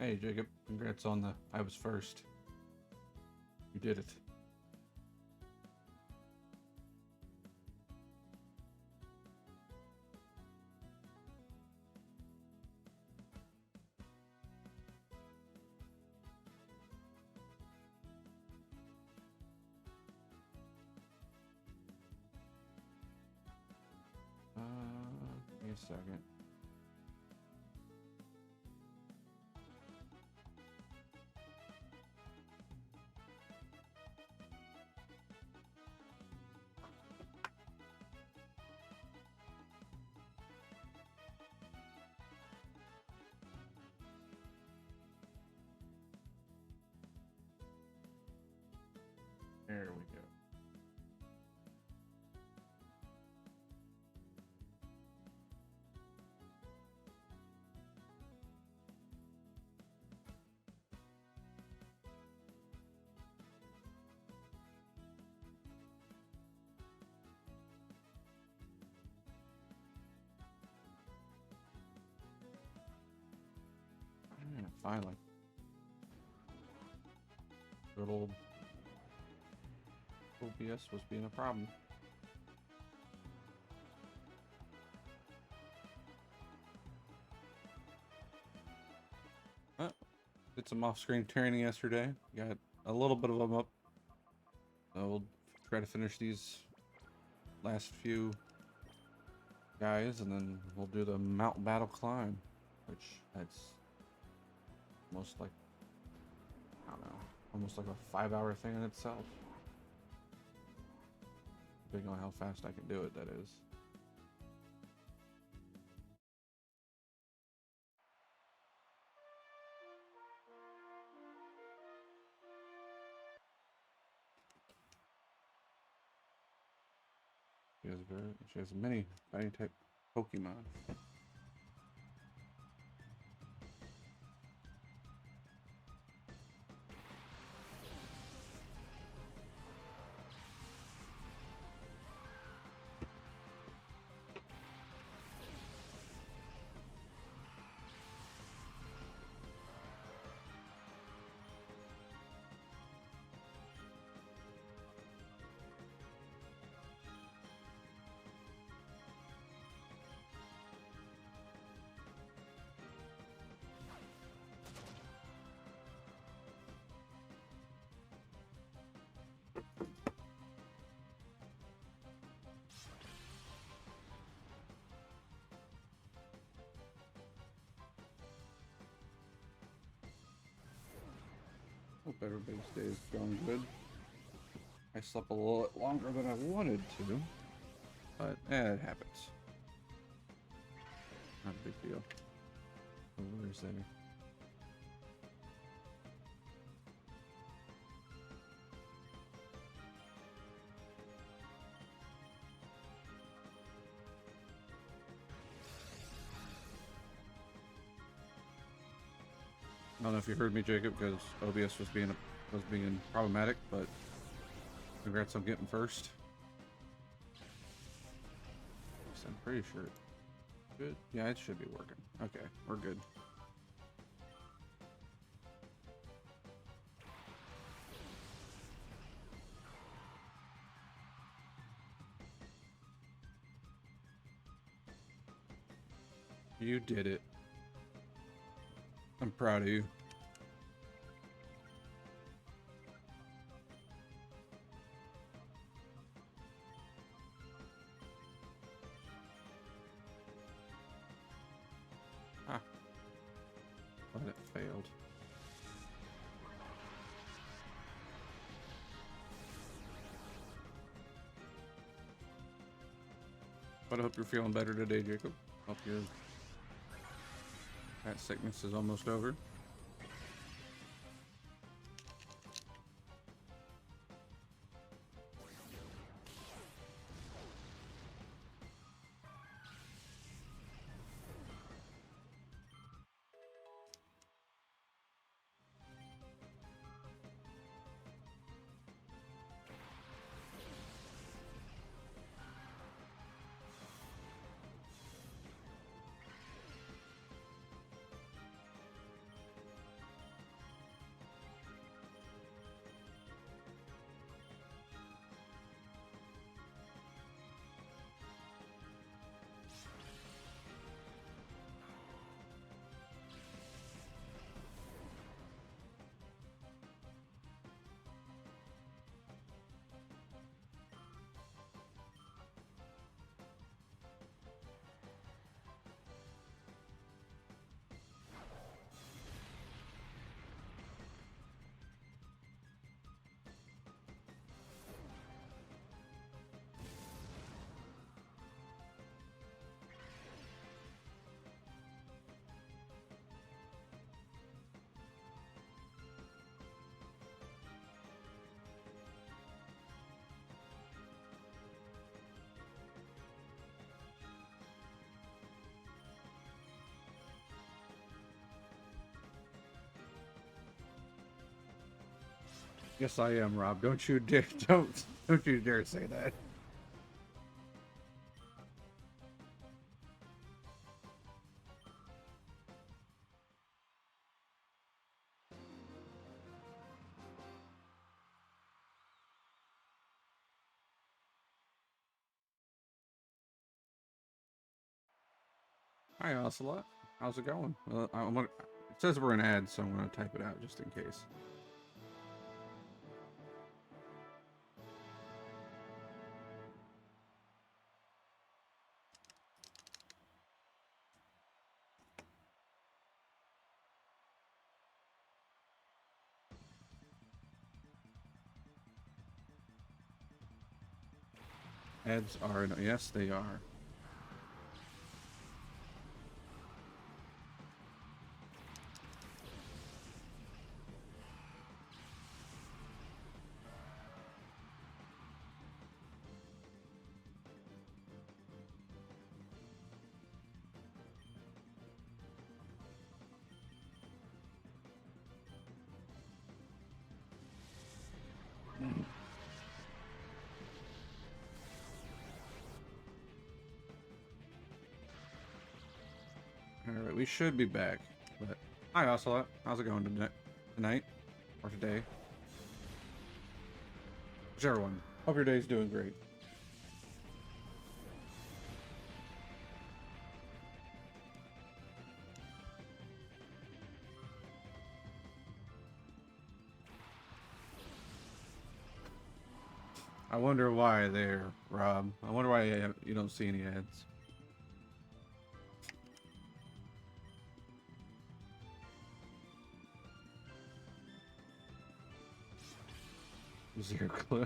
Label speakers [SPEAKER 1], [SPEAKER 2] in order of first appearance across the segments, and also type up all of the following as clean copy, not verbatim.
[SPEAKER 1] Hey Jacob, congrats on the I was first. You did it. Give me a second. There we go. Finally. Good old OBS was being a problem. Did some off-screen training yesterday. Got a little bit of them up. We'll try to finish these last few guys, and then we'll do the mountain battle climb, which that's almost like, I don't know, almost like a 5-hour thing in itself. Depending on how fast I can do it, that is. She has many type Pokemon. Hope everybody's day is going good. I slept a little longer than I wanted to, but it happens. Not a big deal. Where is there? I don't know if you heard me, Jacob, because OBS was being problematic, but congrats on getting first. I'm pretty sure. Good. Yeah, it should be working. Okay, we're good. You did it. I'm proud of you. Ah. But it failed. But I hope you're feeling better today, Jacob. Hope that sickness is almost over. Yes, I am, Rob. Don't you dare, don't you dare say that. Hi, Ocelot. How's it going? It says we're in ads, so I'm gonna type it out just in case. Ads are, yes, they are. All right, we should be back. But hi, Ocelot. How's it going tonight or today? Whichever one. Hope your day's doing great. I wonder why there, Rob. I wonder why you don't see any ads. Zero clue.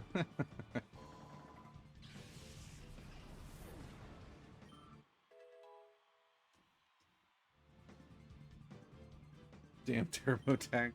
[SPEAKER 1] Damn TurboTax.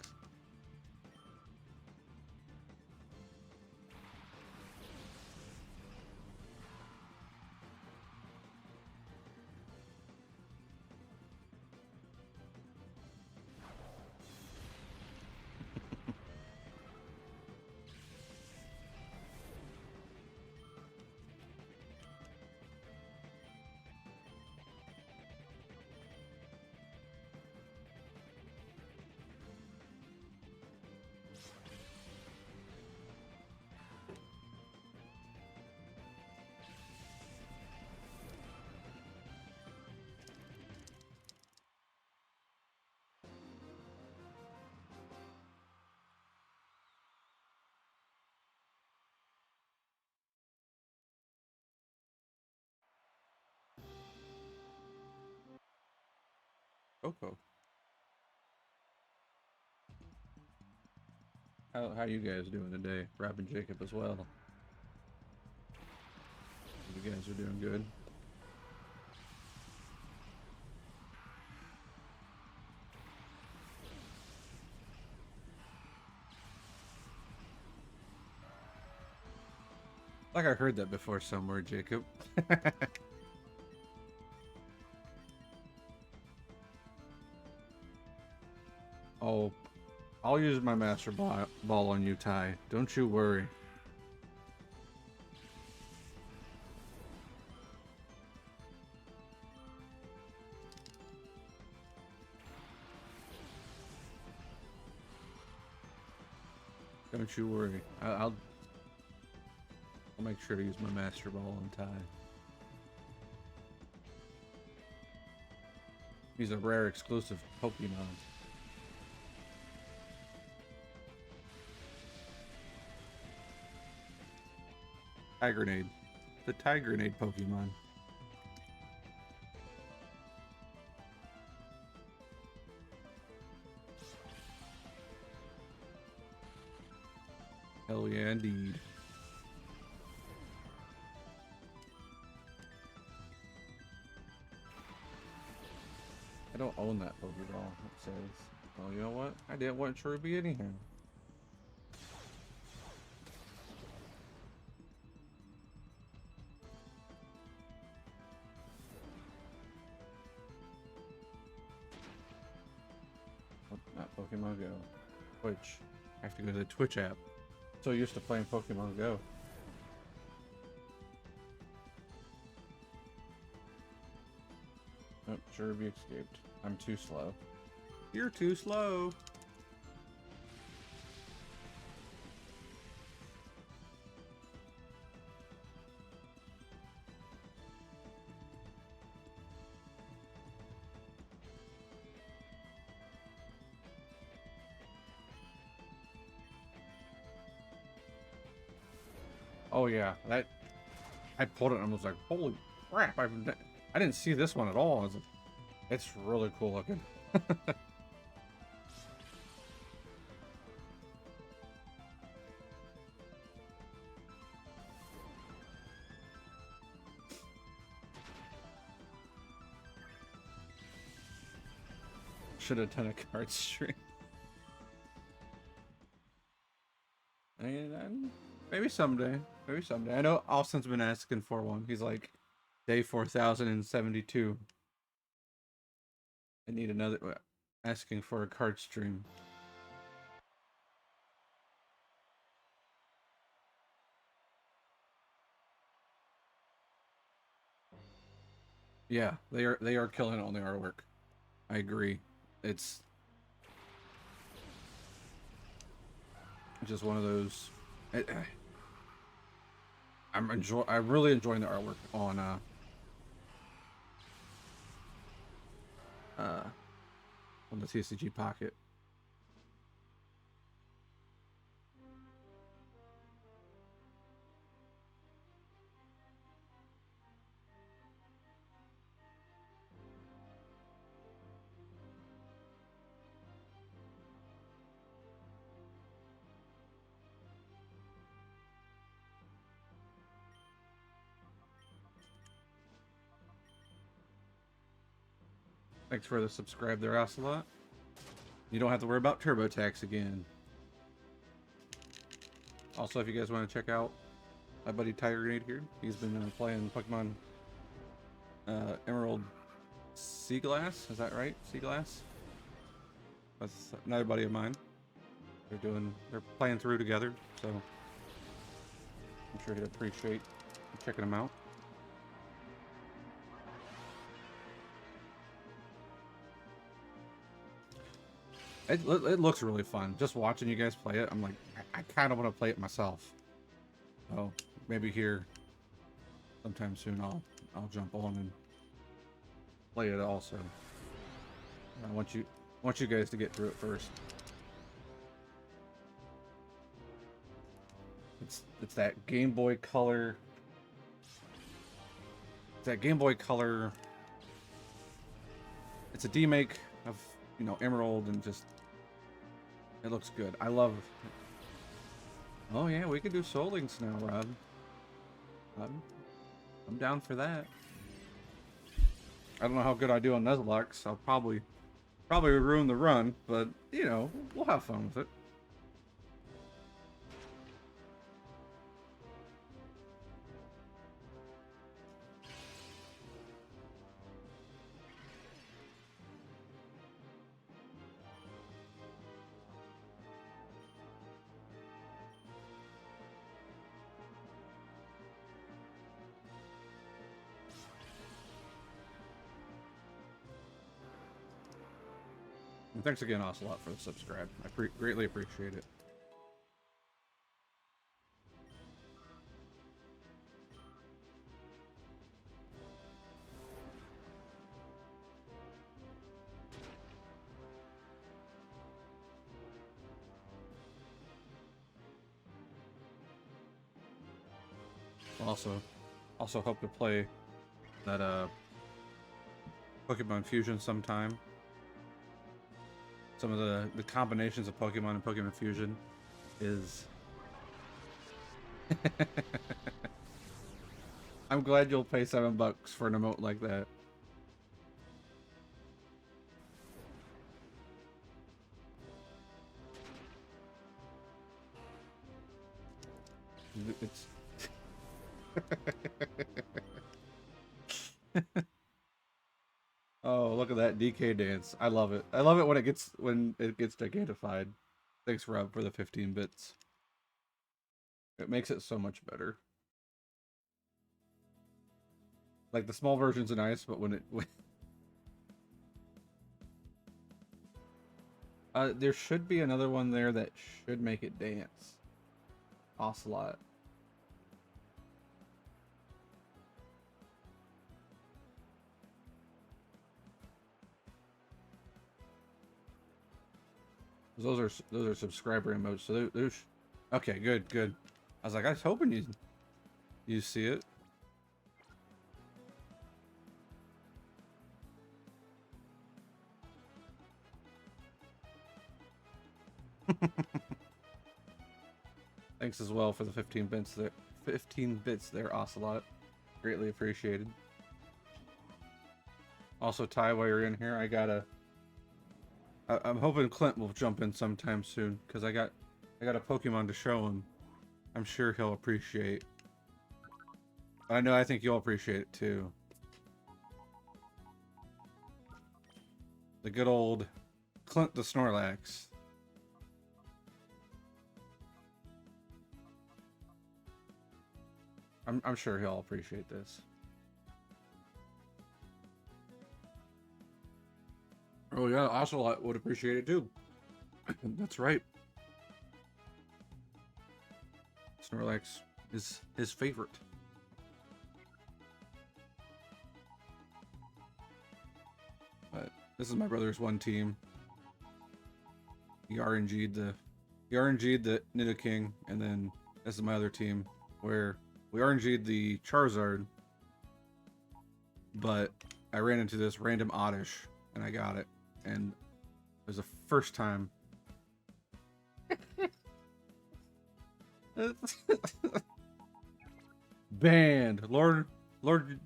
[SPEAKER 1] Coco. How you guys doing today? Rob and Jacob as well. You guys are doing good. Like I heard that before somewhere, Jacob. Oh, I'll use my master ball on you, Ty. Don't you worry. Don't you worry. I'll make sure to use my master ball on Ty. He's a rare exclusive Pokemon. Tigernade. The Tigernade Pokemon. Hell yeah, indeed. I don't own that Pokeball, it says. Well, you know what? I didn't want Cherubi anyhow. Oh, not Pokemon Go. Twitch. I have to go to the Twitch app. So used to playing Pokemon Go. Oh, Jerby escaped. I'm too slow. You're too slow. Oh yeah, that I pulled it and I was like, holy crap! I didn't see this one at all. It's really cool looking. Should have done a card stream. And maybe someday. Maybe someday. I know Austin's been asking for one. He's like, day 4072. I need another. Asking for a card stream. Yeah, they are killing it on the artwork. I agree. It's just one of those. I'm really enjoying the artwork uh on the TCG Pocket. Thanks for the subscribe there, Ocelot. You don't have to worry about TurboTax again. Also, if you guys want to check out my buddy Tiger Grenade here, he's been playing Pokemon Emerald Sea Glass. Is that right? Sea Glass? That's another buddy of mine. They're playing through together, so I'm sure he'd appreciate checking them out. It looks really fun. Just watching you guys play it, I'm like, I kind of want to play it myself. So maybe here, sometime soon, I'll jump on and play it also. I want you guys to get through it first. It's that Game Boy Color. It's that Game Boy Color. It's a demake of Emerald, and just it looks good. I love. Oh yeah, we can do Soul Links now, Rob. I'm down for that. I don't know how good I do on Nuzlocke. I'll probably ruin the run, but we'll have fun with it. And thanks again, Ocelot, for the subscribe. I greatly appreciate it. Also hope to play that Pokemon Fusion sometime. Some of the combinations of Pokemon and Pokemon Fusion is I'm glad you'll pay $7 for an emote like that. It's oh, look at that DK dance. I love it. I love it when it gets gigantified. Thanks, Rob, for the 15 bits. It makes it so much better. Like the small versions are nice, but when there should be another one there that should make it dance. Ocelot. Those are subscriber emotes. So those. Okay, good, good. I was like, I was hoping you see it. Thanks as well for the 15 bits there. 15 bits there, Ocelot. Greatly appreciated. Also, Ty, while you're in here, I'm hoping Clint will jump in sometime soon because I got a Pokemon to show him. I'm sure he'll appreciate. I think you'll appreciate it too. The good old Clint the Snorlax. I'm sure he'll appreciate this. Oh yeah, Ocelot would appreciate it too. That's right. Snorlax is his favorite. But this is my brother's one team. He RNG'd the Nidoking, and then this is my other team where we RNG'd the Charizard, but I ran into this random Oddish and I got it, and it was the first time. Banned. Lord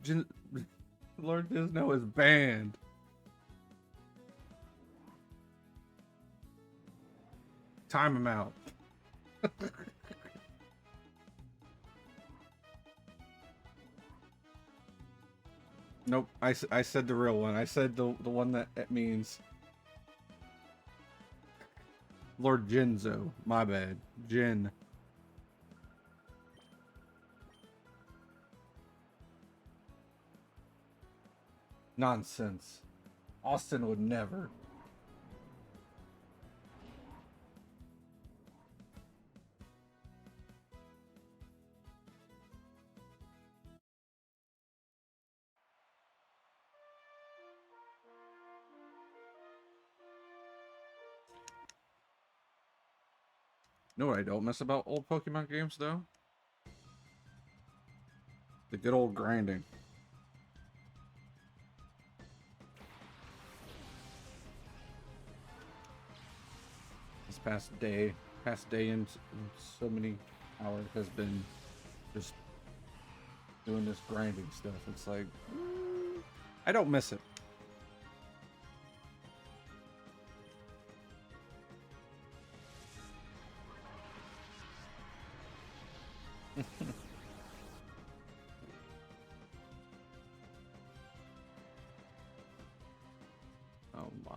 [SPEAKER 1] Disno is banned. Time him out. Nope, I said the real one. I said the one that it means. Lord Jinzo. My bad. Jin. Nonsense. Austin would never. You know what I don't miss about old Pokemon games, though? The good old grinding. This past day and so many hours has been just doing this grinding stuff. It's like, I don't miss it. Oh my.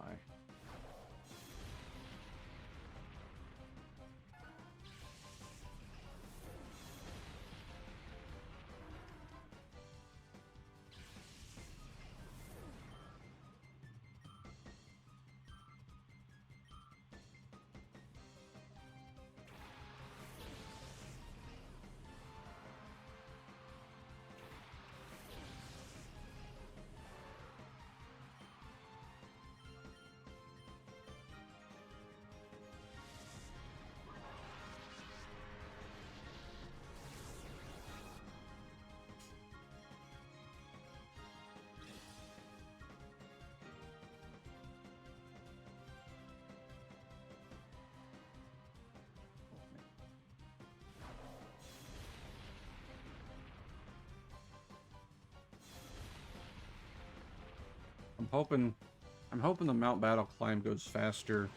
[SPEAKER 1] I'm hoping the Mount Battle climb goes faster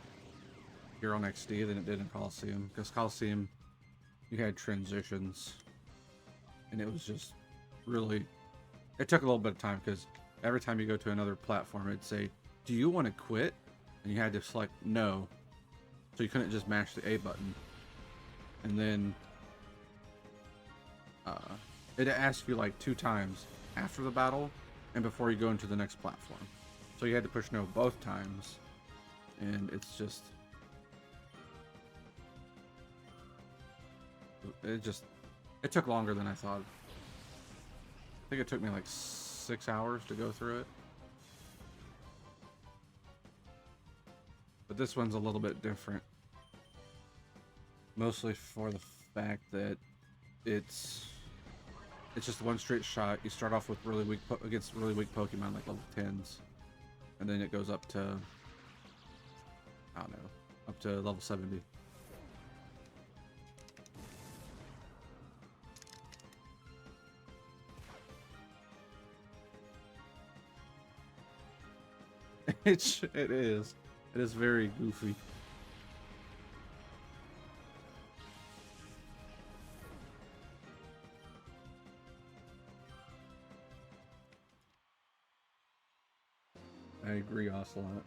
[SPEAKER 1] here on XD than it did in Coliseum, because Coliseum, you had transitions, and it was just really, it took a little bit of time, because every time you go to another platform, it'd say, do you want to quit? And you had to select no, so you couldn't just mash the A button. And then uh, it asks you like 2 times after the battle and before you go into the next platform. So you had to push no both times, and it's just it took longer than I thought. I think it took me like 6 hours to go through it. But this one's a little bit different. Mostly for the fact that it's just one straight shot. You start off with against really weak Pokemon like level 10s, and then it goes up to, I don't know, up to level 70. It is. It is very goofy. I agree, Ocelot.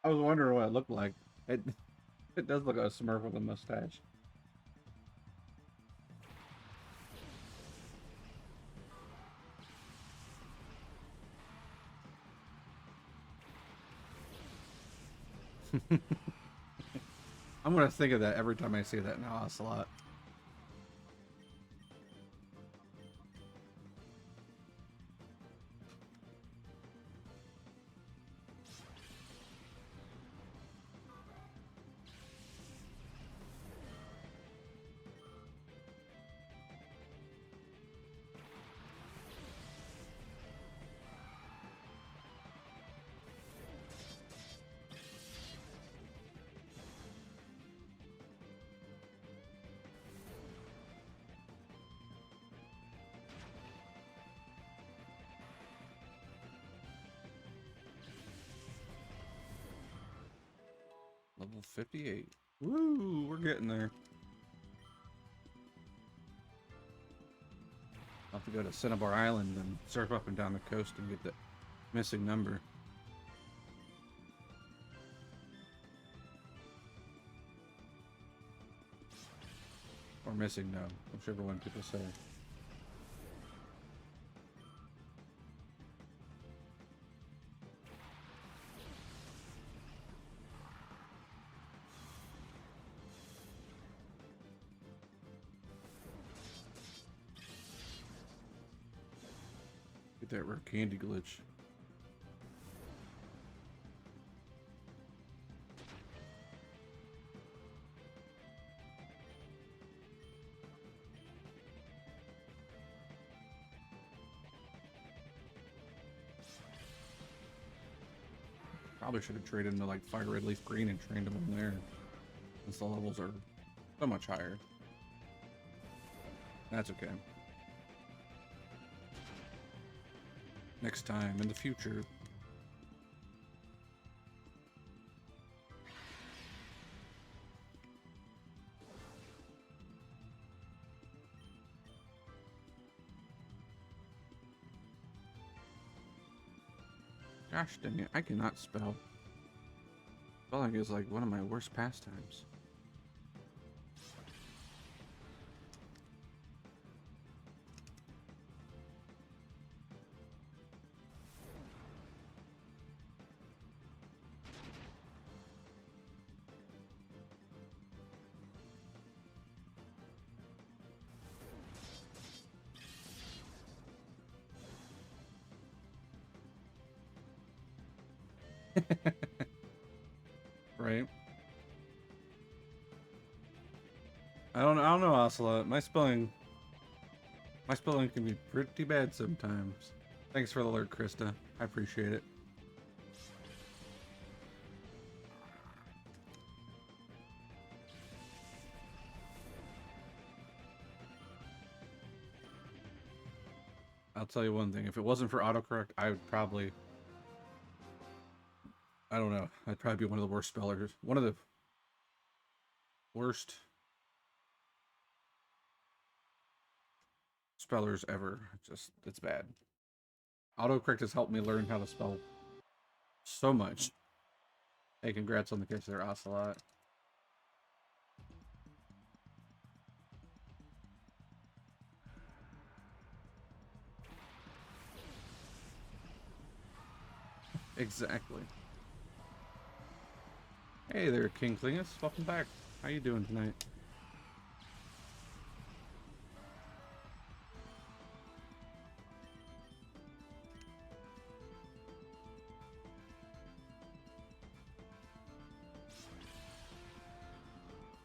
[SPEAKER 1] I was wondering what it looked like. It it does look like a Smurf with a mustache. I'm gonna think of that every time I see that now, Ocelot. Level 58. Woo, we're getting there. I'll have to go to Cinnabar Island and surf up and down the coast and get that missing number. Or missing no, whichever one people say. Get that rare candy glitch. Probably should have traded into like Fire Red Leaf Green and trained them in there, since the levels are so much higher. That's okay. Next time in the future. Gosh dang it, I cannot spell. Spelling is like one of my worst pastimes. Right? I don't know, Ocelot. My spelling can be pretty bad sometimes. Thanks for the alert, Krista. I appreciate it. I'll tell you one thing. If it wasn't for autocorrect, I would probably... I don't know. I'd probably be one of the worst spellers. One of the worst spellers ever. It's bad. Autocorrect has helped me learn how to spell so much. Hey, congrats on the catch there, Ocelot. Exactly. Hey there, King Klingus. Welcome back. How you doing tonight?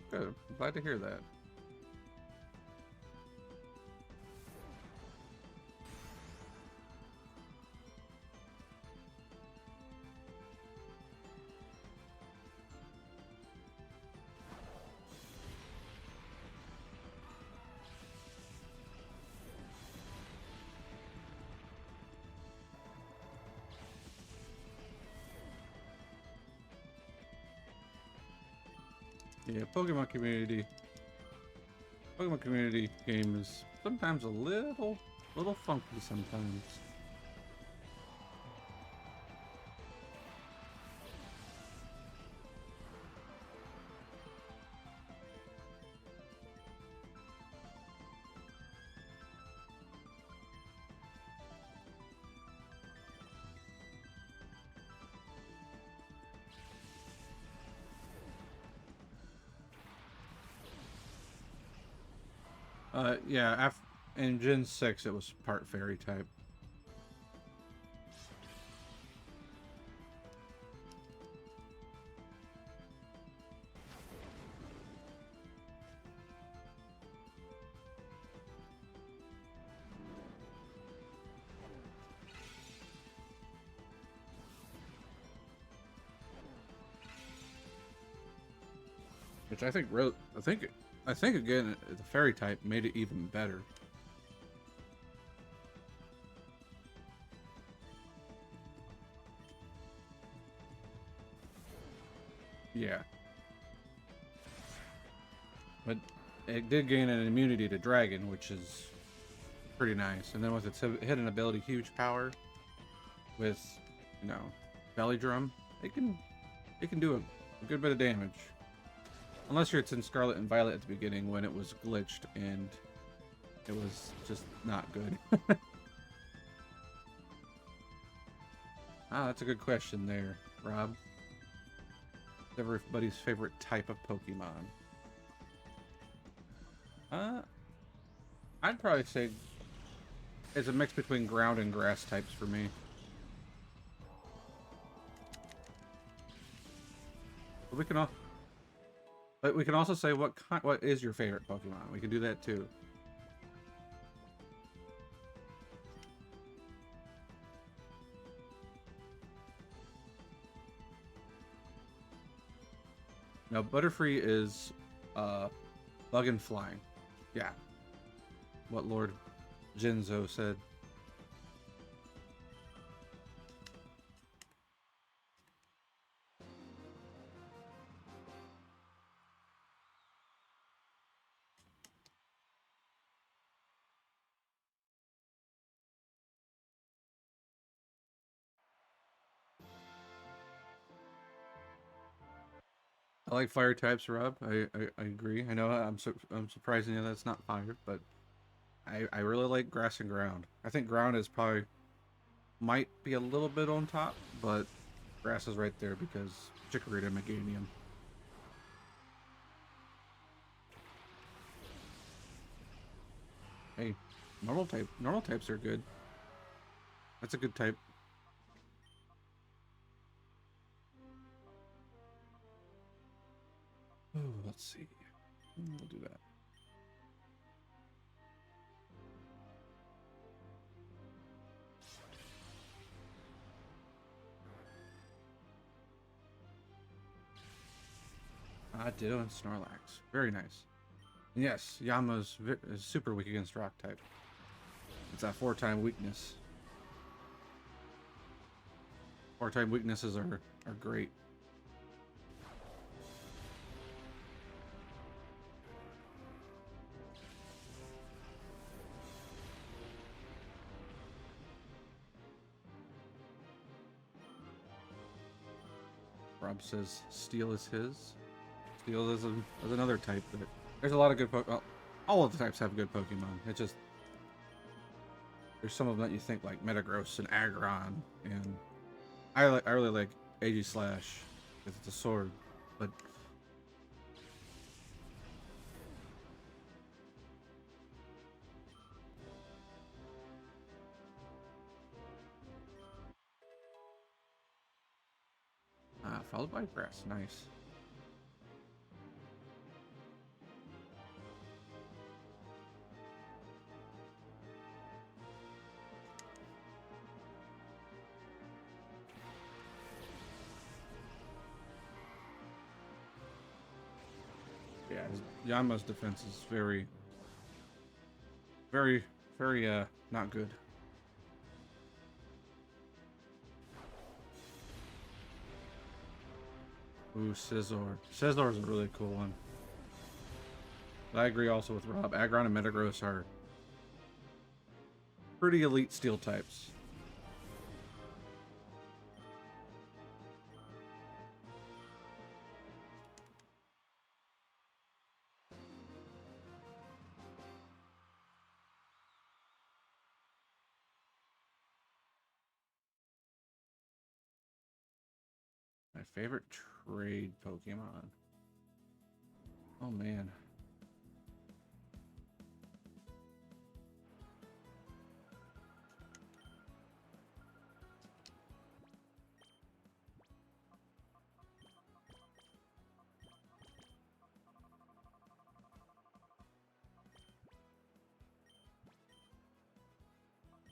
[SPEAKER 1] Good. I'm glad to hear that. Yeah, Pokemon community game is sometimes a little funky sometimes. Yeah, in Gen 6 it was part fairy type. Which I think again the fairy type made it even better. Yeah. But it did gain an immunity to dragon, which is pretty nice. And then with its hidden ability, huge power, with, you know, belly drum, it can do a good bit of damage. Unless it's in Scarlet and Violet at the beginning when it was glitched and it was just not good. Ah, that's a good question there, Rob. Everybody's favorite type of Pokemon. I'd probably say it's a mix between ground and grass types for me. But we can also say what is your favorite Pokemon. We can do that too. Now, Butterfree is bug and flying. Yeah. What Lord Jinzo said. I like fire types, Rob. I agree. I know I'm surprising you that's not fire, but I really like grass and ground. I think ground is probably might be a little bit on top, but grass is right there because Chikorita and Meganium. Hey, normal types are good. That's a good type. Oh, let's see. We'll do that. Ditto and Snorlax. Very nice. And yes, is super weak against rock type. It's that 4-time weakness. 4-time weaknesses are great. Rob says steel is his. Steel is another type that there's a lot of good Pokemon. Well, all of the types have good Pokemon. It just there's some of them that you think like Metagross and Aggron, and I really like Aegislash because it's a sword, but followed by grass. Nice. Yeah, Yanma's defense is very, very, very not good. Ooh, Scizor. Scizor is a really cool one. But I agree also with Rob. Aggron and Metagross are pretty elite steel types. My favorite trade Pokemon. Oh man.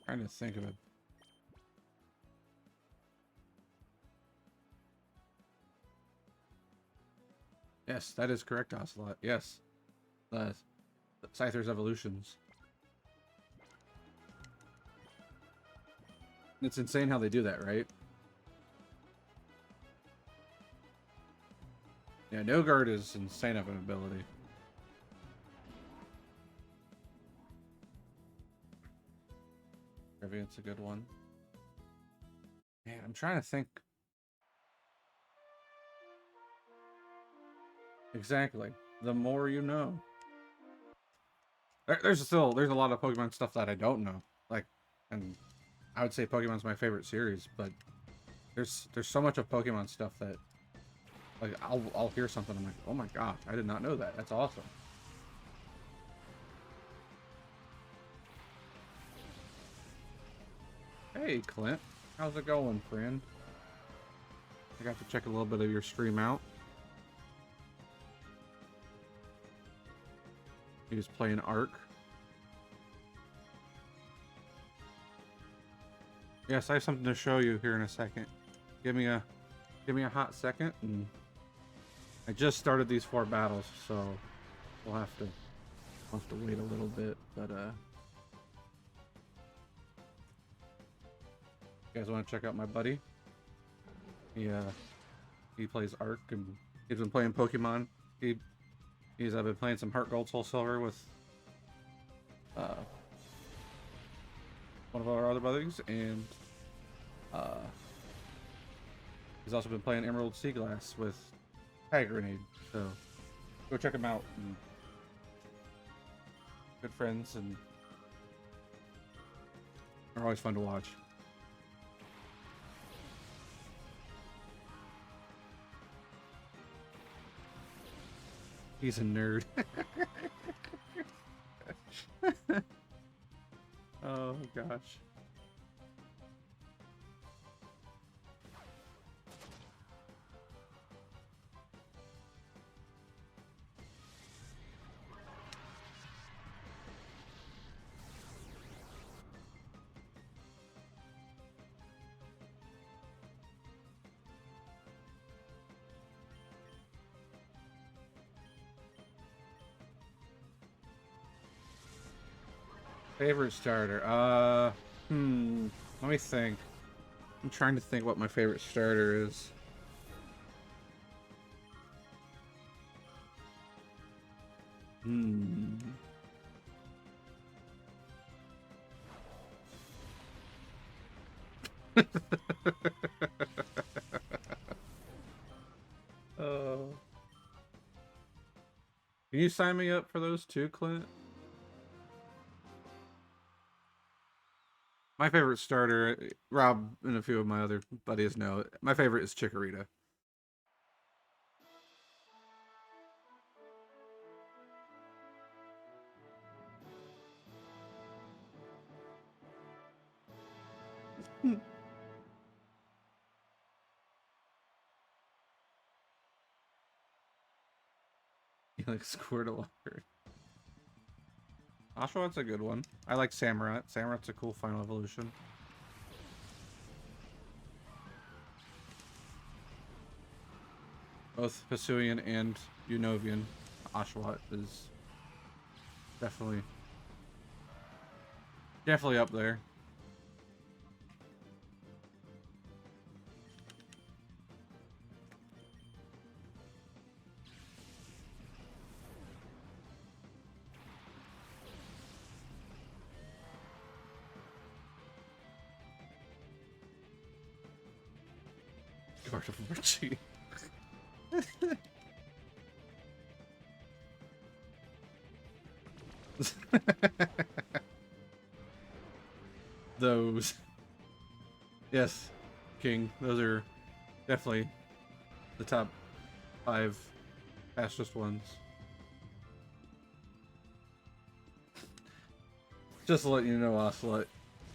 [SPEAKER 1] Trying to think of it. Yes, that is correct, Ocelot. Yes. The Scyther's evolutions. It's insane how they do that, right? Yeah, No Guard is insane of an ability. Trevenant's a good one. Man, I'm trying to think. Exactly. The more you know. There's a lot of Pokemon stuff that I don't know. Like, and I would say Pokemon's my favorite series, but there's so much of Pokemon stuff that like I'll hear something, I'm like, oh my gosh, I did not know that. That's awesome. Hey Clint, how's it going, friend? I got to check a little bit of your stream out. He was playing Ark. Yes, I have something to show you here in a second. Give me a hot second, and I just started these 4 battles, so we'll have to wait a little bit, but you guys want to check out my buddy? He plays Ark, and he's been playing Pokemon. I've been playing some Heart Gold, Soul Silver with one of our other buddies, and he's also been playing Emerald Sea Glass with Tiger Grenade. So go check him out. And good friends, and they're always fun to watch. He's a nerd. Oh gosh. Favorite starter? Let me think. I'm trying to think what my favorite starter is. Can you sign me up for those too, Clint? My favorite starter, Rob and a few of my other buddies know, my favorite is Chikorita. You like Squirtle? Oshawott a good one. I like Samurott. Samurott's a cool final evolution. Both Hisuian and Unovian. Oshawott is definitely up there. Gardevoir. Those. Yes, King. Those are definitely the top 5 fastest ones. Just to let you know, Ocelot,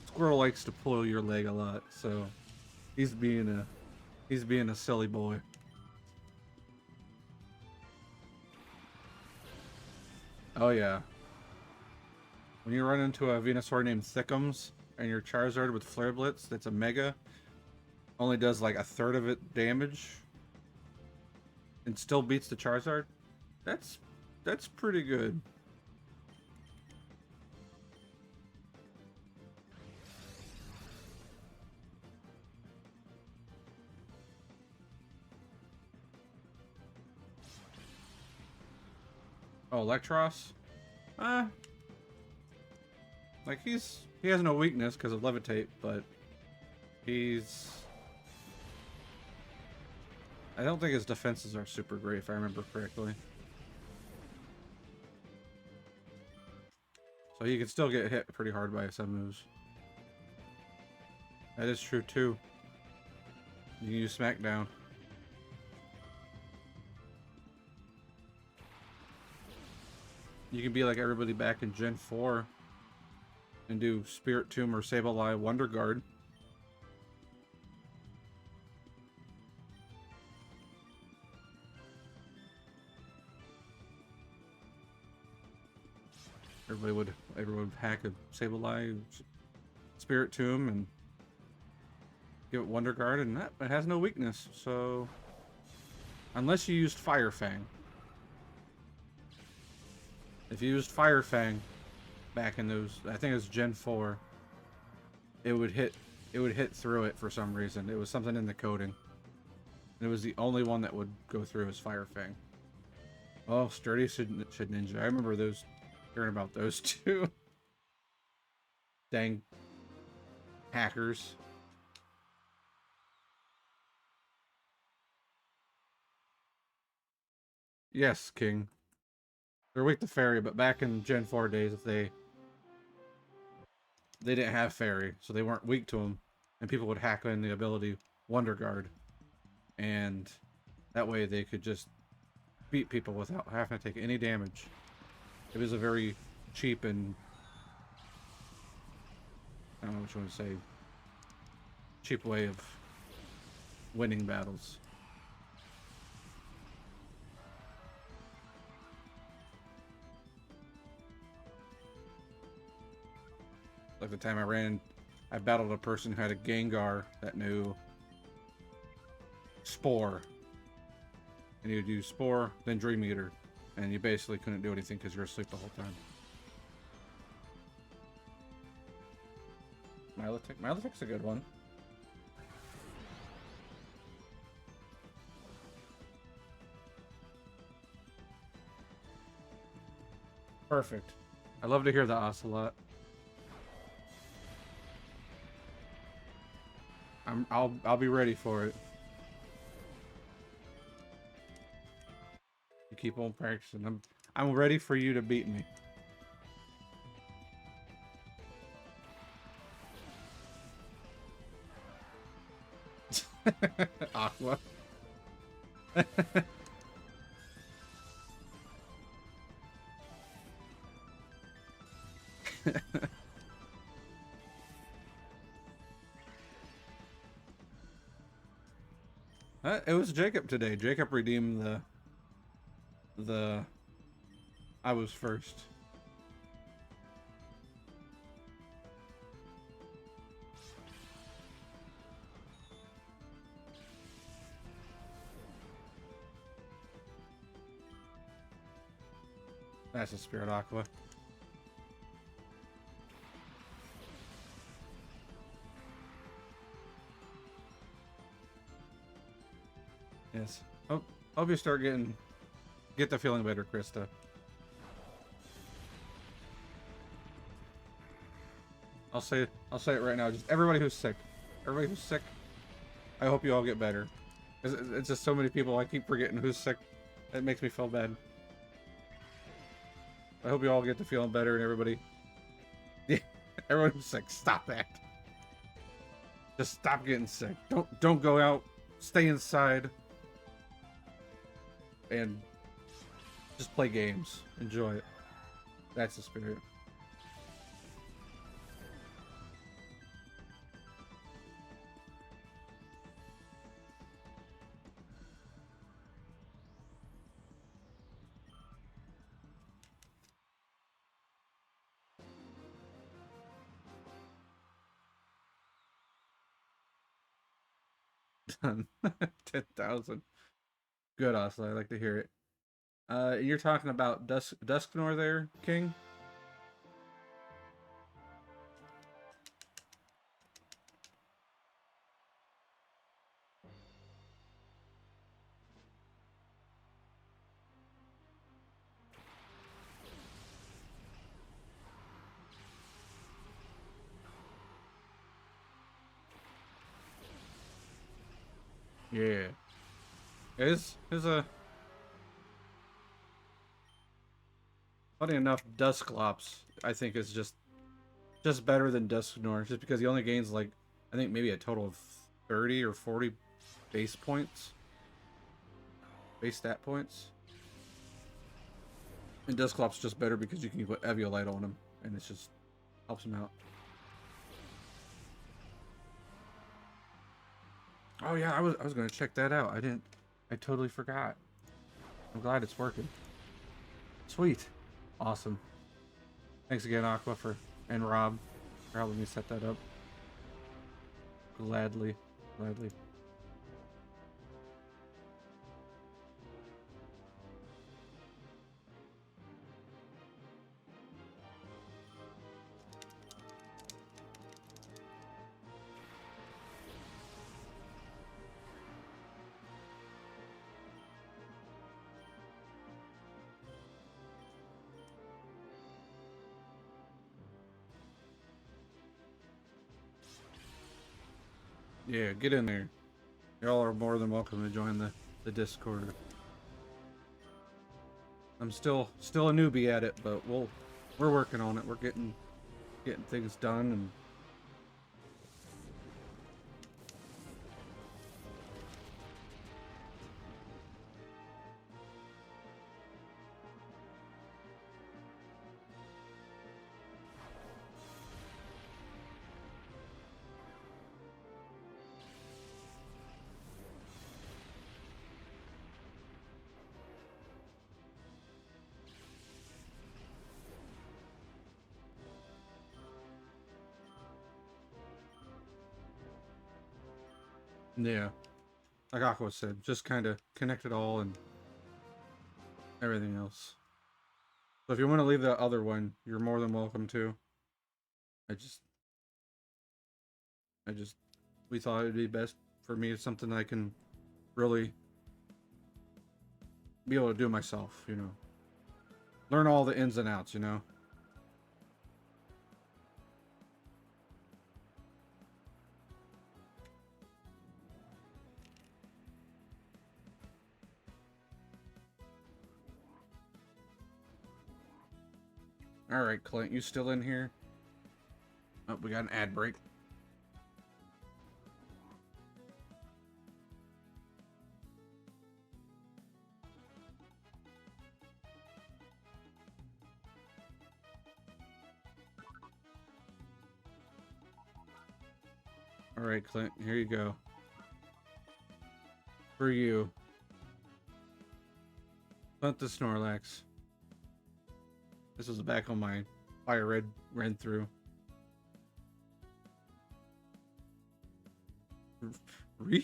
[SPEAKER 1] Squirrel likes to pull your leg a lot, so he's being a silly boy. Oh yeah. When you run into a Venusaur named Thickums and your Charizard with Flare Blitz, that's a Mega, only does like a third of it damage, and still beats the Charizard, that's pretty good. Oh, Electros? Like he has no weakness because of Levitate, but I don't think his defenses are super great if I remember correctly. So he can still get hit pretty hard by some moves. That is true too. You can use Smackdown. You can be like everybody back in Gen 4 and do Spirit Tomb or Sableye Wonder Guard. Everyone would hack a Sableye Spirit Tomb and give it Wonder Guard, and that it has no weakness. So unless you used Fire Fang. If you used Fire Fang back in those, I think it was Gen 4, it would hit through it for some reason. It was something in the coding. And it was the only one that would go through as Fire Fang. Oh, Sturdy should Ninja. I remember those, hearing about those too. Dang hackers. Yes, King. They're weak to Fairy, but back in Gen 4 days, they didn't have Fairy, so they weren't weak to them, and people would hack in the ability Wonder Guard, and that way they could just beat people without having to take any damage. It was a very cheap and, I don't know what you want to say, cheap way of winning battles. Like the time I battled a person who had a Gengar that knew Spore. And you'd use Spore, then Dream Eater. And you basically couldn't do anything because you were asleep the whole time. Milotic's a good one. Perfect. I love to hear the Ocelot. I'll be ready for it. You keep on practicing. I'm ready for you to beat me. Aqua. It was Jacob today. Jacob redeemed the I was first. That's a Spirit Aqua. Yes. Hope you start get the feeling better, Krista. I'll say it right now. Just everybody who's sick, I hope you all get better. It's just so many people. I keep forgetting who's sick. It makes me feel bad. I hope you all get to feeling better, and everybody. Yeah, everyone who's sick, stop that. Just stop getting sick. Don't go out. Stay inside. And just play games. Enjoy it. That's the spirit. Done. 10,000. Good, Oslo. I like to hear it. You're talking about Dusknor there, King? Yeah. Is a funny enough, Dusclops I think is just better than Dusknor, just because he only gains like I think maybe a total of 30 or 40 base points. Base stat points. And Dusclops just better because you can put Eviolite on him and it just helps him out. Oh yeah, I was gonna check that out. I totally forgot. I'm glad it's working. Sweet. Awesome. Thanks again, Aqua, and Rob for helping me set that up. Gladly. Yeah, get in there. Y'all are more than welcome to join the Discord. I'm still a newbie at it, but we're working on it. We're getting things done and yeah. Like Aqua said, just kind of connect it all and everything else. So if you want to leave that other one, you're more than welcome to. I just we thought it'd be best for me. It's something I can really be able to do myself, you know. Learn all the ins and outs, you know. All right, Clint, you still in here? Oh, we got an ad break. All right, Clint, here you go. For you. Clint the Snorlax. This was back on my fire red through. Read.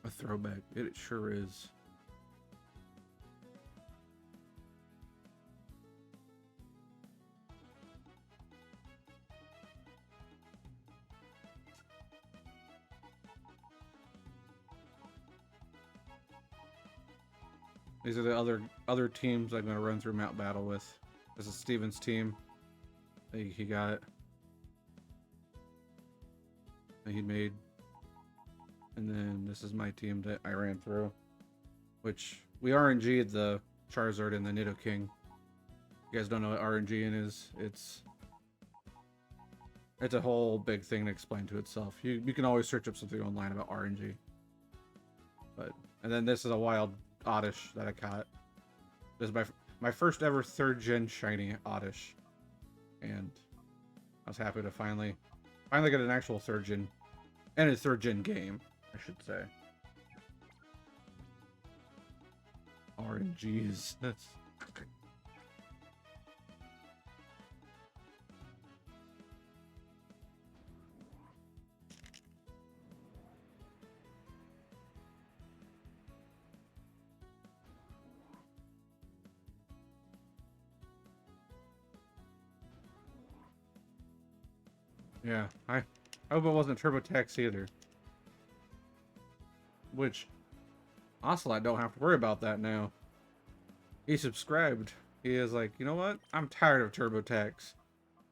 [SPEAKER 1] A throwback. It sure is. These are the other teams I'm gonna run through Mount Battle with. This is Steven's team. He got it. That he made. And then this is my team that I ran through. Which we RNG'd the Charizard and the Nidoking. You guys don't know what RNGing is. It's a whole big thing to explain to itself. You can always search up something online about RNG. And then this is a wild Oddish that I caught. This is my first ever 3rd gen shiny Oddish. And I was happy to finally get an actual 3rd gen and a 3rd gen game, I should say. RNGs. That's yeah. I hope it wasn't TurboTax either. Which Ocelot don't have to worry about that now. He subscribed. He is like, you know what? I'm tired of TurboTax.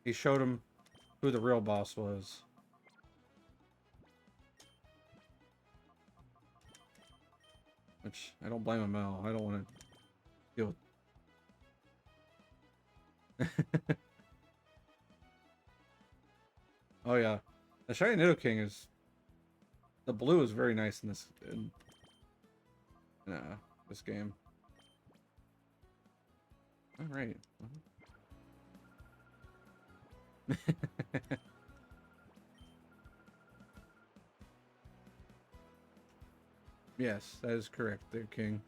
[SPEAKER 1] He showed him who the real boss was. Which I don't blame him at all. I don't want to deal with. Oh yeah, the shiny Nidoking is. The blue is very nice in this this game. All right. Yes, that is correct. They're king.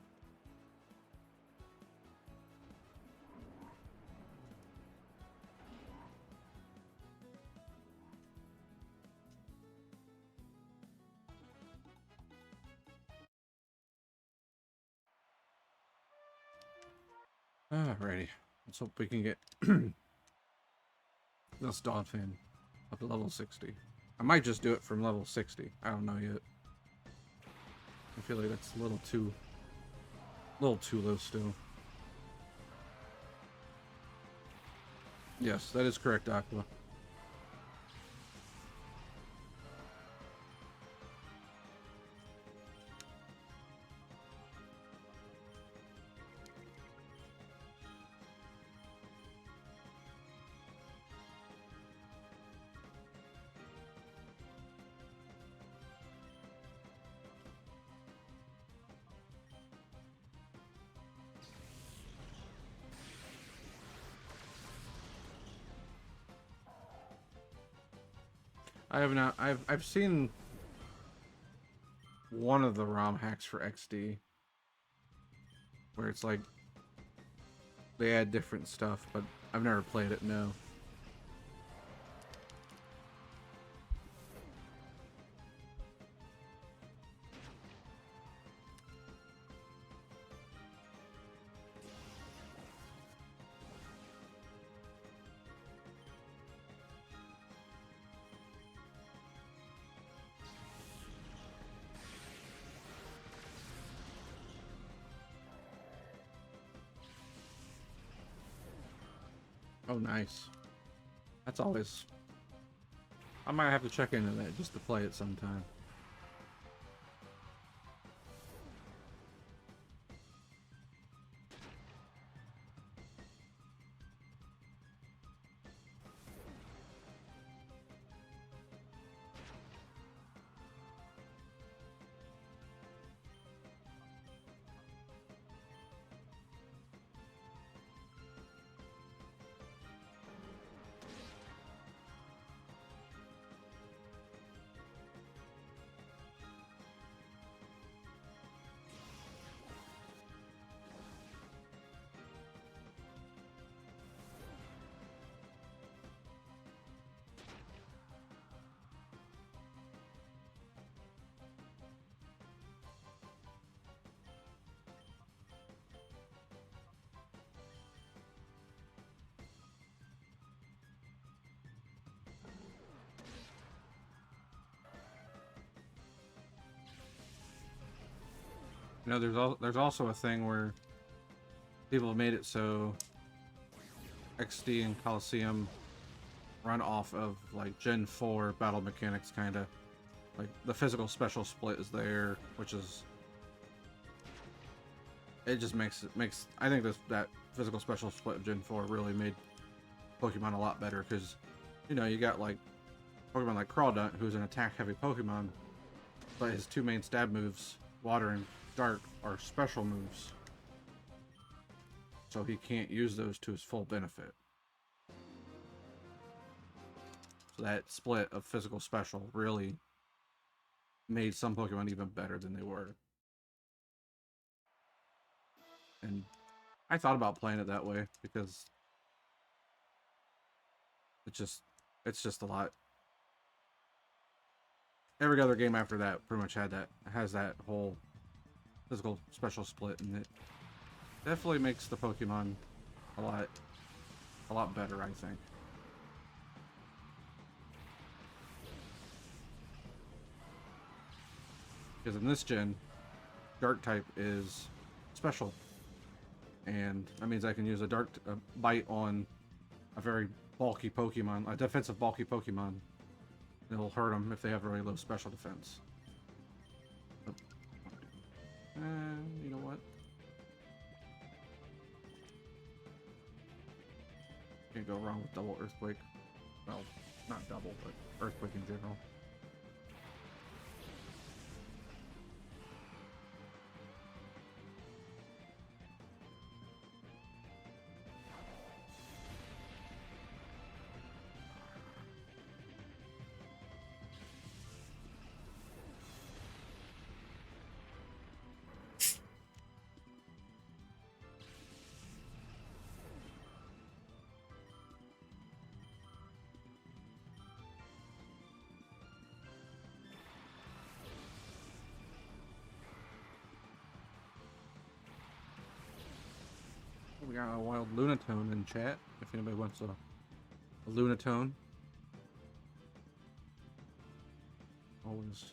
[SPEAKER 1] Alrighty. Let's hope we can get this Dolphin up to level 60. I might just do it from level 60. I don't know yet. I feel like that's a little too low still. Yes, that is correct, Aqua. I have not. I've seen one of the ROM hacks for XD where it's like they add different stuff, but I've never played it. No. Oh, nice. That's always I might have to check into that just to play it sometime. You know, there's also a thing where people have made it so XD and Coliseum run off of like Gen 4 battle mechanics, kind of like the physical special split is there, which is it just makes I think that physical special split of Gen 4 really made Pokemon a lot better, because you know, you got like Pokemon like Crawdaunt, who's an attack heavy Pokemon, but his two main stab moves, Water and Dark, are special moves, so he can't use those to his full benefit. So that split of physical special really made some Pokemon even better than they were. And I thought about playing it that way because it's just a lot. Every other game after that pretty much has that whole physical special split, and it definitely makes the Pokemon a lot better, I think. Because in this gen, Dark type is special, and that means I can use a Dark Bite on a very bulky Pokemon, a defensive bulky Pokemon. It'll hurt them if they have really low special defense. You know what? Can't go wrong with double Earthquake. Well, not double, but Earthquake in general. We got a wild Lunatone in chat, if anybody wants a Lunatone. Always.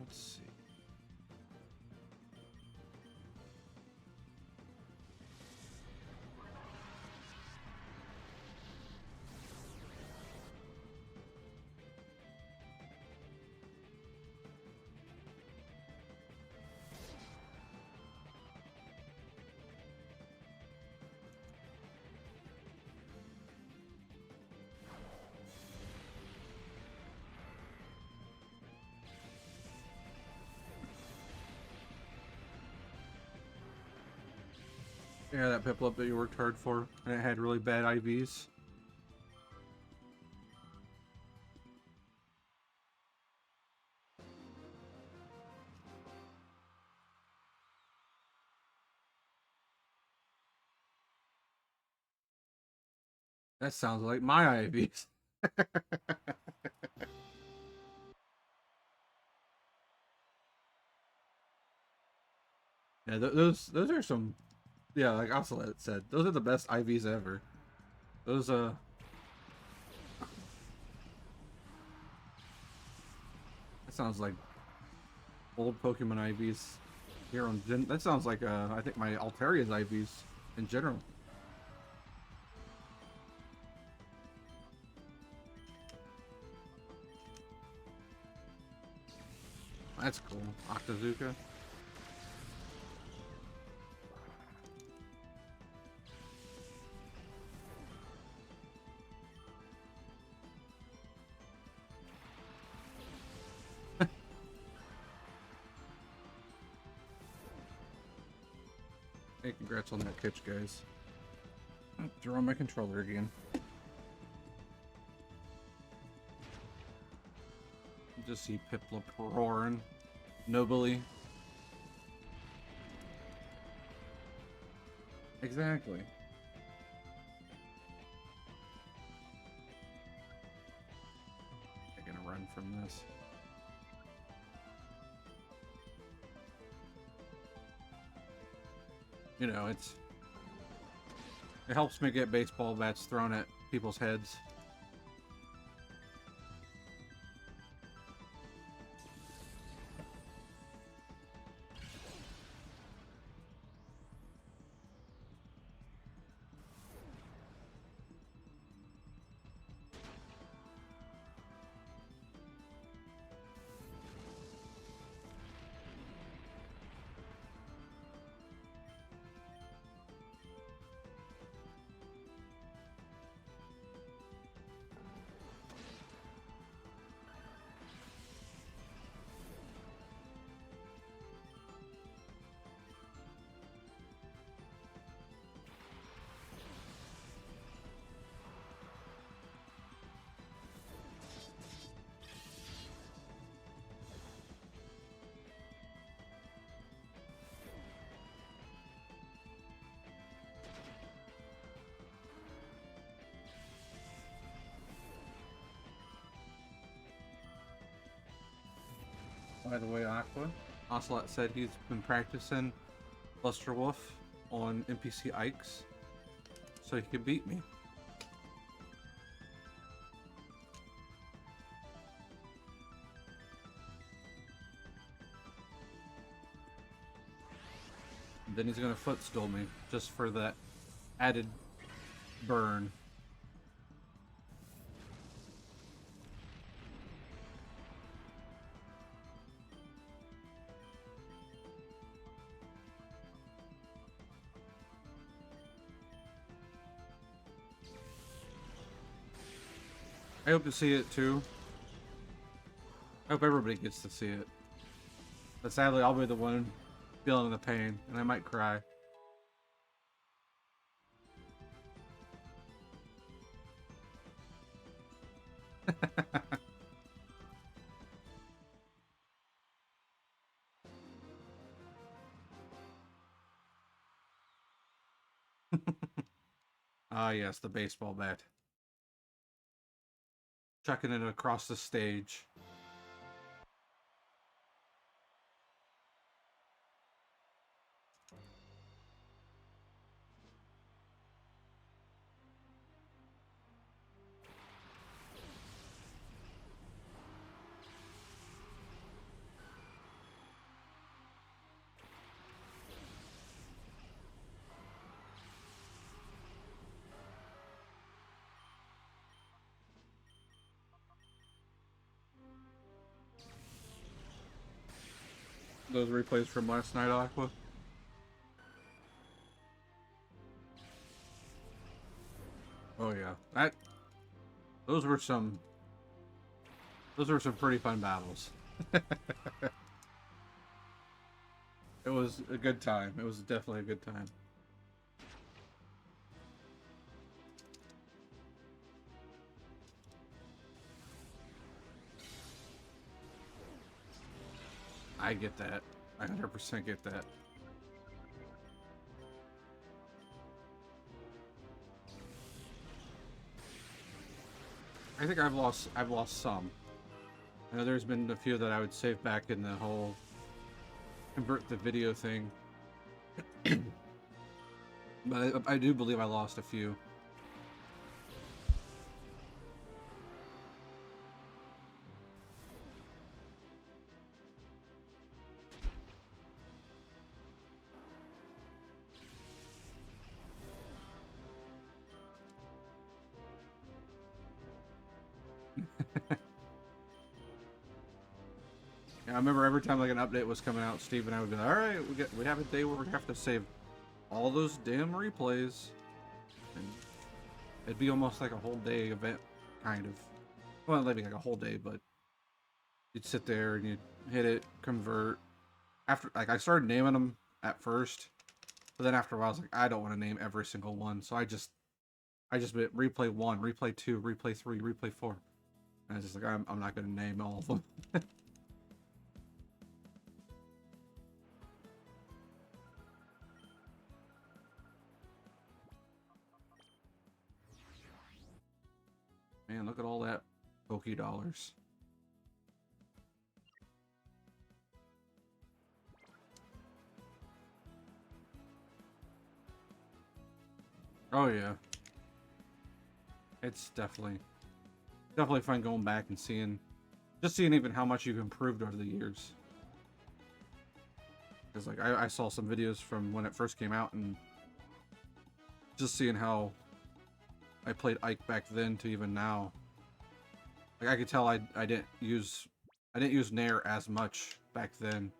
[SPEAKER 1] Let's see. Yeah, that Piplup that you worked hard for, and it had really bad IVs. That sounds like my IVs. Yeah, those are some. Yeah, like Ocelot said, those are the best IVs ever. Those that sounds like old Pokemon IVs here on Gen. That sounds like I think my Altaria's IVs in general. That's cool. Octozuka. Hey, congrats on that pitch, guys. Throw on my controller again. Just see Piplup roaring nobly. Exactly. I'm gonna run from this. You know, it helps me get baseball bats thrown at people's heads. By the way, Aqua, Ocelot said he's been practicing Buster Wolf on NPC Ikes so he could beat me. And then he's gonna footstool me just for that added burn. I hope to see it too. I hope everybody gets to see it. But sadly, I'll be the one feeling the pain, and I might cry. Ah, yes, the baseball bat. Chucking it across the stage. Those replays from last night, Aqua. Oh yeah, those were some pretty fun battles. It was a good time. It was definitely a good time. I get that. I 100% get that. I think I've lost some. I know there's been a few that I would save back in the whole convert the video thing. But I do believe I lost a few. Yeah, I remember every time like an update was coming out, Steve and I would be like, all right, we have a day where we have to save all those damn replays. And it'd be almost like a whole day event, kind of. Well, maybe like a whole day, but you'd sit there and you'd hit it, convert. After, like, I started naming them at first, but then after a while, I was like, I don't want to name every single one, so I just bit replay 1, replay 2, replay 3, replay 4. And I was just like, I'm not going to name all of them. Man, look at all that Poké dollars. Oh yeah. It's definitely fun going back and seeing even how much you've improved over the years. Because like I saw some videos from when it first came out, and just seeing how I played Ike back then to even now. Like I could tell I didn't use Nair as much back then,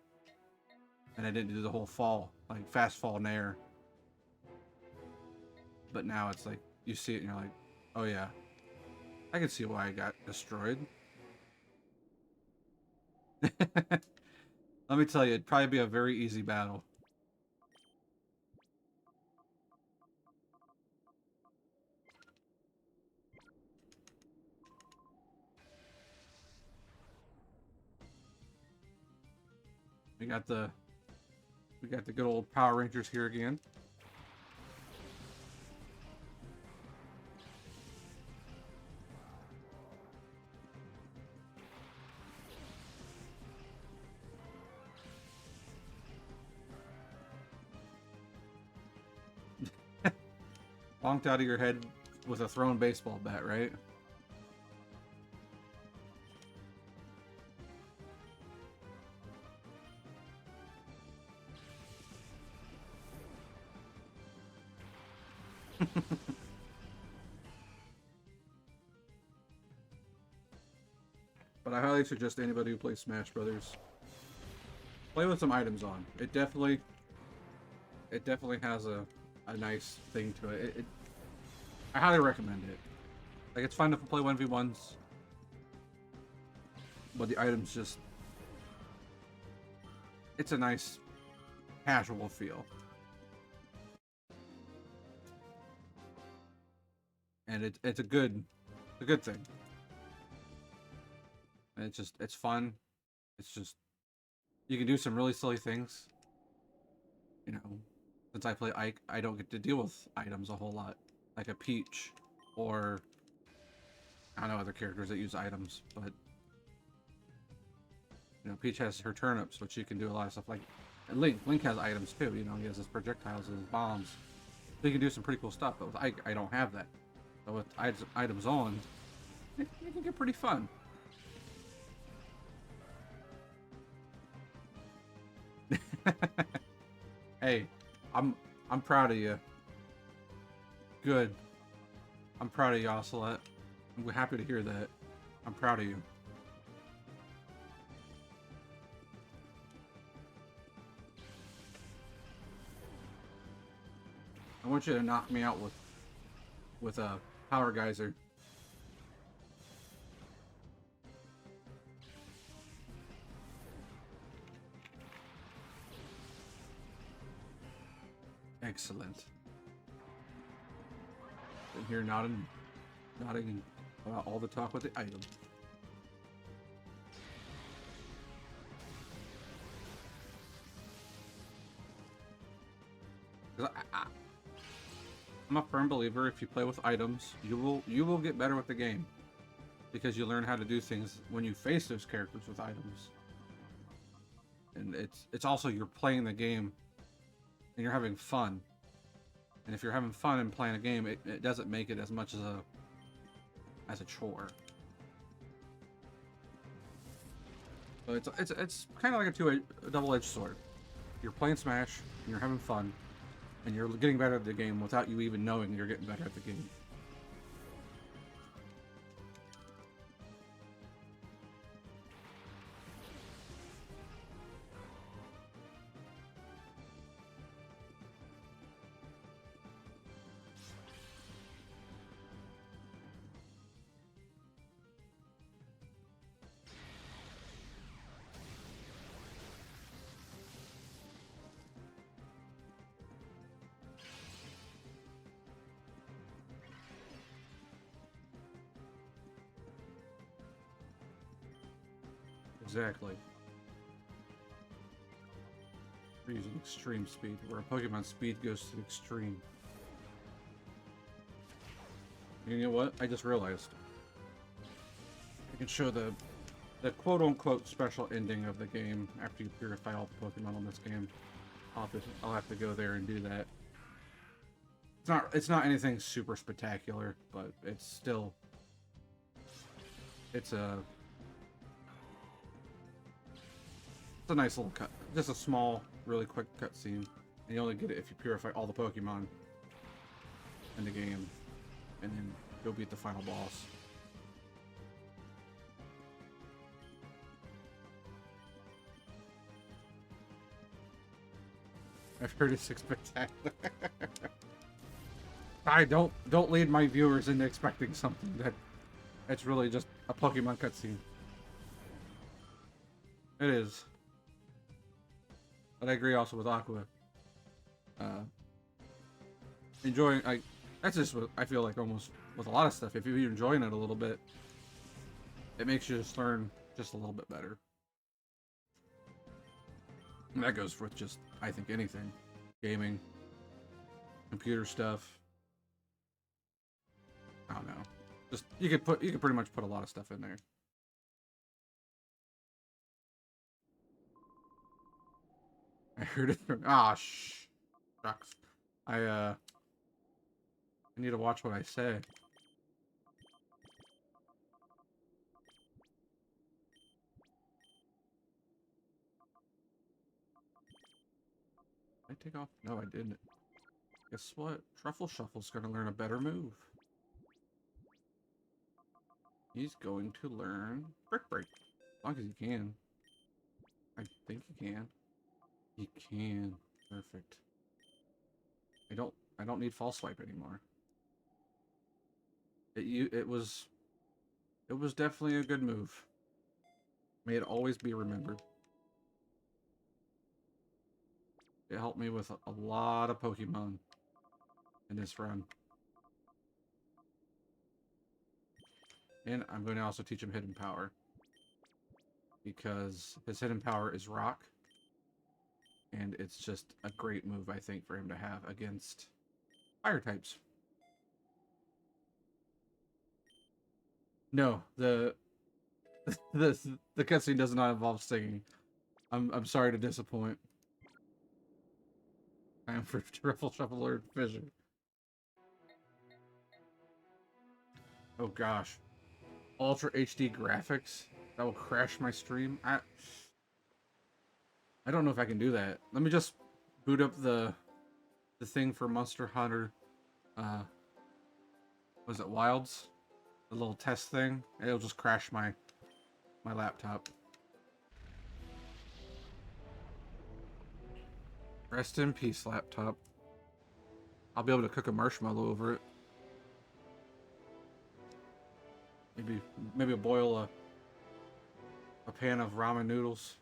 [SPEAKER 1] and I didn't do the whole fall, like fast fall Nair. But now it's like you see it and you're like, oh yeah, I can see why I got destroyed. Let me tell you, it'd probably be a very easy battle. We got the good old Power Rangers here again. Bonked out of your head with a thrown baseball bat, right? But I highly suggest anybody who plays Smash Brothers play with some items on. It definitely has a nice thing to it. I highly recommend it. Like, it's fun to play 1v1s, but the items just, it's a nice casual feel. And it's a good thing. And it's fun. It's just, you can do some really silly things. You know, since I play Ike, I don't get to deal with items a whole lot. Like a Peach, or I don't know, other characters that use items, but you know, Peach has her turnips, which you can do a lot of stuff like. And Link has items too, you know, he has his projectiles and his bombs. So you can do some pretty cool stuff, but with Ike, I don't have that. So with items on, it can get pretty fun. Hey, I'm proud of you. Good. I'm proud of you, Ocelot. I'm happy to hear that. I'm proud of you. I want you to knock me out with a power geyser. Excellent. Been here nodding about all the talk with the item. I'm a firm believer, if you play with items, you will get better with the game, because you learn how to do things when you face those characters with items. And it's also, you're playing the game and you're having fun. And if you're having fun and playing a game, it doesn't make it as much as a chore. So it's kind of like a double-edged sword. You're playing Smash and you're having fun, and you're getting better at the game without you even knowing you're getting better at the game. Exactly. We're using extreme speed, where a Pokemon speed goes to extreme. And you know what? I just realized. I can show the quote-unquote special ending of the game after you purify all the Pokemon on this game. I'll have to go there and do that. It's not anything super spectacular, but it's still it's a nice little cut. Just a small, really quick cutscene. And you only get it if you purify all the Pokemon in the game. And then go beat the final boss. I've heard it's spectacular. Don't lead my viewers into expecting something that's really just a Pokemon cutscene. It is. But I agree also with Aqua. Enjoying, that's just what I feel like almost with a lot of stuff. If you're enjoying it a little bit, it makes you just learn just a little bit better. And that goes with just, I think, anything. Gaming. Computer stuff. I don't know. Just, you could pretty much put a lot of stuff in there. I heard it from, shucks. I need to watch what I say. Did I take off? No, I didn't. Guess what? Truffle Shuffle's gonna learn a better move. He's going to learn Brick Break. As long as he can. I think he can. He can. Perfect. I don't need False Swipe anymore. It was definitely a good move. May it always be remembered. It helped me with a lot of Pokemon in this run. And I'm going to also teach him Hidden Power. Because his Hidden Power is Rock. And it's just a great move, I think, for him to have against Fire types. No, the cutscene does not involve singing. I'm sorry to disappoint. I am for Truffle Shuffler Vision. Oh gosh. Ultra HD graphics? That will crash my stream? I don't know if I can do that. Let me just boot up the thing for Monster Hunter. Was it Wilds? The little test thing. It'll just crash my laptop. Rest in peace, laptop. I'll be able to cook a marshmallow over it. Maybe boil a pan of ramen noodles.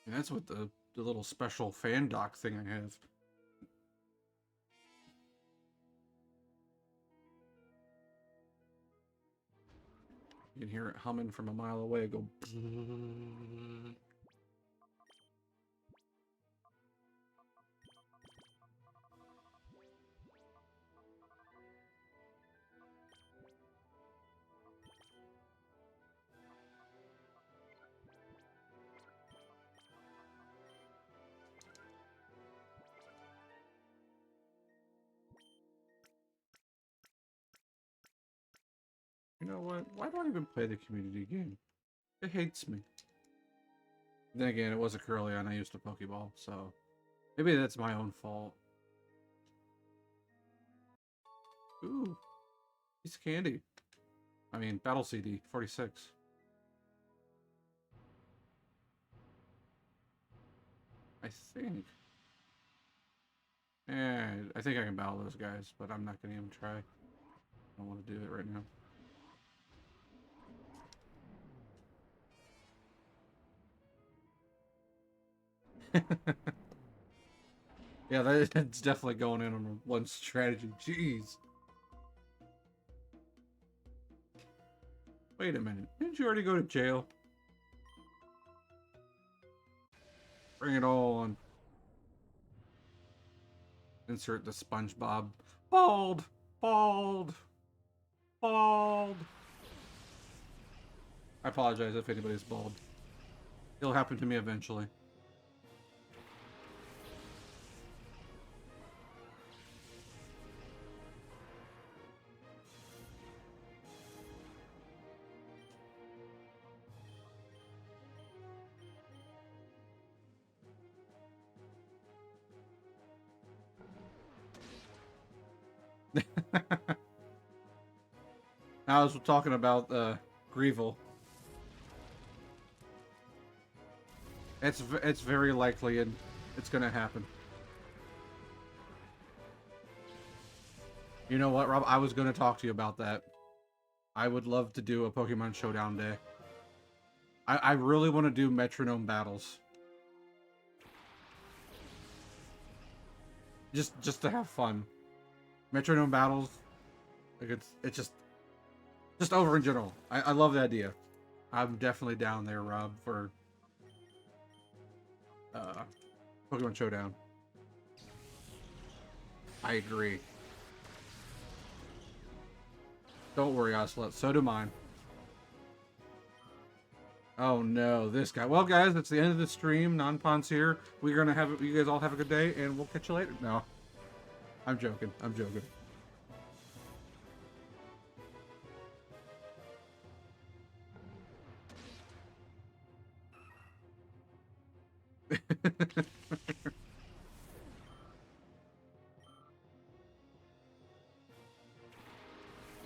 [SPEAKER 1] And that's what the little special fan dock thing I have. You can hear it humming from a mile away. Go. You know what? Why don't I even play the community game? It hates me. Then again, it was a curly and I used a Pokeball, so maybe that's my own fault. Ooh, piece of candy. I mean, Battle CD 46. I think. I think I can battle those guys, but I'm not gonna even try. I don't want to do it right now. Yeah, that's definitely going in on one strategy. Jeez. Wait a minute. Didn't you already go to jail? Bring it all on. Insert the SpongeBob. Bald! Bald! Bald! I apologize if anybody's bald. It'll happen to me eventually. I was talking about Greevil. It's very likely and it's gonna happen. You know what, Rob? I was gonna talk to you about that. I would love to do a Pokemon Showdown day. I really want to do metronome battles. Just to have fun. Metronome battles. Like it's just over in general. I love the idea. I'm definitely down there, Rob, for Pokemon Showdown. I agree. Don't worry, Ocelot. So do mine. Oh no, this guy. Well, guys, it's the end of the stream. Non-Pon's here. We're gonna have you guys all have a good day, and we'll catch you later. No, I'm joking. I'm joking.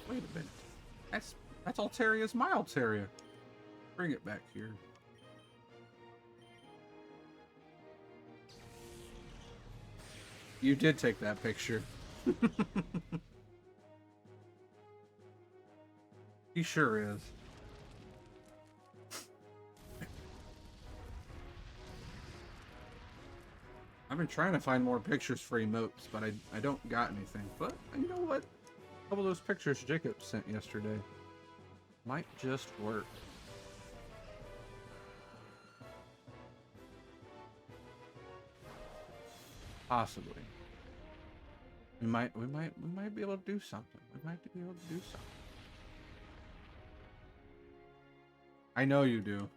[SPEAKER 1] Wait a minute. That's Altaria's my Altaria. Bring it back here. You did take that picture. He sure is. I've been trying to find more pictures for emotes, but I don't got anything. But you know what? A couple of those pictures Jacob sent yesterday might just work. Possibly. We might be able to do something. We might be able to do something. I know you do.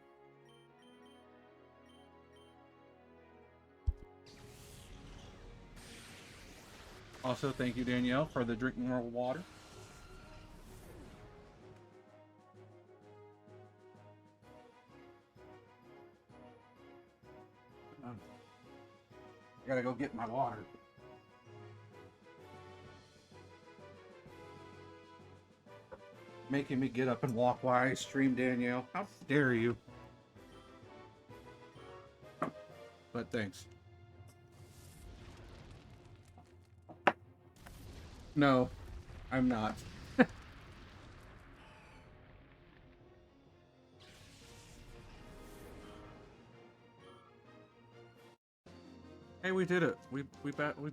[SPEAKER 1] Also, thank you, Danielle, for the drinking more water. I gotta go get my water. Making me get up and walk while I stream, Danielle. How dare you? But thanks. No, I'm not. Hey, we did it. We battled.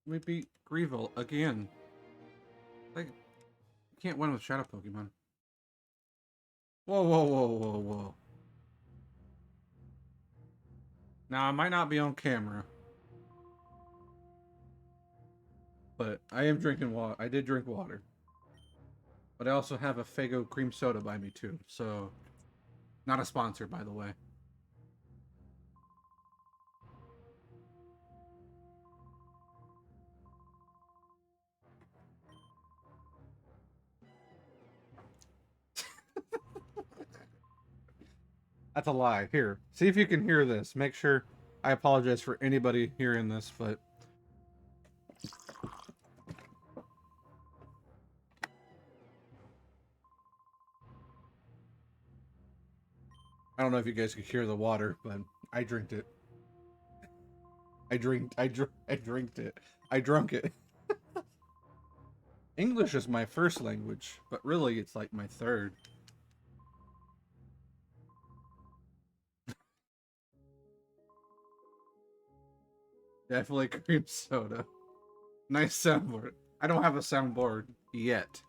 [SPEAKER 1] We beat Greevil again. Like, you can't win with Shadow Pokemon. Whoa, whoa, whoa, whoa, whoa. Now, I might not be on camera, but I am drinking water. I did drink water. But I also have a Faygo cream soda by me, too. So, not a sponsor, by the way. That's a lie. Here, see if you can hear this. Make sure. I apologize for anybody hearing this, but I don't know if you guys could hear the water, but I drinked it. I drinked it. I drunk it. English is my first language, but really it's like my third. Definitely cream soda. Nice soundboard. I don't have a soundboard yet.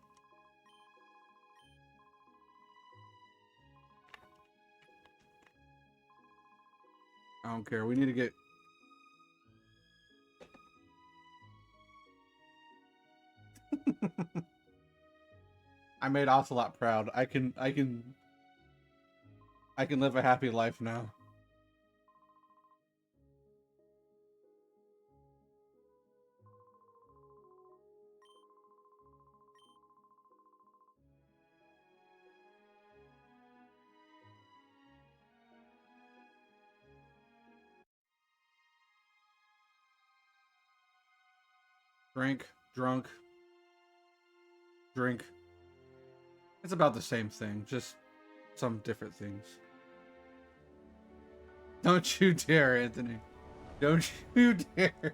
[SPEAKER 1] I don't care. We need to get. I made Ocelot proud. I can live a happy life now. Drink, drunk, drink. It's about the same thing, just some different things. Don't you dare, Anthony. Don't you dare.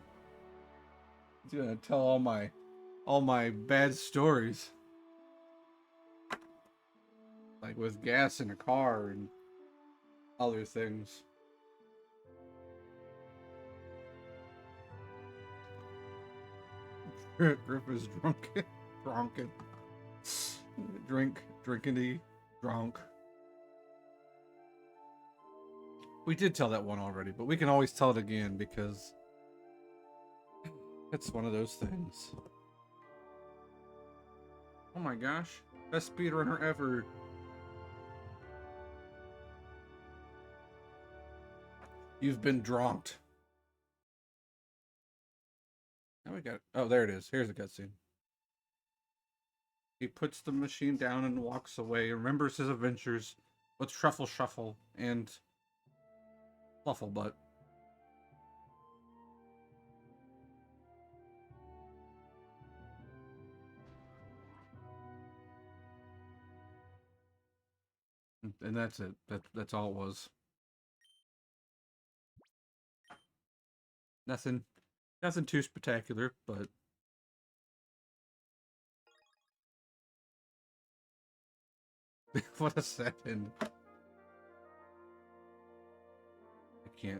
[SPEAKER 1] He's gonna tell all my bad stories. Like with gas in a car and other things. Griff is drunken. Drunken. Drinkity, drunk. We did tell that one already, but we can always tell it again because it's one of those things. Oh my gosh. Best speedrunner ever. You've been dronked. Now we got. Oh, there it is. Here's the cutscene. He puts the machine down and walks away. Remembers his adventures with Truffle Shuffle and Fluffle Butt. And that's it. That's all it was. Nothing too spectacular, but what a second.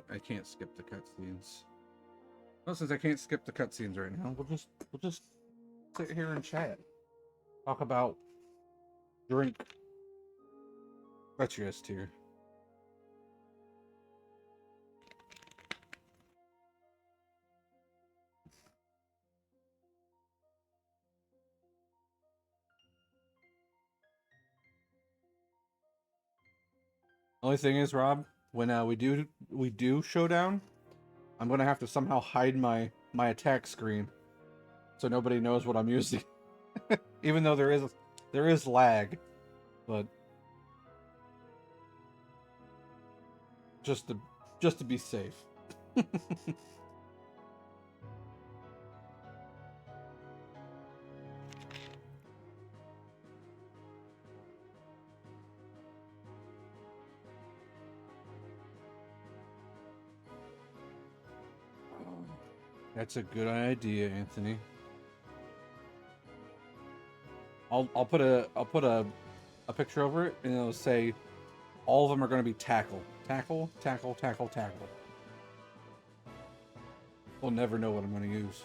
[SPEAKER 1] I can't skip the cutscenes. Well, since I can't skip the cutscenes right now, we'll just sit here and chat. Talk about drink. That's your S tier. Only thing is, Rob, when we do showdown, I'm gonna have to somehow hide my attack screen, so nobody knows what I'm using. Even though there is lag, but just to be safe. That's a good idea, Anthony. I'll put a picture over it, and it'll say all of them are going to be tackle, tackle, tackle, tackle, tackle. We'll never know what I'm going to use.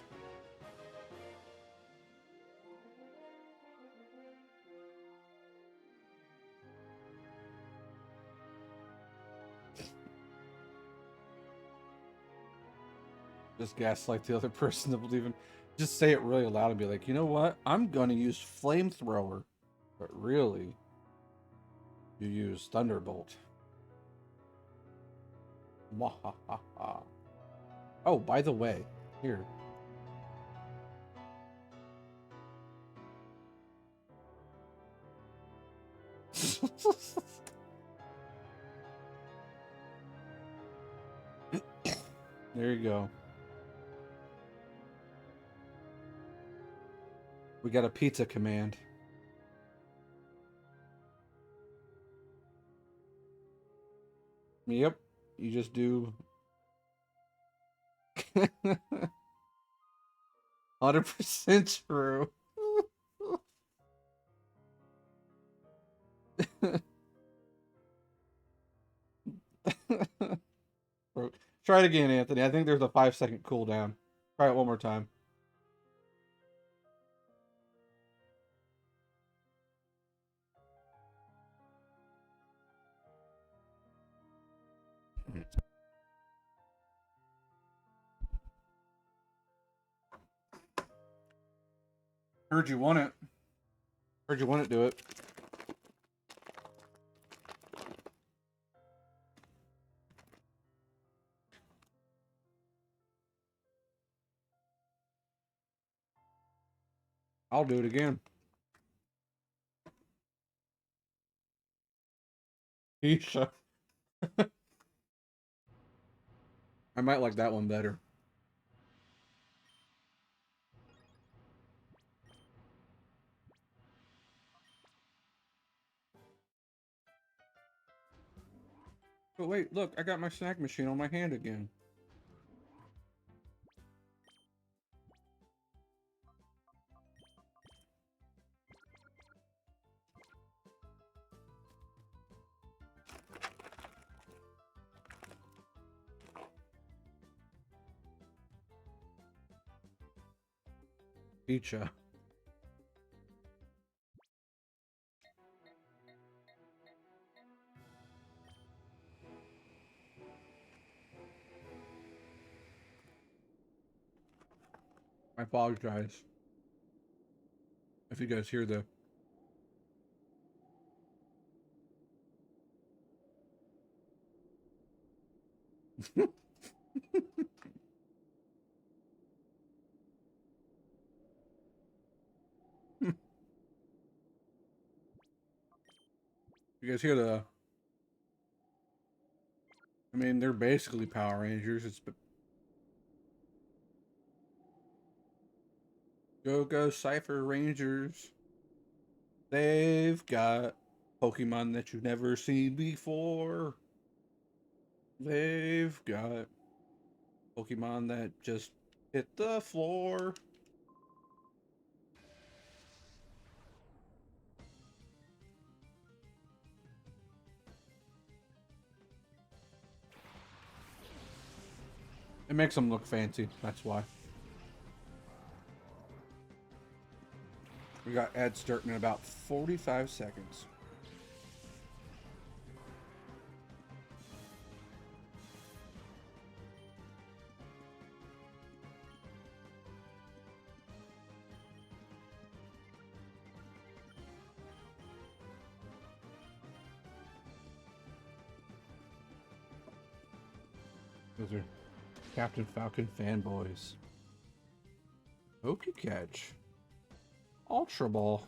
[SPEAKER 1] Just gaslight the other person to believe him. Just say it really loud and be like, you know what? I'm going to use flamethrower, but really, you use thunderbolt. Mwahaha. Oh, by the way, here. There you go. We got a pizza command. Yep. You just do 100% true. Bro, Try it again, Anthony. I think there's a 5-second cooldown. Try it one more time. Heard you want it. Heard you want it, do it. I'll do it again. Isha. I might like that one better. But wait, look, I got my snack machine on my hand again. Isha. I apologize. If you guys hear the... You guys hear the... I mean, they're basically Power Rangers. It's... Go Cypher Rangers. They've got Pokemon that you've never seen before. They've got Pokemon that just hit the floor. It makes them look fancy, that's why. We got ads starting in about 45 seconds. Those are Captain Falcon fanboys. Catch. Ultra Ball.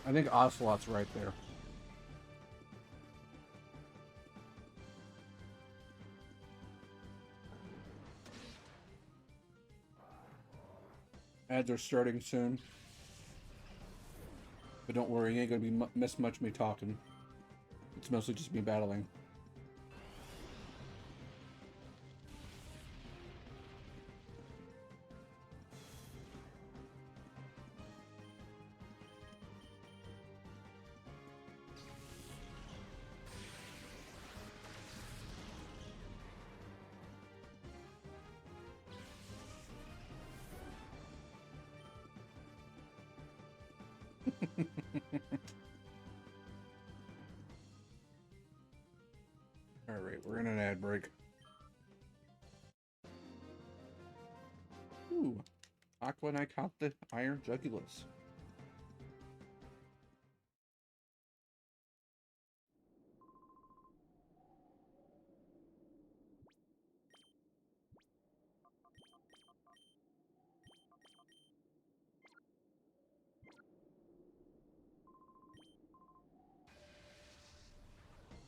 [SPEAKER 1] I think Ocelot's right there. Ads are starting soon. But don't worry, you ain't gonna be miss much me talking. It's mostly just me battling. Alright, we're in an ad break. Ooh. Aqua and I caught the Iron Jugulus.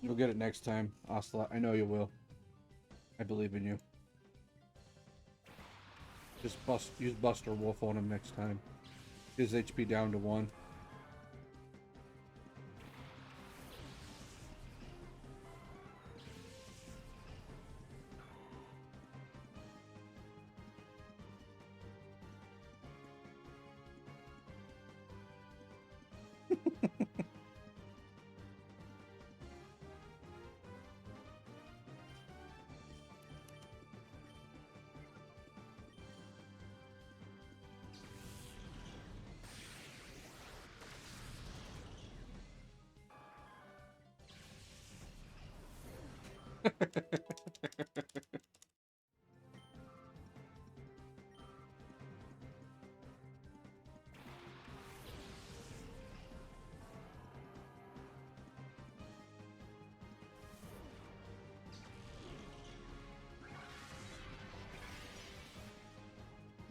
[SPEAKER 1] You'll get it next time, Ocelot. I know you will. I believe in you. Just use Buster Wolf on him next time. His HP down to 1.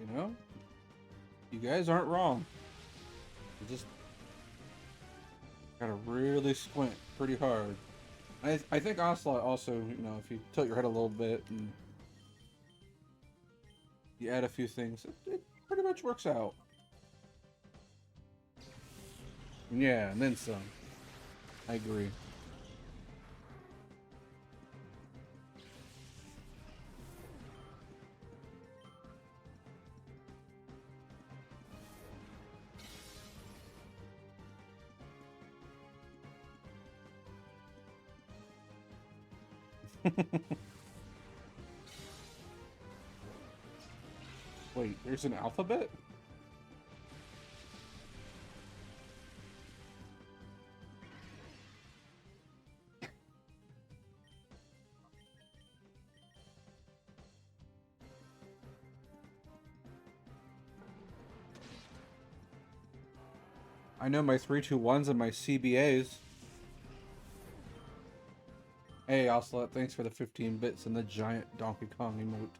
[SPEAKER 1] You know? You guys aren't wrong. You just gotta really squint pretty hard. I think Ocelot also, you know, if you tilt your head a little bit and you add a few things, it pretty much works out. Yeah, and then some. I agree. Wait, there's an alphabet? I know my 321s and my CBAs. Hey, Ocelot, thanks for the 15 bits and the giant Donkey Kong emote.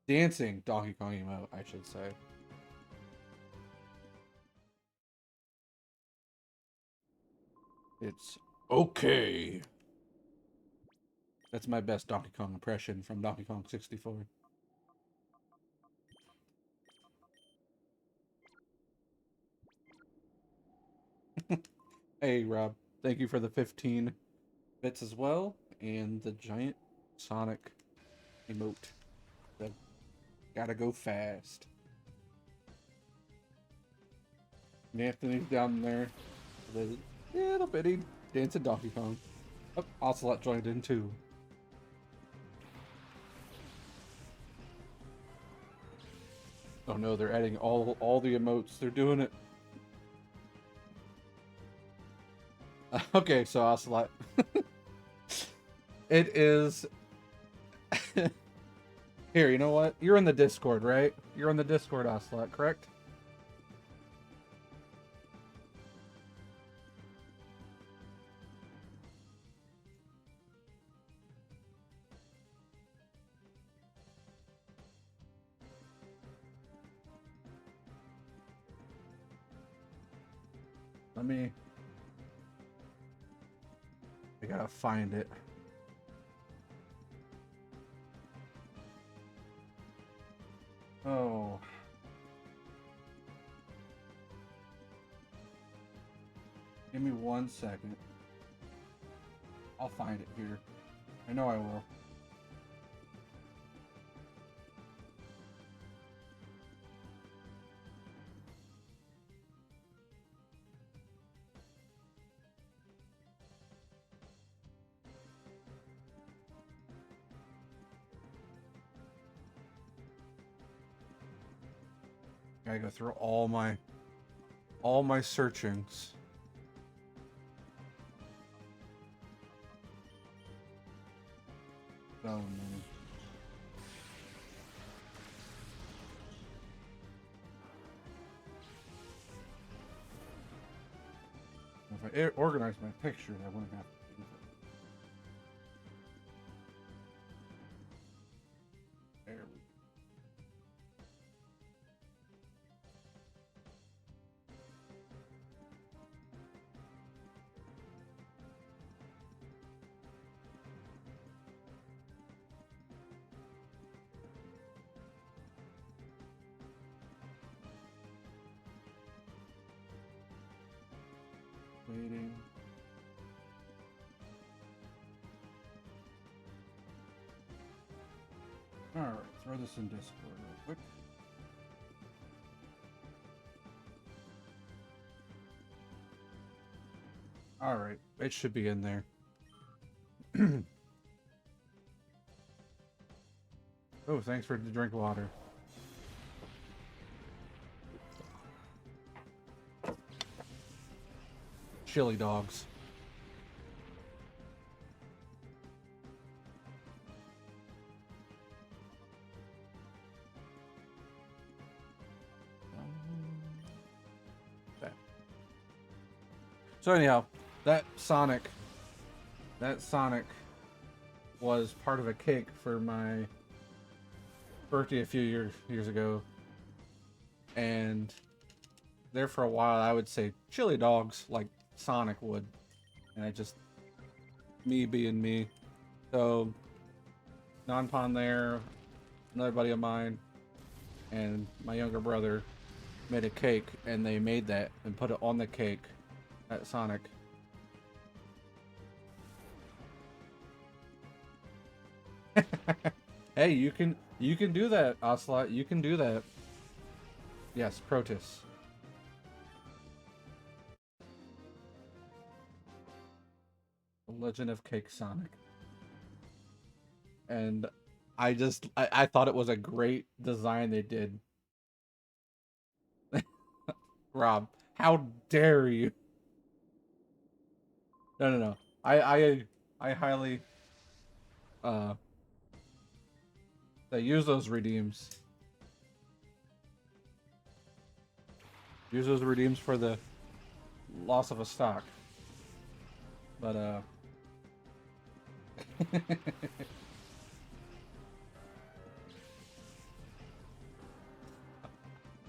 [SPEAKER 1] Dancing Donkey Kong emote, I should say. It's okay. That's my best Donkey Kong impression from Donkey Kong 64. Hey, Rob. Thank you for the 15 bits as well. And the giant Sonic emote. The gotta go fast. Anthony's down there. The little bitty dancing Donkey Kong. Oh, Ocelot joined in too. Oh no, they're adding all the emotes. They're doing it. Okay, so Ocelot. It is... Here, you know what? You're in the Discord, right? You're on the Discord, Ocelot, correct? Let me... I gotta find it. Oh. Give me 1 second. I'll find it here. I know I will. Gotta go through all my searchings. Oh man. If I organized my pictures, I wouldn't have to do that. There we go. Waiting. Alright, throw this in Discord real quick. Alright, it should be in there. Oh, thanks for the drink water. Chili dogs. Okay. So anyhow, that Sonic was part of a cake for my birthday a few years ago, and there for a while I would say chili dogs like Sonic would, and I just, me being me. So Non-Pon there, another buddy of mine, and my younger brother made a cake, and they made that and put it on the cake at Sonic. Hey, you can do that, Ocelot. You can do that. Yes, Protus. The Legend of Cake Sonic. And I thought it was a great design they did. Rob, how dare you? No. I highly they use those redeems. Use those redeems for the loss of a stock. But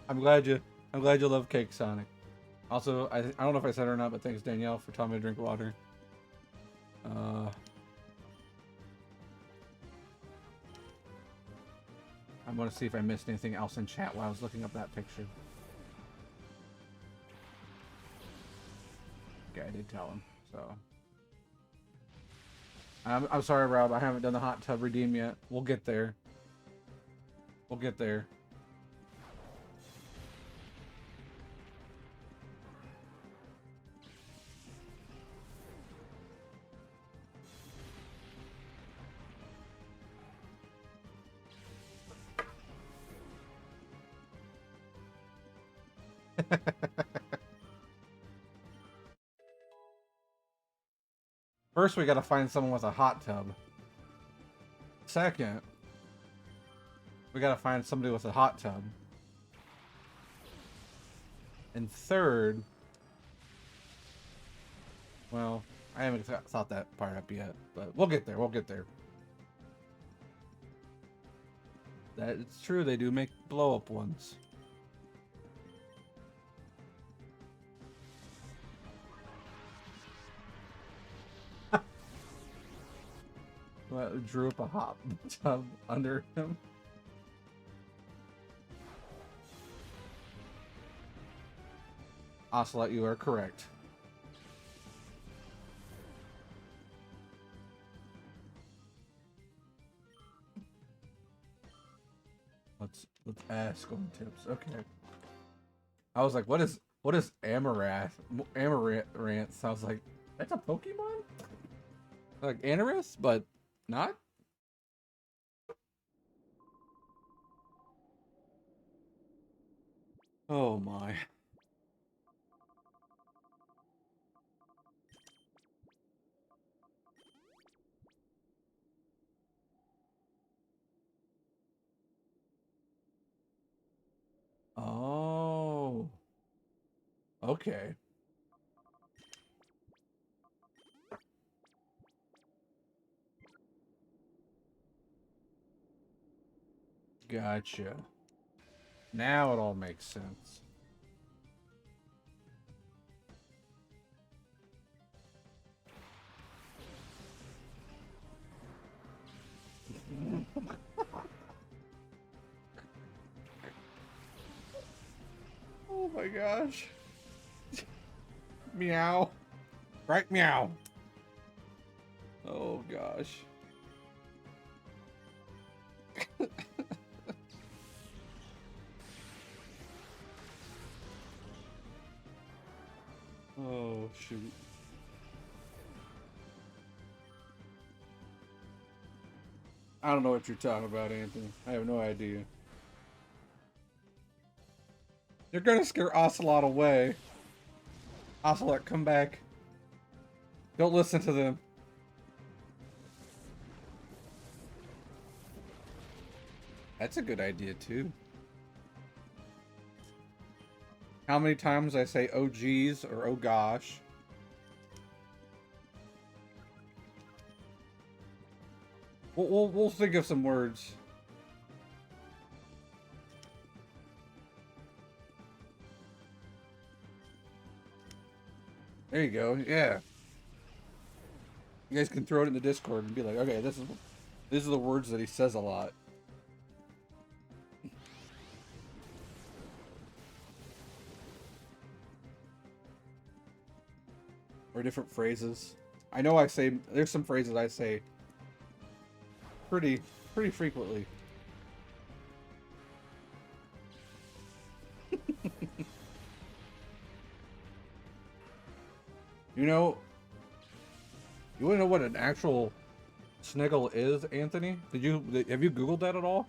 [SPEAKER 1] I'm glad you love Cake Sonic. Also, I don't know if I said it or not, but thanks Danielle for telling me to drink water. I'm gonna see if I missed anything else in chat while I was looking up that picture. Okay, I did tell him, so. I'm sorry, Rob. I haven't done the hot tub redeem yet. We'll get there. We'll get there. First, we gotta find someone with a hot tub. Second, we gotta find somebody with a hot tub. And third, well, I haven't thought that part up yet, but we'll get there. We'll get there. That it's true. They do make blow-up ones. Drew up a hot tub under him. Ocelot, you are correct. Let's ask on tips. Okay. I was like, what is Amaranth? Amaranth. I was like, that's a Pokemon? Like Amaranth, but not? Oh my. Oh. Okay. Gotcha. Now it all makes sense. Oh my gosh. Meow. Right, meow. Oh gosh. Oh shoot. I don't know what you're talking about, Anthony. I have no idea. You're gonna scare Ocelot away. Ocelot, come back. Don't listen to them. That's a good idea too. How many times I say oh geez or oh gosh. We'll think of some words. There you go. Yeah. You guys can throw it in the Discord and be like, okay, these are the words that he says a lot. Or different phrases. I know there's some phrases I say pretty frequently. You know, you want to know what an actual sniggle is, Anthony? Have you Googled that at all?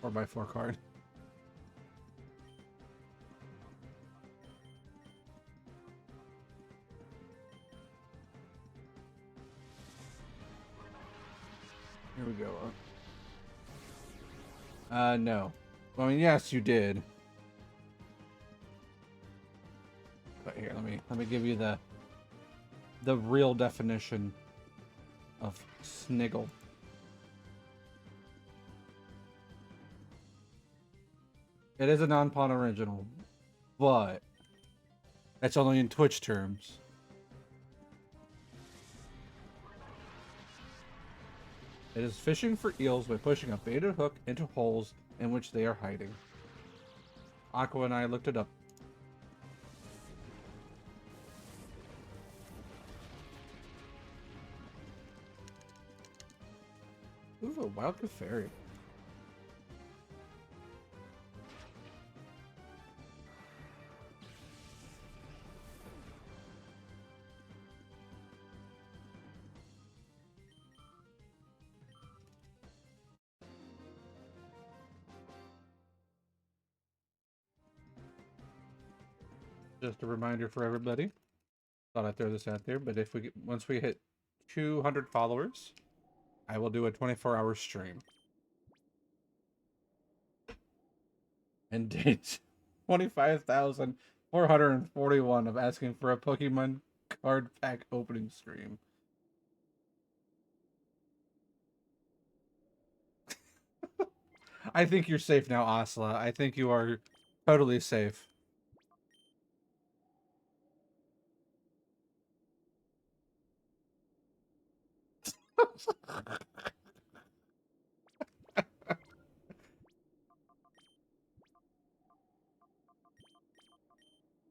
[SPEAKER 1] Or by 4 card? Here we go. No. Well, I mean, yes, you did. But here, let me give you the real definition of sniggle. It is a non-pawn original, but that's only in Twitch terms. It is fishing for eels by pushing a baited hook into holes in which they are hiding. Aqua and I looked it up. Ooh, a wild Clefairy. Just a reminder for everybody. Thought I'd throw this out there, but once we hit 200 followers, I will do a 24-hour stream. And date 25,441 of asking for a Pokemon card pack opening stream. I think you're safe now, Asla. I think you are totally safe.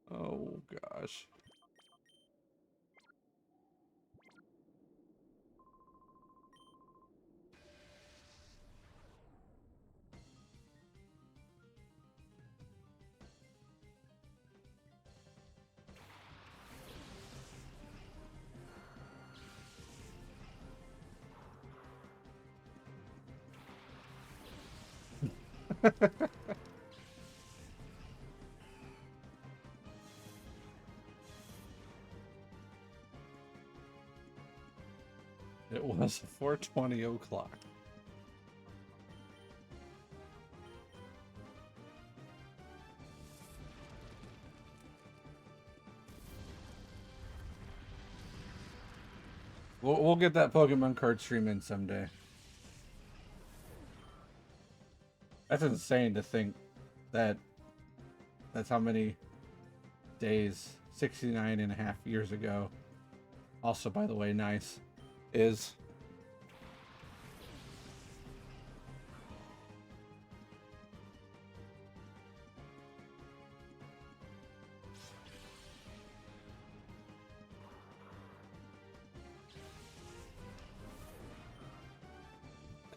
[SPEAKER 1] Oh, gosh. It was 4:20 o'clock. We'll get that Pokemon card stream in someday. That's insane to think that that's how many days, 69 and a half years ago. Also, by the way, nice is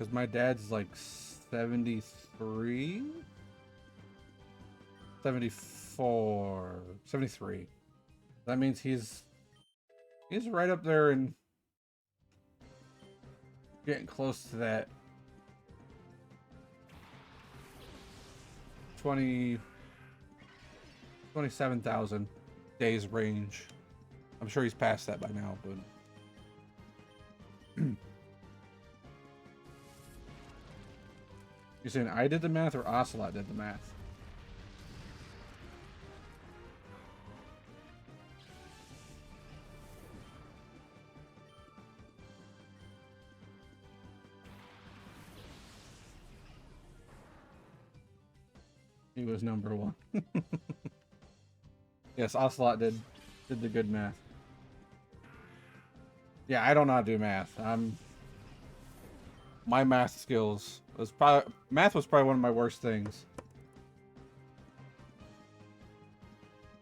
[SPEAKER 1] Because my dad's like 73? 74, 73. That means he's right up there and getting close to that 27,000 days range. I'm sure he's past that by now, but you're saying I did the math or Ocelot did the math? He was number one. Yes, Ocelot did the good math. Yeah, I don't know how to do math. My math skills was probably one of my worst things.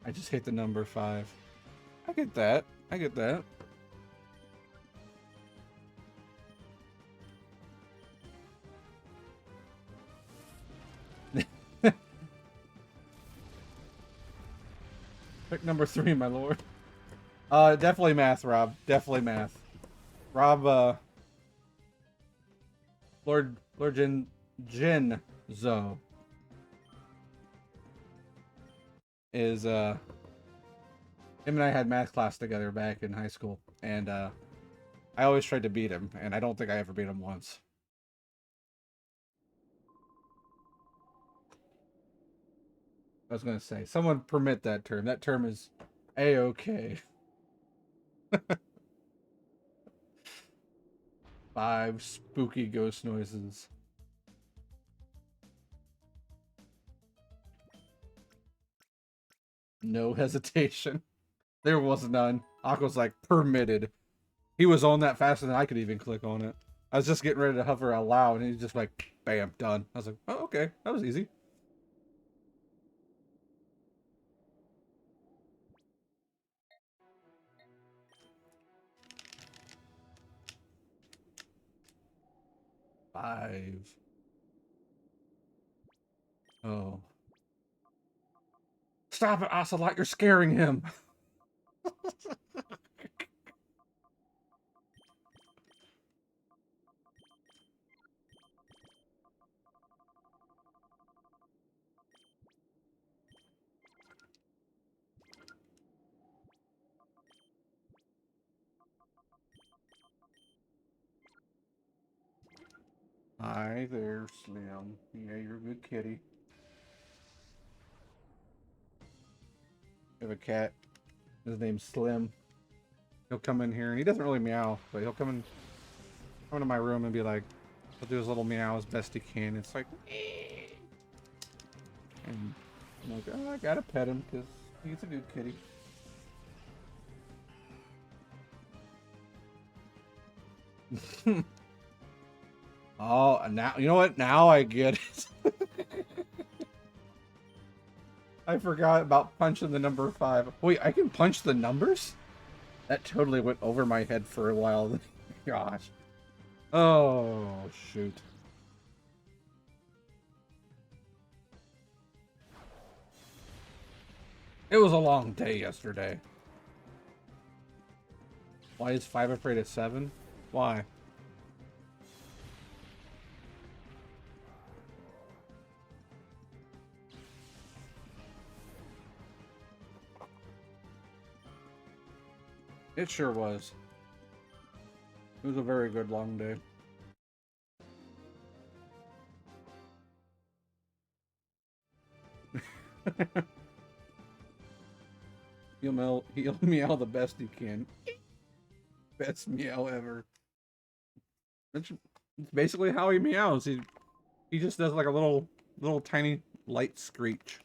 [SPEAKER 1] I just hate the number 5. I get that. I get that. Pick number 3, my lord. Definitely math, Rob. Definitely math. Rob, Lord Jin Zo is him and I had math class together back in high school, and I always tried to beat him, and I don't think I ever beat him once. I was gonna say, someone permit that term. That term is A-okay. 5 spooky ghost noises. No hesitation. There was none. Aqua's like, permitted. He was on that faster than I could even click on it. I was just getting ready to hover allow, and he's just like, bam, done. I was like, oh, okay. That was easy. Five. Oh. Stop it, Ocelot. You're scaring him. Hi there, Slim. Yeah, you're a good kitty. We have a cat. His name's Slim. He'll come in here, and he doesn't really meow, but he'll come into my room and be like, he'll do his little meow as best he can. It's like, and I'm like, oh, I gotta pet him because he's a good kitty. Oh, now you know what? Now I get it. I forgot about punching the number 5. Wait, I can punch the numbers? That totally went over my head for a while. Gosh. Oh, shoot. It was a long day yesterday. Why is 5 afraid of 7? Why? It sure was. It was a very good long day. He'll meow the best he can. Best meow ever. That's basically how he meows. He just does like a little tiny light screech.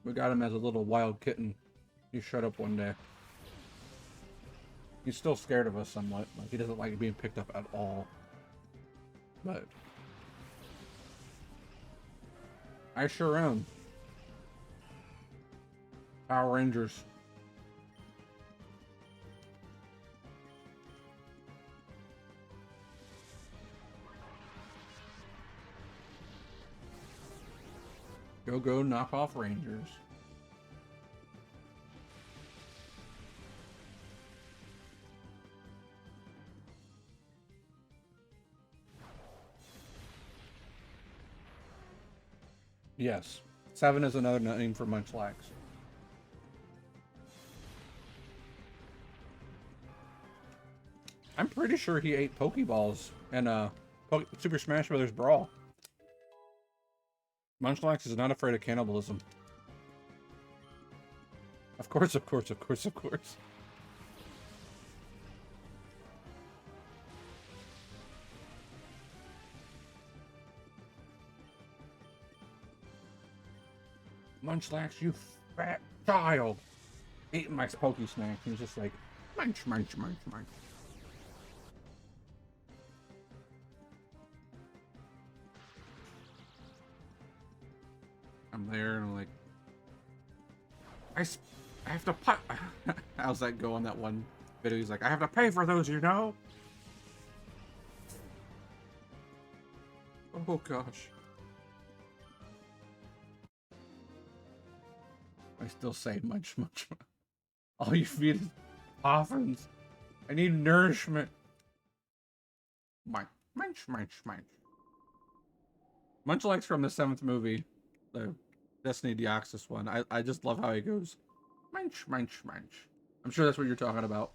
[SPEAKER 1] We got him as a little wild kitten. He showed up one day. He's still scared of us somewhat. Like, he doesn't like being picked up at all. But I sure am. Power Rangers. Go knock off Rangers. Yes. 7 is another name for Munchlax. I'm pretty sure he ate Pokeballs in Super Smash Bros. Brawl. Munchlax is not afraid of cannibalism. Of course, of course, of course, of course. Munchlax, you fat child! Eating my Pokey snack. He's just like, munch, munch, munch, munch. I'm there and I'm like, I have to put. How's that go on that one video? He's like, I have to pay for those, you know? Oh gosh. I still say munch, munch, munch. All you feed is poffins. I need nourishment. Munch, munch, munch, munch. Munchlax from the 7th movie, the Destiny Deoxys one. I just love how he goes, munch, munch, munch. I'm sure that's what you're talking about.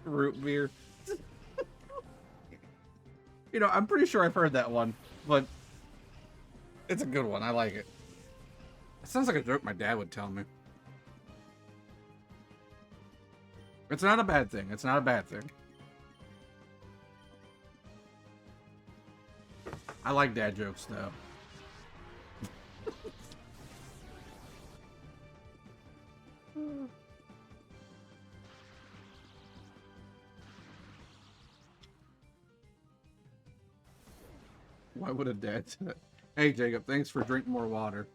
[SPEAKER 1] Root beer. You know, I'm pretty sure I've heard that one, but it's a good one. I like it. It sounds like a joke my dad would tell me. It's not a bad thing. It's not a bad thing. I like dad jokes, though. Why would a dad say that? Hey, Jacob, thanks for drinking more water.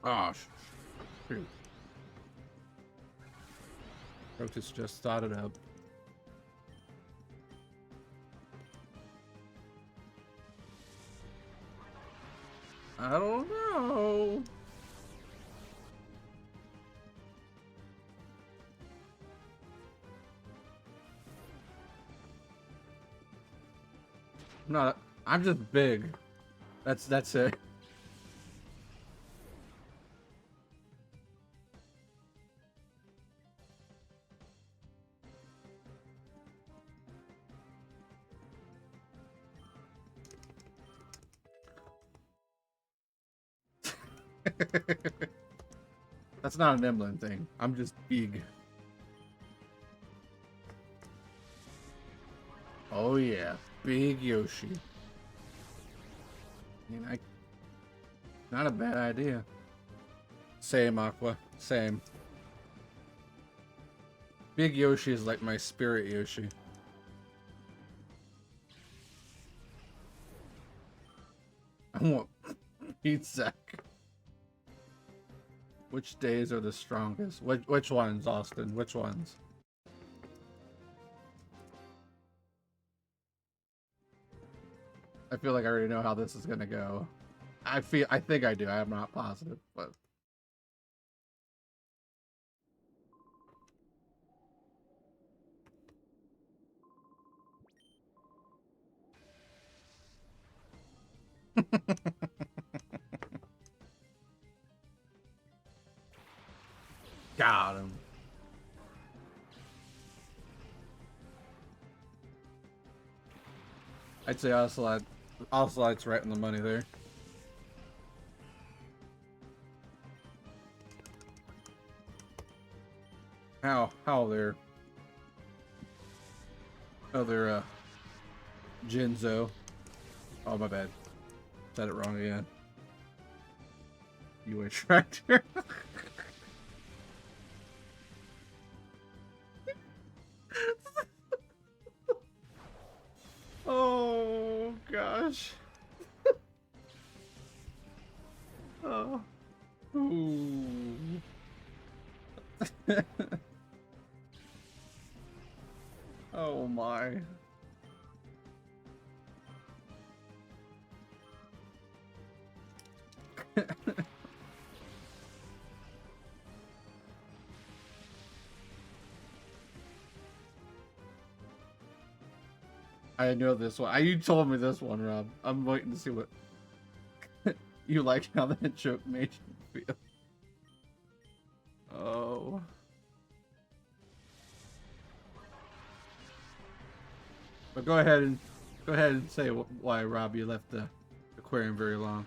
[SPEAKER 1] Oh, shoot. Protus just started up. I don't know. No, I'm just big. That's it. That's not an emblem thing. I'm just big. Oh yeah, big Yoshi. I mean, not a bad idea. Same, Aqua. Same. Big Yoshi is like my spirit Yoshi. I want pizza. Which days are the strongest? Which ones, Austin? Which ones? I feel like I already know how this is gonna go. I think I do. I'm not positive, but got him. I'd say Ocelot's right in the money there. How there? Oh, they're Jinzo. Oh, my bad. Said it wrong again. You a tractor? Oh gosh. Oh. Ooh. Oh my. I know this one. You told me this one, Rob. I'm waiting to see what you like how that joke made you feel. Oh. But go ahead and say why, Rob, you left the aquarium very long.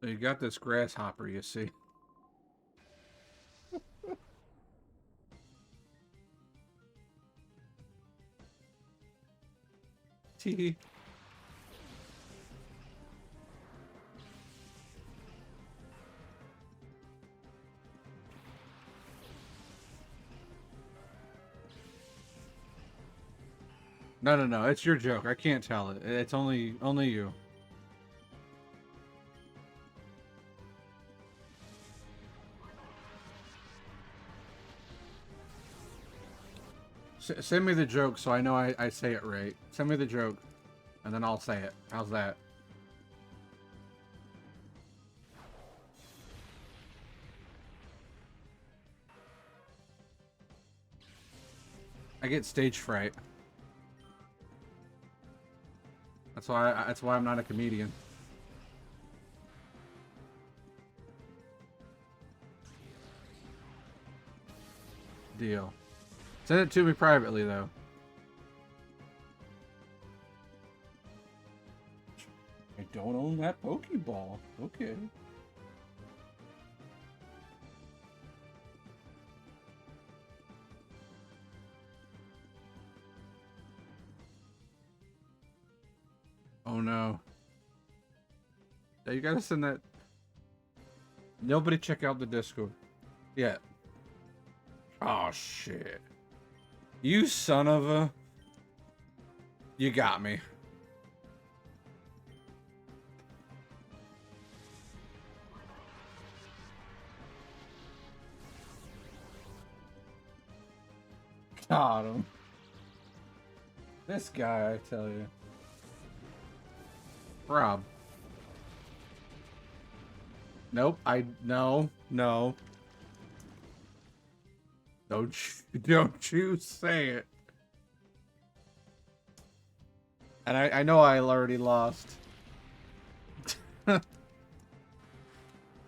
[SPEAKER 1] So you got this grasshopper, you see. Tee. No. It's your joke. I can't tell it. It's only you. Send me the joke so I know I say it right. Send me the joke, and then I'll say it. How's that? I get stage fright. That's why I'm not a comedian. Deal. Send it to me privately, though. I don't own that Pokeball. Okay. Oh no. Yeah, you gotta send that. Nobody check out the Discord. Yeah. Oh shit. You son of a. You got me. Got him. This guy, I tell you. Rob. Nope. No. Don't you say it. And I know I already lost.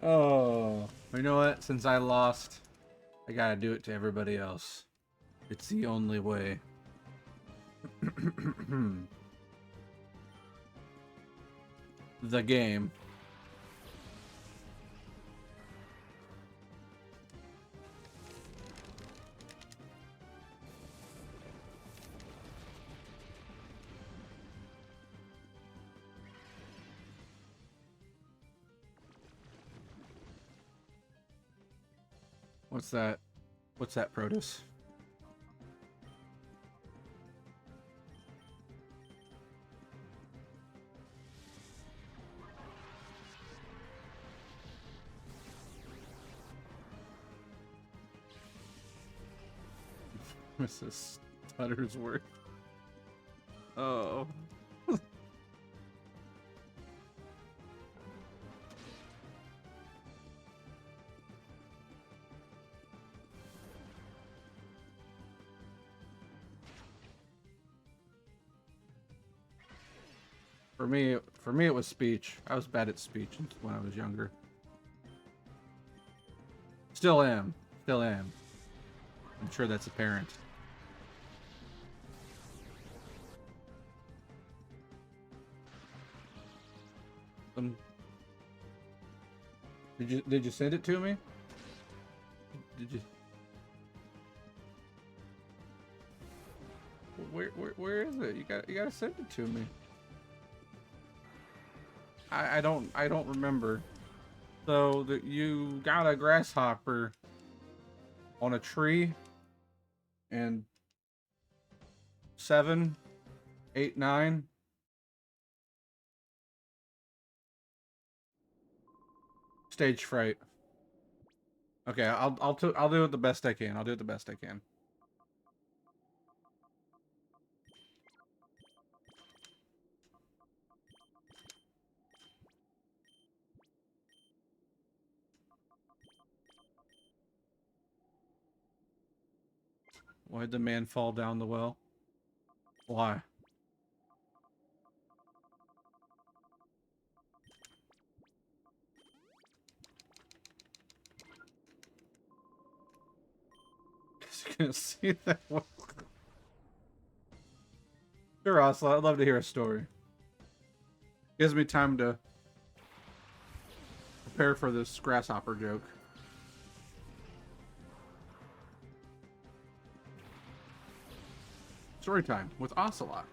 [SPEAKER 1] Oh. You know what? Since I lost, I gotta do it to everybody else. It's the only way. The game. What's that? What's that, Protus? Mrs. Stuttersworth. Oh. For me, it was speech. I was bad at speech when I was younger. Still am. I'm sure that's apparent. something. Did you send it to me? Did you? Where is it? You gotta send it to me. I don't remember. So that you got a grasshopper on a tree, and 7, 8, 9. Stage fright. Okay, I'll do it the best I can. I'll do it the best I can. Why'd the man fall down the well? Why? Cause you can see that well. Sure, Oslo, I'd love to hear a story. Gives me time to prepare for this grasshopper joke. Story time with Ocelot.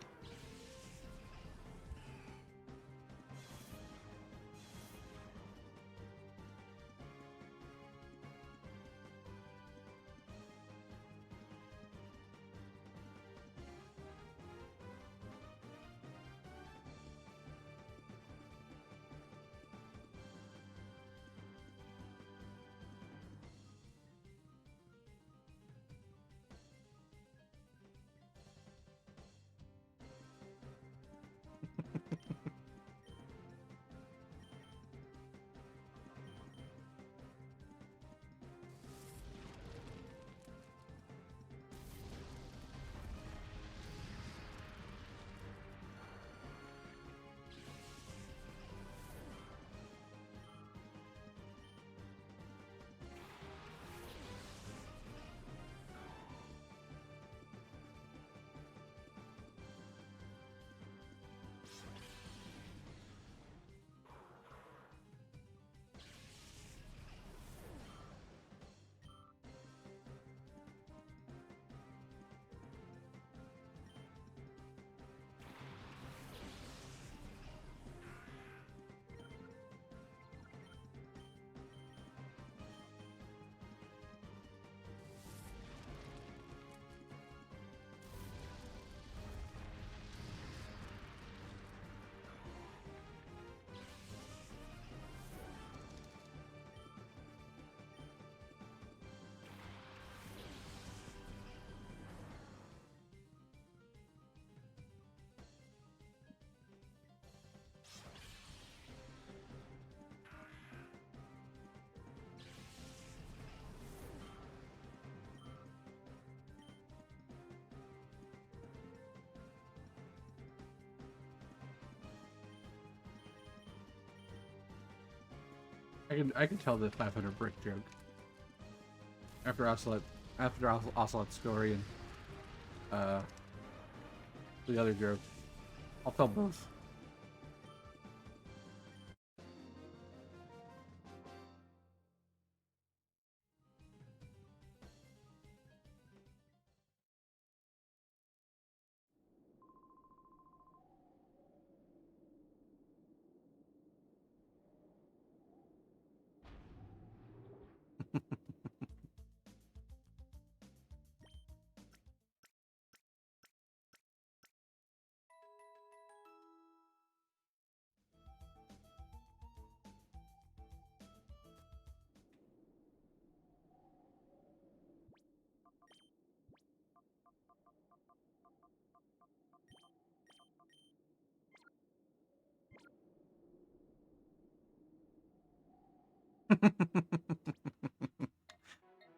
[SPEAKER 1] I can tell the 500 brick joke after Ocelot's story and the other joke. I'll tell both.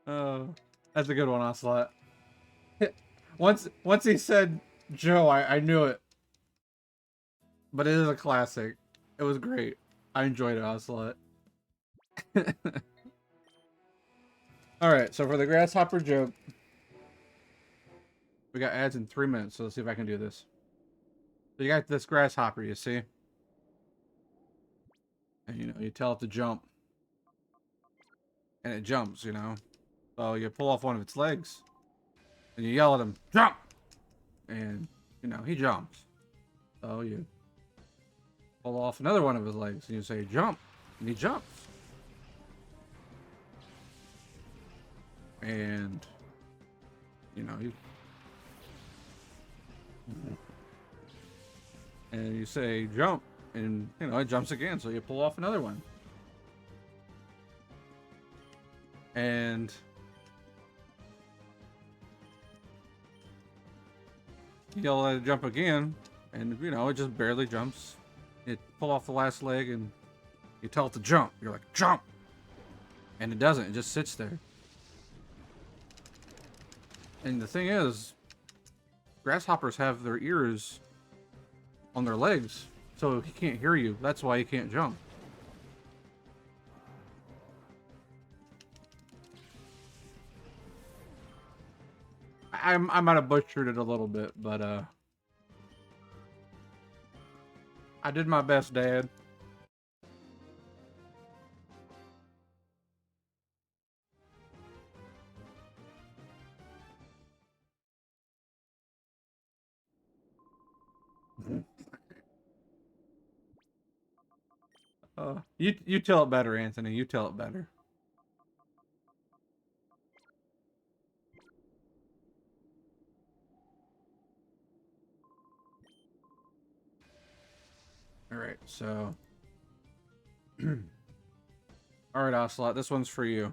[SPEAKER 1] Oh, that's a good one, Ocelot. Once he said Joe, I knew it. But it is a classic. It was great. I enjoyed it, Ocelot. Alright, so for the grasshopper joke, we got ads in 3 minutes, so let's see if I can do this. So you got this grasshopper, you see? And you tell it to jump. And it jumps, So you pull off one of its legs. And you yell at him, jump! And, he jumps. So you pull off another one of his legs and you say, jump! And he jumps. And, you say, jump! And, it jumps again, so you pull off another one. And you let it jump again, and it just barely jumps. You pull off the last leg, and you tell it to jump. You're like, jump! And it doesn't, it just sits there. And the thing is, grasshoppers have their ears on their legs, so he can't hear you. That's why he can't jump. I might have butchered it a little bit, but I did my best, Dad. You tell it better, Anthony. You tell it better. All right, so. All right, Ocelot, this one's for you.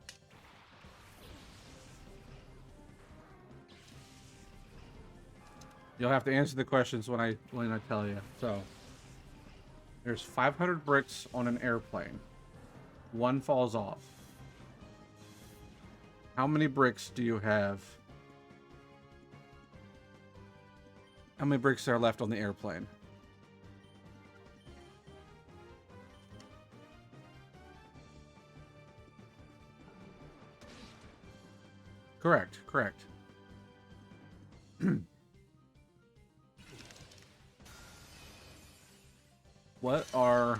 [SPEAKER 1] You'll have to answer the questions when I tell you. So, there's 500 bricks on an airplane. One falls off. How many bricks do you have? How many bricks are left on the airplane? Correct, correct. What are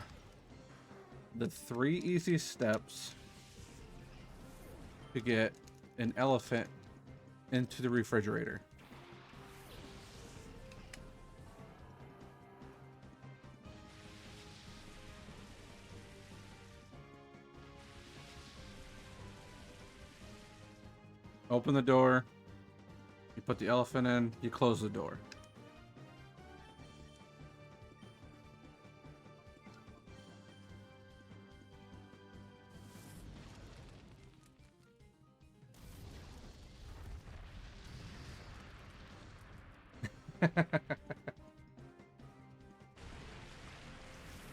[SPEAKER 1] the 3 easy steps to get an elephant into the refrigerator? Open the door. You put the elephant in. You close the door.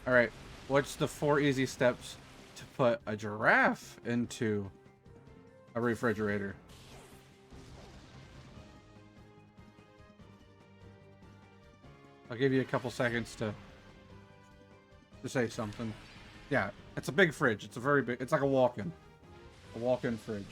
[SPEAKER 1] All right. What's the 4 easy steps to put a giraffe into a refrigerator? I'll give you a couple seconds to say something. Yeah, it's a big fridge. It's a very big. It's like a walk-in fridge.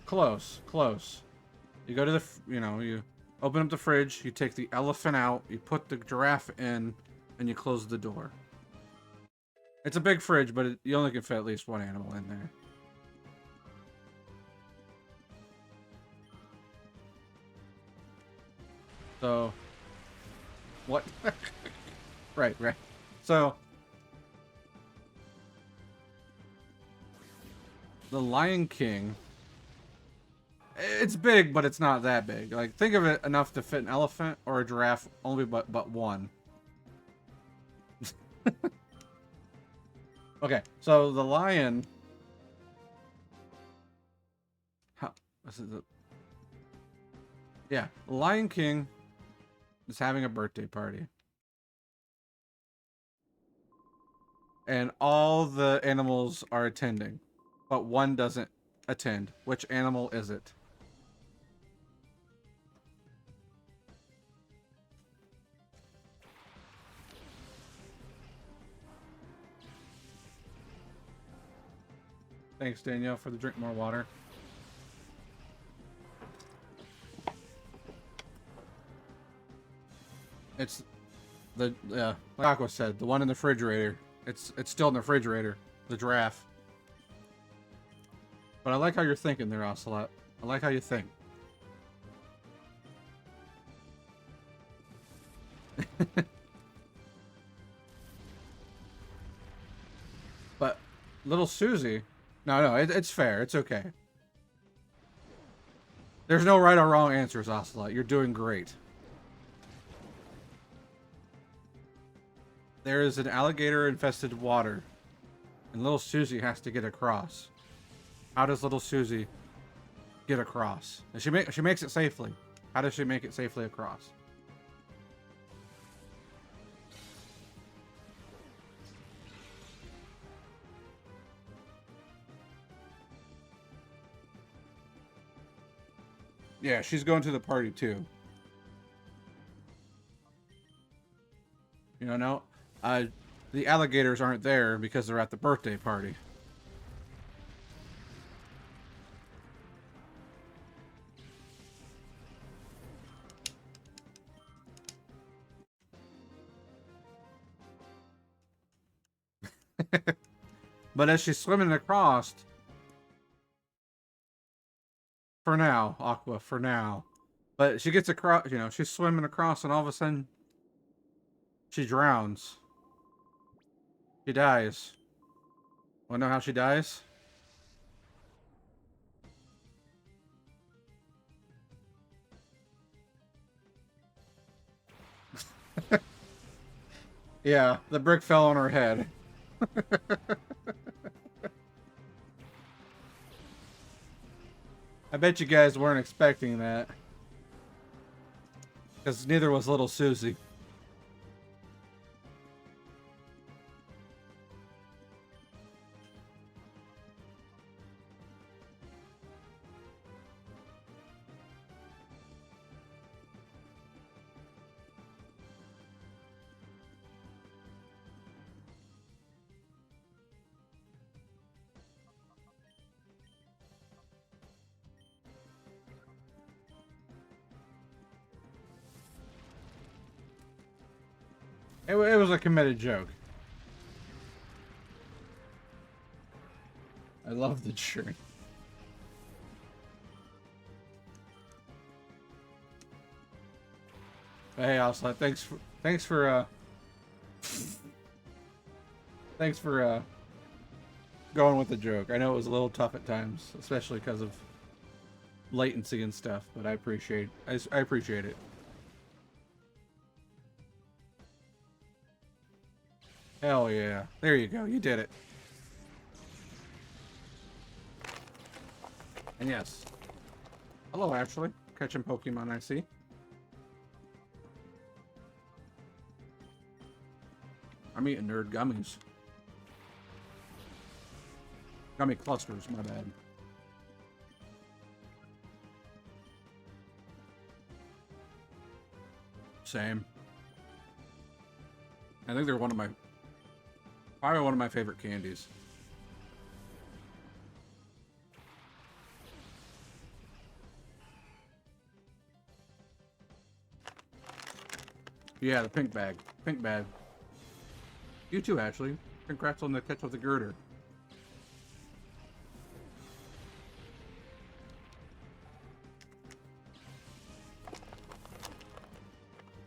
[SPEAKER 1] Close, close. You go to the, you open up the fridge, you take the elephant out, you put the giraffe in, and you close the door. It's a big fridge, but you only can fit at least one animal in there. So, what? Right. So, the Lion King, it's big, but it's not that big. Like, think of it enough to fit an elephant or a giraffe, only but one. Okay, so the lion. Yeah, the Lion King is having a birthday party. And all the animals are attending, but one doesn't attend. Which animal is it? Thanks, Danielle, for the drink more water. It's the like Aqua said, the one in the refrigerator. It's still in the refrigerator. The giraffe. But I like how you're thinking there, Ocelot. I like how you think. But little Susie, no, it's fair. It's okay. There's no right or wrong answers, Ocelot. You're doing great. There is an alligator-infested water, and little Susie has to get across. How does little Susie get across? And she makes it safely. How does she make it safely across? Yeah, she's going to the party too. You know, no, the alligators aren't there because they're at the birthday party. But as she's swimming across, for now, Aqua, for now. But she gets across, you know, she's swimming across, and all of a sudden, she drowns. She dies. Wanna know how she dies? Yeah, the brick fell on her head. I bet you guys weren't expecting that. Because neither was little Susie. It was a committed joke. I love the shirt. Hey, Osla, thanks for thanks for going with the joke. I know it was a little tough at times, especially because of latency and stuff, but I appreciate it. Hell yeah. There you go. You did it. And yes. Hello, Ashley. Catching Pokemon, I see. I'm eating nerd gummies. Gummy clusters, my bad. Same. I think they're probably one of my favorite candies. Yeah, the pink bag. Pink bag. You too, Ashley. Congrats on the catch of the girder.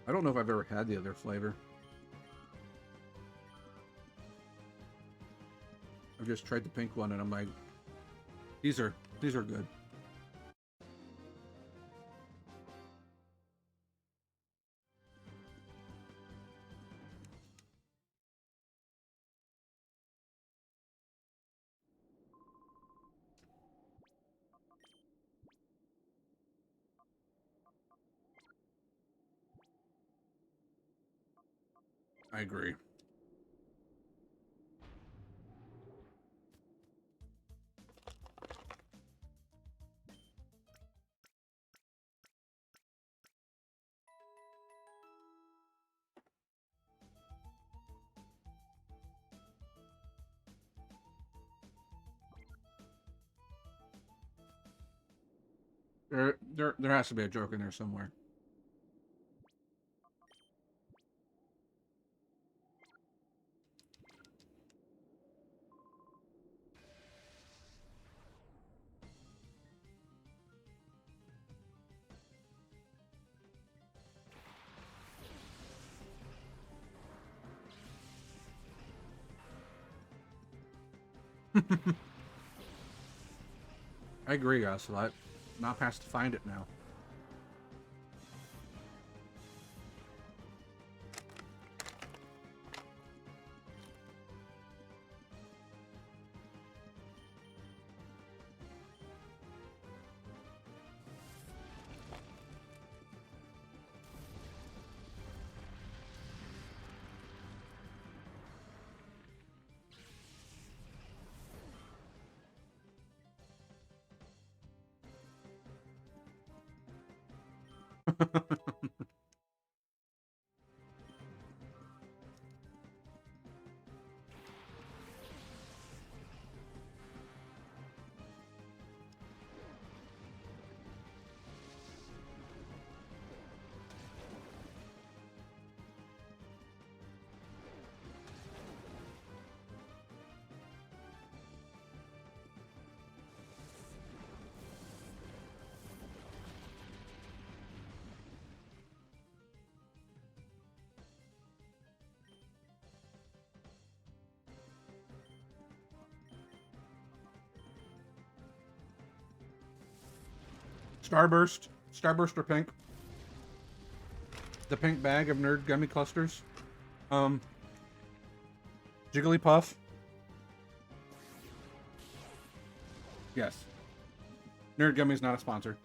[SPEAKER 1] I don't know if I've ever had the other flavor. I've just tried the pink one and I'm like, these are good. I agree. There has to be a joke in there somewhere. I agree, Ocelot. Not past to find it now. Starburst. Starburst or pink. The pink bag of nerd gummy clusters. Jigglypuff. Yes. Nerd gummy is not a sponsor.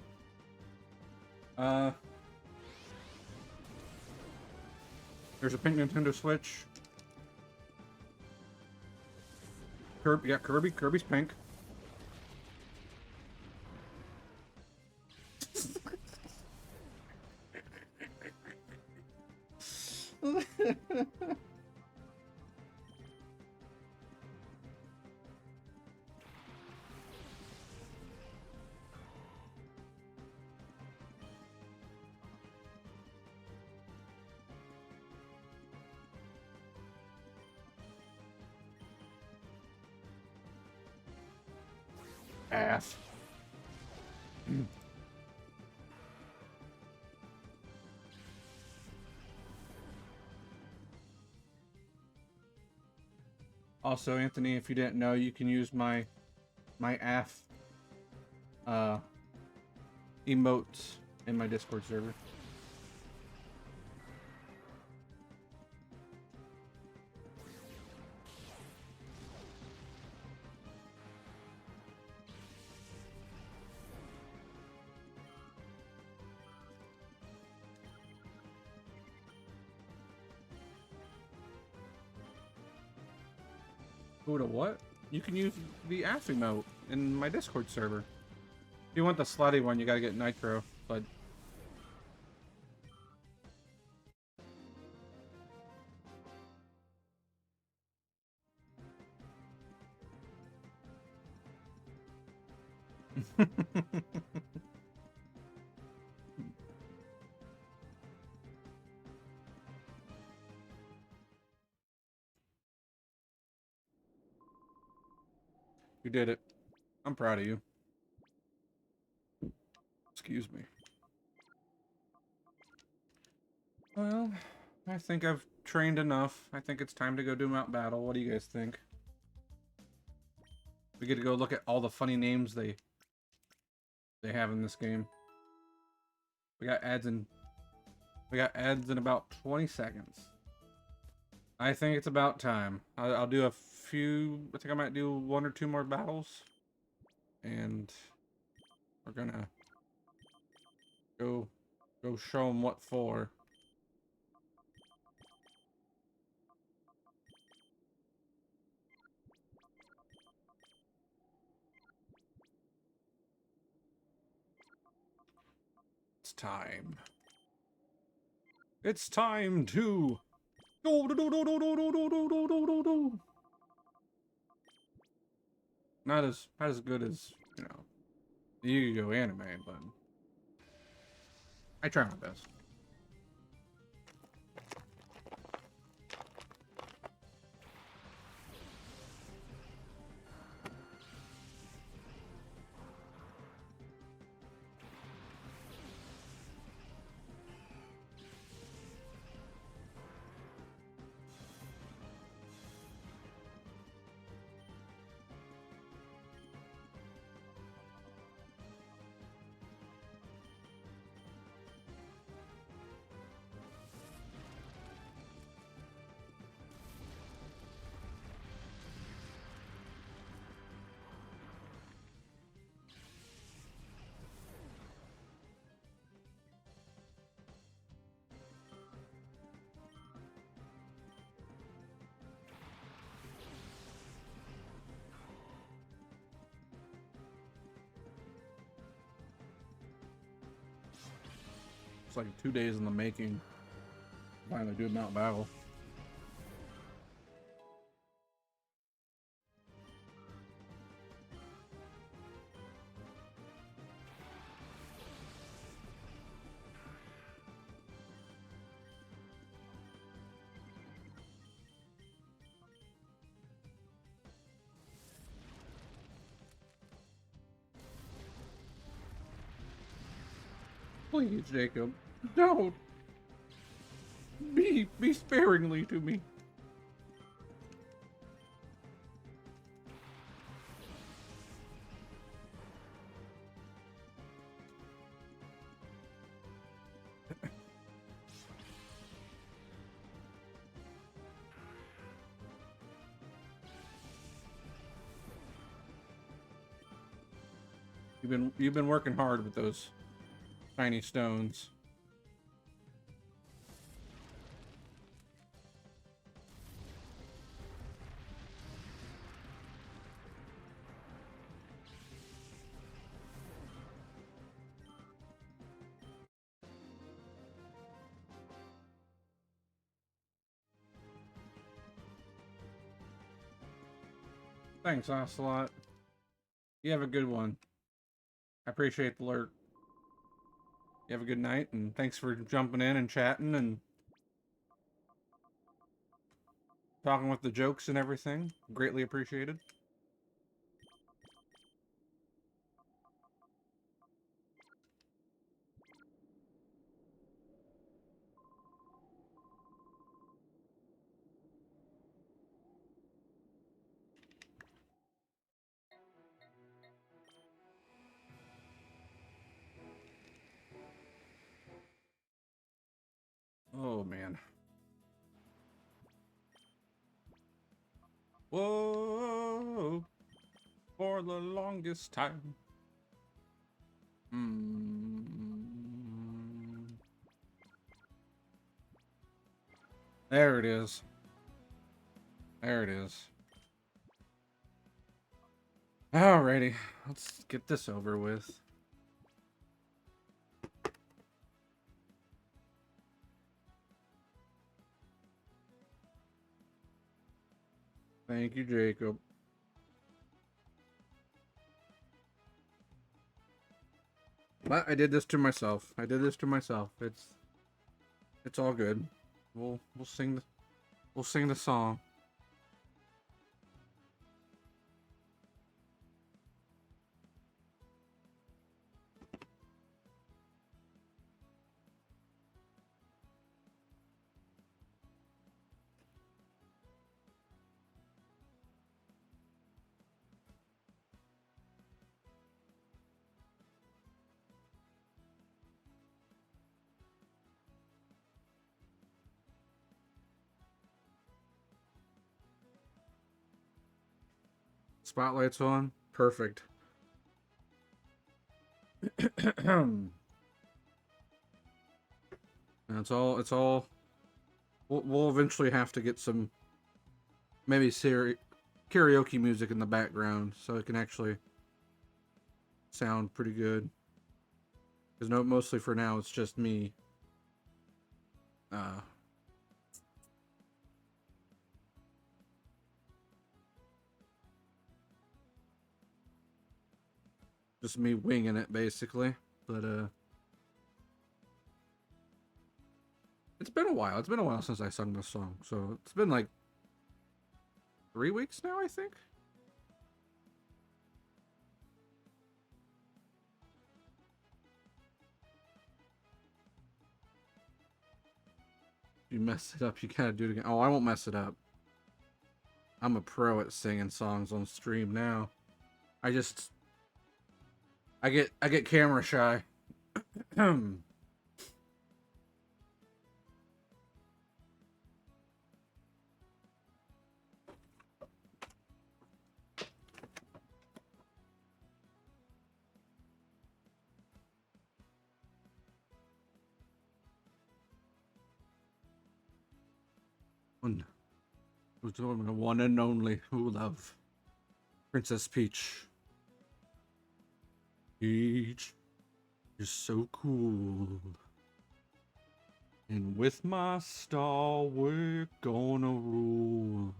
[SPEAKER 1] There's a pink Nintendo Switch. Kirby, yeah, Kirby. Kirby's pink. Ass. Also, Anthony, if you didn't know, you can use my AF emotes in my Discord server. Who to what? You can use the AF emote in my Discord server. If you want the slutty one, you gotta get Nitro, but... You did it. I'm proud of you. Excuse me. Well, I think I've trained enough. I think it's time to go do Mount Battle. What do you guys think? We get to go look at all the funny names they have in this game. We got ads in about 20 seconds. I think it's about time. I'll do a few. I think I might do 1 or 2 more battles, and we're gonna go show them what for. It's time. It's time to go. Not as good as, you know, the Yu-Gi-Oh anime, but I try my best. It's like 2 days in the making. Finally do a mount battle. Please, Jacob, don't. Be sparingly to me. You've been working hard with those tiny stones. Thanks, Ocelot. You have a good one. I appreciate the lurk. You have a good night, and thanks for jumping in and chatting and talking with the jokes and everything. Greatly appreciated. Oh, man. Whoa, for the longest time. There it is. There it is. Alrighty, let's get this over with. Thank you, Jacob. But I did this to myself. I did this to myself. It's all good. We'll sing the song. Spotlight's on. Perfect. It's all. We'll eventually have to get some maybe karaoke music in the background so it can actually sound pretty good. Because mostly for now it's just me. Just me winging it basically. But It's been a while. It's been a while since I sung this song. So it's been like 3 weeks now, I think. You mess it up, you gotta do it again. Oh, I won't mess it up. I'm a pro at singing songs on stream now. I get camera shy. One and only who love Princess Peach. Peach, you're so cool. And with my star, we're gonna rule.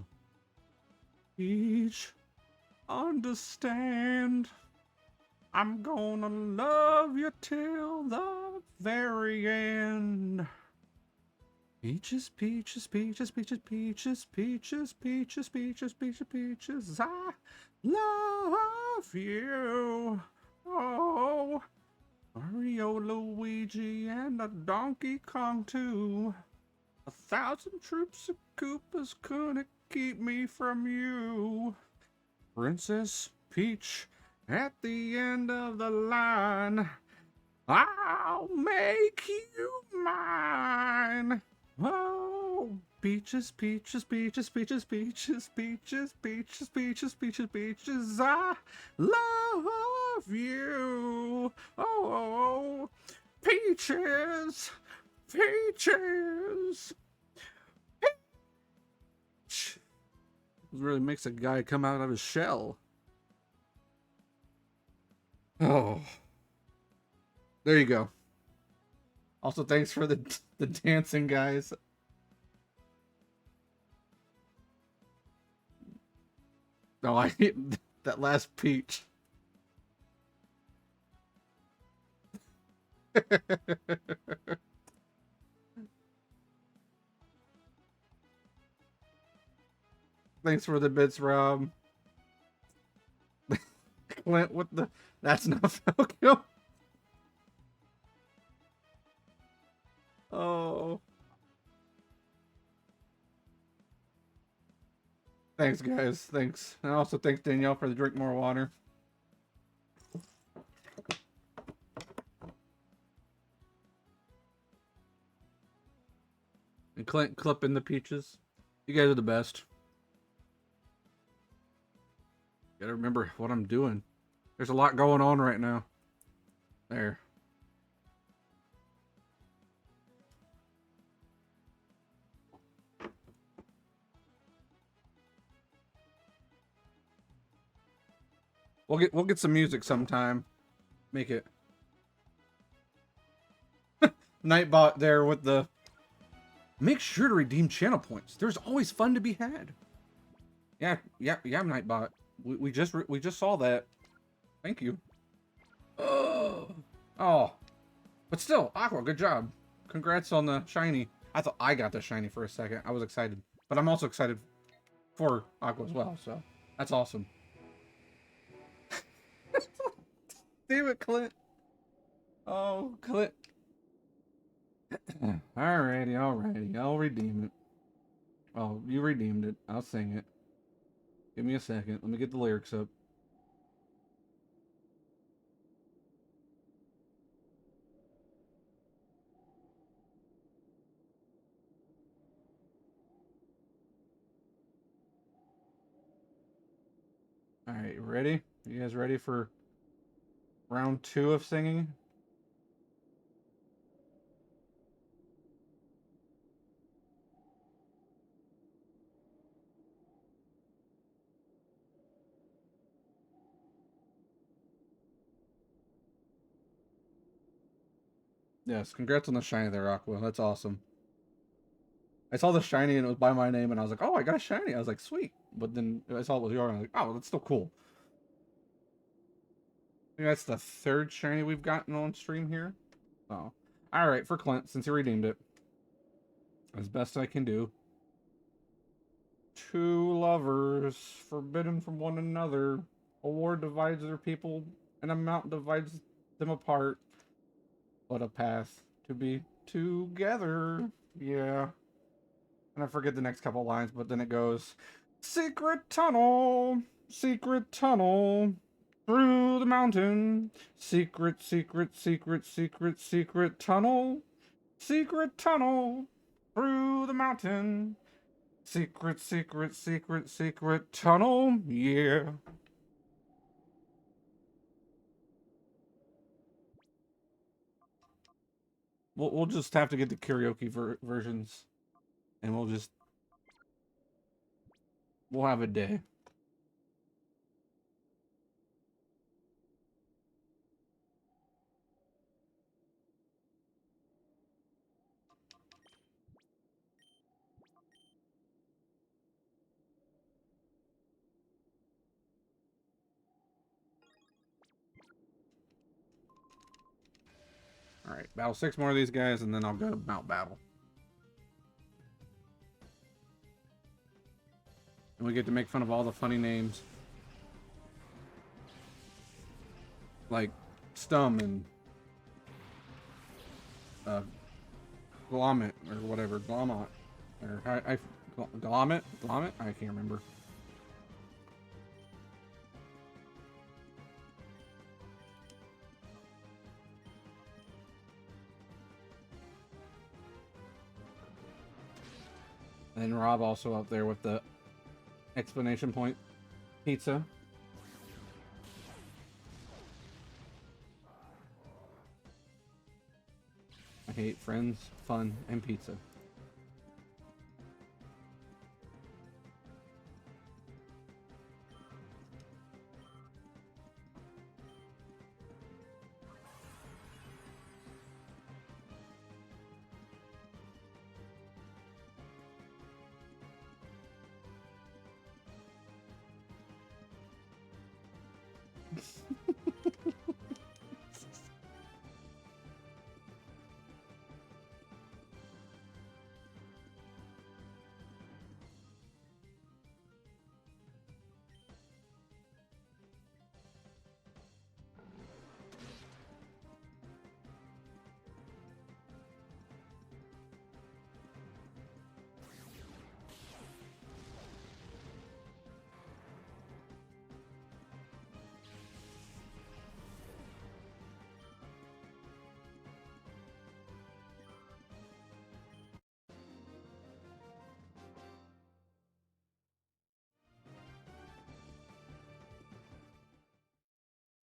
[SPEAKER 1] Peach, understand. I'm gonna love you till the very end. Peaches, peaches, peaches, peaches, peaches, peaches, peaches, peaches, peaches, peaches. I love you. Oh, Mario, Luigi, and a Donkey Kong too. 1,000 troops of Koopas couldn't keep me from you. Princess Peach, at the end of the line, I'll make you mine. Oh, peaches, peaches, peaches, peaches, peaches, peaches, peaches, peaches, peaches, peaches. I love you. Oh, peaches, peaches. Peach. It really makes a guy come out of his shell. Oh, there you go. Also, thanks for the dancing, guys. No, I that last peach. Thanks for the bits, Rob. Clint with the that's not Falco. Oh. Thanks, guys. Thanks. And also thanks, Danielle, for the drink more water. And Clint clipping the peaches. You guys are the best. Gotta remember what I'm doing. There's a lot going on right now. There. We'll get some music sometime. Make it. Nightbot there with the make sure to redeem channel points. There's always fun to be had. Yeah, Nightbot. We just saw that. Thank you. Oh. But still, Aqua, good job. Congrats on the shiny. I thought I got the shiny for a second. I was excited. But I'm also excited for Aqua as well, so that's awesome. Damn it, Clint. Oh, Clint. Alrighty. I'll redeem it. Oh, you redeemed it. I'll sing it. Give me a second. Let me get the lyrics up. Alright, ready? You guys ready for round 2 of singing? Yes, congrats on the shiny there, Aqua. That's awesome. I saw the shiny and it was by my name and I was like, oh, I got a shiny. I was like, sweet. But then I saw it was yours and I was like, oh, that's still cool. I think that's the 3rd shiny we've gotten on stream here. Oh. Alright, for Clint, since he redeemed it. as best I can do. Two lovers, forbidden from one another. A war divides their people, and a mountain divides them apart. But a path to be together. Yeah. And I forget the next couple lines, but then it goes, secret tunnel, through the mountain. Secret, secret, secret, secret, secret tunnel, through the mountain. Secret, secret, secret, secret tunnel, yeah. We'll just have to get the karaoke versions, and we'll have a day. All right, battle 6 more of these guys, and then I'll go mount battle. And we get to make fun of all the funny names, like Stum and Glommet or whatever, Glomot, or Glommet, I can't remember. And then Rob also up there with the explanation point pizza. I hate friends, fun, and pizza.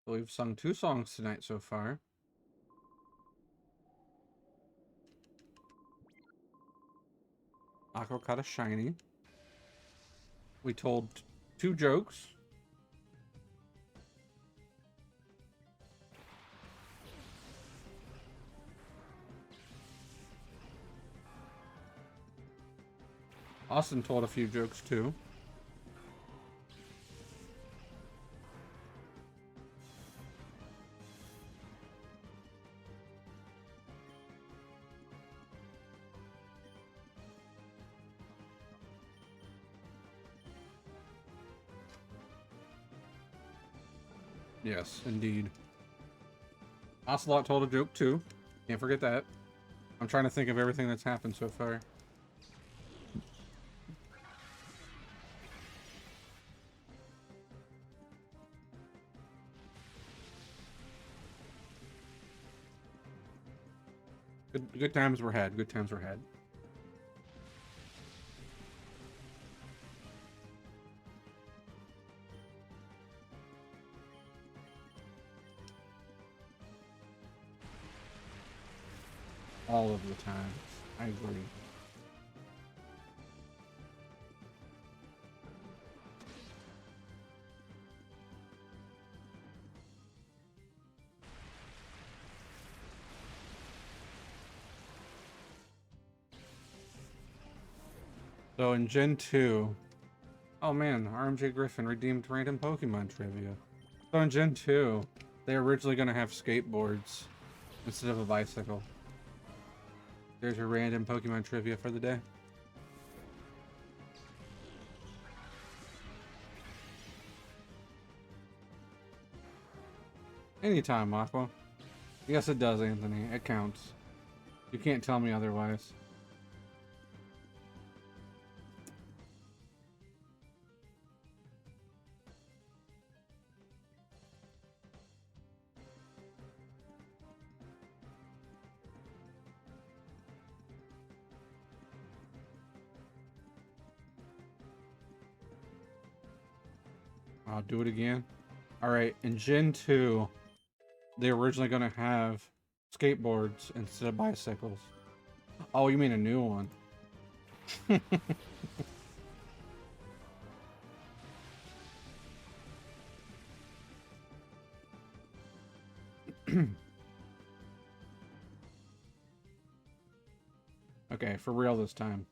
[SPEAKER 1] So we've sung 2 songs tonight so far. Akko caught a shiny. We told 2 jokes. Austin told a few jokes too. Yes, indeed. Ocelot told a joke too. Can't forget that. I'm trying to think of everything that's happened so far. Good times were had. Good times were had. All of the times. I agree. So in Gen 2... Oh man, RMJ Griffin redeemed random Pokemon trivia. So in Gen 2, they were originally going to have skateboards instead of a bicycle. There's your random Pokemon trivia for the day. Anytime, Aqua. Yes, it does, Anthony. It counts. You can't tell me otherwise. I'll do it again. Alright, in Gen 2, they were originally going to have skateboards instead of bicycles. Oh, you mean a new one? Okay, for real this time.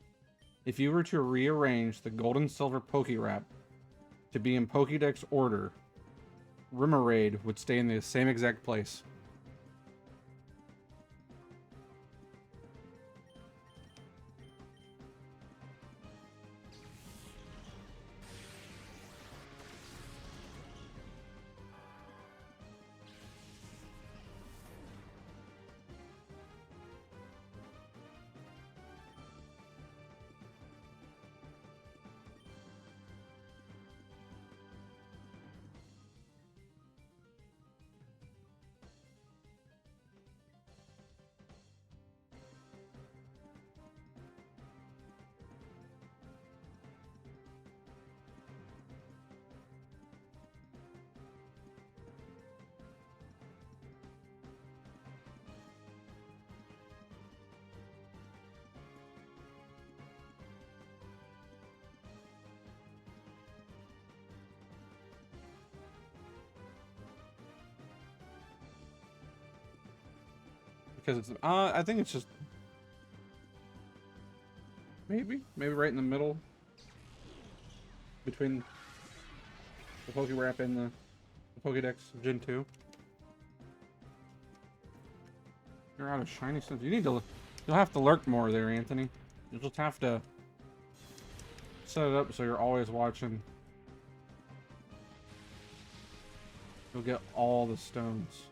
[SPEAKER 1] If you were to rearrange the gold and silver Pokérap to be in Pokédex order, Remoraid would stay in the same exact place. Because it's, I think it's just maybe right in the middle between the Pokérap and the Pokédex Gen 2. You're out of shiny stuff. You'll have to lurk more there, Anthony. You'll just have to set it up so you're always watching. You'll get all the stones.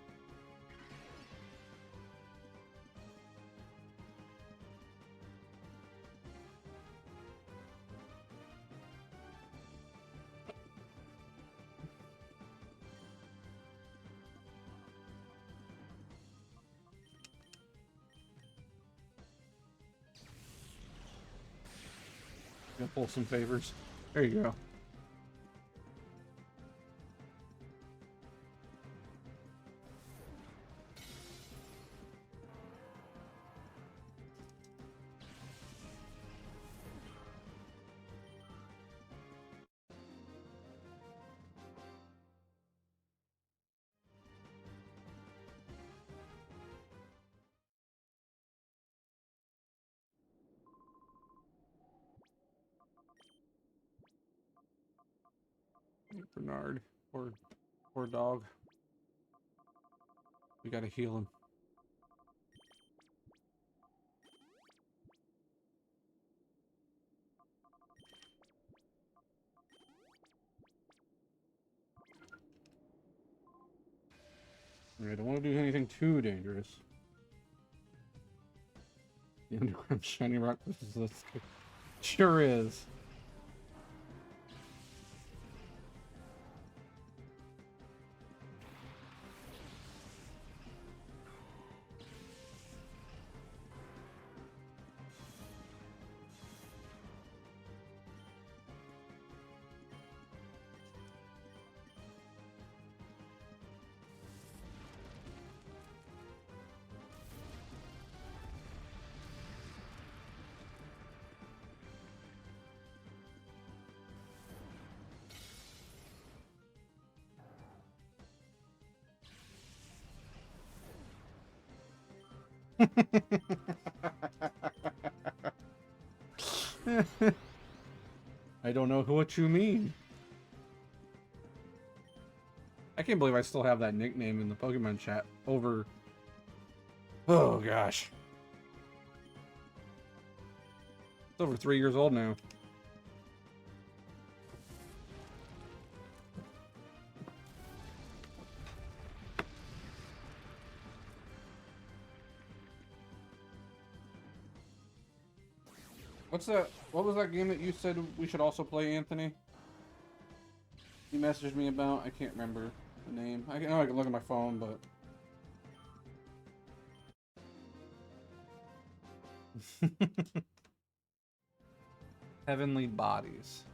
[SPEAKER 1] Gonna pull some favors. There you go. Bernard, poor dog. We gotta heal him. I don't want to do anything too dangerous. The underground shiny rock. This sure is. I don't know what you mean. I can't believe I still have that nickname in the Pokemon chat over... Oh, gosh. It's over 3 years old now. What's that? What was that game that you said we should also play, Anthony? You messaged me about. I can't remember the name. I know I can look at my phone, but Heavenly Bodies.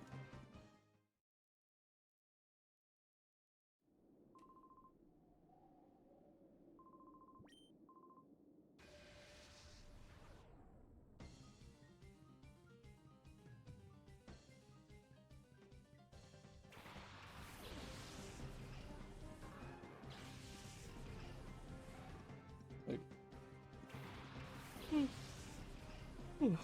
[SPEAKER 1] Like, yeah,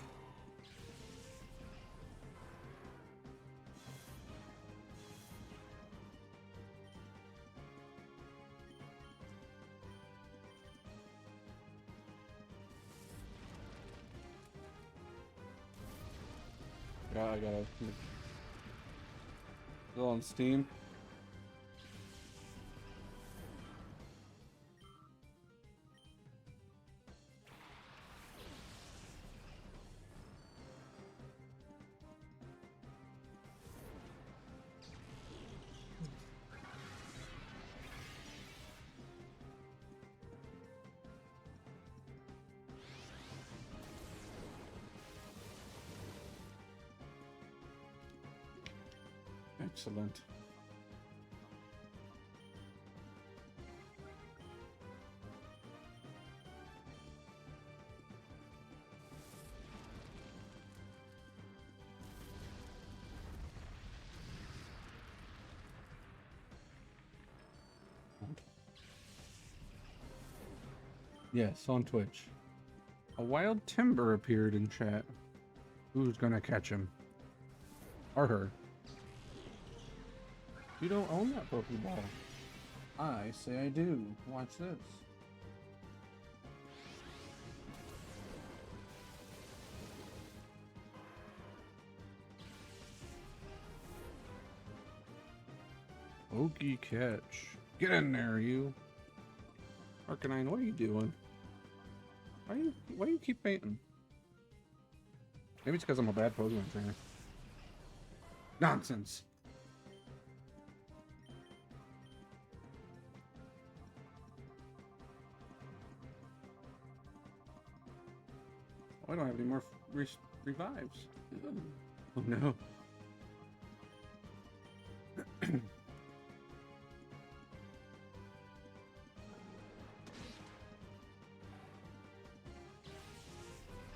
[SPEAKER 1] I gotta. Still on Steam. Excellent. Yes, on Twitch. A wild timber appeared in chat. Who's gonna catch him? Or her? You don't own that Pokeball. I say I do. Watch this. Okey catch. Get in there, you. Arcanine, what are you doing? Why do you keep fainting? Maybe it's because I'm a bad Pokemon trainer. Nonsense. Oh, I don't have any more revives. Oh no.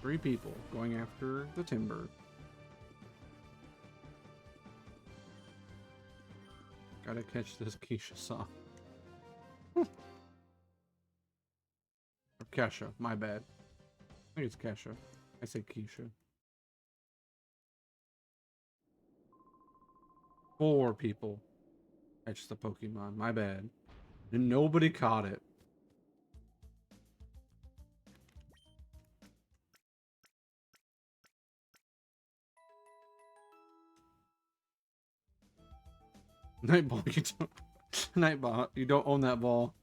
[SPEAKER 1] Three people going after the timber. Gotta catch this Keisha song. Or Kesha, my bad. I think it's Kesha. I say Keisha. 4 people catch the Pokemon, my bad. And nobody caught it. Nightball, you don't. Nightball, you don't own that ball.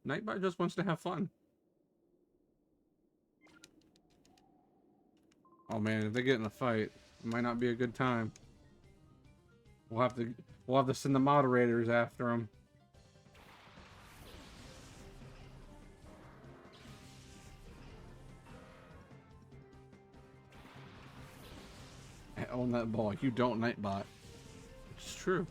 [SPEAKER 1] Nightbot just wants to have fun. Oh man, if they get in a fight, it might not be a good time. We'll have to send the moderators after them. I own that ball. You don't, Nightbot. It's true.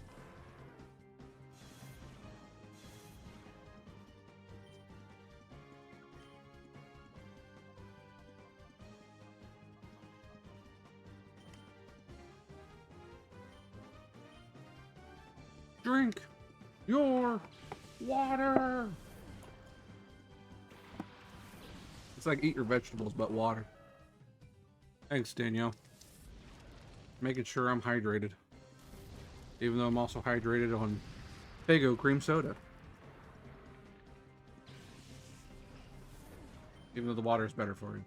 [SPEAKER 1] Drink your water. It's like eat your vegetables, but water. Thanks, Danielle. Making sure I'm hydrated. Even though I'm also hydrated on Fago cream soda. Even though the water is better for you.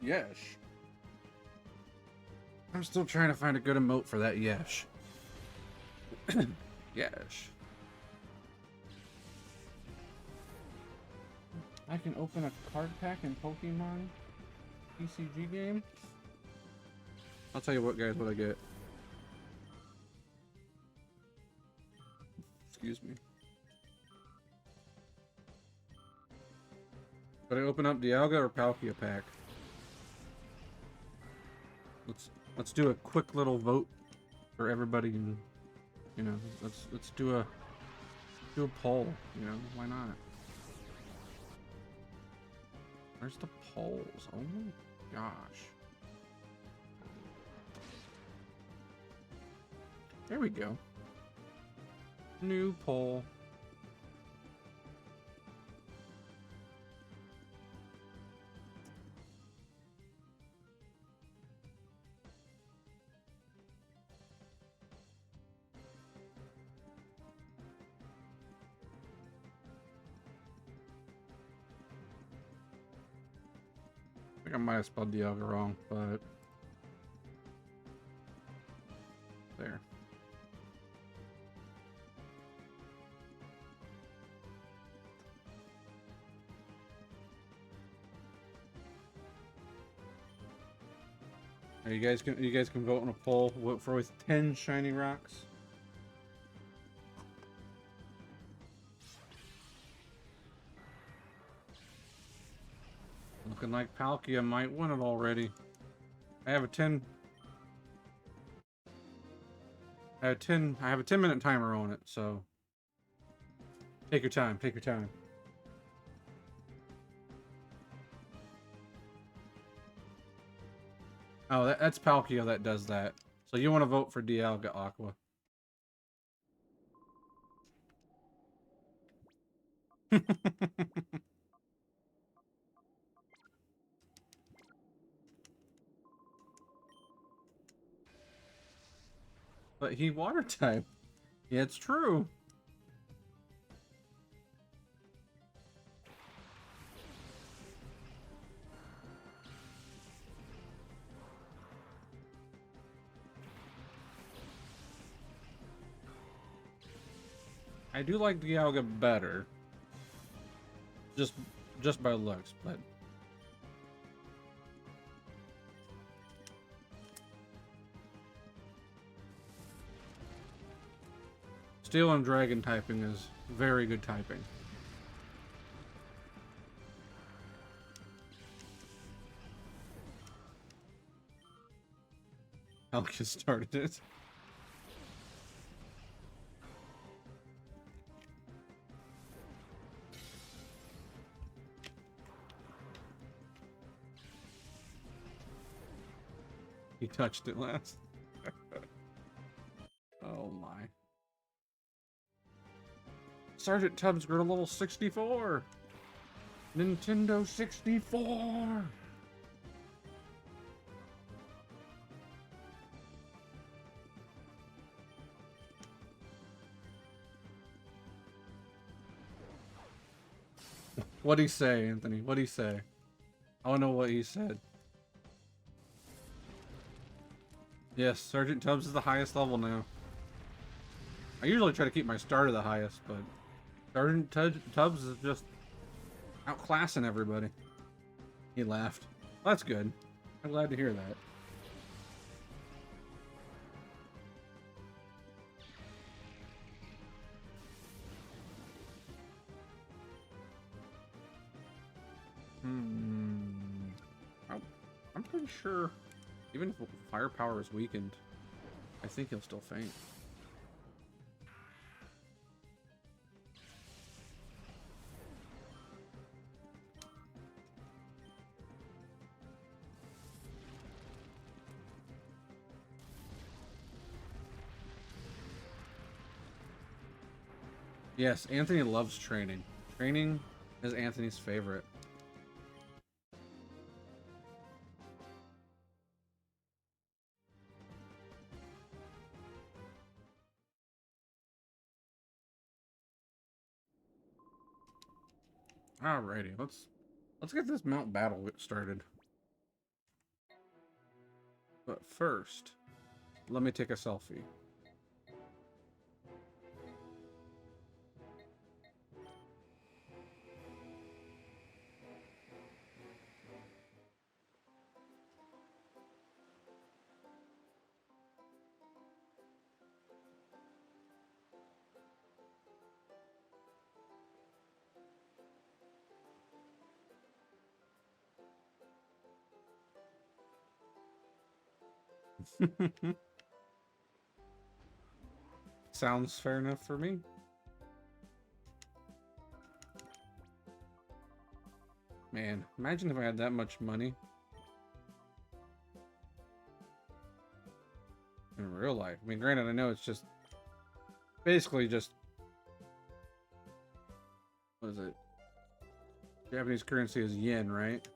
[SPEAKER 1] Yes. I'm still trying to find a good emote for that yes. Yes. I can open a card pack in Pokemon TCG game. I'll tell you what, guys, what I get. Excuse me. Should I open up Dialga or Palkia pack? Let's do a quick little vote for everybody, and you know, let's do a poll. You know, why not? Where's the polls? Oh my gosh. There we go. New poll. I think I might have spelled Dialga wrong, but there. You guys can vote on a poll. Vote for with 10 shiny rocks. Looking like Palkia might win it already. I have a 10 I have a 10-minute timer on it, so take your time, take your time. Oh, that's Palkia that does that. So you want to vote for Dialga Aqua. But he water type. Yeah, it's true. I do like Dialga better. Just by looks, but Steel and Dragon typing is very good typing. Palkia started it. He touched it last. Oh my. Sergeant Tubbs grew to level 64. Nintendo 64. What'd he say, Anthony? What'd he say? I wanna know what he said. Yes, Sergeant Tubbs is the highest level now. I usually try to keep my starter the highest, but Sergeant Tubbs is just outclassing everybody. He laughed. Well, that's good. I'm glad to hear that. Hmm. I- I'm pretty sure, even if firepower is weakened, I think he'll still faint. Yes, Anthony loves training. Training is Anthony's favorite. Alrighty, let's get this mount battle started. But first, let me take a selfie. Sounds fair enough for me. Man, imagine if I had that much money in real life. I mean, granted, I know it's just basically just, what is it? Japanese currency is yen, right?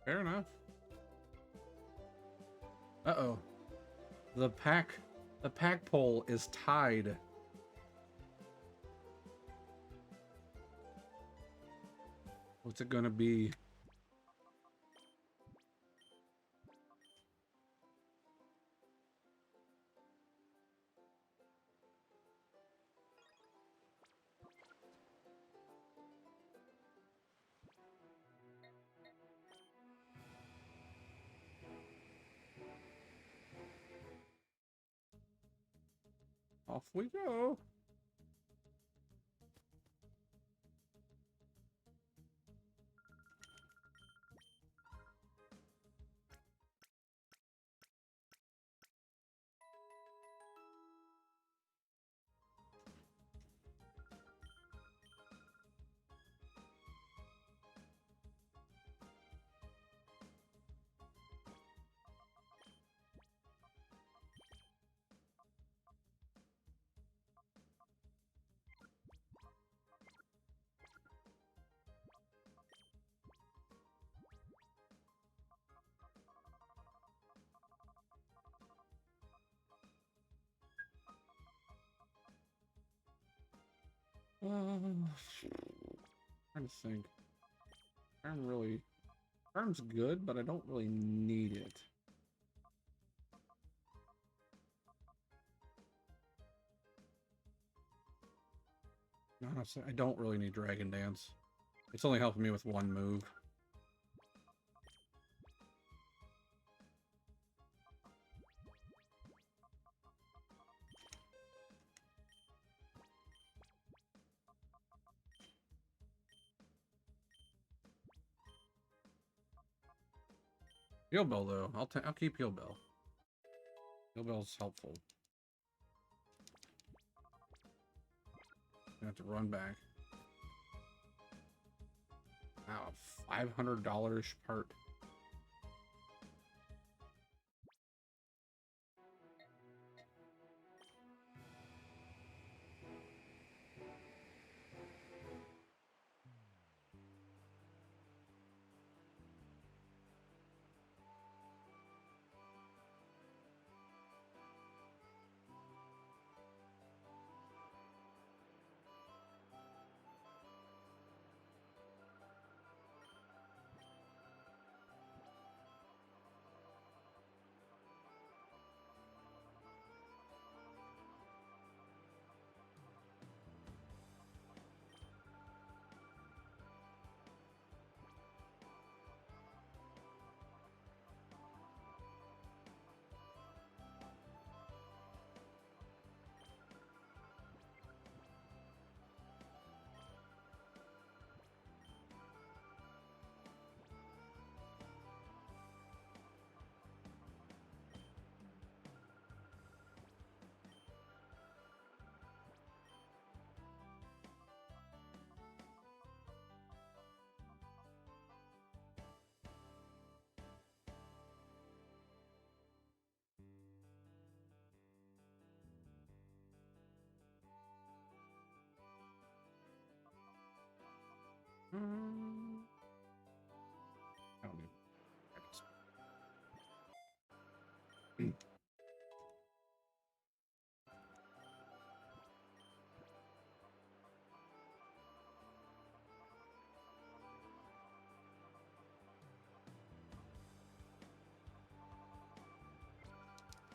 [SPEAKER 1] Fair enough. Uh-oh. The pack poll is tied. What's it gonna be? Off we go. Trying to think. Charm's good, but I don't really need it. Honestly, I don't really need Dragon Dance. It's only helping me with one move. Heal Bell though, I'll keep Heal Bell. Heal Bell's helpful. I have to run back. Wow, $500 part.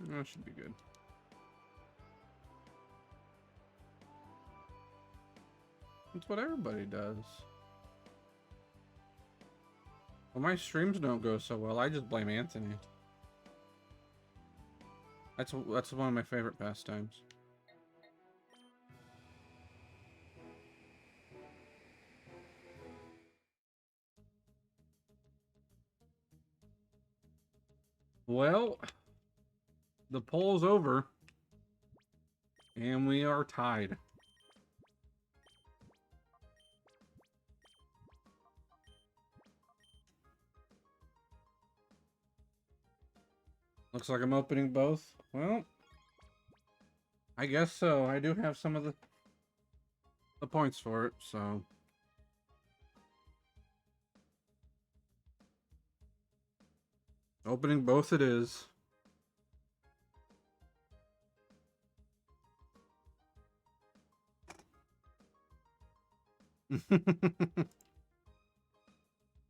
[SPEAKER 1] That should be good. That's what everybody does. Well, my streams don't go so well. I just blame Anthony. That's one of my favorite pastimes. Well, the poll's over, and we are tied. Looks like I'm opening both. Well, I guess so. I do have some of the points for it, so. Opening both it is.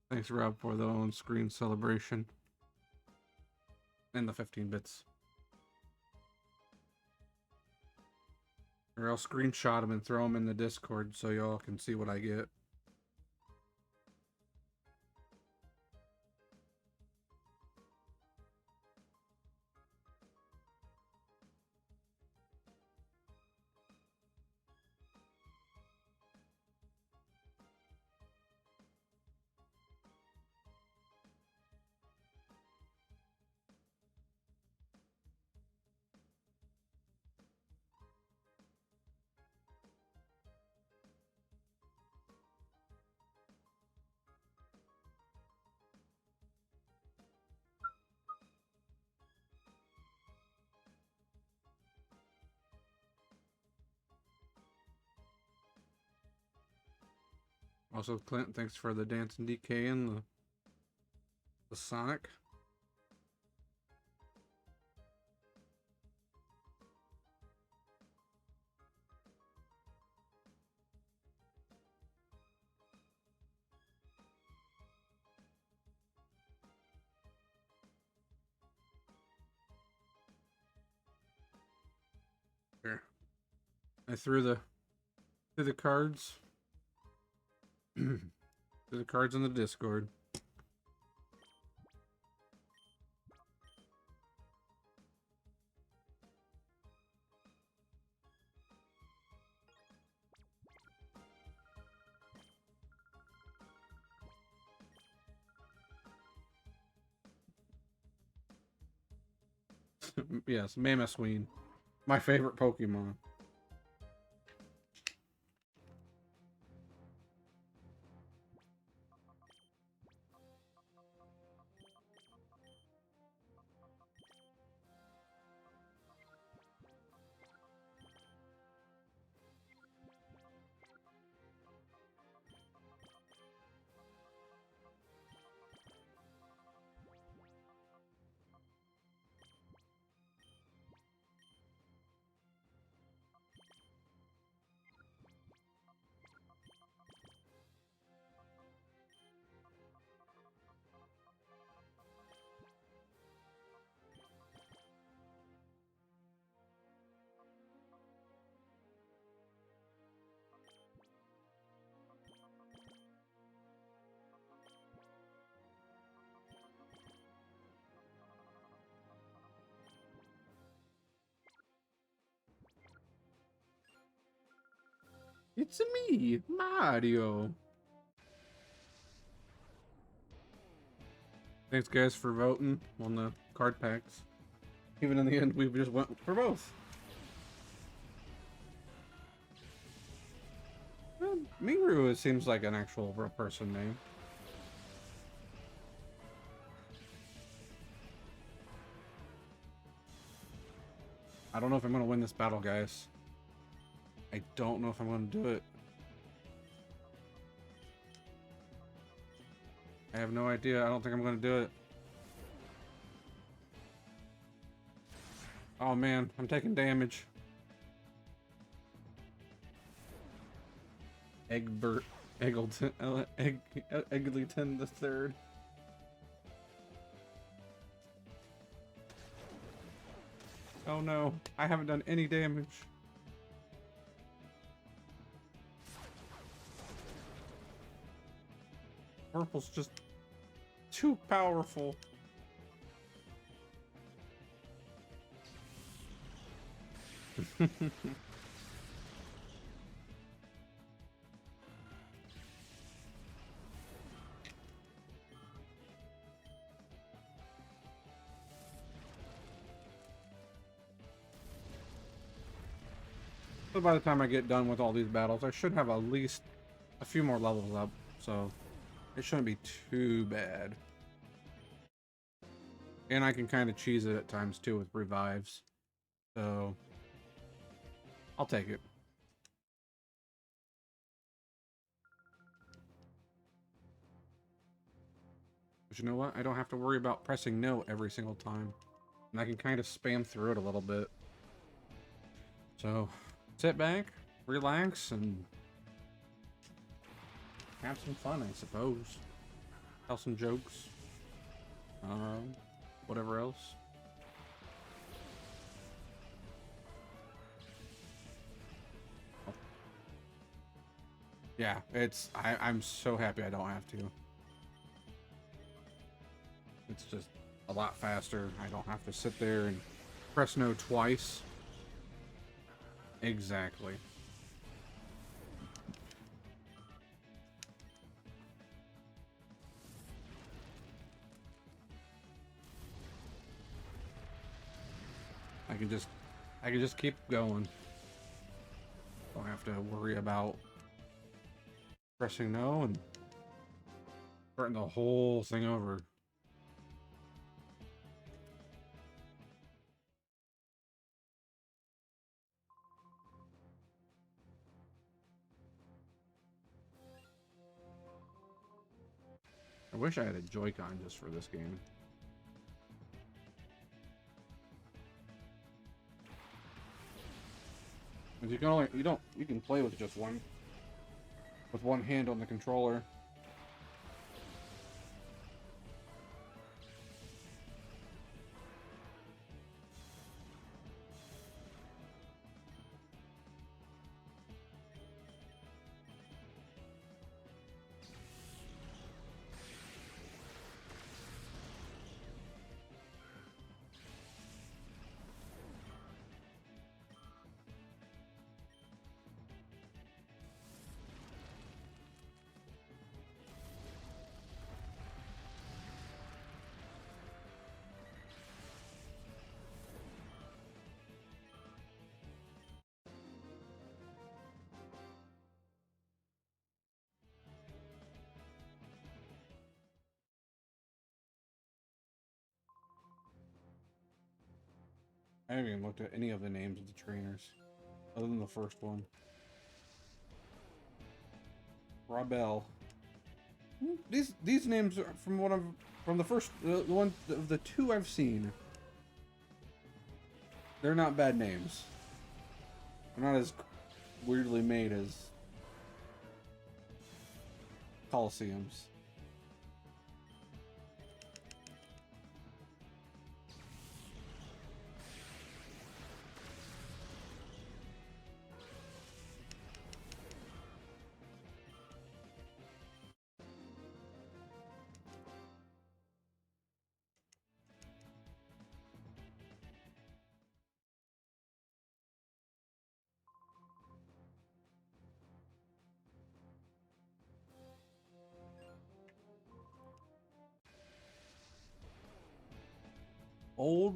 [SPEAKER 1] Thanks, Rob, for the on-screen celebration. And the 15 bits. Or I'll screenshot them and throw them in the Discord so y'all can see what I get. Also, Clint, thanks for the Dancing DK and the Sonic. Here. I threw the cards. Threw the cards in the Discord. Yes, Mamosween. My favorite Pokemon. It's me, Mario. Thanks, guys, for voting on the card packs. Even in the end, we just went for both. Well, Miru, it seems like an actual real person name. I don't know if I'm going to win this battle, guys. I don't know if I'm going to do it. I have no idea. I don't think I'm going to do it. Oh man, I'm taking damage. Eggleton the third. Oh no, I haven't done any damage. Purple's just too powerful. So by the time I get done with all these battles, I should have at least a few more levels up, so it shouldn't be too bad. And I can kind of cheese it at times too with revives, so I'll take it. But you know what? I don't have to worry about pressing no every single time. And I can kind of spam through it a little bit. So, sit back, relax, and have some fun, I suppose. Tell some jokes. Whatever else. Yeah, I'm so happy I don't have to. It's just a lot faster. I don't have to sit there and press no twice. Exactly. I can just keep going. Don't have to worry about pressing no and starting the whole thing over. I wish I had a Joy-Con just for this game. You can only you can play with just one hand on the controller. I haven't even looked at any of the names of the trainers, other than the first one. Rabel. These names are from the first the one of the two I've seen. They're not bad names. They're not as weirdly made as Colosseums.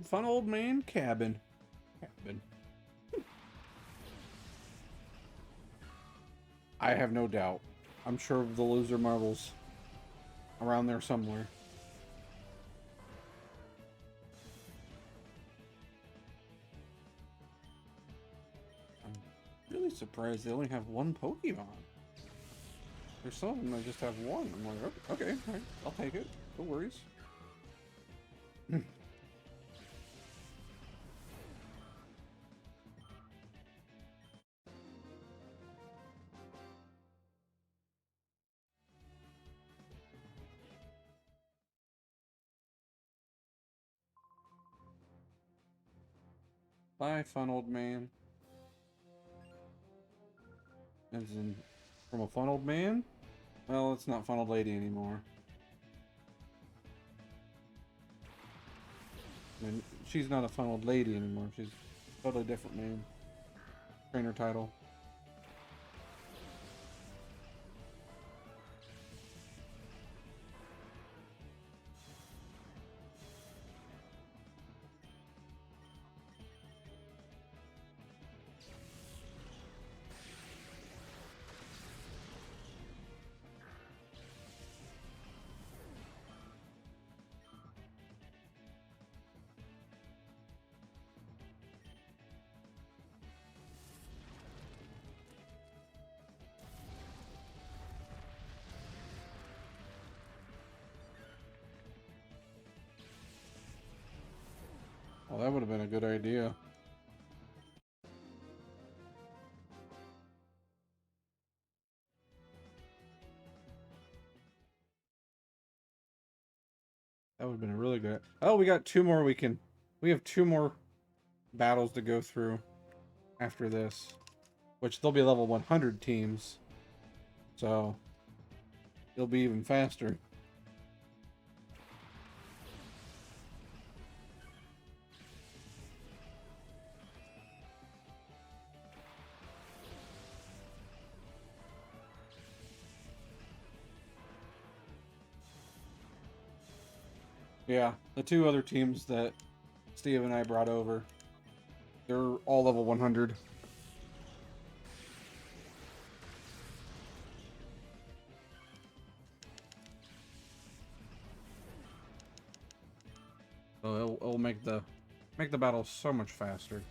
[SPEAKER 1] Fun old man cabin. I have no doubt. I'm sure the loser marbles around there somewhere. I'm really surprised they only have one Pokemon. There's some of them that just have one. I'm like, okay, all right, I'll take it. No worries. Bye, fun old man. As in, from a fun old man? Well, it's not fun old lady anymore. I mean, she's not a fun old lady anymore. She's a totally different name. Trainer title. Well, that would have been a good idea. That would have been a really good. Oh, we got two more. We have two more battles to go through after this, which they'll be level 100 teams. So it'll be even faster. Yeah, the two other teams that Steve and I brought over, they're all level 100. So it'll make the battle so much faster.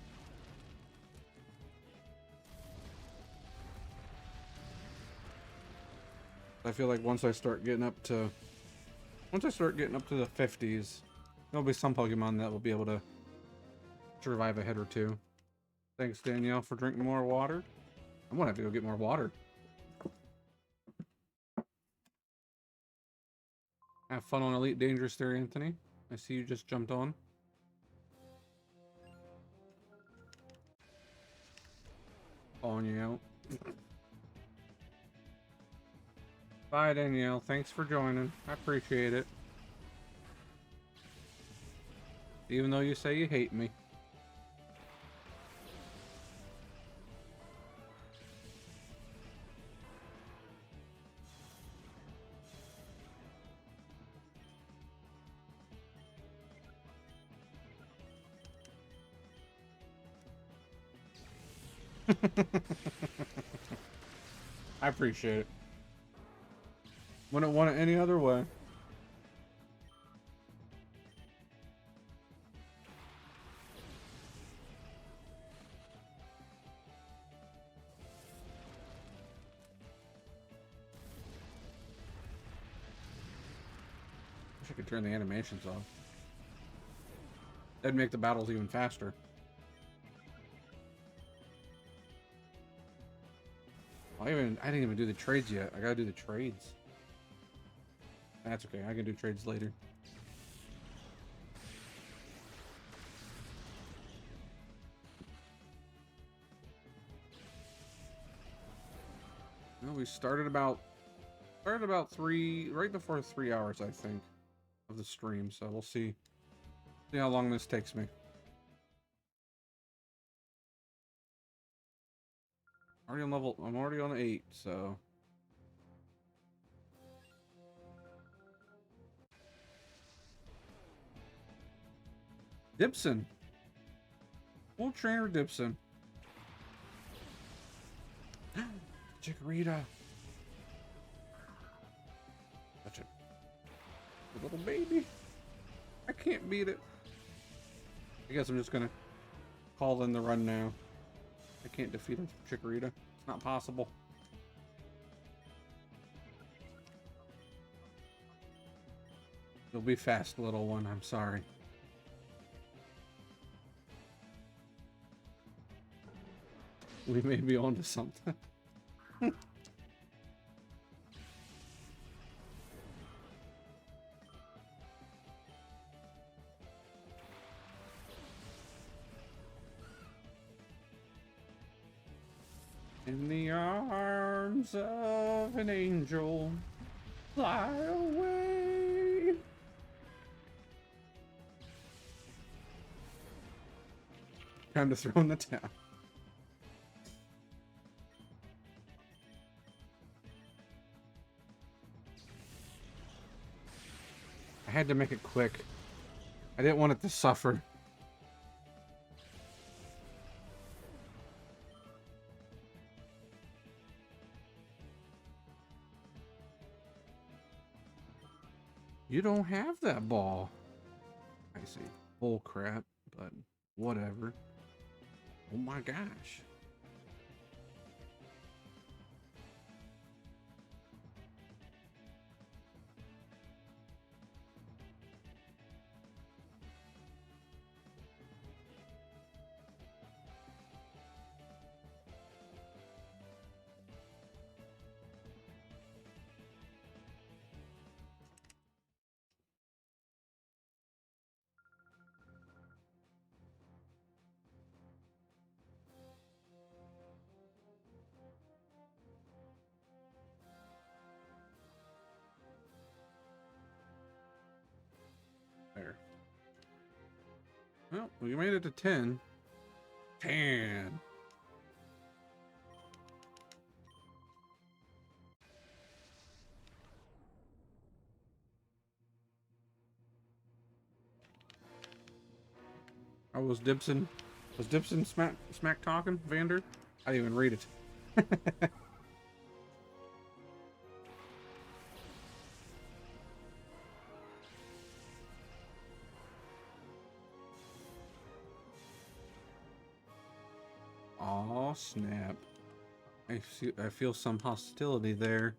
[SPEAKER 1] I feel like once I start getting up to the 50s, there'll be some Pokemon that will be able to survive a hit or two. Thanks, Danielle, for drinking more water. I'm gonna have to go get more water. Have fun on Elite Dangerous there, Anthony. I see you just jumped on. Calling you out. Bye, Danielle. Thanks for joining. I appreciate it. Even though you say you hate me. I appreciate it. Wouldn't want it any other way. Wish I could turn the animations off. That'd make the battles even faster. I didn't even do the trades yet. I gotta do the trades. That's okay. I can do trades later. Well, we started about right before 3 hours, I think, of the stream. So we'll see how long this takes me. I'm already on 8, so. Dipson. Full trainer Dipson. Chikorita. Such a little baby. I can't beat it. I guess I'm just gonna call in the run now. I can't defeat a Chikorita. It's not possible. You'll be fast, little one. I'm sorry. We may be onto something. In the arms of an angel, fly away. Time to throw in the towel. I had to make it quick. I didn't want it to suffer. You don't have that ball. I see. Bull crap, but whatever. Oh my gosh. There. Well, we made it to 10. 10. Oh, was Dibson smack talking, Vander? I didn't even read it. Oh snap. I feel some hostility there.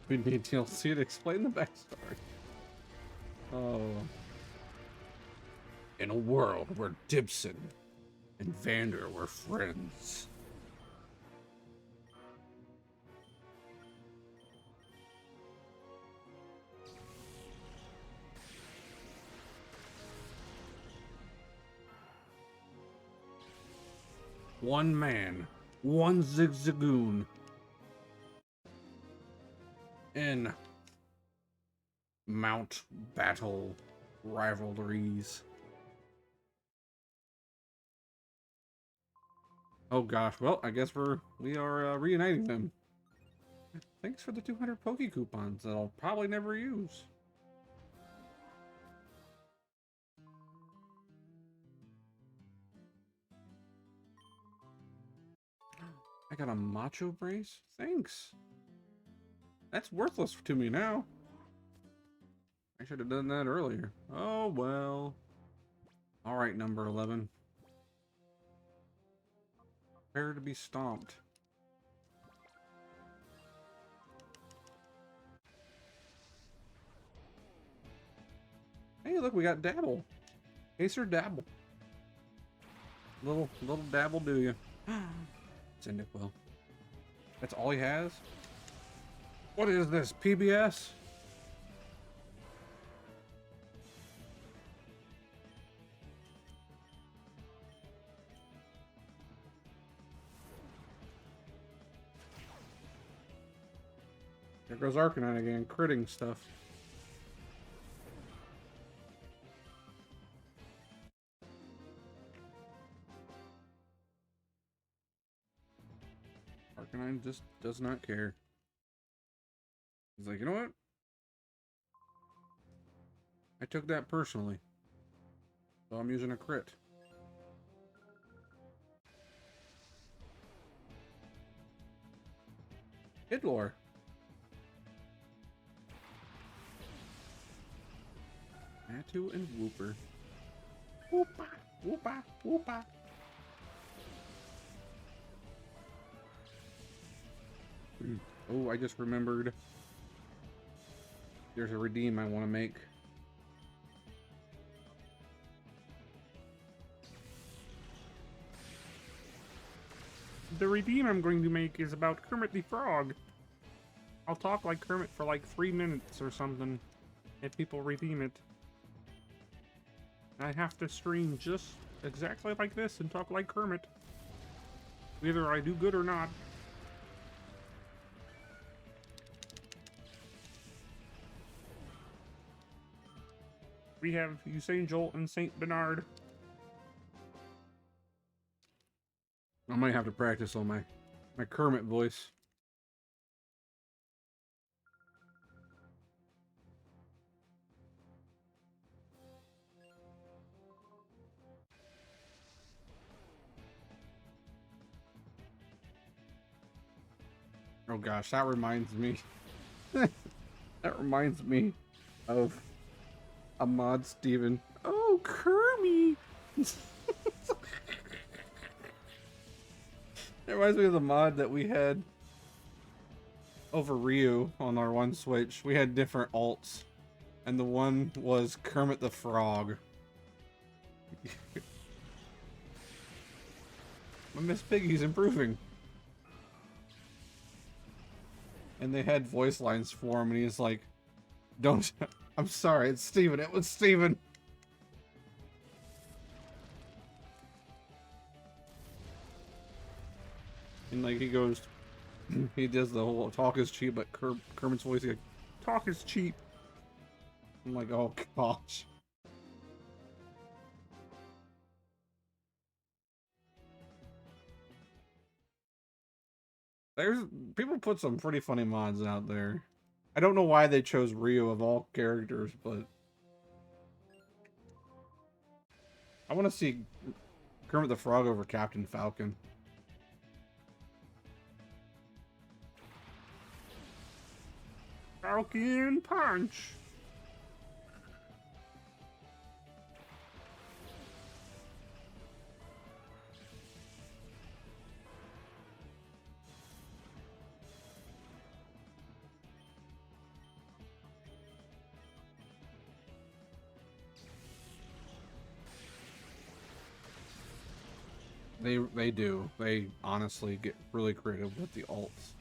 [SPEAKER 1] We need DLC to explain the backstory. Oh. In a world where Dibson and Vander were friends. One man, one zigzagoon. In Mount Battle rivalries. Oh gosh, well, I guess we are reuniting them. Thanks for the 200 Poke coupons that I'll probably never use. I got a Macho Brace? Thanks. That's worthless to me now. I should have done that earlier. Oh well. Alright, number 11. Prepare to be stomped. Hey, look, we got Dabble. Acer Dabble. Little dabble do you. Send it well. That's all he has? What is this, PBS? There goes Arcanine again, critting stuff. Arcanine just does not care. He's like, you know what? I took that personally. So I'm using a crit. Hidlor. Natu and Wooper. Woopa, woopa, woopa. Oh, I just remembered. There's a redeem I want to make.
[SPEAKER 2] The redeem I'm going to make is about Kermit the Frog. I'll talk like Kermit for like 3 minutes or something if people redeem it. I have to stream just exactly like this and talk like Kermit. Either I do good or not. We have Usain Jolt and Saint Bernard.
[SPEAKER 1] I might have to practice on my Kermit voice. Oh gosh, that reminds me. That reminds me of Ahmad Steven. Oh, Kermit! It reminds me of the mod that we had over Ryu on our one Switch. We had different alts, and the one was Kermit the Frog. But Miss Piggy's improving. And they had voice lines for him, and he's like, don't... I'm sorry, it's Steven. It was Steven. And like he goes, he does the whole talk is cheap, but Kermit's voice, like, talk is cheap. I'm like, oh gosh. There's people put some pretty funny mods out there. I don't know why they chose Ryu of all characters, but I want to see Kermit the Frog over Captain Falcon.
[SPEAKER 2] Falcon Punch.
[SPEAKER 1] They do. They honestly get really creative with the alts.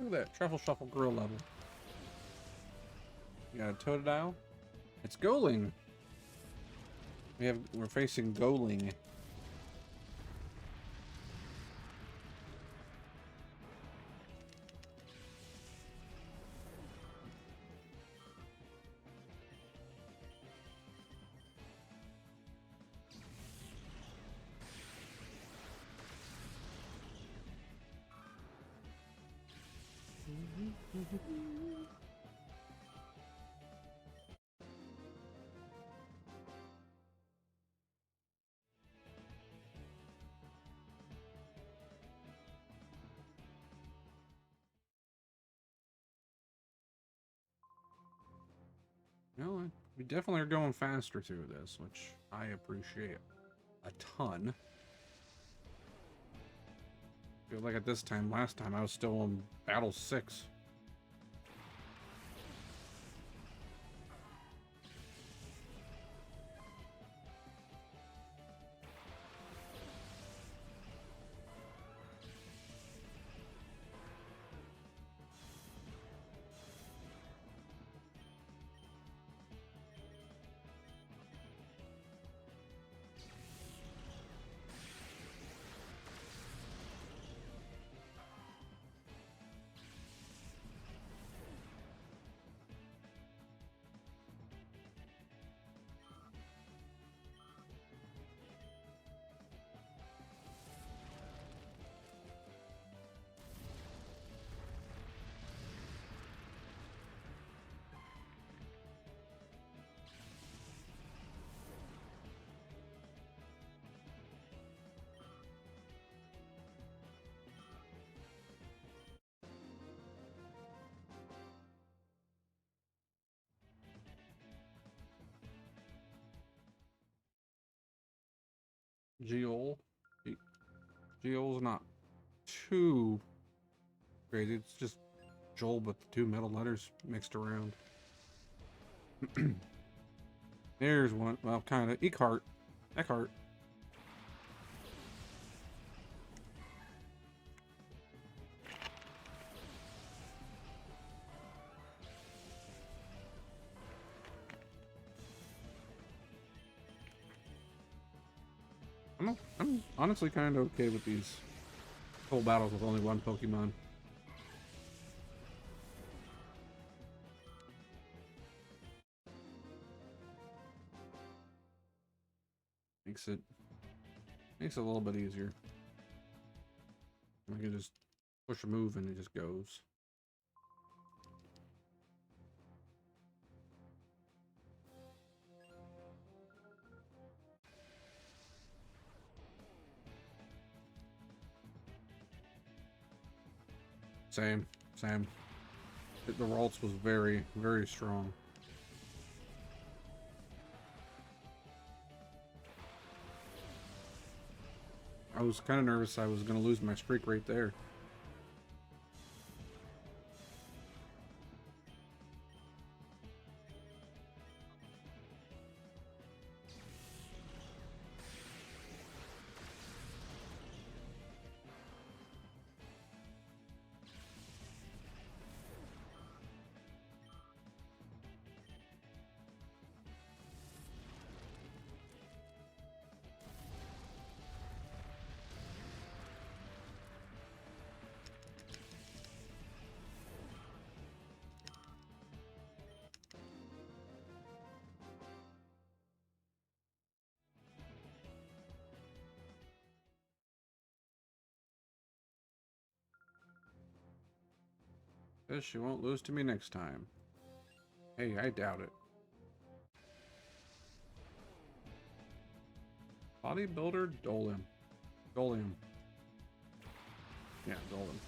[SPEAKER 1] Look at that Truffle Shuffle Grill level. You got a Totodile. It's Goling. We're facing Goling. You know, we definitely are going faster through this, which I appreciate a ton. I feel like last time I was still in Battle 6. Gale. Gale's not too crazy. It's just Joel, but the two middle letters mixed around. There's one. Well, kind of. Eckhart. Eckhart. I'm honestly kind of okay with these whole battles with only one Pokemon. Makes it a little bit easier. I can just push a move and it just goes. Same. The Ralts was very, very strong. I was kind of nervous I was going to lose my streak right there. Guess she won't lose to me next time. Hey, I doubt it. Bodybuilder Dolim. Dolium. Yeah, Dolim.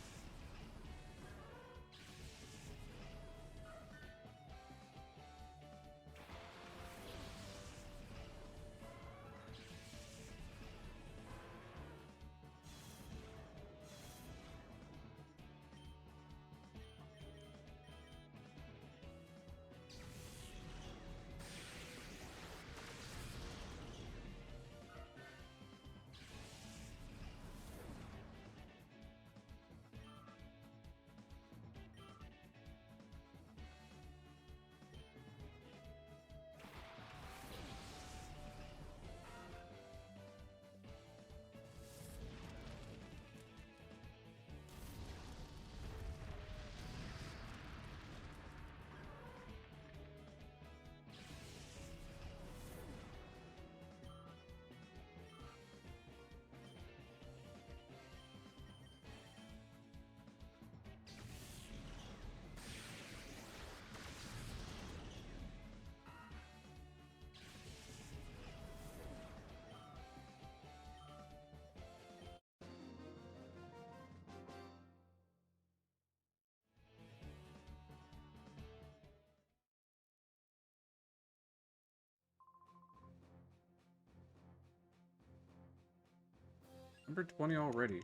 [SPEAKER 1] Number 20 already.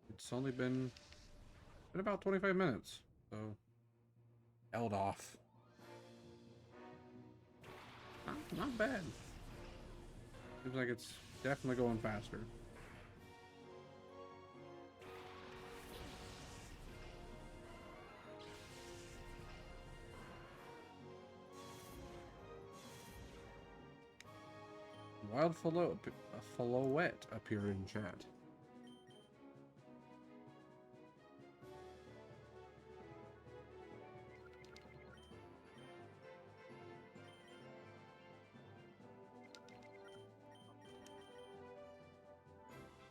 [SPEAKER 1] It's only been about 25 minutes, so held off. Not bad. Seems like it's definitely going faster. Wild Followette appeared in chat.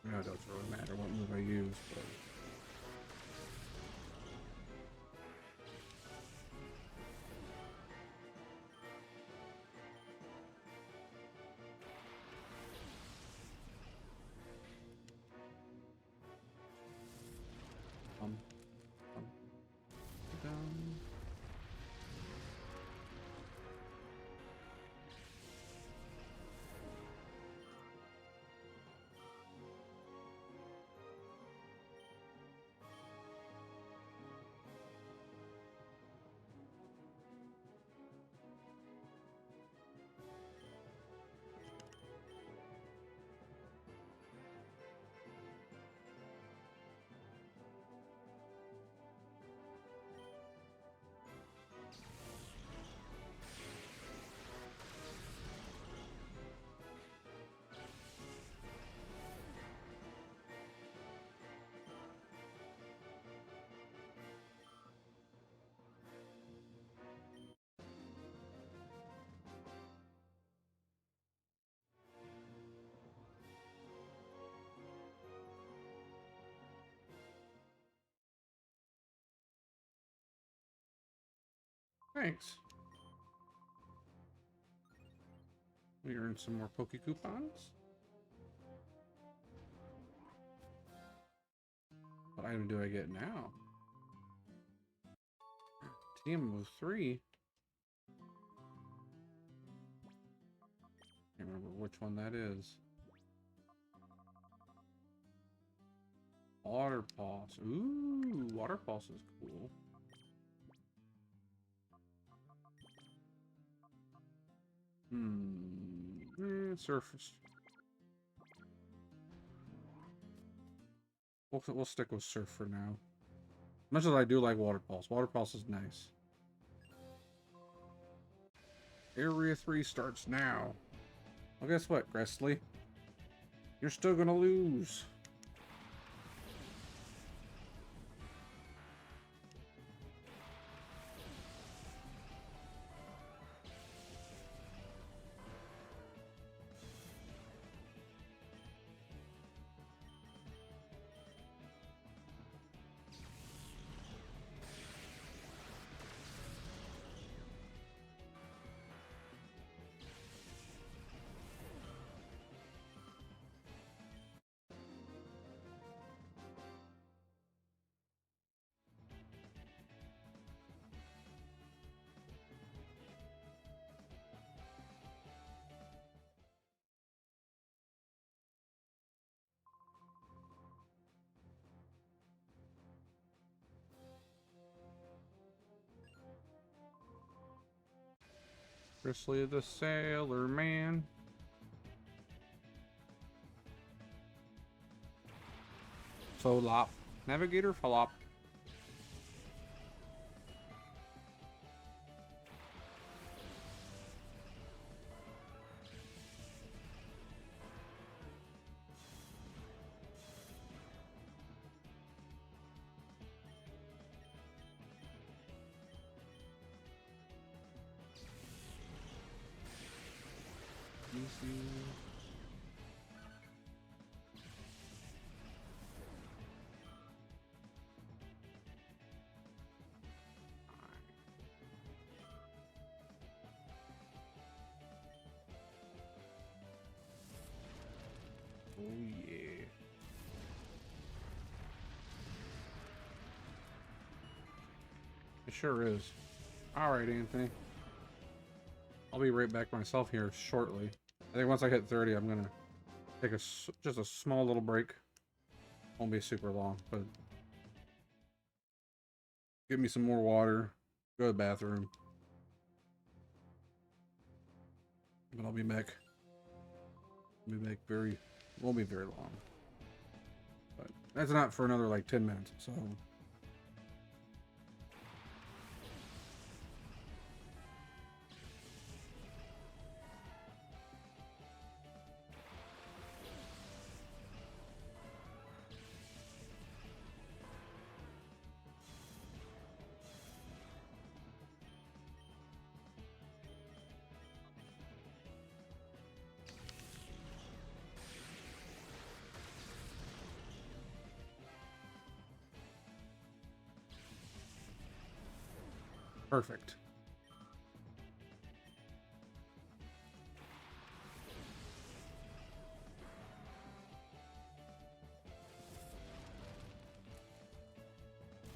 [SPEAKER 1] No, it doesn't really matter what move I use, but... um, down. Thanks. We earned some more Poke coupons. What item do I get now? Team of 3. Can't remember which one that is. Water Pulse. Ooh, Water Pulse is cool. Surface. We'll stick with Surf for now. Much as I do like Water Pulse. Water Pulse is nice. Area 3 starts now. Well, guess what, Gressley? You're still gonna lose. Grizzly the Sailor Man. Folop. Navigator Folop. Easy. Oh yeah. It sure is. Alright, Anthony. I'll be right back myself here shortly. I think once I hit 30, I'm gonna take just a small little break. Won't be super long, but get me some more water, go to the bathroom. But I'll be back. Won't be very long. But that's not for another like 10 minutes, so. Perfect.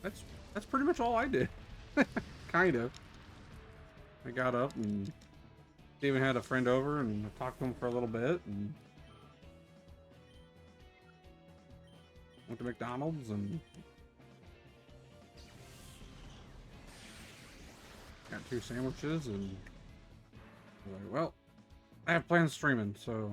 [SPEAKER 1] That's pretty much all I did. Kind of. I got up and even had a friend over and I talked to him for a little bit and went to McDonald's and got 2 sandwiches and I was like, well, I have plans streaming, so.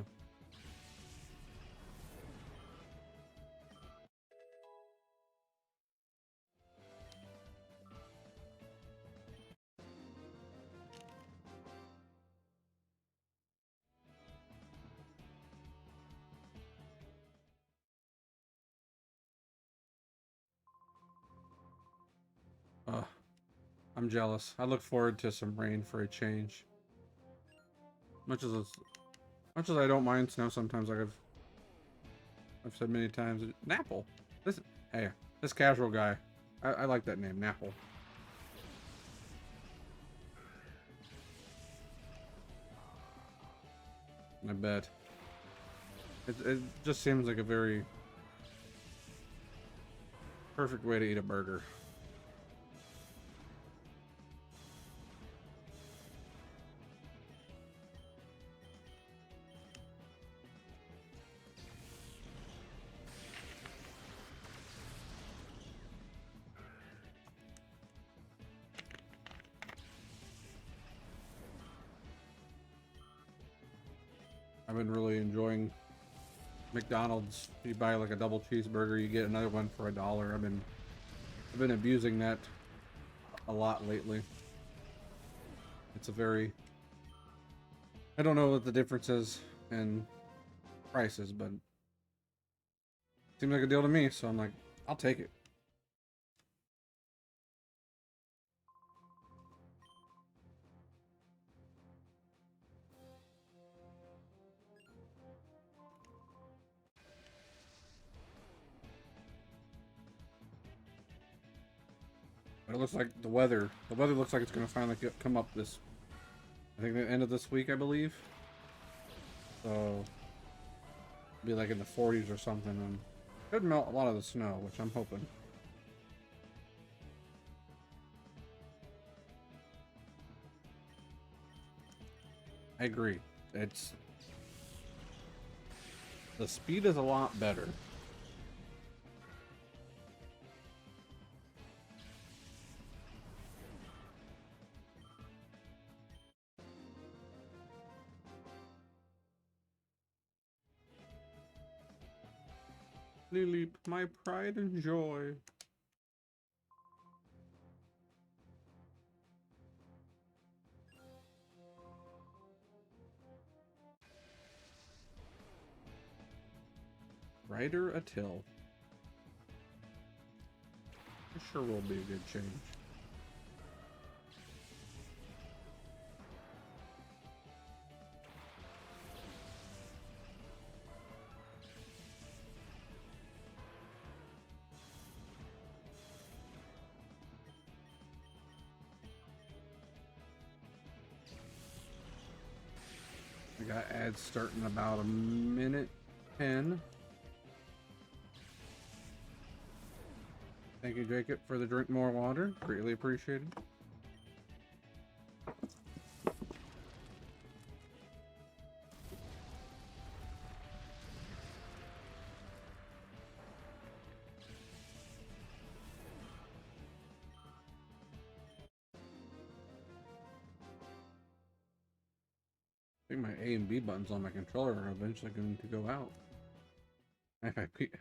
[SPEAKER 1] I'm jealous. I look forward to some rain for a change. Much as I don't mind snow sometimes, like I've said many times. Napple. This casual guy. I like that name, Napple. I bet. It just seems like a very perfect way to eat a burger. I've been really enjoying McDonald's. You buy like a double cheeseburger, you get another one for $1. I've been abusing that a lot lately. It's a very, I don't know what the difference is in prices, but it seems like a deal to me, so I'm like, I'll take it. But it looks like the weather looks like it's going to finally come up this, I think the end of this week, I believe. So, it'll be like in the 40s or something, and could melt a lot of the snow, which I'm hoping. I agree. The speed is a lot better. Lily, my pride and joy. Ryder Attil. It sure will be a good change. I got ads starting about a minute 10. Thank you, Jacob, for the drink more water. Greatly appreciated. I think my A and B buttons on my controller are eventually going to go out. If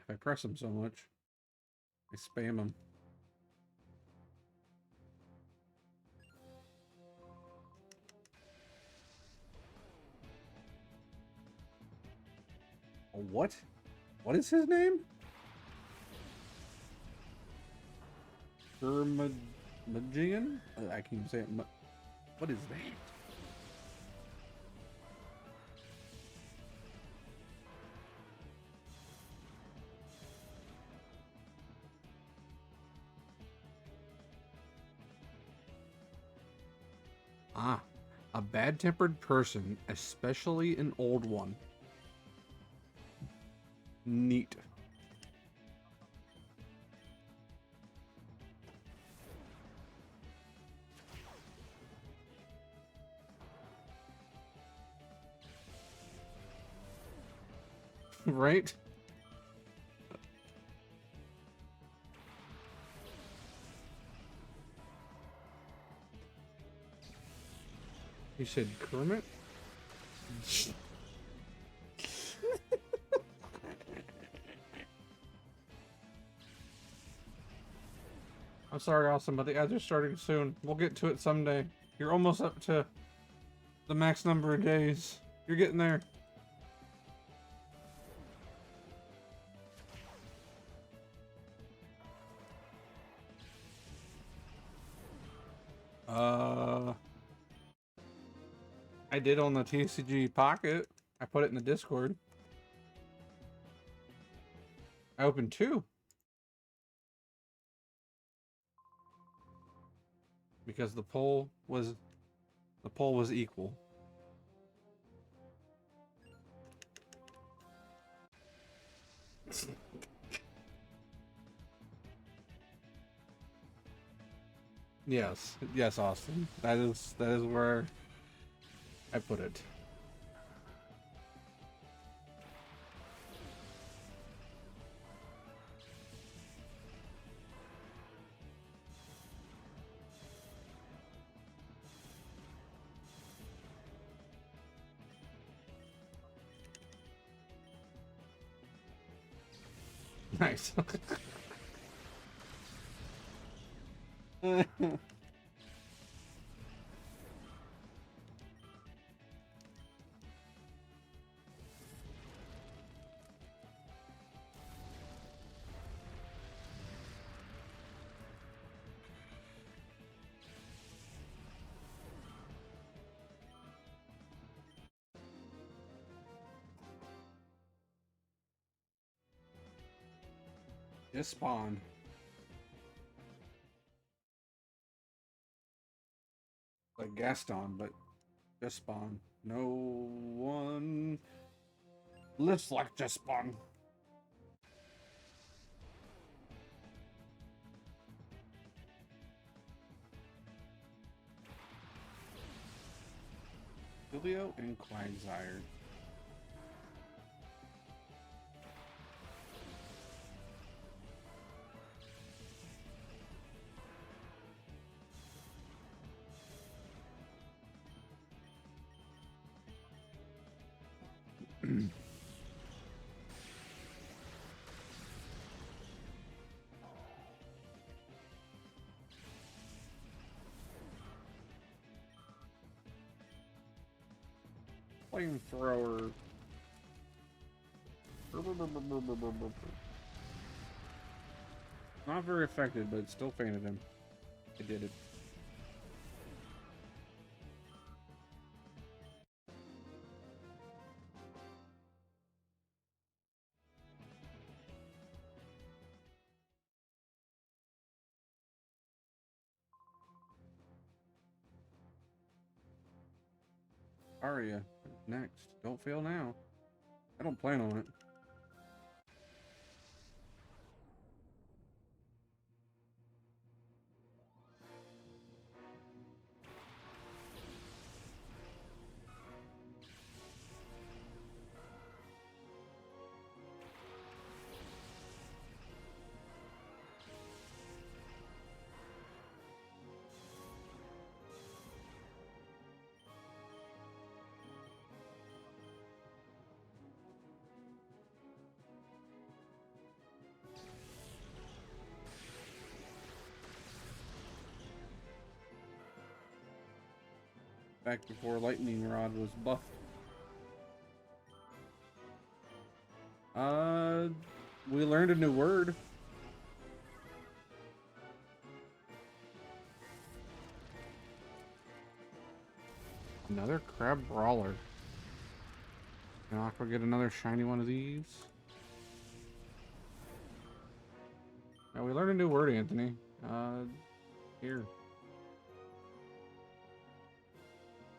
[SPEAKER 1] I press them so much, I spam them. What? What is his name? Magian? I can't even say it. What is that? Ah, a bad-tempered person, especially an old one. Neat. Right? You said Kermit? I'm sorry, Austin, but the ads are starting soon. We'll get to it someday. You're almost up to the max number of days. You're getting there. I did on the TCG Pocket. I put it in the Discord. I opened 2. Because the poll was equal. Yes, yes, Austin. That is where I put it. Nice. Just spawn. Like Gaston, but just spawn. No one lives like just spawn. Julio and Quagsire. Flamethrower. Not very effective, but it still fainted him. It did it. Aria, next. Don't fail now. I don't plan on it. Back before Lightning Rod was buffed. We learned a new word. Another crab brawler. Can Aqua get another shiny one of these? Now we learned a new word, Anthony. Here.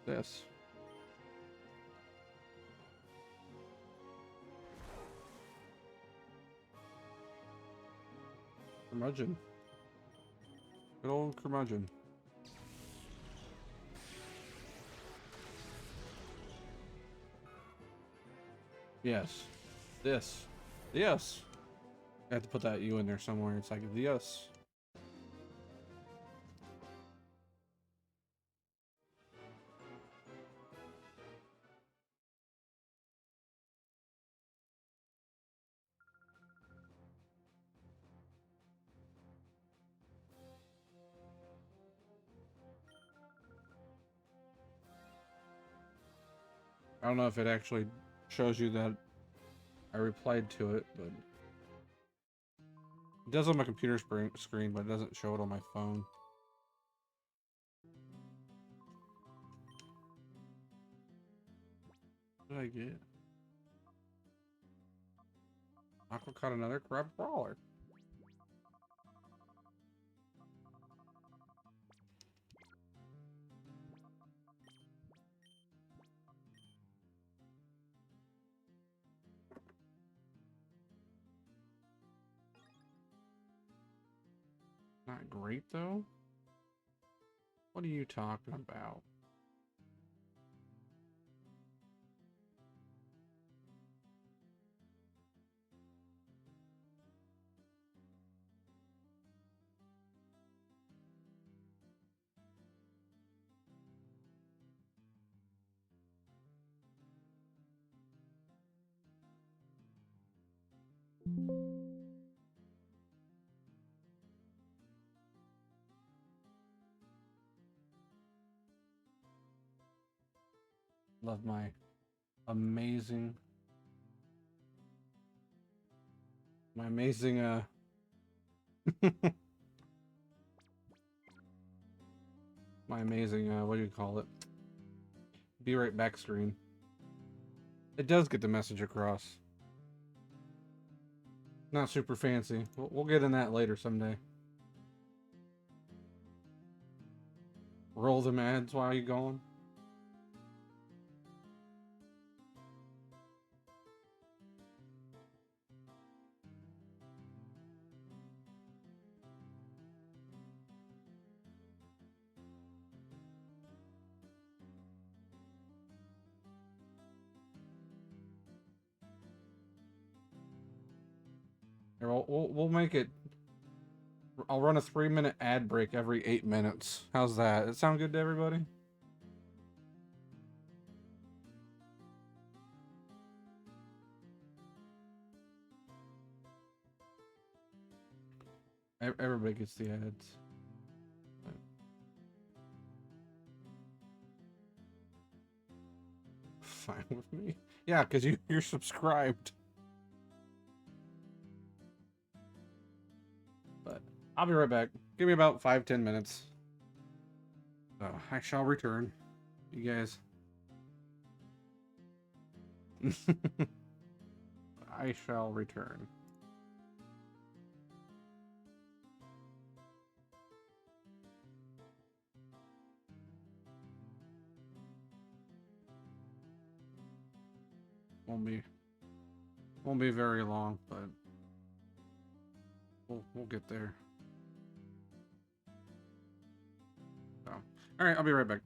[SPEAKER 1] This. Curmudgeon. Good old curmudgeon. Yes. This. Yes. I have to put that U in there somewhere. It's like yes. I don't know if it actually shows you that I replied to it, but it does on my computer screen, but it doesn't show it on my phone. What did I get? Aqua caught another crab brawler. not great, though. What are you talking about? Love my amazing, my amazing, my amazing, what do you call it? Be right back screen. It does get the message across. Not super fancy. We'll get in that later someday. Roll them ads while you're going. Here, we'll make it. I'll run a 3-minute ad break every 8 minutes. How's that? It sound good to everybody? Everybody gets the ads. Fine with me. Yeah, because you're subscribed. But I'll be right back. Give me about 5-10 minutes. I shall return. You guys. I shall return. Won't be very long, but we'll get there. So, all right, I'll be right back.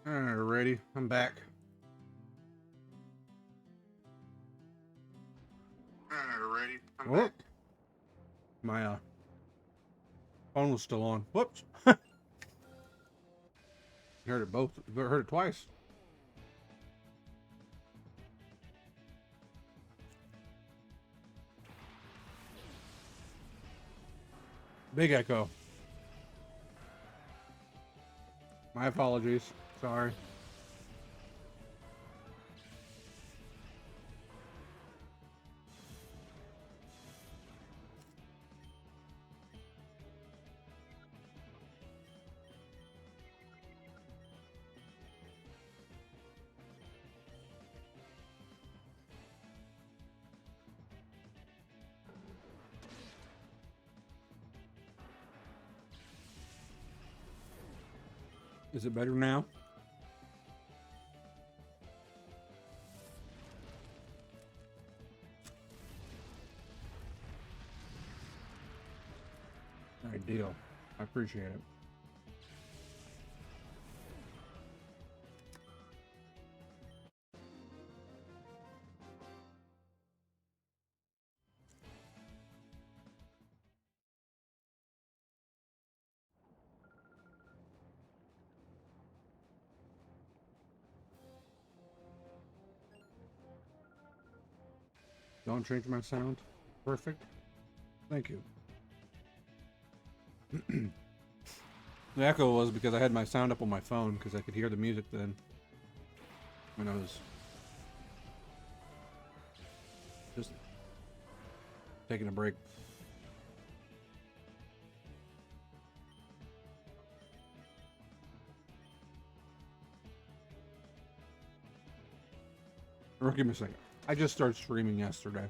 [SPEAKER 1] Alrighty, I'm back.
[SPEAKER 2] I'm
[SPEAKER 1] Oh,
[SPEAKER 2] back.
[SPEAKER 1] my phone was still on. Whoops. Heard it both. Heard it twice. Big echo. My apologies. Sorry. Is it better now? Ideal. I appreciate it. Don't change my sound. Perfect. Thank you. The echo was because I had my sound up on my phone because I could hear the music then when I was just taking a break. Or give me a second. I just started streaming yesterday.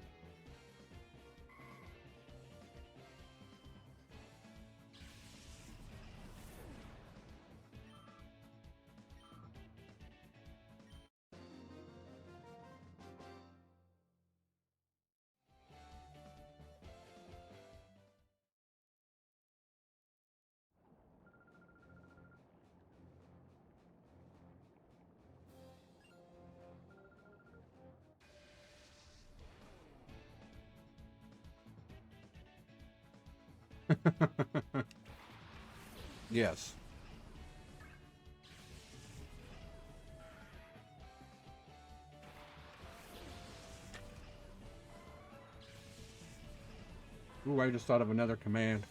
[SPEAKER 1] Yes. Ooh, I just thought of another command.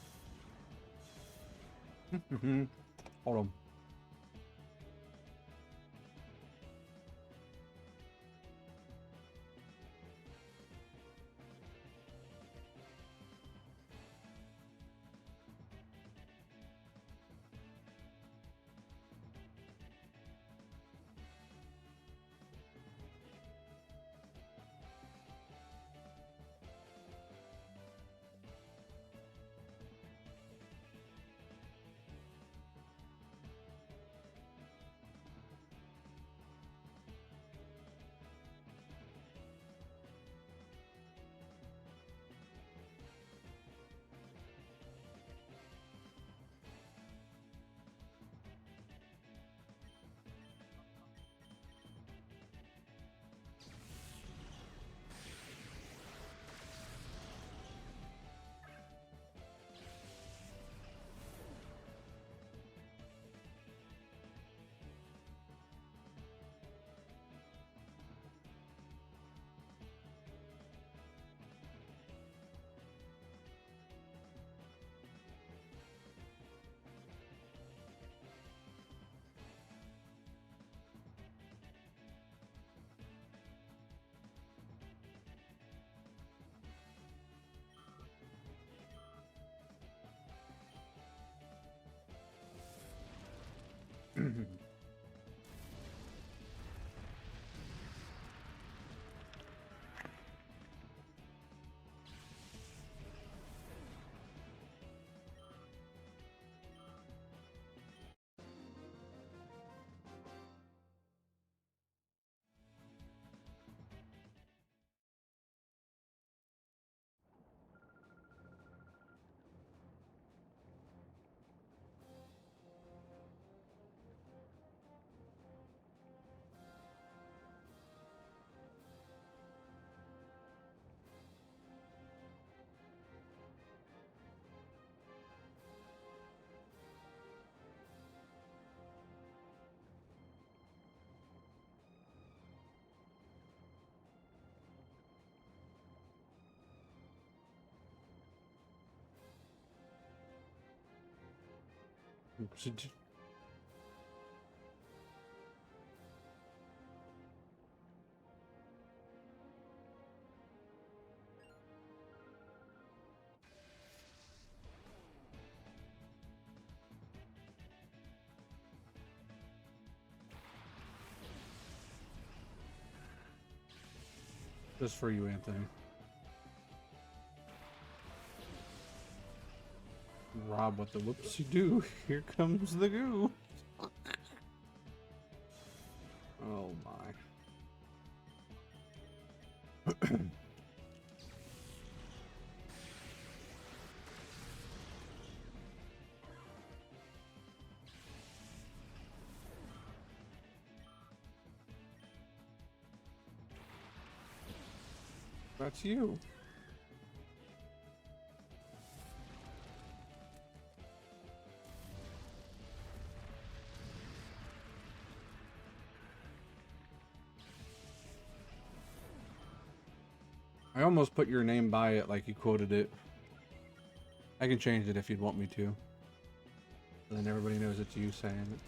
[SPEAKER 1] Hold on. Just for you, Anthony. Rob, what the whoopsie do? Here comes the goo. Oh my. That's you. I almost put your name by it like you quoted it. I can change it if you'd want me to. And then everybody knows it's you saying it.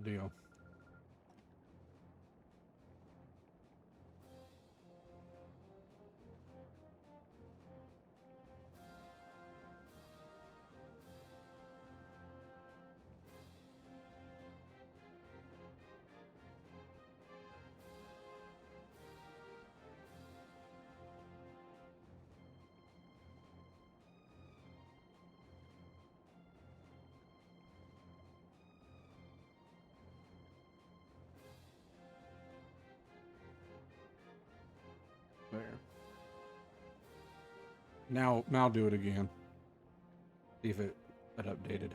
[SPEAKER 1] Deal. There. Now do it again. See if it updated.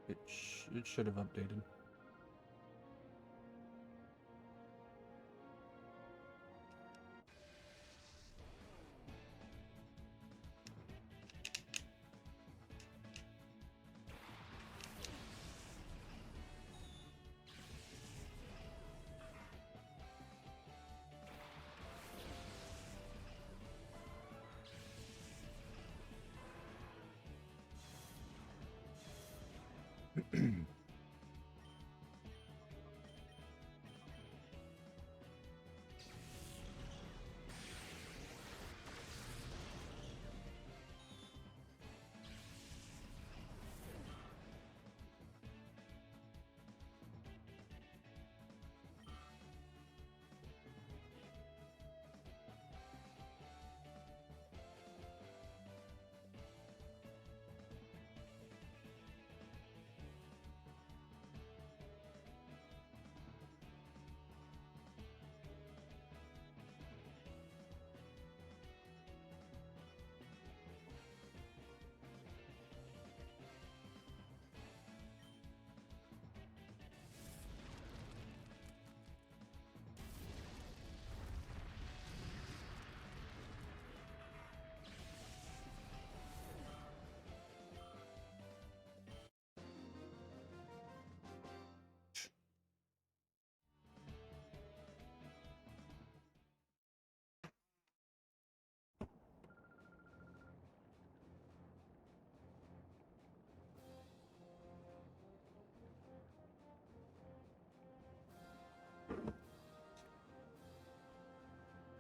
[SPEAKER 1] It should have updated.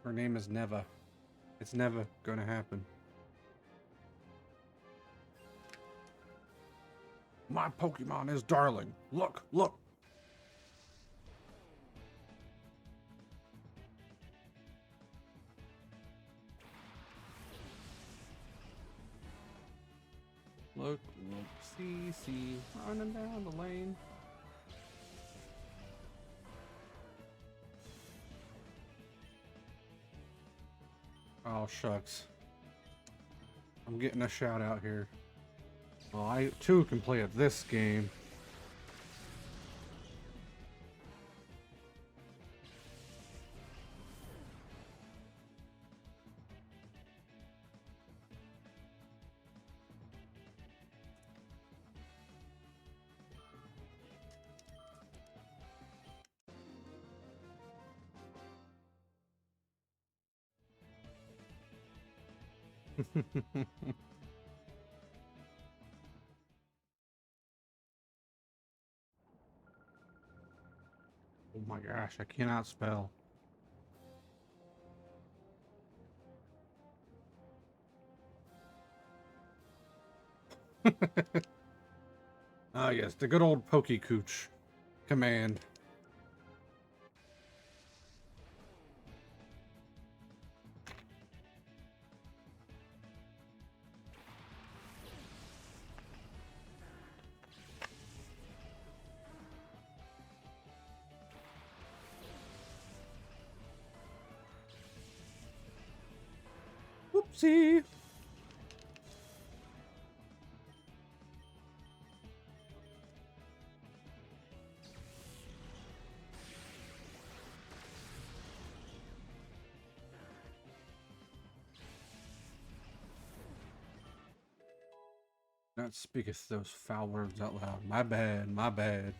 [SPEAKER 1] Her name is Neva. It's never gonna happen. My Pokemon is darling. Look, look. Look, see, running down the lane. Oh, shucks. I'm getting a shout out here. Well, I too can play at this game. Oh my gosh, I cannot spell. Ah, yes, the good old Pokecooch command. Whoopsie. Not speaketh those foul words out loud. My bad, my bad.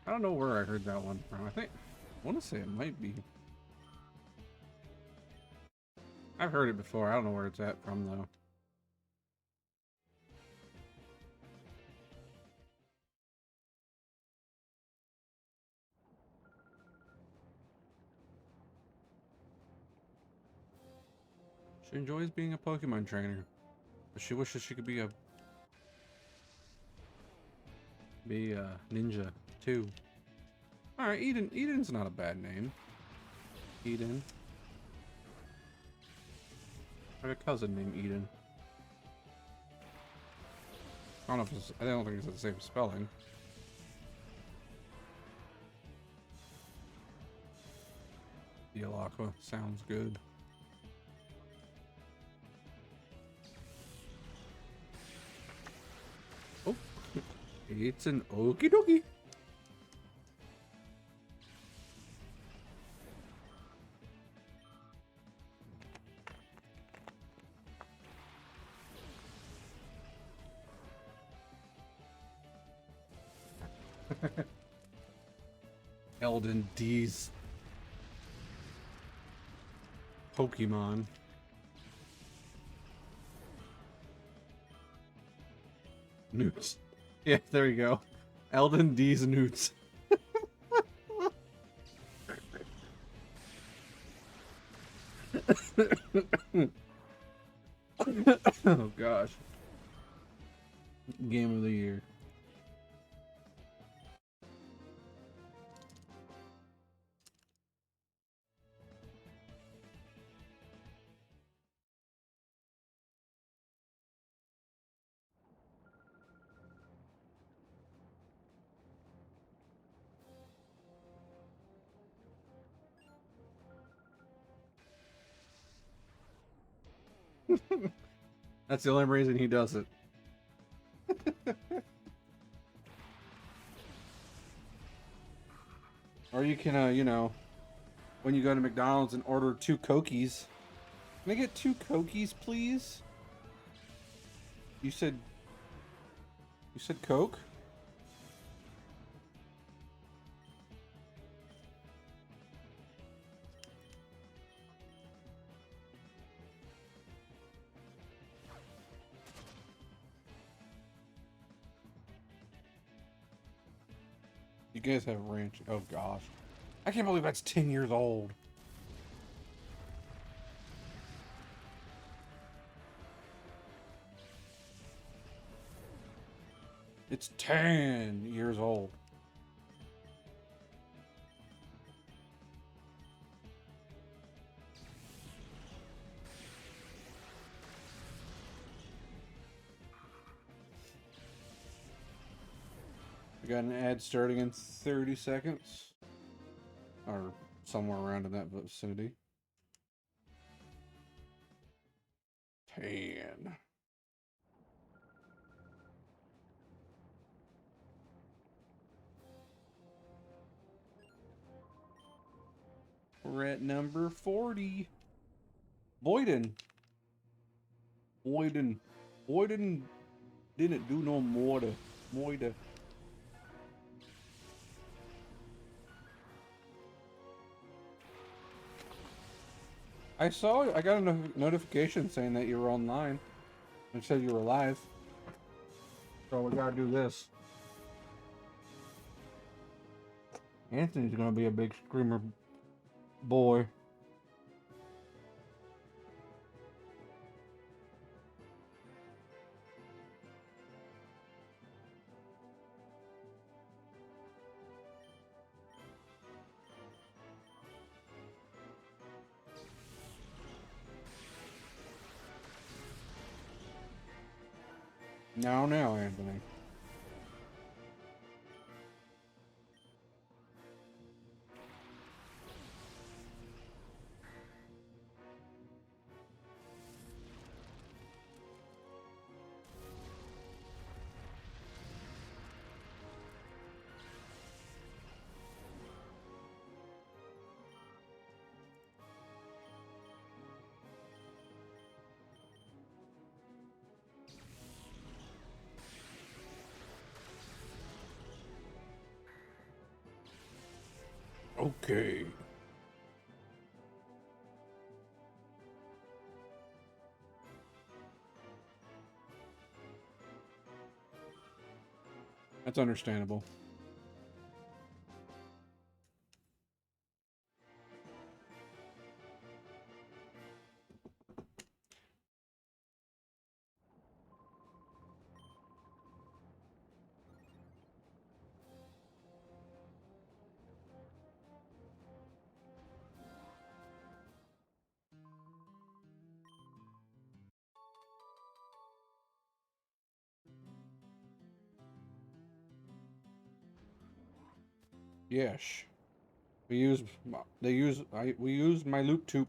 [SPEAKER 1] I don't know where I heard that one from. I want to say it might be. I've heard it before. I don't know where it's at from though. She enjoys being a Pokemon trainer, but she wishes she could be a ninja too. All right, Eden. Eden's not a bad name. Eden. I have a cousin named Eden. I don't know if it's. I don't think it's the same spelling. Aqua sounds good. Oh, it's an okie dokie. Elden D's Pokemon. Newts. Yeah, there you go. Elden D's Newts. Oh gosh. Game of the year. That's the only reason he does it. Or you can, you know, when you go to McDonald's and order 2 Cokies. Can I get 2 Cokies, please? You said Coke? You guys have ranch. Oh gosh. I can't believe that's 10 years old. It's 10 years old. We got an ad starting in 30 seconds. Or somewhere around in that vicinity. 10. We're at number 40. Boyden didn't do no more to Moida. I got a notification saying that you were online. It said you were live. So we gotta do this. Anthony's gonna be a big screamer boy. Now, Anthony. Okay. That's understandable. Yes. We use my loot tube.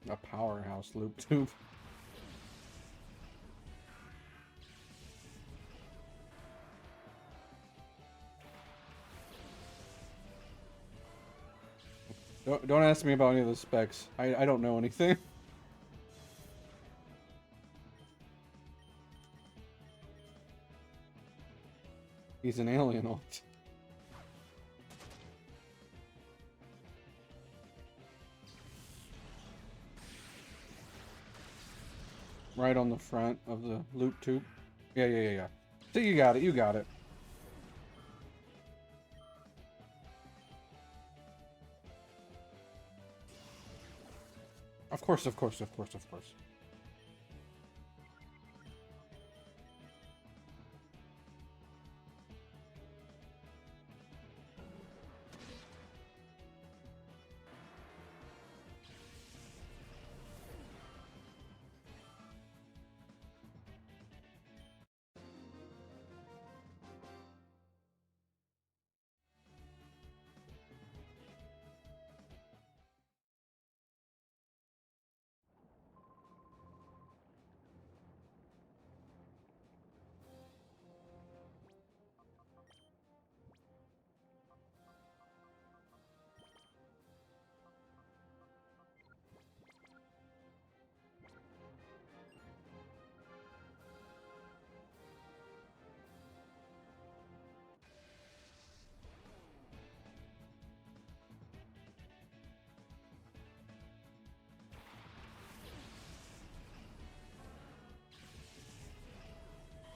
[SPEAKER 1] A powerhouse loop tube. Don't ask me about any of the specs. I don't know anything. He's an alien alt. Right on the front of the loop tube. Yeah. So you got it. Of course.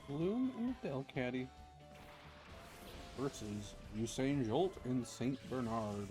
[SPEAKER 1] Bloom and Delcatty versus Usain Jolt and Saint Bernard.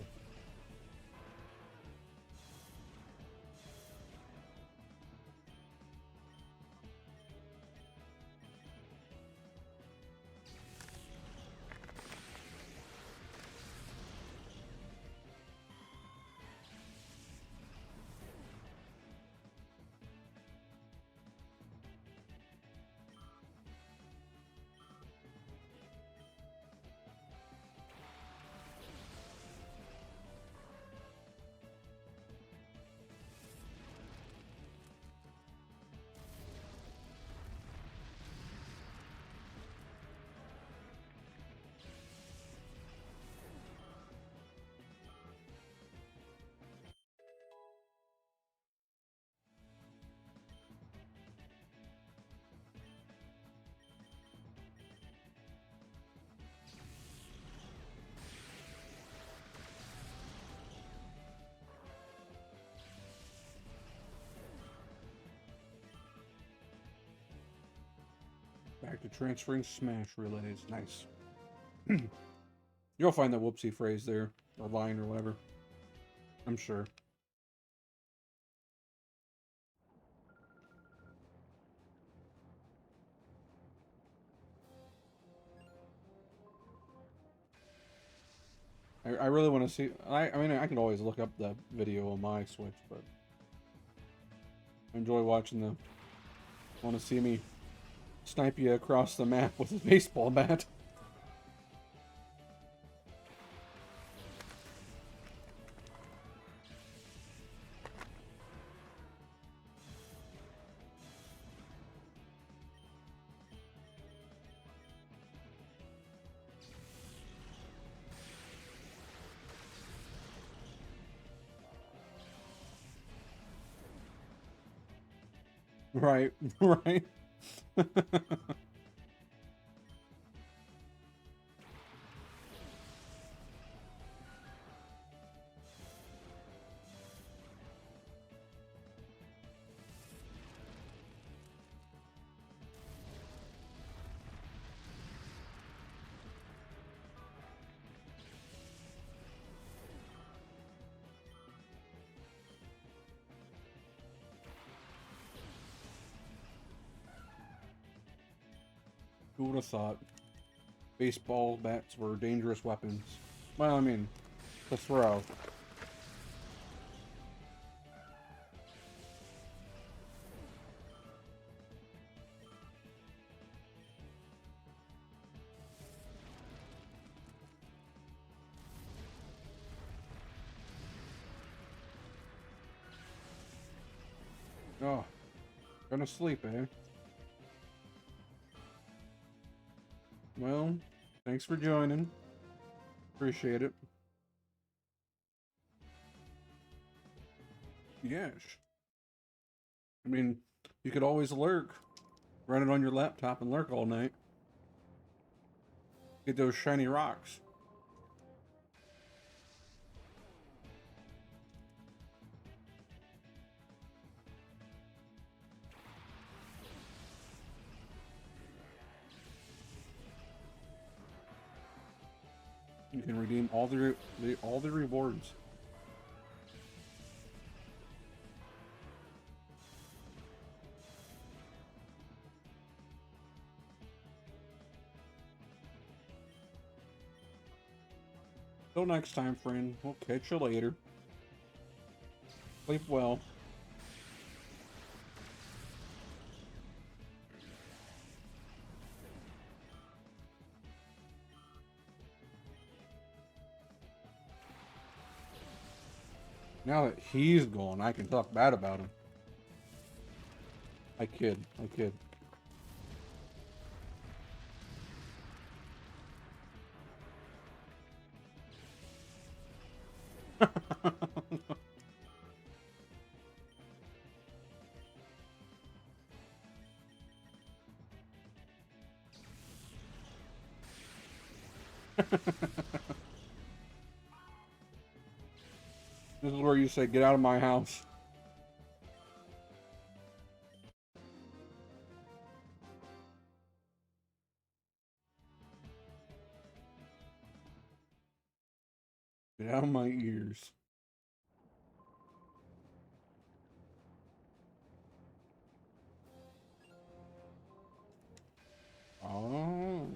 [SPEAKER 1] to transferring smash relays. Nice. You'll find that whoopsie phrase there, or line, or whatever. I'm sure. I really want to see. I mean, I could always look up the video on my Switch, but I enjoy watching them. Want to see me snipe you across the map with a baseball bat? Right, right. Who would have thought baseball bats were dangerous weapons? Well, I mean, to throw. Oh, gonna sleep, eh? Well, thanks for joining. Appreciate it. Yes. I mean, you could always lurk. Run it on your laptop and lurk all night. Get those shiny rocks. You can redeem all the rewards. Till next time, friend. We'll catch you later. Sleep well. Now that he's gone, I can talk bad about him. I kid. I kid. This is where you say, get out of my house. Get out of my ears. Oh.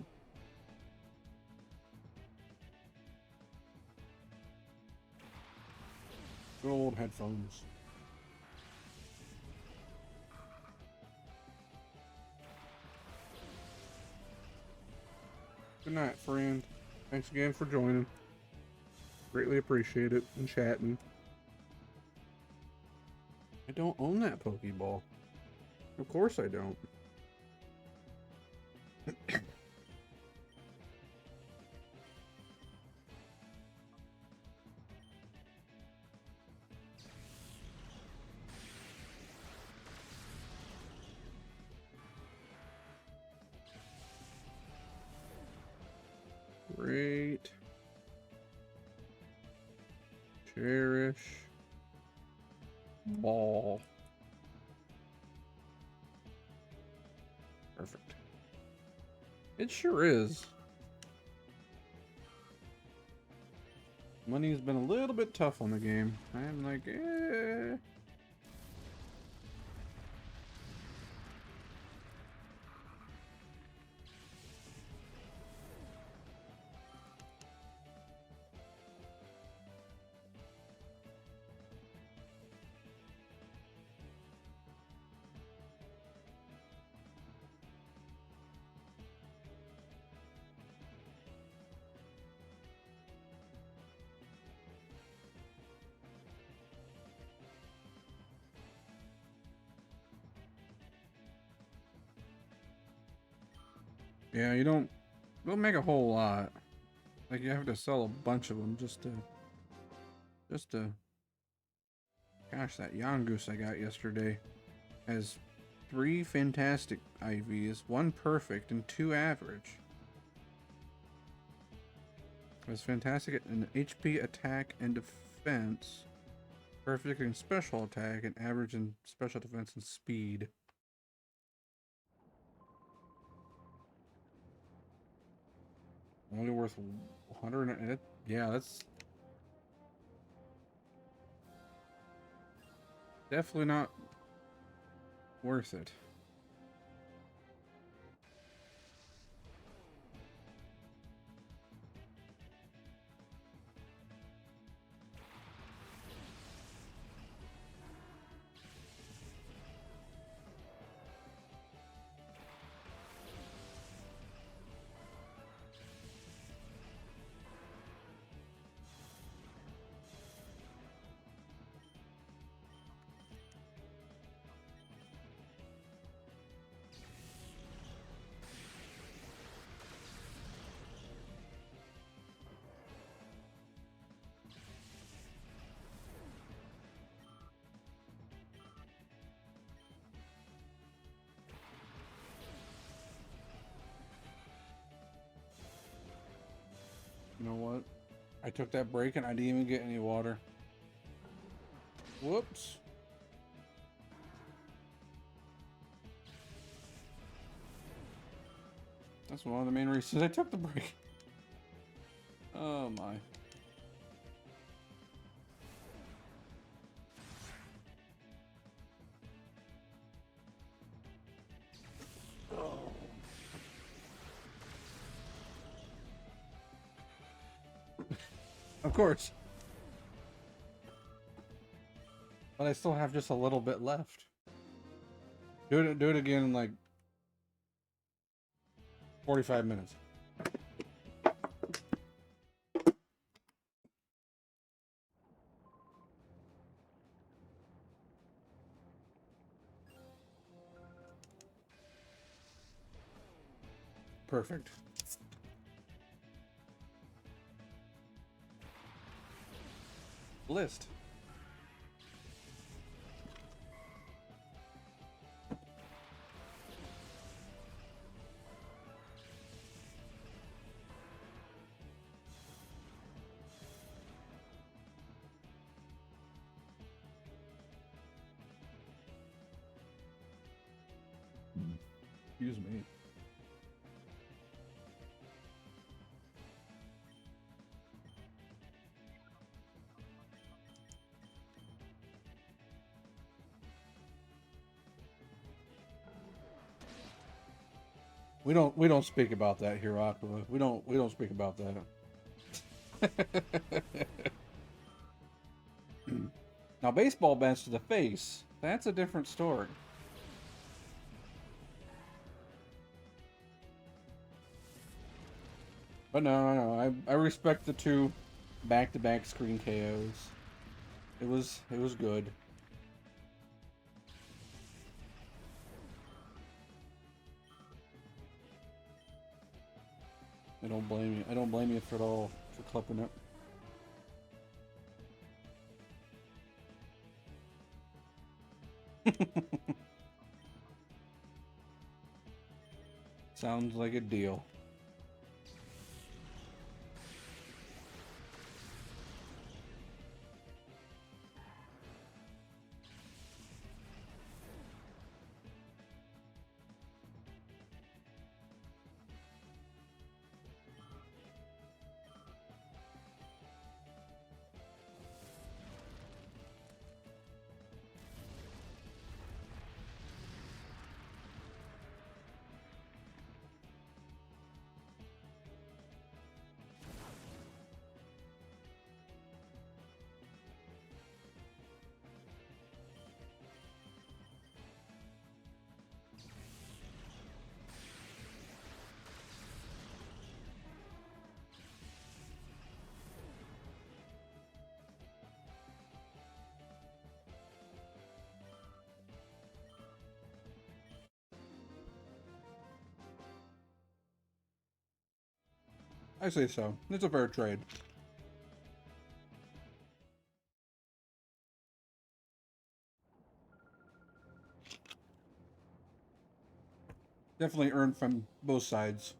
[SPEAKER 1] Good old headphones. Good night, friend. Thanks again for joining. Greatly appreciate it and chatting. I don't own that Pokeball. Of course I don't. Great. Cherish. Ball. Perfect. It sure is. Money's been a little bit tough on the game. I'm like, eh. Yeah, you don't make a whole lot. Like you have to sell a bunch of them just to. Gosh, that Yongoose I got yesterday has 3 fantastic IVs, 1 perfect, and 2 average. It was fantastic in HP, attack, and defense, perfect in special attack, and average in special defense and speed. Only worth 100. Yeah, that's definitely not worth it. You know what? I took that break and I didn't even get any water. Whoops. That's one of the main reasons I took the break. Oh my. Of course. But I still have just a little bit left. Do it again in like 45 minutes. Perfect. List. Excuse me. We don't speak about that here, Aqua. We don't speak about that. Now baseball bats to the face. That's a different story. But no. I respect the 2 back-to-back screen KOs. It was good. I don't blame you. I don't blame you at all for clipping it. Sounds like a deal. I say so. It's a fair trade. Definitely earned from both sides.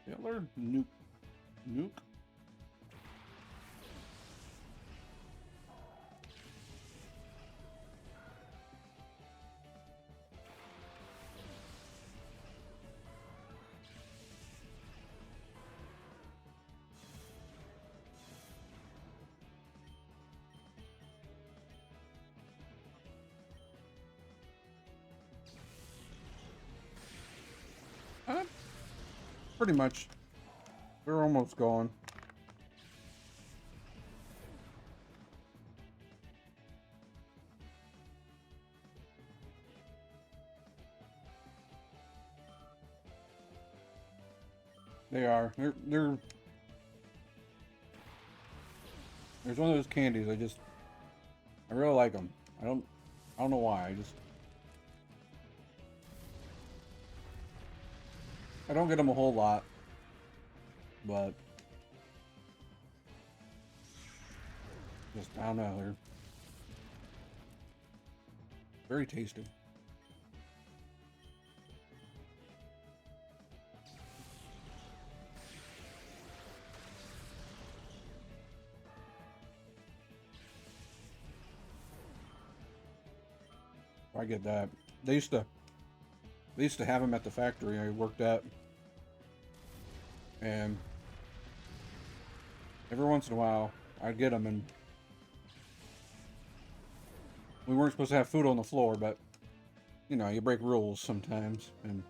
[SPEAKER 1] Hitler? Nuke. Nuke? Uh, Pretty much. We're almost gone. They are. They're. There's one of those candies. I really like them. I don't know why. I don't get them a whole lot, but I don't know. They're very tasty. I get that. They used to have them at the factory I worked at, and every once in a while I'd get them, and we weren't supposed to have food on the floor, but you know, you break rules sometimes, and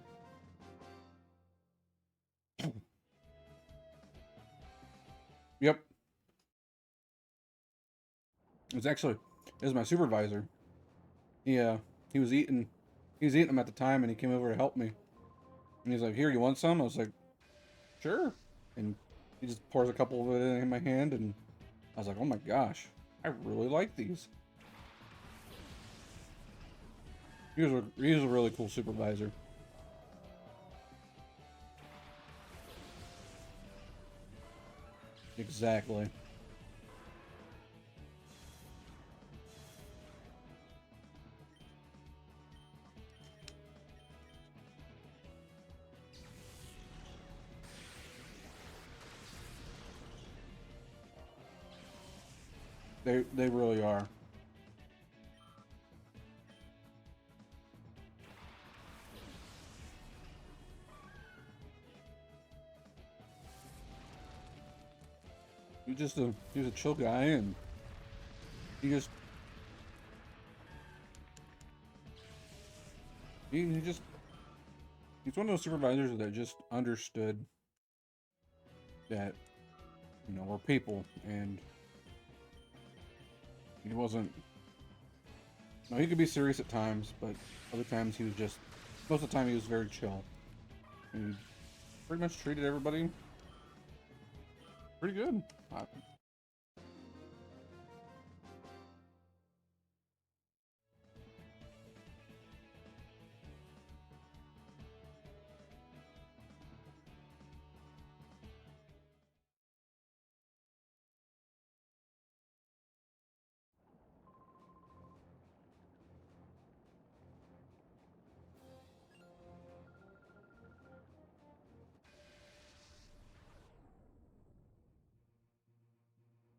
[SPEAKER 1] yep, it was my supervisor. He was eating them at the time, and he came over to help me, and he's like, "Here, you want some?" I was like, "Sure," and he just pours a couple of it in my hand, and I was like, "Oh my gosh, I really like these." He was a really cool supervisor. Exactly. They really are. He's a chill guy, and he just he just he's one of those supervisors that just understood that, you know, we're people, and he wasn't. No, he could be serious at times, but other times he was just. Most of the time he was very chill, and he pretty much treated everybody pretty good.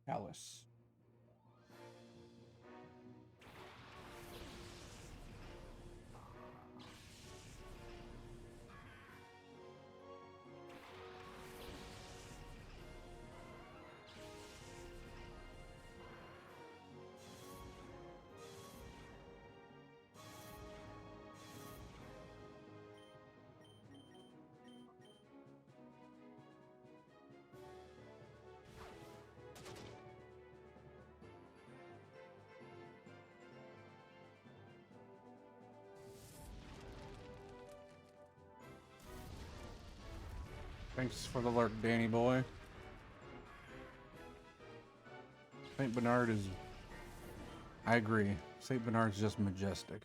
[SPEAKER 1] Alice. Thanks for the alert, Danny boy. Saint Bernard is. I agree. St. Bernard's just majestic.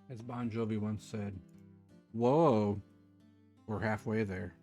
[SPEAKER 1] As Bon Jovi once said, "Whoa, we're halfway there."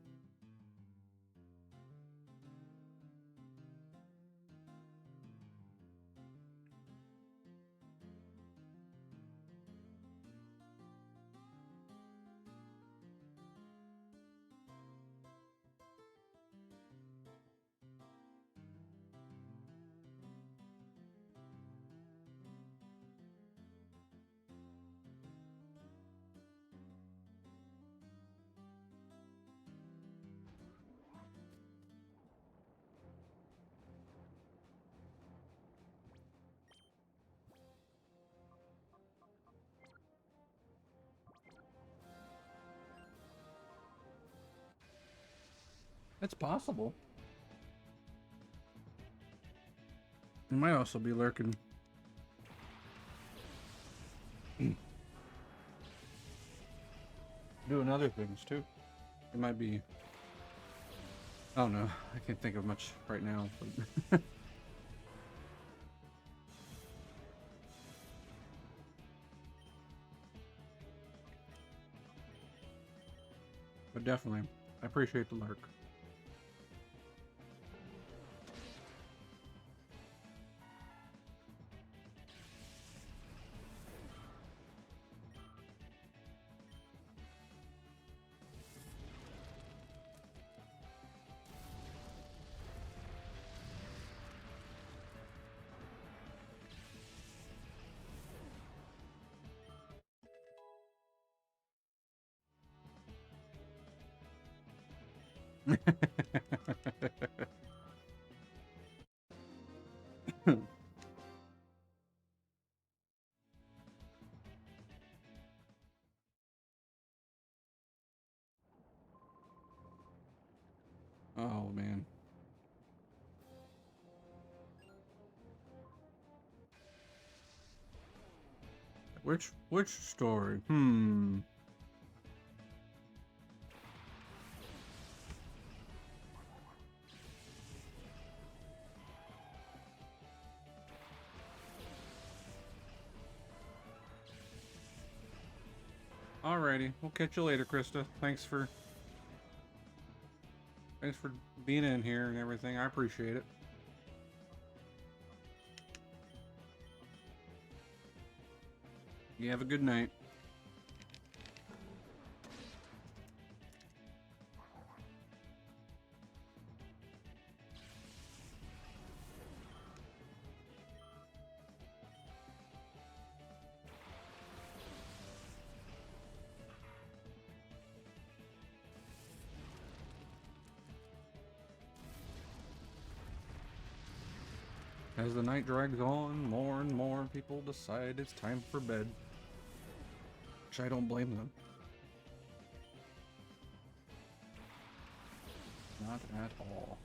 [SPEAKER 1] It's possible. It might also be lurking. Doing other things too. It might be. I don't know. I can't think of much right now. But but definitely, I appreciate the lurk. Oh man. Which story? Hmm. Alrighty, we'll catch you later, Krista. Thanks for being in here and everything. I appreciate it. You have a good night. As the night drags on, more and more people decide it's time for bed. Which I don't blame them. Not at all.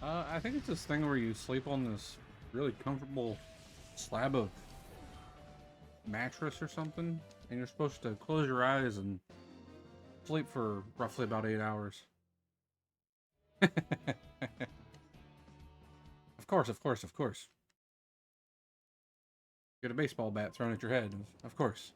[SPEAKER 1] I think it's this thing where you sleep on this really comfortable slab of mattress or something, and you're supposed to close your eyes and sleep for roughly about 8 hours. Of course, of course, of course. Get a baseball bat thrown at your head, of course.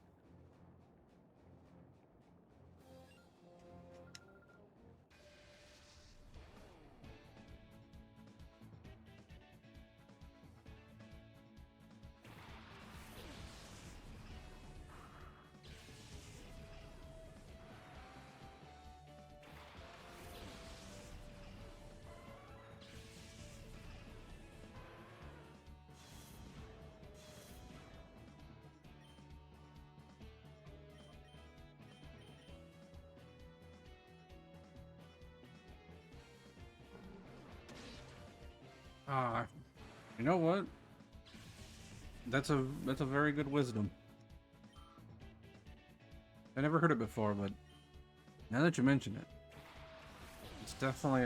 [SPEAKER 1] Ah, you know what? That's a very good wisdom. I never heard it before, but now that you mention it, it's definitely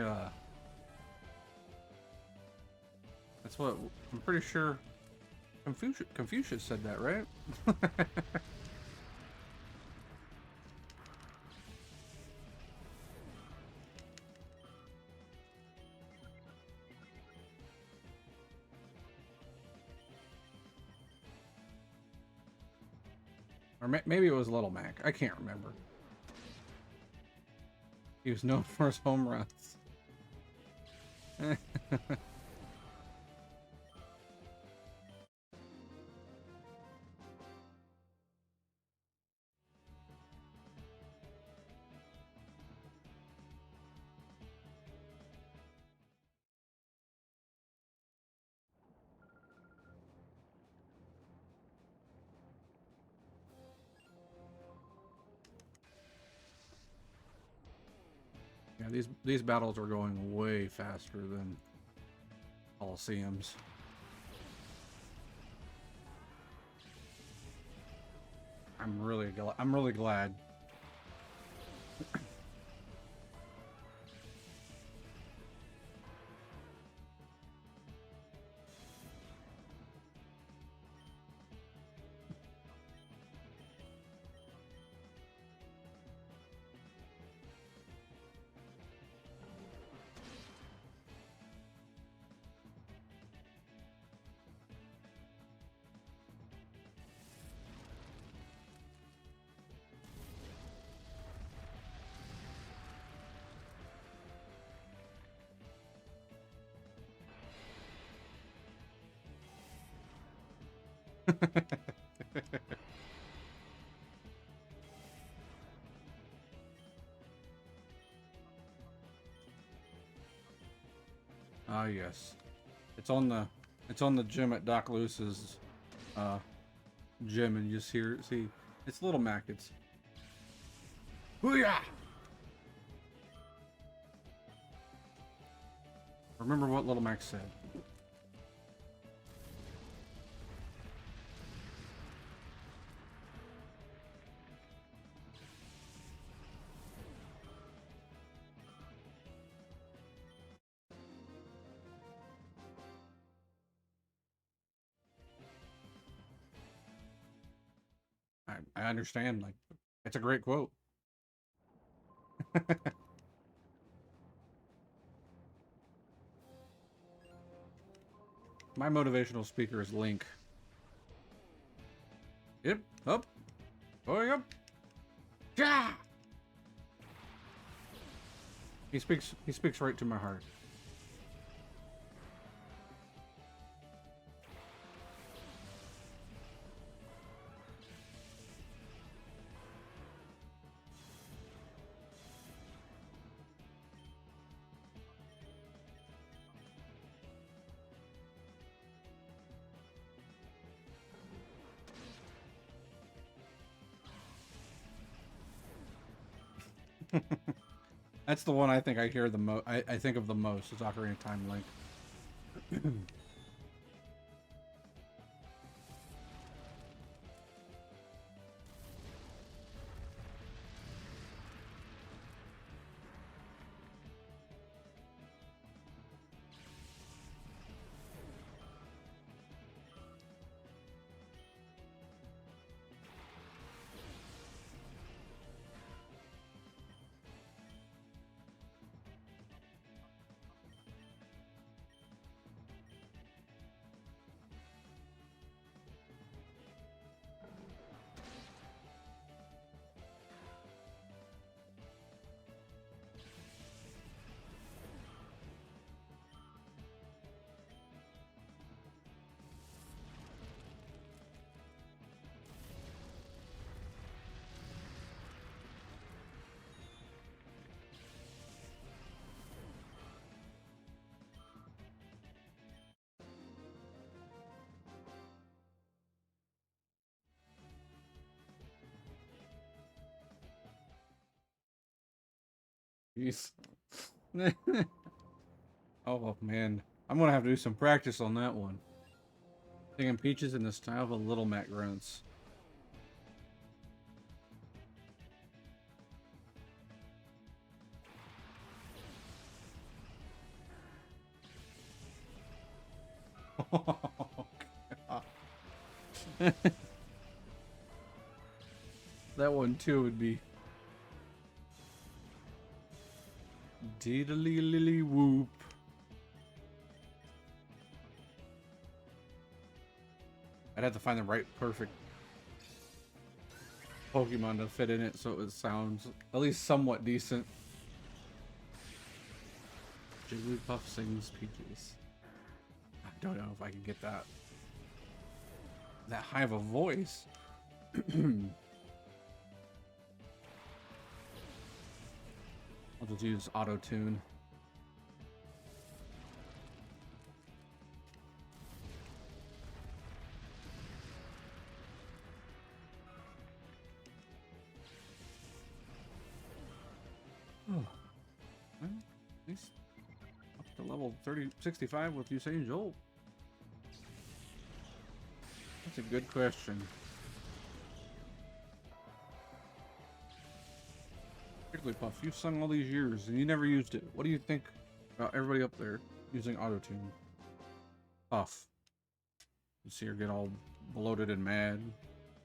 [SPEAKER 1] that's what I'm pretty sure Confucius said that, right? Or maybe it was Little Mac. I can't remember. He was known for his home runs. Yeah, these battles are going way faster than Coliseums. I'm really glad. Ah, yes. It's on the gym at Doc Lewis's uh gym, and you just see it's Little Mac. It's Hoo-yah! Remember what Little Mac said. I understand, like, it's a great quote. My motivational speaker is Link. Yep, up, going up. Yeah. He speaks right to my heart. That's the one I think I hear the most. I think of the most is Ocarina of Time Link. Jeez. Oh man, I'm gonna have to do some practice on that one. Singing Peaches in the style of a Little Mac grunts. That one too would be Deedly Lily Whoop. I'd have to find the right perfect Pokemon to fit in it so it sounds at least somewhat decent. Jigglypuff sings Peaches. I don't know if I can get that high of a voice. I'll just use auto tune. Oh, well, at least up to level 65 with Usain Joel. That's a good question. Jigglypuff, you've sung all these years and you never used it. What do you think about everybody up there using auto-tune? Puff. You see her get all bloated and mad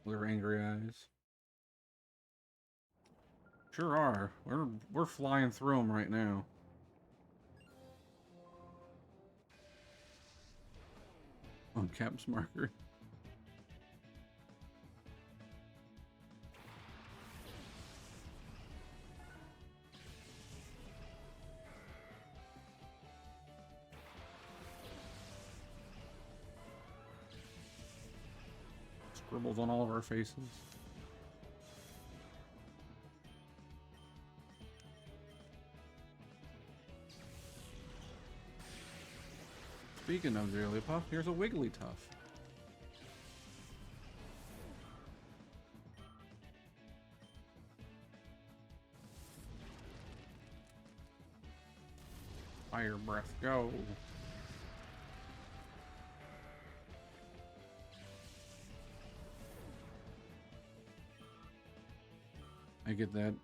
[SPEAKER 1] with her angry eyes. Sure are. We're flying through them right now. On Cap's marker. Scribbles on all of our faces. Speaking of Jigglypuff, here's a Wigglytuff. Fire breath, go. I get that.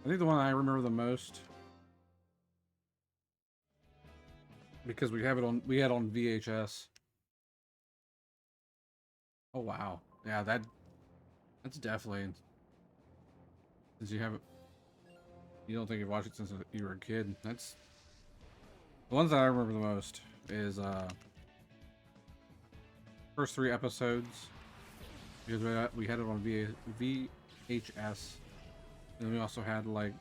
[SPEAKER 1] I think the one I remember the most, because we had on VHS. Oh wow. Yeah, that's definitely, since you haven't, you don't think you've watched it since you were a kid. That's the ones that I remember the most is first 3 episodes, because we had it on VHS, and we also had like,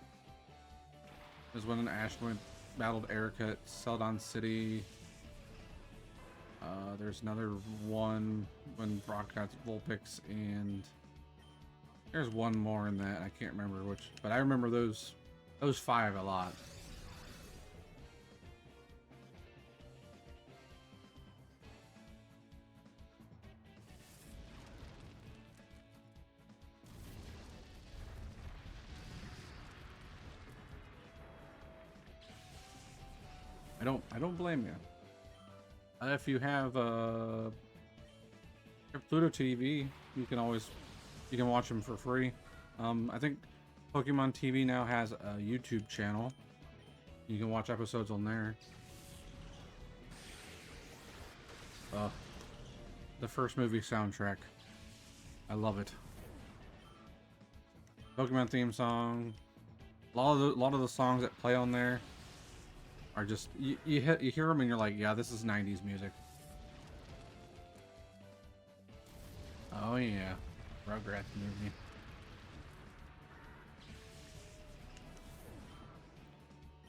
[SPEAKER 1] there's when Ash went battled Erica at Celadon City. There's another one when Brock got Vulpix, and there's one more in that. I can't remember which, but I remember those 5 a lot. I don't blame you. If you have Pluto TV, you can watch them for free. I think Pokemon TV now has a YouTube channel. You can watch episodes on there. The first movie soundtrack, I love it. Pokemon theme song. A lot of the songs that play on there are just you hear them and you're like, yeah, this is 90s music. Oh yeah, Rugrats movie.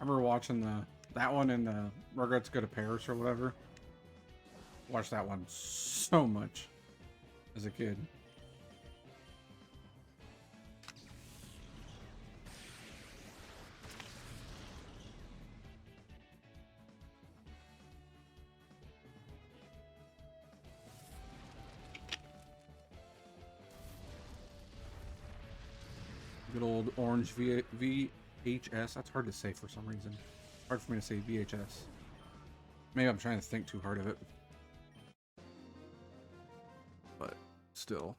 [SPEAKER 1] I remember watching that one in the Rugrats Go to Paris or whatever. Watched that one so much as a kid. Good old orange VHS. That's hard to say for some reason. Hard for me to say VHS. Maybe I'm trying to think too hard of it. But still.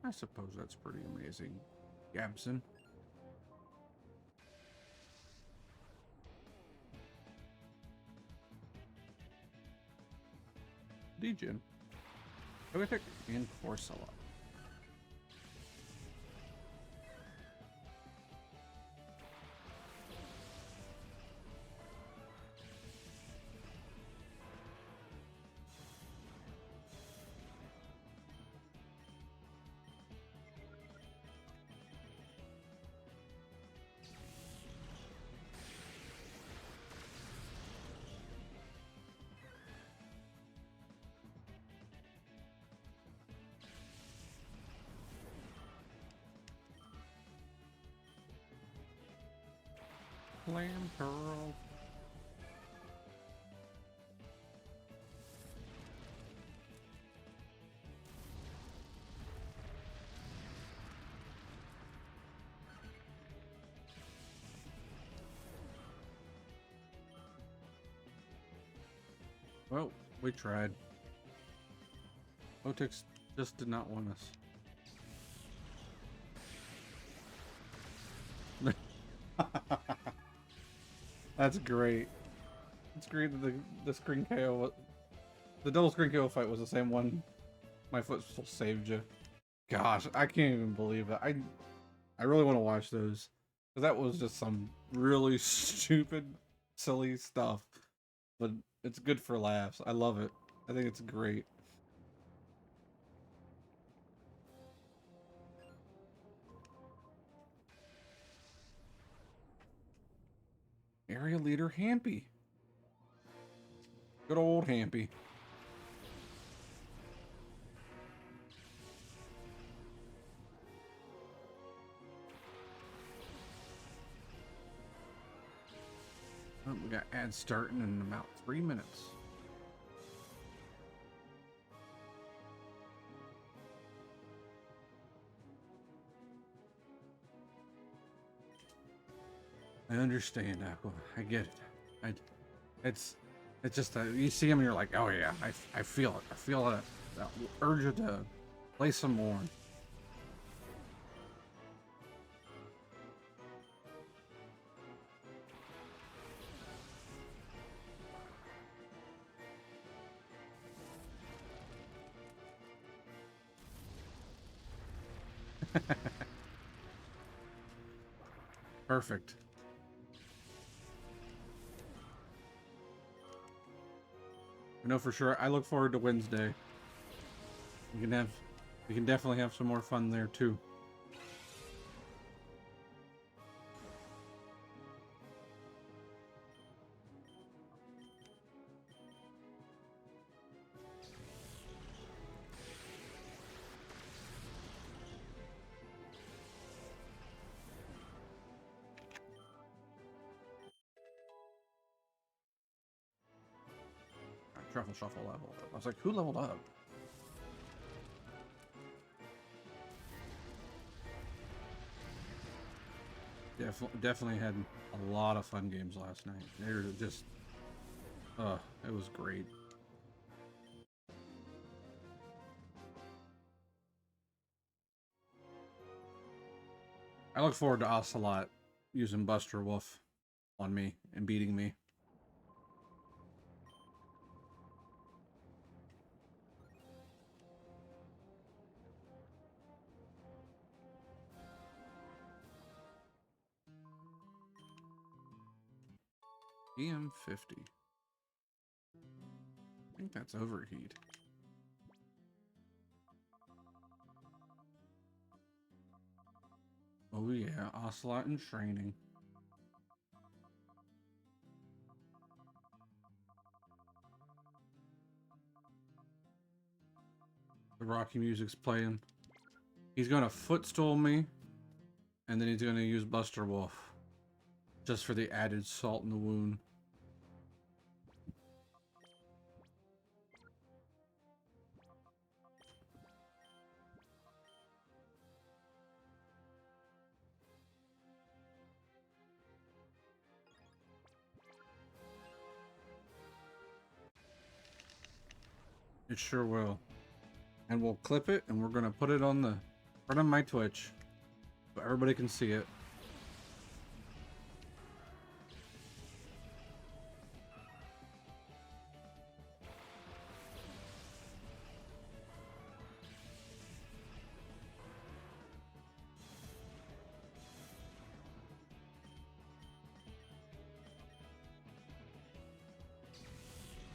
[SPEAKER 1] I suppose that's pretty amazing. Gabson. Legion. Togetic and Corsola. Clam Pearl. Well, we tried. Otix just did not want us. That's great. It's great that the screen KO, the double screen KO fight was the same one. My footstool saved you. Gosh, I can't even believe it. I really want to watch those, because that was just some really stupid, silly stuff. But it's good for laughs. I love it. I think it's great. Area leader Hampy. Good old Hampy. Oh, we got ads starting in about 3 minutes. I understand, Aqua. I get it. It's just that you see him and you're like, oh yeah, I feel it. I feel that urge to play some more. Perfect. I know for sure. I look forward to Wednesday. We can definitely have some more fun there too. Truffle Shuffle leveled up. I was like, who leveled up? Definitely had a lot of fun games last night. They were just, it was great. I look forward to Ocelot using Buster Wolf on me and beating me. EM50. I think that's overheat. Oh yeah, Ocelot in training. The Rocky music's playing. He's gonna footstool me, and then he's gonna use Buster Wolf. Just for the added salt in the wound. It sure will. And we'll clip it, and we're gonna put it on the front of my Twitch, so everybody can see it.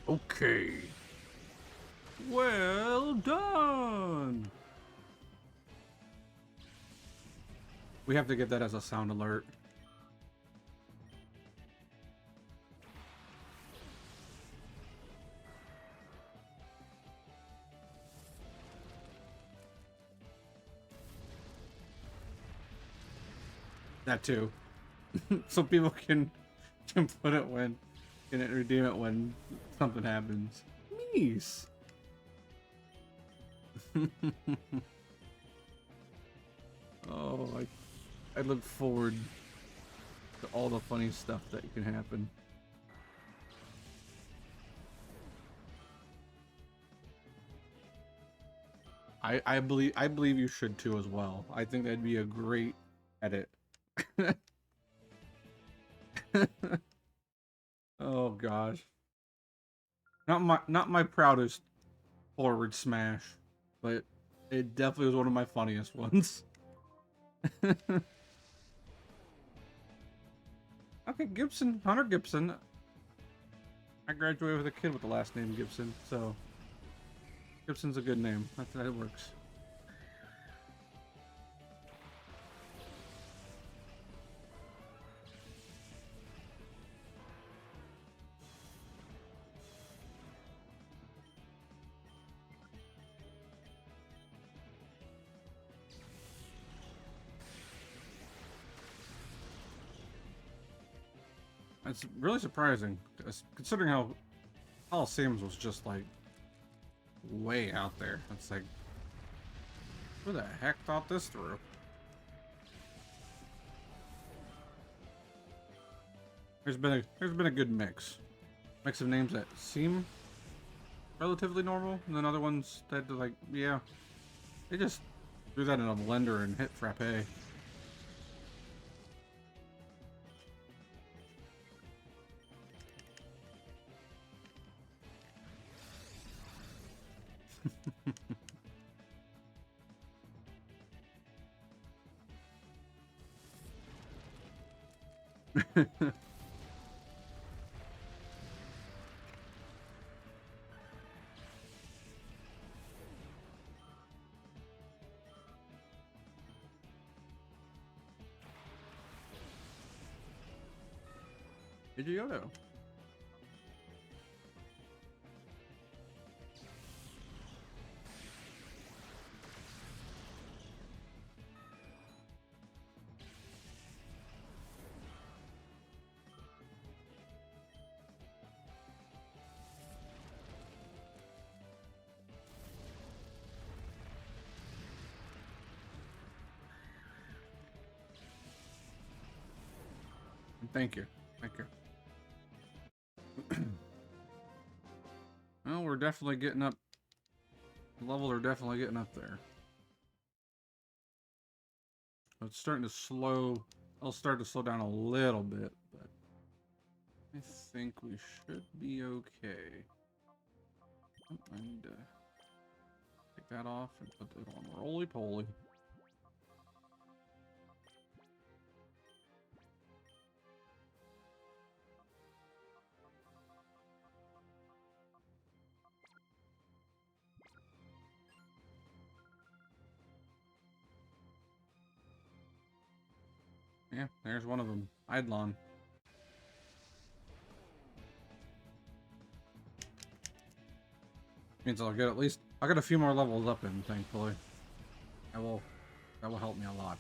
[SPEAKER 1] Okay. Well done. We have to get that as a sound alert. That too. So people can put it when, can it redeem it when something happens. Nice. Oh, I look forward to all the funny stuff that can happen. I believe you should too as well. I think that'd be a great edit. Oh gosh. Not my proudest forward smash, but it definitely was one of my funniest ones. Okay, Gibson, Hunter Gibson. I graduated with a kid with the last name Gibson, so Gibson's a good name. That works. It's really surprising, considering how Coliseums was just like way out there. It's like, who the heck thought this through? There's been a good mix of names that seem relatively normal, and then other ones that are like, yeah, they just threw that in a blender and hit frappe. Pidgeotto. Thank you. Thank you. Well, we're definitely getting up. The levels are definitely getting up there. It's starting to slow. I'll start to slow down a little bit, but I think we should be okay. Oh, I need to take that off and put it on roly-poly. Yeah, there's one of them. Eidolon. Means I'll get a few more levels up in, thankfully. That will help me a lot.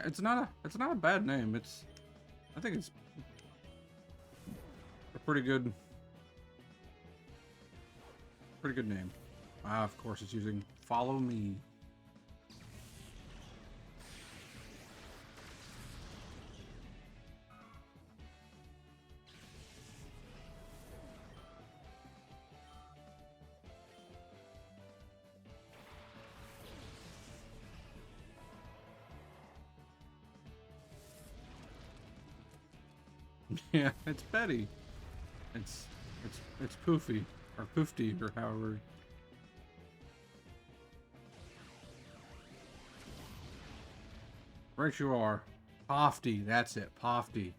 [SPEAKER 1] It's not a bad name. I think it's a pretty good name. Ah, of course it's using follow me. Yeah, it's Betty. It's Poofy or Poofty or however. Right you are. Pofty, that's it. Pofty.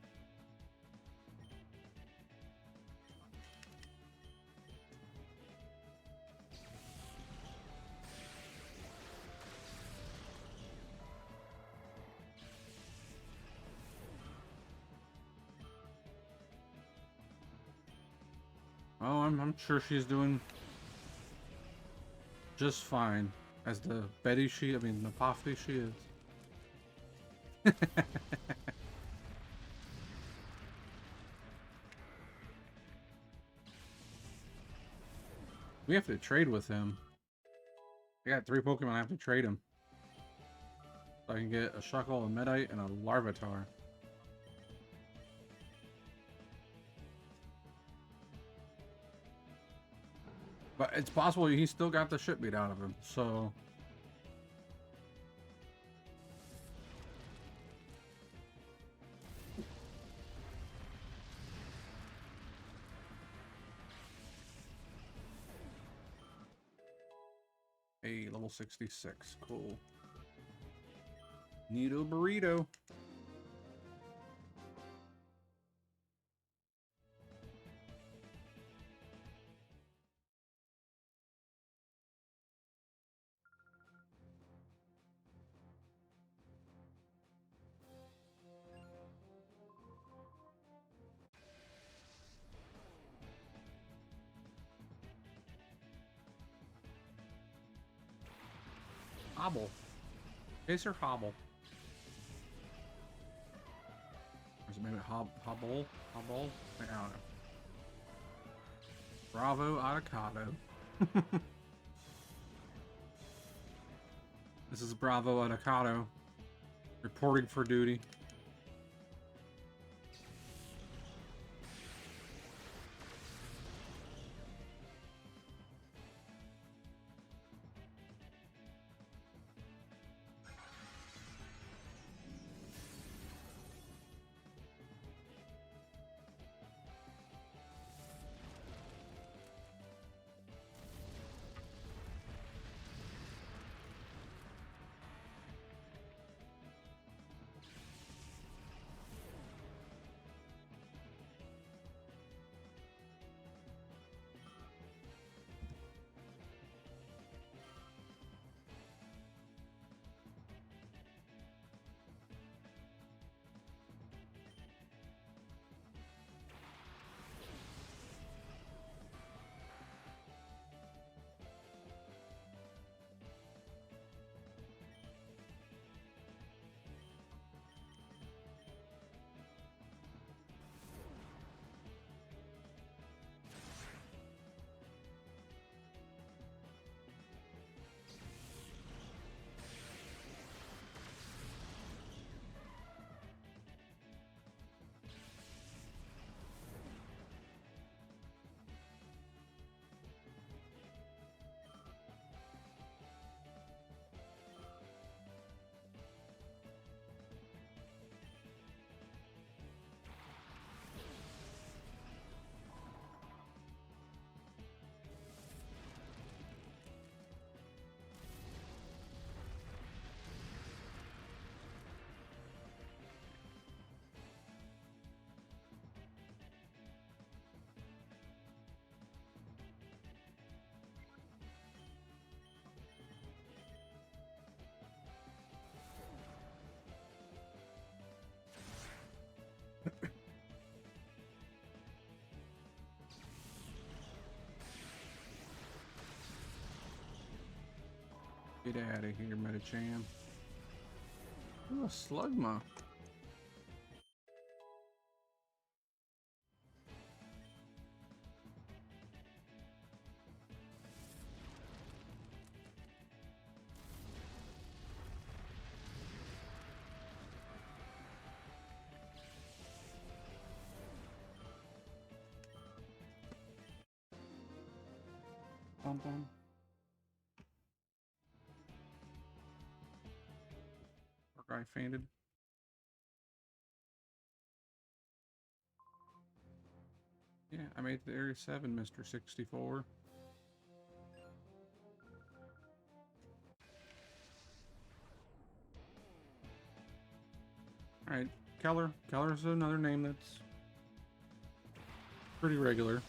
[SPEAKER 1] Oh, I'm sure she's doing just fine. As the Betty the Pofty she is. We have to trade with him. I got 3 Pokemon I have to trade him. So I can get a Shuckle, a Medite, and a Larvitar. But it's possible he still got the shit beat out of him, so... Hey, level 66. Cool. Neato burrito.
[SPEAKER 2] Hobble. Chaser Hobble.
[SPEAKER 1] Or is it maybe Hobble? Hobble? I don't know. Bravo Avocado. This is Bravo Avocado. Reporting for duty. Get out of here, Metachan. Ooh, a Slugma. Bum bum. Our guy fainted. Yeah, I made it to Area 7, Mr. 64. Alright, Keller. Keller's another name that's pretty regular.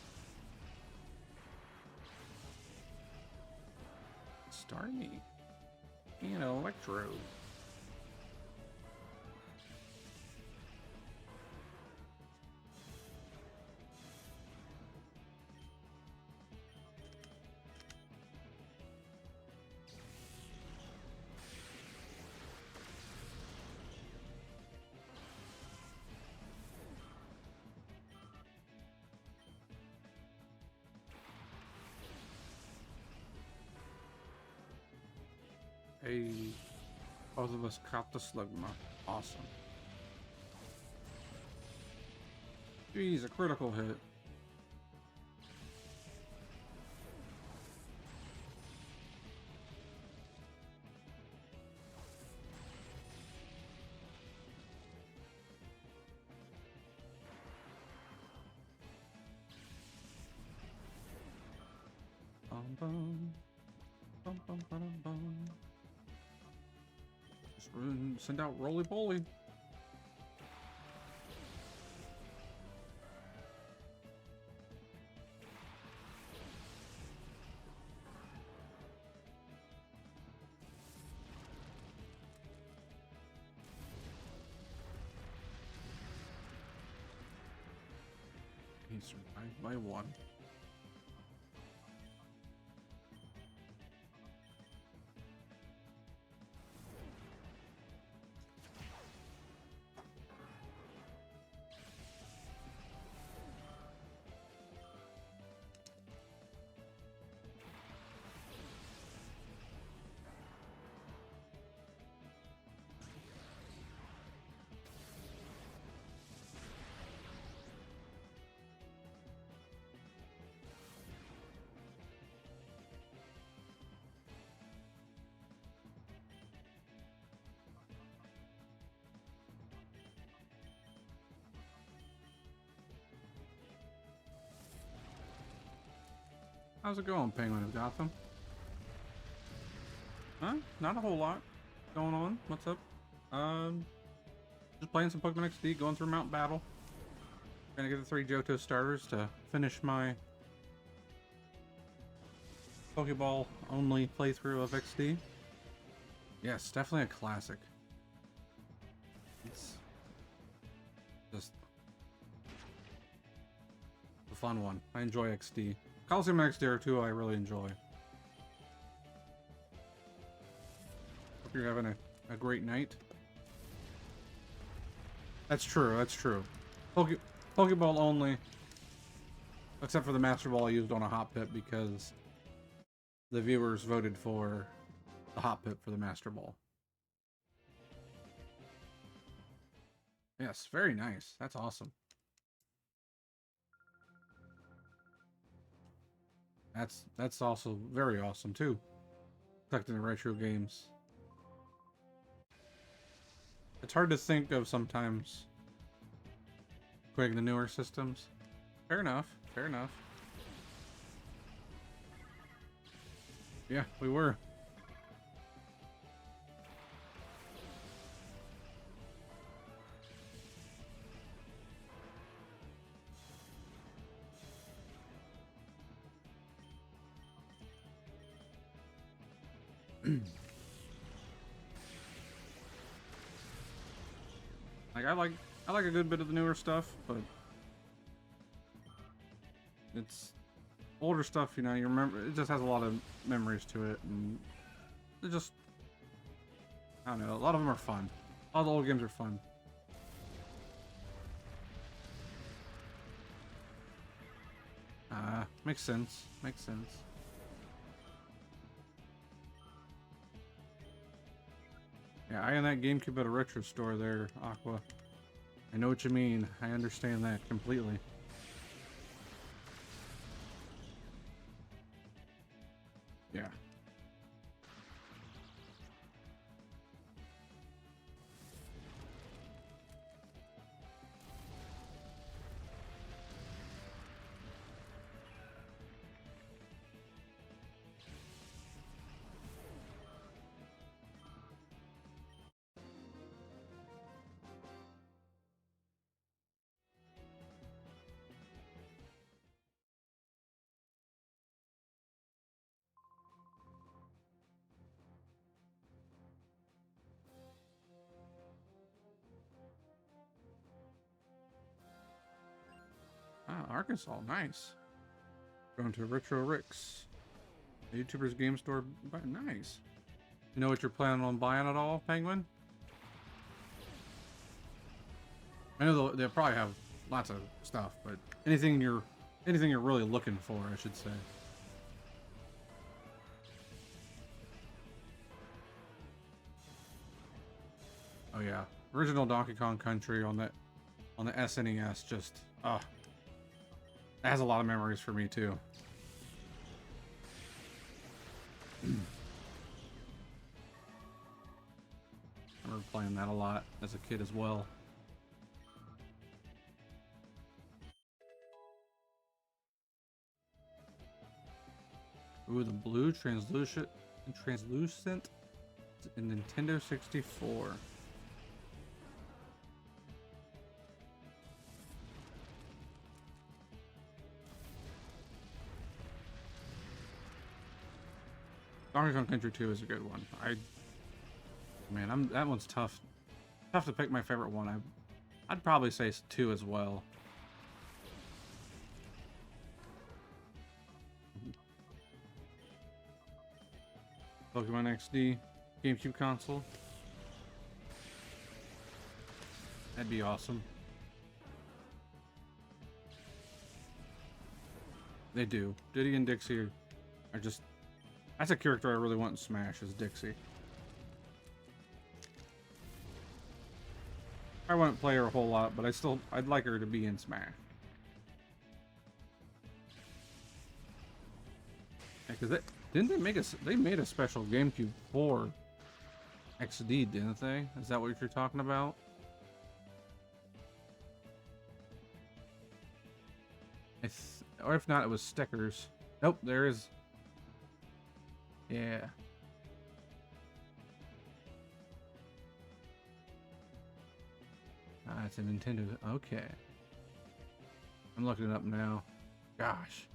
[SPEAKER 1] Starmie. And Electro. Hey, both of us caught the Slugma. Awesome. Jeez, a critical hit. Bum bum. Bum bum bum bum. Just send out roly poly. He survived by one. How's it going, Penguin of Gotham? Huh? Not a whole lot going on. What's up? Just playing some Pokemon XD, going through Mount Battle. Gonna get the 3 Johto starters to finish my Pokeball only playthrough of XD. Yes, definitely a classic. It's just a fun one. I enjoy XD. Coliseum XD too, I really enjoy. Hope you're having a great night. That's true, that's true. Pokeball only. Except for the Master Ball I used on a Hot Pit because the viewers voted for the Hot Pit for the Master Ball. Yes, very nice. That's awesome. That's also very awesome too. Collecting the retro games. It's hard to think of sometimes putting the newer systems. Fair enough. Fair enough. Yeah, we were. Like I like a good bit of the newer stuff, but it's older stuff, you know, you remember it just has a lot of memories to it, and it just I don't know, a lot of them are fun. All the old games are fun. Makes sense. Makes sense. Yeah, I own that GameCube at a retro store there, Aqua. I know what you mean. I understand that completely. Yeah. Ah, Arkansas, nice. Going to Retro Rick's. The YouTuber's game store, but nice. You know what you're planning on buying at all, Penguin? I know they'll probably have lots of stuff, but anything you're really looking for, I should say. Oh yeah, original Donkey Kong Country on the SNES, just it has a lot of memories for me too. I remember playing that a lot as a kid as well. Ooh, the blue translucent in Nintendo 64. Donkey Kong Country 2 is a good one. Man, that one's tough. Tough to pick my favorite one. I'd probably say 2 as well. Pokemon XD, GameCube console. That'd be awesome. They do. Diddy and Dixie are just... That's a character I really want in Smash, is Dixie. I wouldn't play her a whole lot, but I'd like her to be in Smash. Yeah, because they made a special GameCube for XD, didn't they? Is that what you're talking about? Or if not, it was stickers. Nope, there is. Yeah. Ah, it's a Nintendo. Okay. I'm looking it up now. Gosh.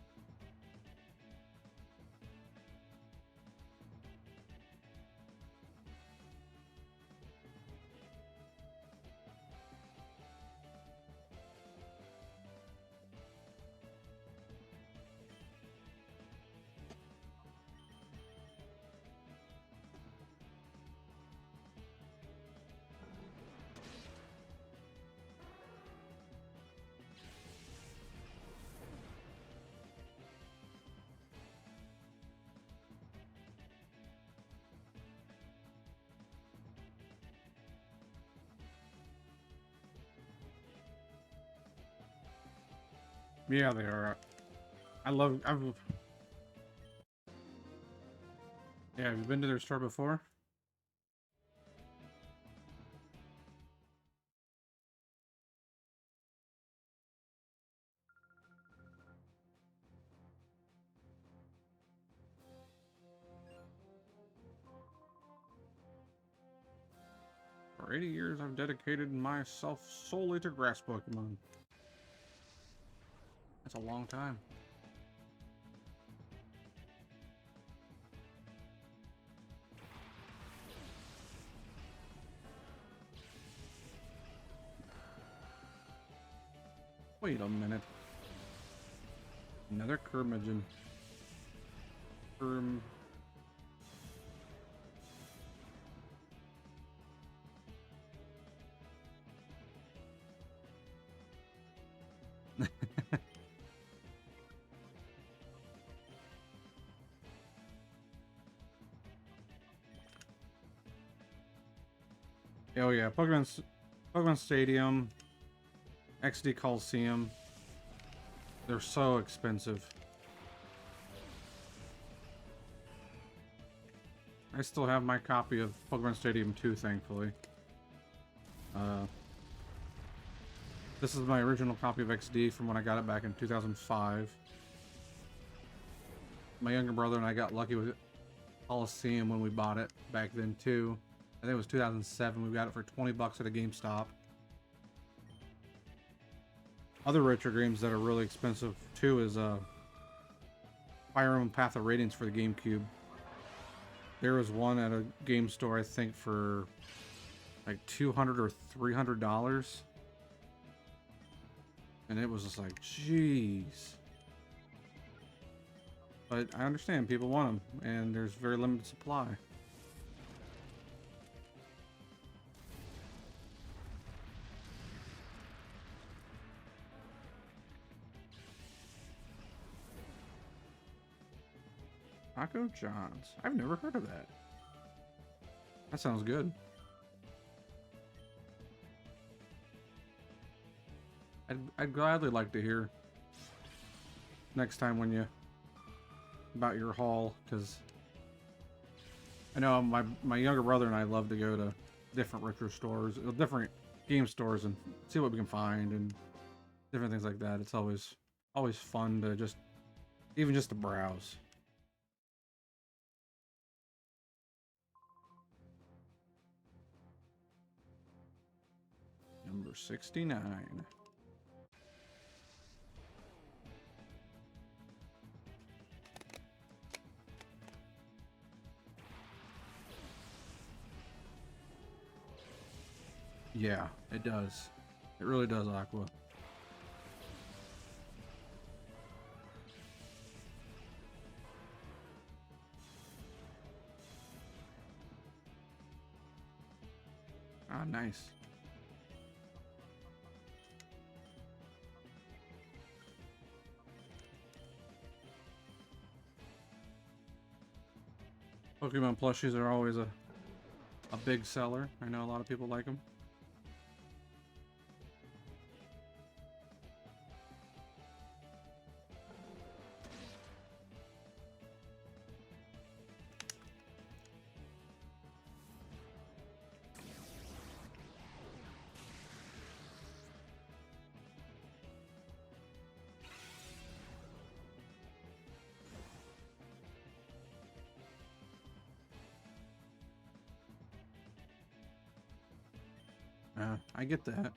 [SPEAKER 1] Yeah, they are. Yeah, have you been to their store before? For 80 years, I've dedicated myself solely to grass Pokemon. That's a long time. Wait a minute. Another Curmudgeon. Oh yeah, Pokemon Stadium, XD Coliseum. They're so expensive. I still have my copy of Pokemon Stadium 2, thankfully. This is my original copy of XD from when I got it back in 2005. My younger brother and I got lucky with Coliseum when we bought it back then too. I think it was 2007. We got it for 20 bucks at a GameStop. Other retro games that are really expensive too is Fire Emblem Path of Radiance for the GameCube. There was one at a game store, I think, for like $200 or $300, and it was just like, jeez. But I understand people want them, and there's very limited supply. Taco John's. I've never heard of that. That sounds good. I'd gladly like to hear next time when you about your haul, because I know my younger brother and I love to go to different retro stores, different game stores, and see what we can find and different things like that. It's always fun to just to browse. Number 69. Yeah, it does. It really does, Aqua. Ah, nice. Pokemon plushies are always a big seller. I know a lot of people like them. I get that.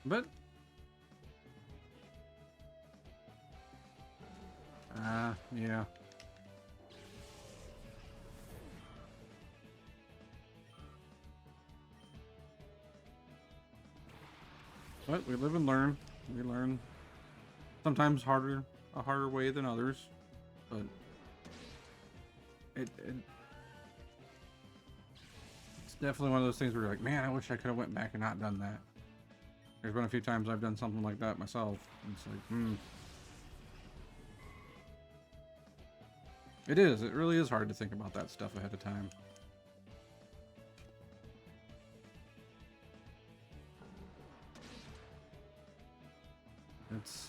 [SPEAKER 1] But yeah. But we live and learn. We learn sometimes a harder way than others. But it's definitely one of those things where you're like, man, I wish I could have went back and not done that. There's been a few times I've done something like that myself. And it's like, It is. It really is hard to think about that stuff ahead of time. It's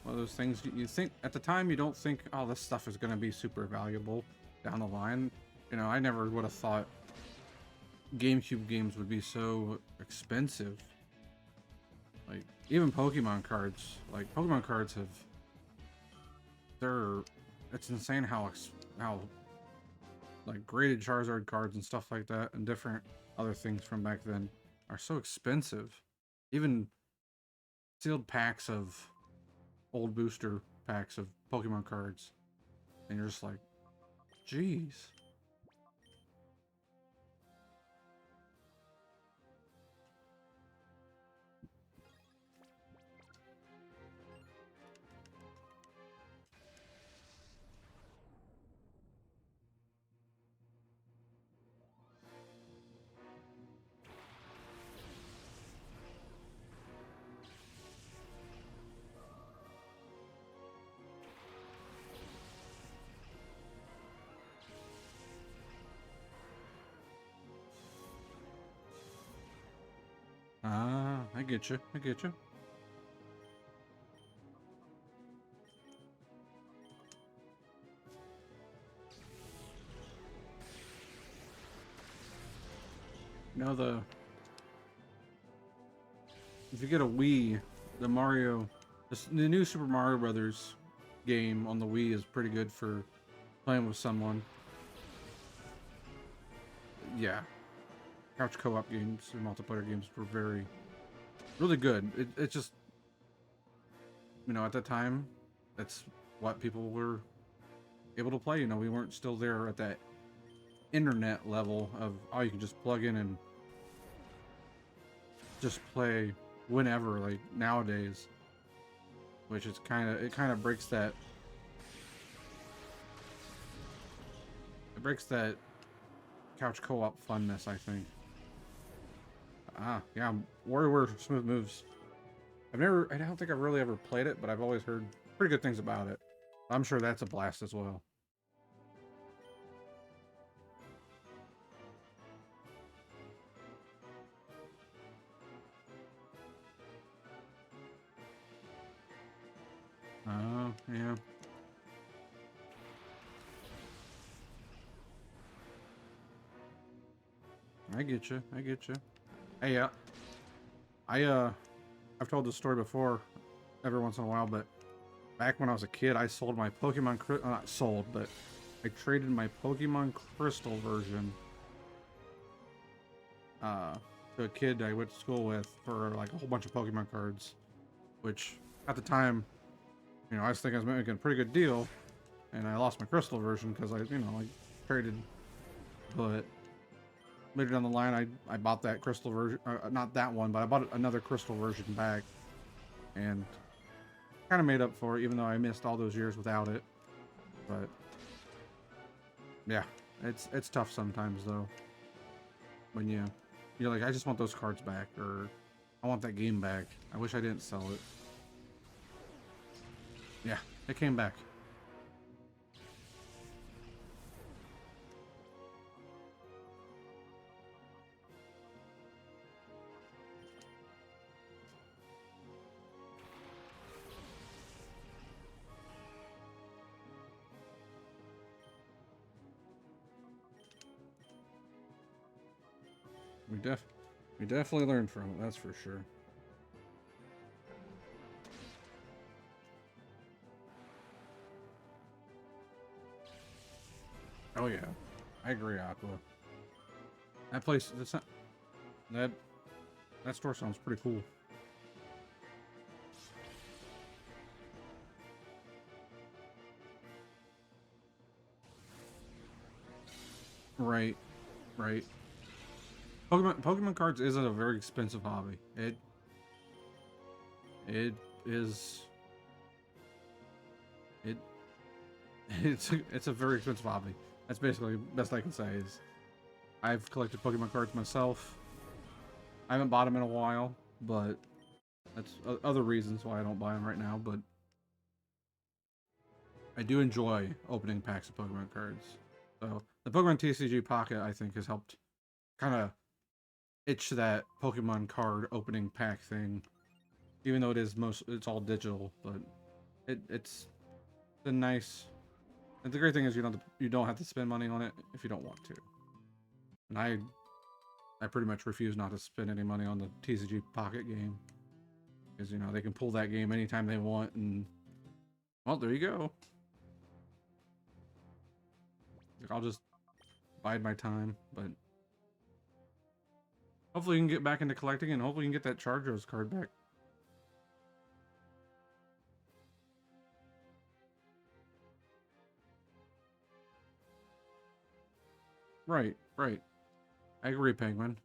[SPEAKER 1] one of those things you think at the time, you don't think, oh, this stuff is going to be super valuable down the line. You know, I never would have thought GameCube games would be so expensive. Like, even Pokemon cards. Like, Pokemon cards have... It's insane how like, graded Charizard cards and stuff like that, and different other things from back then are so expensive. Even sealed packs of old booster packs of Pokemon cards. And you're just like, jeez. Ah, I get you. I get you. Now if you get a Wii, the the new Super Mario Brothers game on the Wii is pretty good for playing with someone. Yeah, couch co-op games and multiplayer games were really good. It just, you know, at the time, that's what people were able to play. You know, we weren't still there at that internet level of, oh, you can just plug in and just play whenever, like nowadays, which is it kind of breaks that couch co-op funness, I think. Yeah, WarioWare Smooth Moves. I don't think I've really ever played it, but I've always heard pretty good things about it. I'm sure that's a blast as well. Oh, yeah. I get you. I get you. Hey, I've told this story before, every once in a while, but back when I was a kid, I sold my Pokemon, not sold, but I traded my Pokemon Crystal version to a kid I went to school with for like a whole bunch of Pokemon cards, which at the time, you know, I was thinking I was making a pretty good deal, and I lost my Crystal version because I traded, but later down the line, I bought that Crystal version, not that one, but I bought another Crystal version back, and kind of made up for it, even though I missed all those years without it. But yeah, it's tough sometimes though, when you're like, I just want those cards back, or I want that game back. I wish I didn't sell it. Yeah, it came back. We def we definitely learned from it, that's for sure. Oh yeah, I agree, Aqua. That place, that's not, that store sounds pretty cool. Right, right. Pokemon cards isn't a very expensive hobby. It is it it's a very expensive hobby. That's basically the best I can say. Is I've collected Pokemon cards myself. I haven't bought them in a while, but that's other reasons why I don't buy them right now. But I do enjoy opening packs of Pokemon cards. So the Pokemon TCG Pocket, I think, has helped kind of itch that Pokemon card opening pack thing. Even though it's all digital, but it's a nice. And the great thing is you don't have to spend money on it if you don't want to. And I pretty much refuse not to spend any money on the TCG Pocket game, because they can pull that game anytime they want, and well, there you go. Like, I'll just bide my time, but hopefully you can get back into collecting, and hopefully you can get that Chargers card back. Right, right. I agree, Penguin.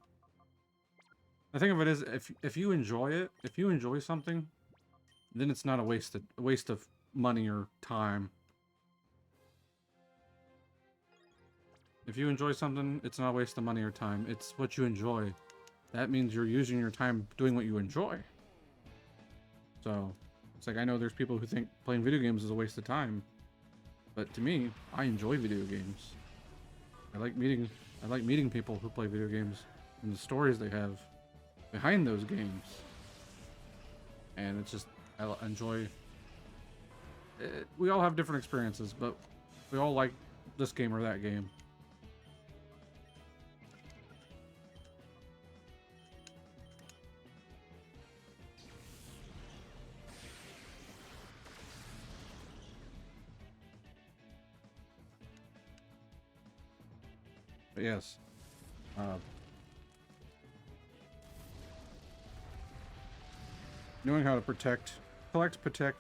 [SPEAKER 1] The thing of it is, if you enjoy it, if you enjoy something, then it's not a waste of money or time. If you enjoy something, it's not a waste of money or time. It's what you enjoy. That means you're using your time doing what you enjoy. So, it's like, I know there's people who think playing video games is a waste of time. But to me, I enjoy video games. I like meeting people who play video games and the stories they have behind those games. And it's just, I enjoy it. We all have different experiences, but we all like this game or that game. But yes, knowing how to protect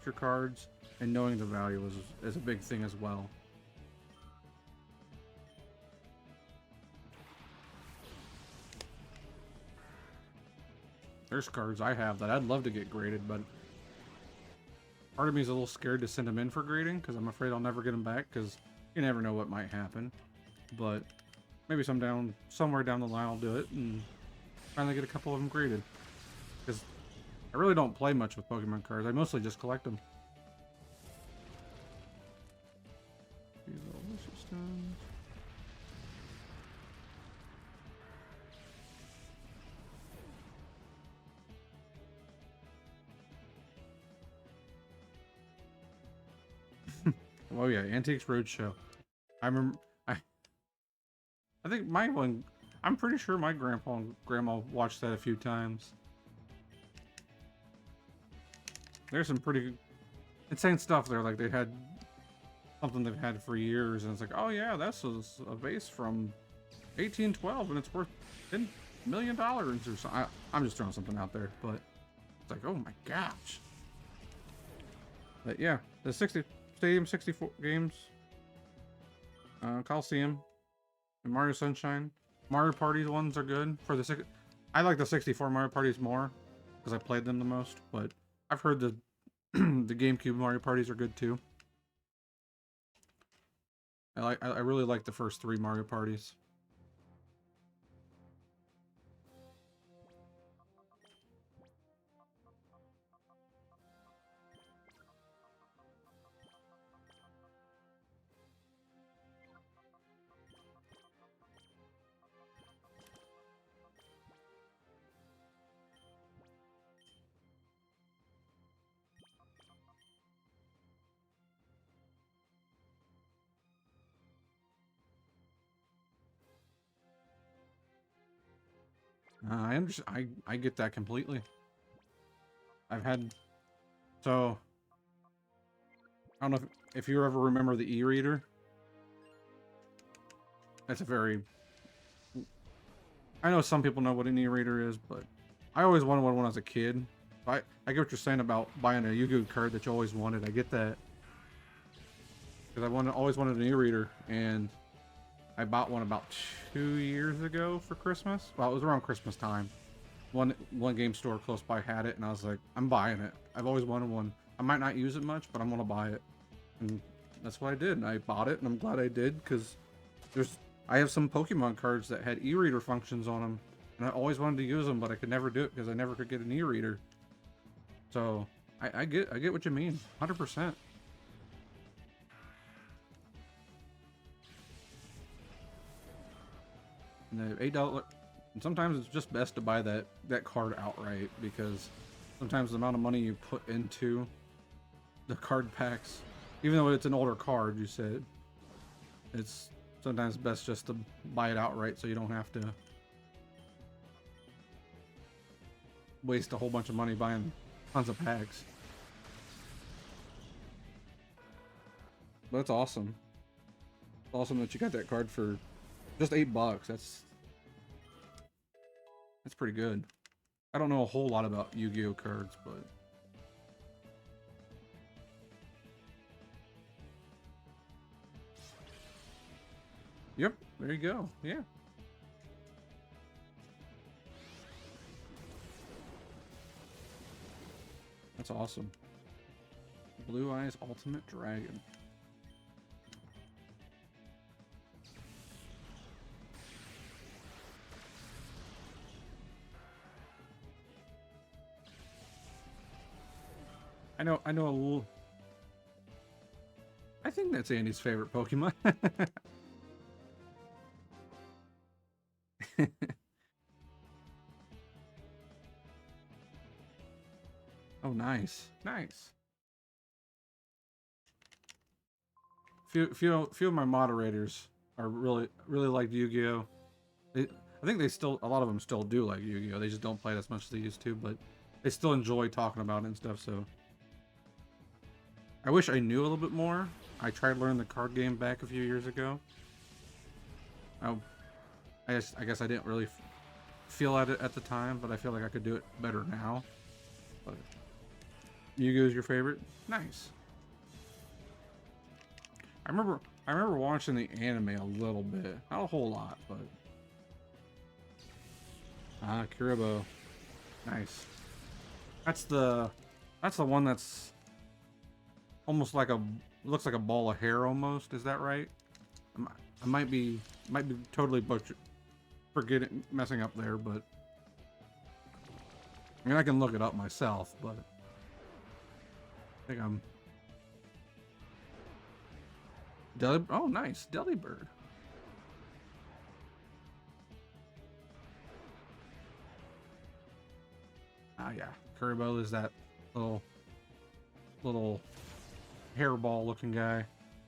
[SPEAKER 1] your cards, and knowing the value is a big thing as well. There's cards I have that I'd love to get graded, but part of me is a little scared to send them in for grading because I'm afraid I'll never get them back, because you never know what might happen. But maybe somewhere down the line I'll do it and finally get a couple of them graded. Because I really don't play much with Pokemon cards. I mostly just collect them. Oh yeah, Antiques Roadshow. I remember. I think I'm pretty sure my grandpa and grandma watched that a few times. There's some pretty insane stuff there. Like, they had something they've had for years, and it's like, oh yeah, this was a vase from 1812, and it's worth $10 million or something. I'm just throwing something out there, but it's like, oh my gosh. But yeah, the Stadium 64 games, Coliseum, and Mario Sunshine. Mario Party ones are good. I like the 64 Mario Parties more because I played them the most, but I've heard the the GameCube Mario Parties are good too. I really like the first 3 Mario Parties. I understand. I get that completely. So I don't know if you ever remember the e-reader. That's a very I know some people know what an e-reader is, but I always wanted one when I was a kid. I get what you're saying about buying a Yu-Gi-Oh card that you always wanted. I get that. Because always wanted an e-reader, and I bought one about 2 years ago for Christmas. Well, it was around Christmas time. One game store close by had it, and I was like, I'm buying it. I've always wanted one. I might not use it much, but I'm gonna buy it. And that's what I did. And I bought it, and I'm glad I did, because I have some Pokemon cards that had e-reader functions on them, and I always wanted to use them, but I could never do it because I never could get an e-reader. So I get what you mean, 100%. And the $8, and sometimes it's just best to buy that card outright, because sometimes the amount of money you put into the card packs, even though it's an older card, you said, it's sometimes best just to buy it outright so you don't have to waste a whole bunch of money buying tons of packs. But it's awesome. It's awesome that you got that card for just $8. That's pretty good. I don't know a whole lot about Yu-Gi-Oh cards, but yep, there you go. Yeah. That's awesome. Blue Eyes Ultimate Dragon. I know a little. I think that's Andy's favorite Pokemon. Oh, nice. Nice. Few of my moderators are really like Yu-Gi-Oh. I think a lot of them still do like Yu-Gi-Oh. They just don't play it as much as they used to, but they still enjoy talking about it and stuff, so. I wish I knew a little bit more. I tried learning the card game back a few years ago. I guess I didn't really feel at it at the time, but I feel like I could do it better now. But Yu-Gi-Oh is your favorite? Nice. I remember watching the anime a little bit, not a whole lot, but Kuribo, nice. That's the one that's almost like looks like a ball of hair almost. Is that right? I might be totally messing up there, but I mean I can look it up myself, but I think I'm oh, nice. Delibird. Ah, yeah. Kuribo is that little hairball looking guy.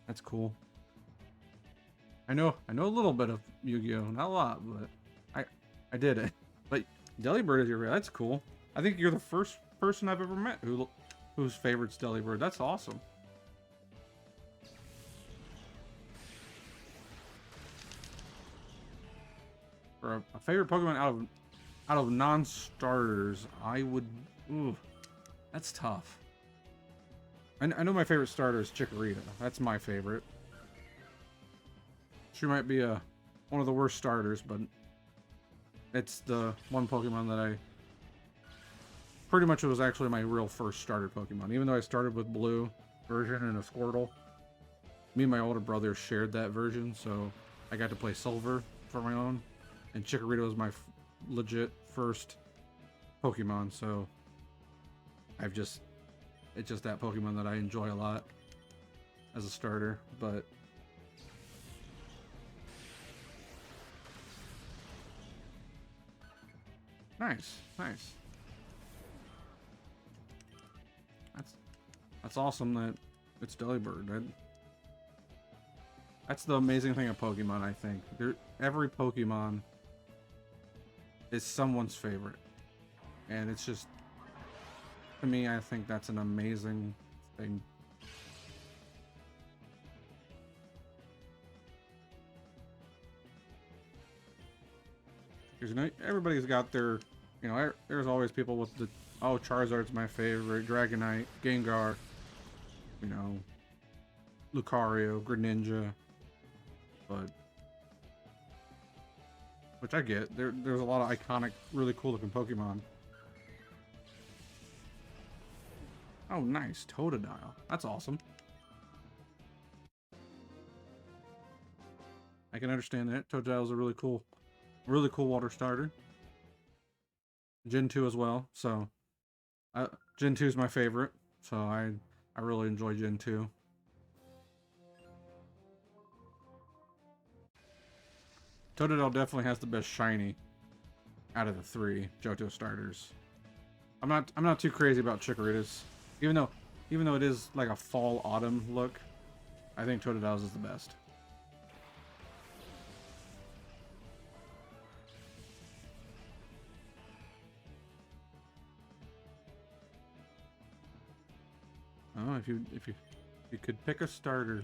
[SPEAKER 1] That's cool. I know a little bit of Yu-Gi-Oh, not a lot, but I did it. But Delibird is that's cool. I think you're the first person I've ever met whose favorite's Delibird. That's awesome. For a favorite Pokemon out of non-starters, I would. Ooh, that's tough. I know my favorite starter is Chikorita. That's my favorite. She might be one of the worst starters, but it's the one Pokemon that I pretty much, it was actually my real first starter Pokemon. Even though I started with Blue version and a Squirtle, me and my older brother shared that version, so I got to play Silver for my own. And Chikorita was my legit first Pokemon, so it's just that Pokemon that I enjoy a lot as a starter, but nice. That's awesome that it's Delibird. That's the amazing thing of Pokemon, I think. Every Pokemon is someone's favorite. And it's just, to me, I think that's an amazing thing. Because, you know, everybody's got their, you know, there's always people with the, oh, Charizard's my favorite, Dragonite, Gengar, you know, Lucario, Greninja, but, which I get. There's a lot of iconic, really cool looking Pokemon. Oh, nice, Totodile. That's awesome. I can understand that. Totodile's a really cool water starter. Gen 2 as well, so Gen 2 is my favorite, so I really enjoy Gen 2. Totodile definitely has the best shiny out of the 3 Johto starters. I'm not too crazy about Chikorita's, even though it is like a fall autumn look. I think Totodile's is the best. Oh, if you could pick a starter,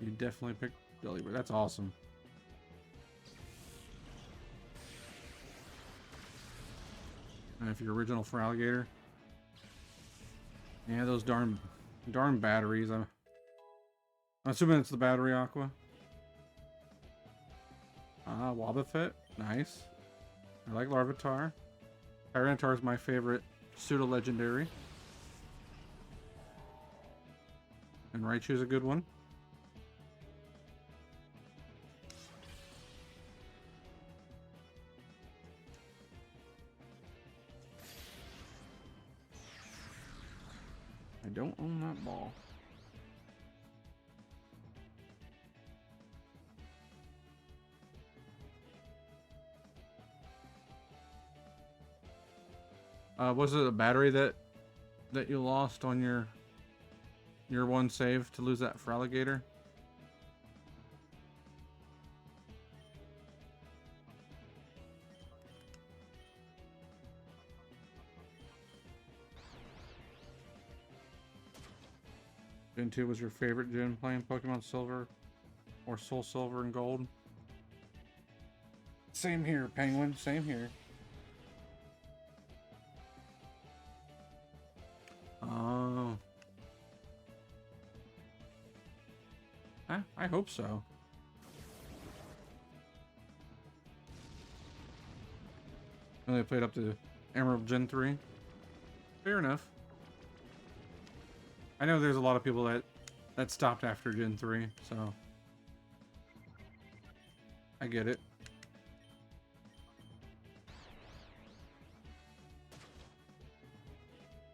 [SPEAKER 1] you definitely pick Delibird. That's awesome. And if you're original for Alligator, yeah, those darn batteries. I'm assuming it's the battery Aqua. Ah, Wobbuffet, nice. I like Larvitar. Tyranitar is my favorite pseudo-legendary. And Raichu's a good one. I don't own that ball. Was it a battery that you lost on your one save to lose that for Alligator? Gen 2 was your favorite gen playing Pokemon Silver or Soul Silver and Gold? Same here, Penguin. Same here. Oh. I hope so. I only played up to Emerald Gen 3. Fair enough. I know there's a lot of people that stopped after Gen 3, so I get it.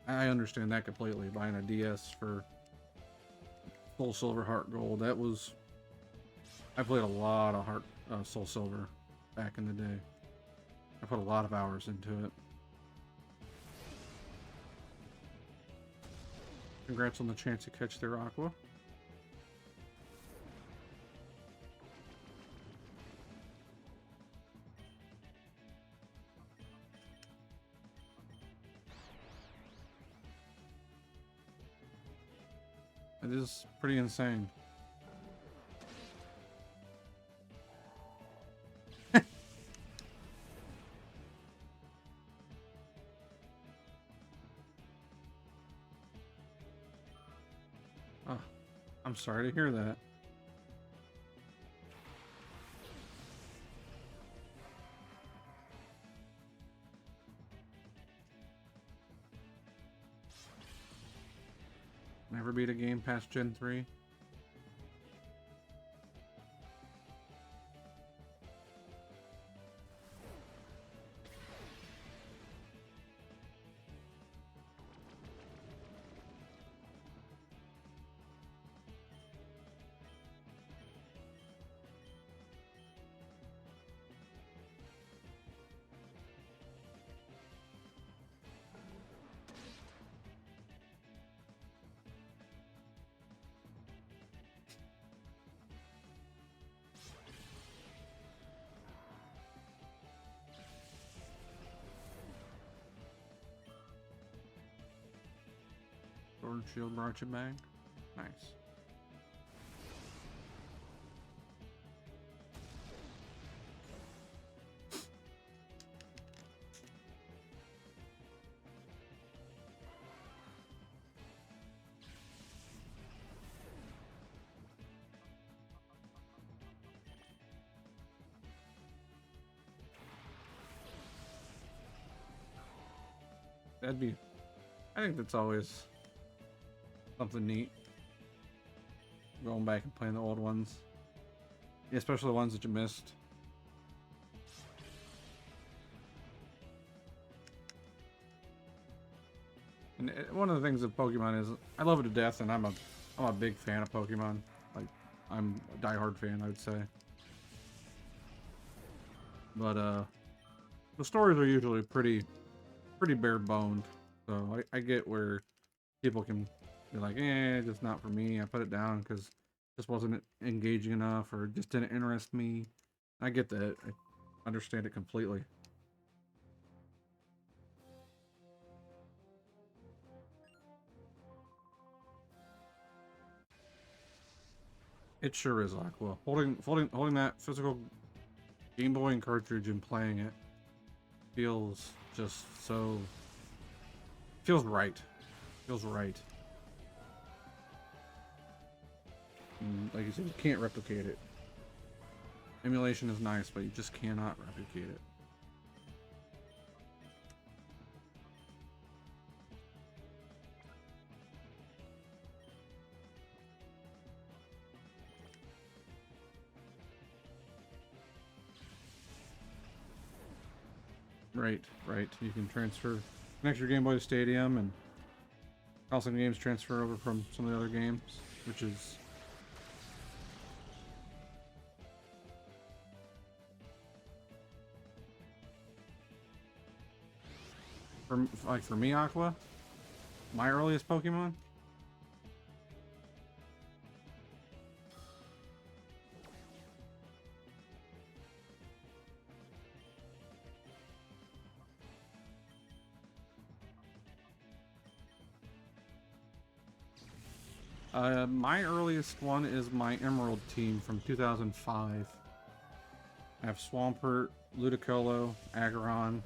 [SPEAKER 1] I understand that completely. Buying a DS for Soul Silver, Heart Gold, that was... I played a lot of Soul Silver back in the day. I put a lot of hours into it. Congrats on the chance to catch their Aqua. It is pretty insane. Oh, I'm sorry to hear that. Never beat a game past Gen 3. Sword and Shield Marching Bag. Nice. that'd be. I think that's always something neat. Going back and playing the old ones, yeah, especially the ones that you missed. And one of the things of Pokemon is I love it to death, and I'm a big fan of Pokemon. Like, I'm a diehard fan, I would say. But the stories are usually pretty bare boned. So I get where people can be like, just not for me. I put it down because this wasn't engaging enough or just didn't interest me. I get that. I understand it completely. It sure is Aqua. Holding that physical Game Boy and cartridge and playing it feels just so feels right. Feels right. And like you said, you can't replicate it. Emulation is nice, but you just cannot replicate it. Right, right. You can connect your Game Boy to Stadium, and also games transfer over from some of the other games, which is for me, Aqua, my earliest Pokemon. My earliest one is my Emerald team from 2005. I have Swampert, Ludicolo, Aggron,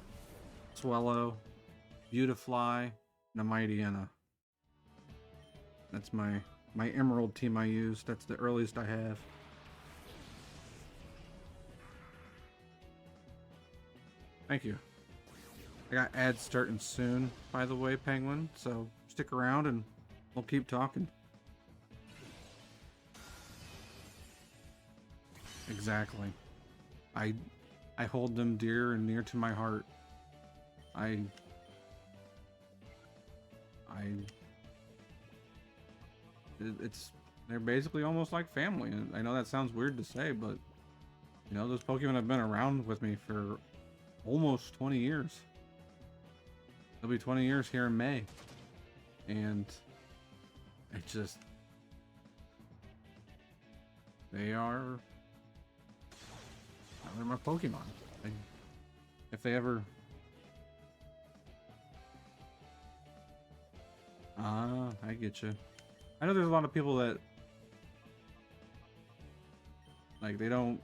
[SPEAKER 1] Swellow, Beautifly, and a Mightyena. That's my Emerald team I use. That's the earliest I have. Thank you. I got ads starting soon, by the way, Penguin. So stick around and we'll keep talking. Exactly. I hold them dear and near to my heart. They're basically almost like family. And I know that sounds weird to say, but you know, those Pokemon have been around with me for almost 20 years. It'll be 20 years here in May. And it just they're my Pokemon. If they ever I get you. I know there's a lot of people that like they don't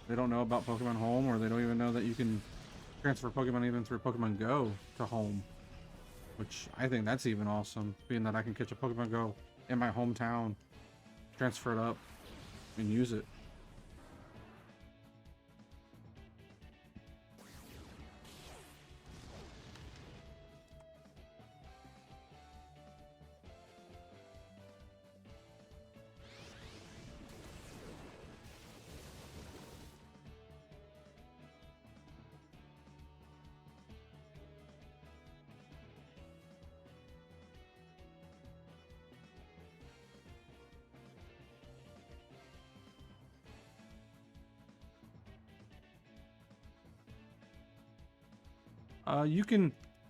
[SPEAKER 1] know about Pokemon Home, or they don't even know that you can transfer Pokemon even through Pokemon Go to Home, which I think that's even awesome, being that I can catch a Pokemon Go in my hometown, transfer it up, and use it.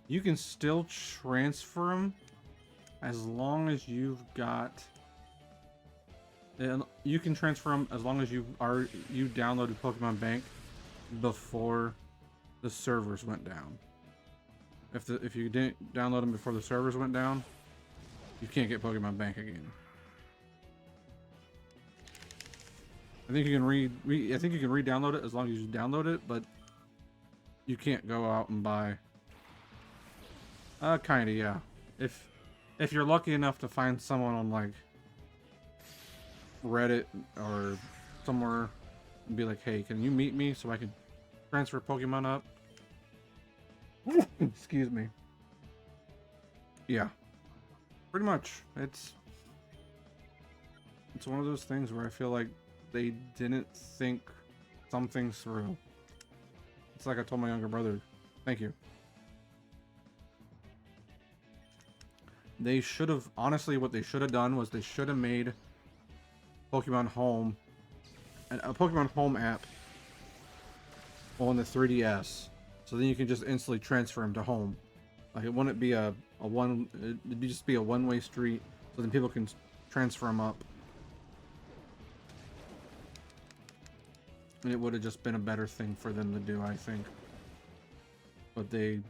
[SPEAKER 1] You can still transfer them as long as you've got. And you can transfer them as long as you downloaded Pokemon Bank before the servers went down. If you didn't download them before the servers went down, you can't get Pokemon Bank again. I think you can I think you can re-download it as long as you download it, but you can't go out and buy. Kinda, yeah. If you're lucky enough to find someone on like Reddit or somewhere and be like, hey, can you meet me so I can transfer Pokemon up? Excuse me. Yeah, pretty much. It's one of those things where I feel like they didn't think some things through. It's like I told my younger brother, thank you. They should have, honestly, what they should have done was they should have made Pokemon Home, a Pokemon Home app on the 3DS. So then you can just instantly transfer them to home. Like, it wouldn't be it'd just be a one-way street, so then people can transfer them up. And it would have just been a better thing for them to do, I think. But they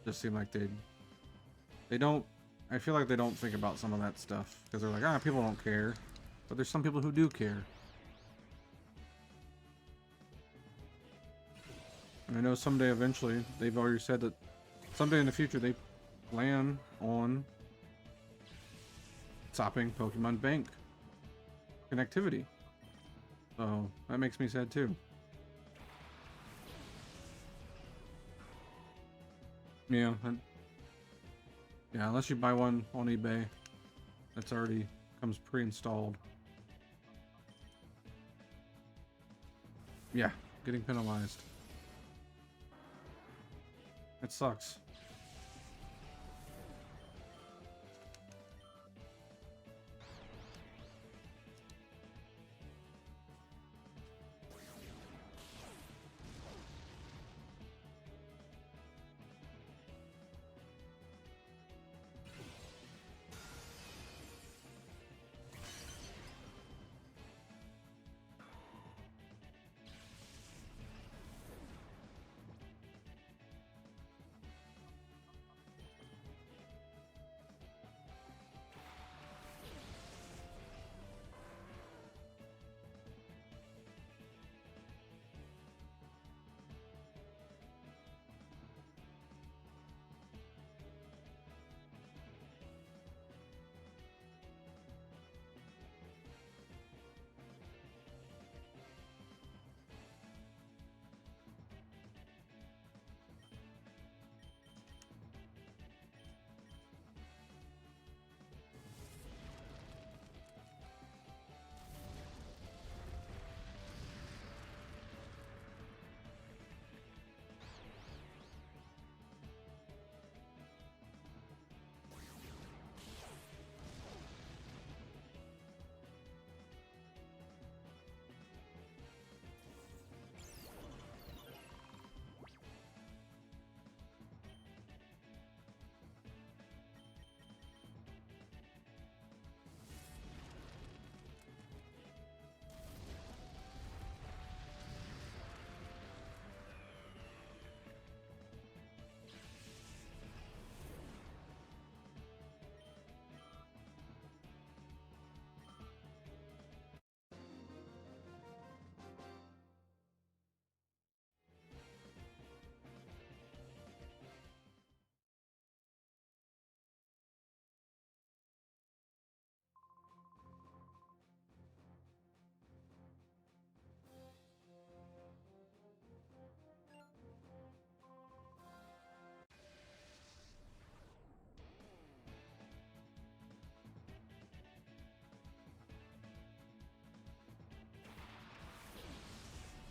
[SPEAKER 1] just seem like they don't, I feel like they don't think about some of that stuff. Because they're like, people don't care. But there's some people who do care. And I know someday, eventually, they've already said that someday in the future they plan on stopping Pokemon Bank connectivity. So that makes me sad too. Yeah, yeah. Unless you buy one on eBay, that's already comes pre-installed. Yeah, getting penalized. It sucks.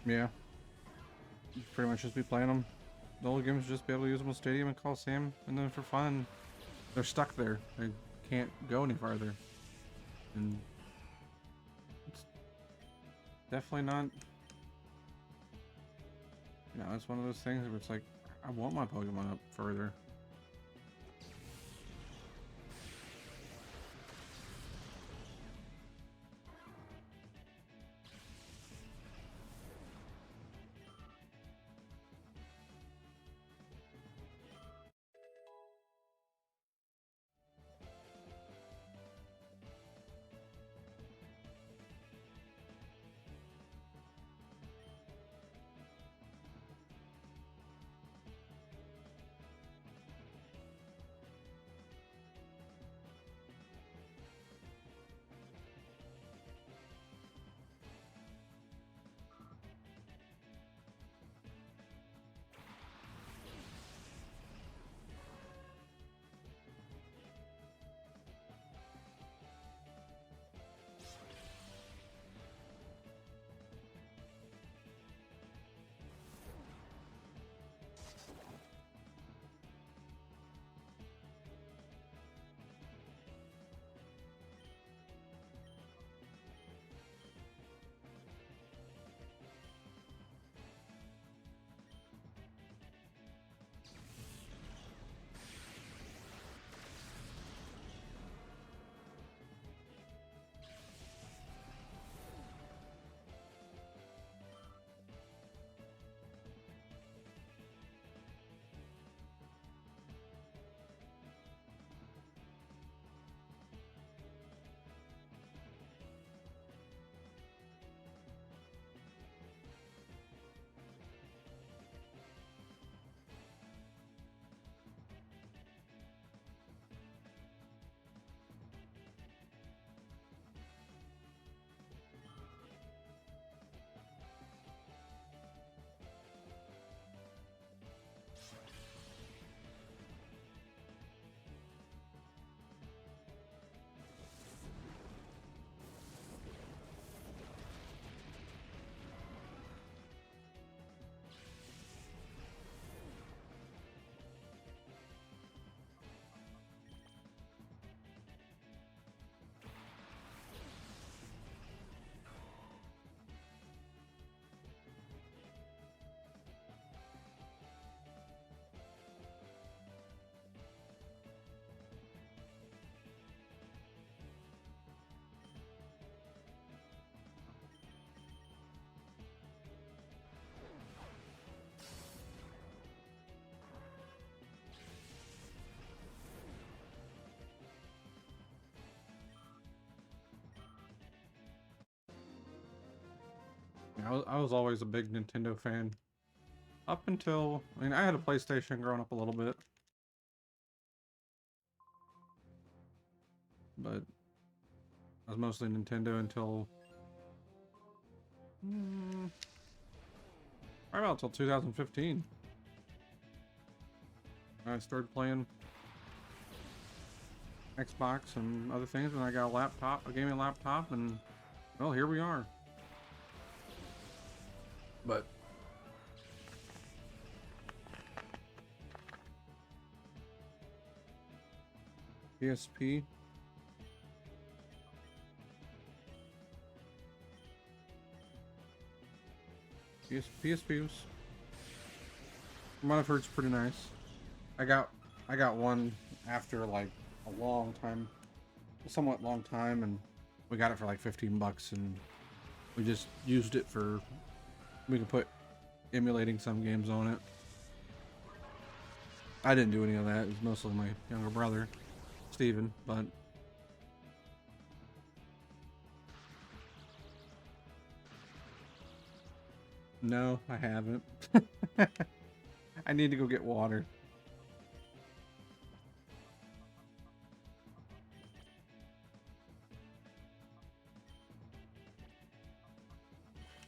[SPEAKER 1] Yeah. Pretty much just be playing them. The only games just be able to use them on Stadium and Coliseum, and then for fun, they're stuck there. They can't go any farther. And it's definitely not. You know, it's one of those things where it's like, I want my Pokemon up further. I was always a big Nintendo fan. Up until, I mean, I had a PlayStation growing up a little bit. But I was mostly Nintendo until right about until 2015. I started playing Xbox and other things, and I got a laptop, a gaming laptop, and well, here we are. But PSP, PSP was, from what I've heard, is pretty nice. I got one after like a long time, a somewhat long time, and we got it for like 15 bucks, and we just used it for, we could put emulating some games on it. I didn't do any of that. It was mostly my younger brother, Steven, but no, I haven't. I need to go get water.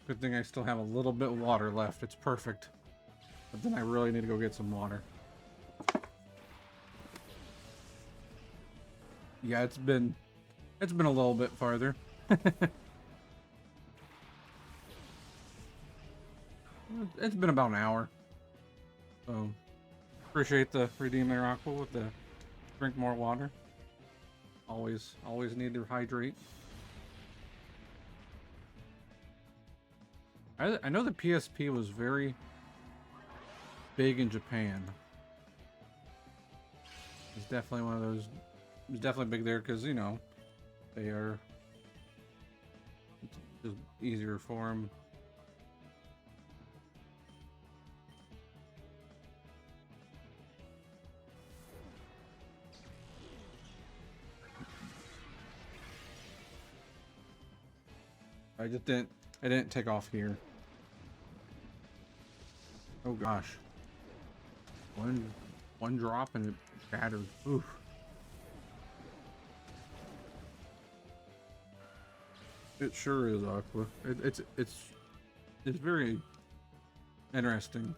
[SPEAKER 1] Good thing I still have a little bit of water left. It's perfect. But then I really need to go get some water. Yeah, it's been a little bit farther. It's been about an hour. So appreciate the Redeem Their Aqua with the drink more water. Always need to hydrate. I know the PSP was very big in Japan. It's definitely one of those. It's definitely big there because, you know, they are, it's just easier for them. I didn't take off here. Oh gosh. One drop and it shattered. Oof. It sure is, Aqua. It's very interesting.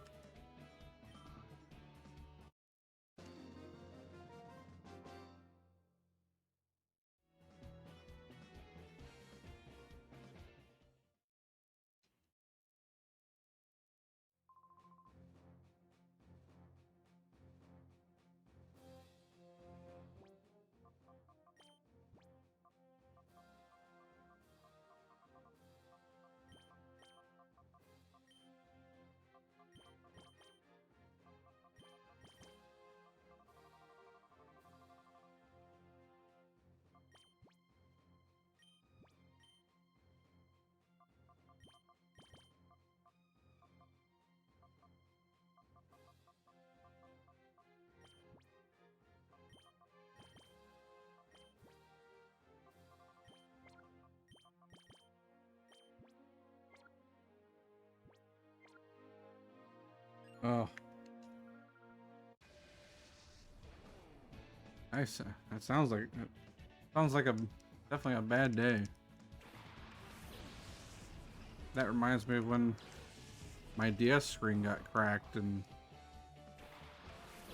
[SPEAKER 1] Oh, nice. That sounds like a definitely a bad day. That reminds me of when my DS screen got cracked, and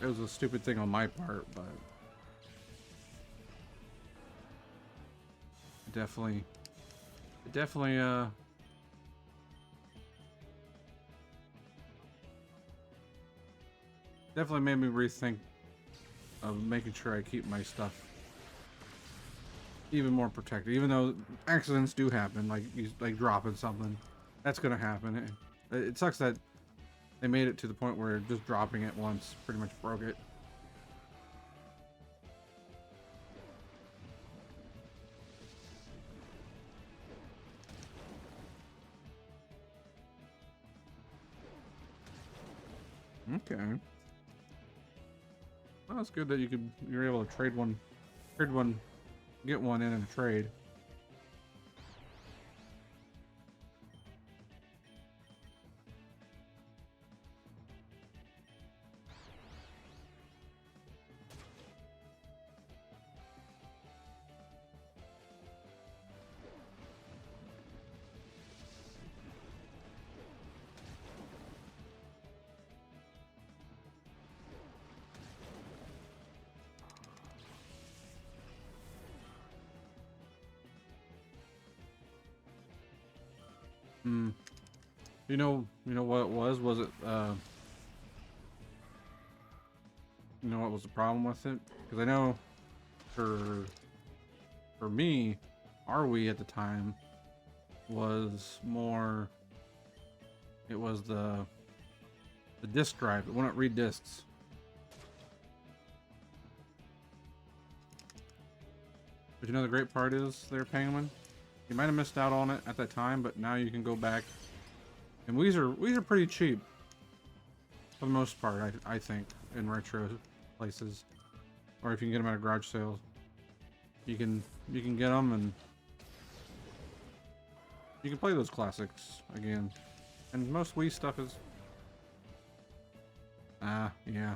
[SPEAKER 1] it was a stupid thing on my part, but it definitely definitely made me rethink of making sure I keep my stuff even more protected. Even though accidents do happen, like dropping something, that's gonna happen. It sucks that they made it to the point where just dropping it once pretty much broke it. Okay. Well, it's good that you're able to trade one, get one in a trade. Hmm. You know what it was? Was it you know what was the problem with it? Because I know for me, our Wii at the time was more. It was the disk drive. It wouldn't read discs. But you know the great part is there, Penguin. You might have missed out on it at that time, but now you can go back. And Wii's are pretty cheap for the most part. I think in retro places, or if you can get them at a garage sale, you can get them and you can play those classics again. And most Wii stuff is yeah.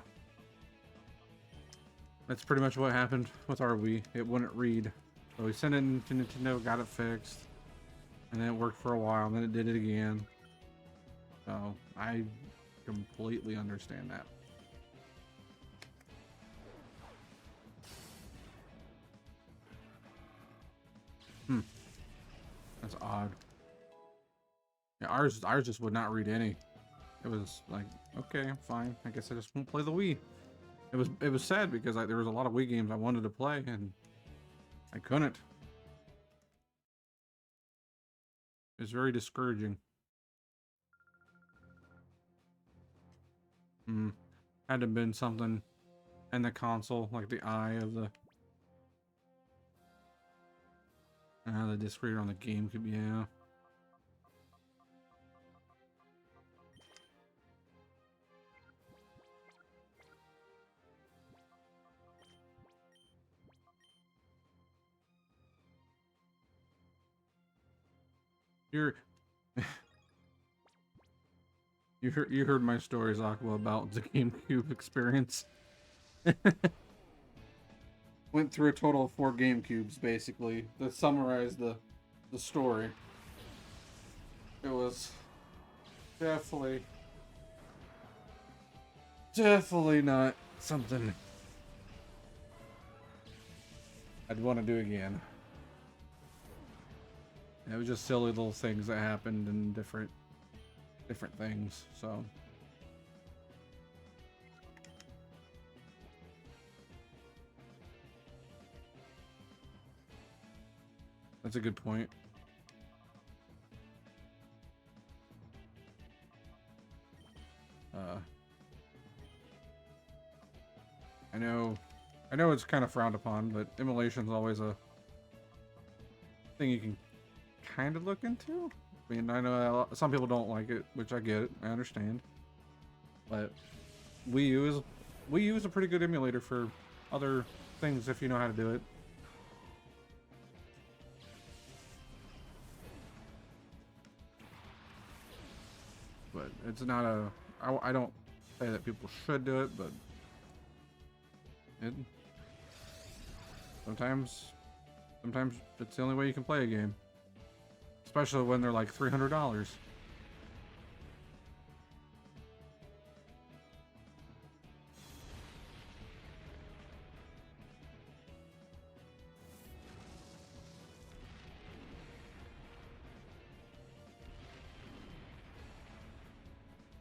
[SPEAKER 1] That's pretty much what happened with our Wii. It wouldn't read. So we sent it to Nintendo, got it fixed. And then it worked for a while, and then it did it again. So I completely understand that. That's odd. Yeah, ours just would not read any. It was like, okay, fine. I guess I just won't play the Wii. It was sad because there was a lot of Wii games I wanted to play and I couldn't. It's very discouraging. Had to have been something in the console, like the eye of the disc reader on the GameCube, yeah. You're you heard my stories, Aqua, about the GameCube experience. Went through a total of 4 GameCubes, basically, to summarize the story. It was definitely not something I'd want to do again. It was just silly little things that happened and different things, so. That's a good point. I know it's kind of frowned upon, but emulation's always a thing you can kind of look into. I mean, I know some people don't like it, which I get it, I understand. But Wii U is a pretty good emulator for other things if you know how to do it. But it's not a. I don't say that people should do it, but it sometimes it's the only way you can play a game, especially when they're like $300.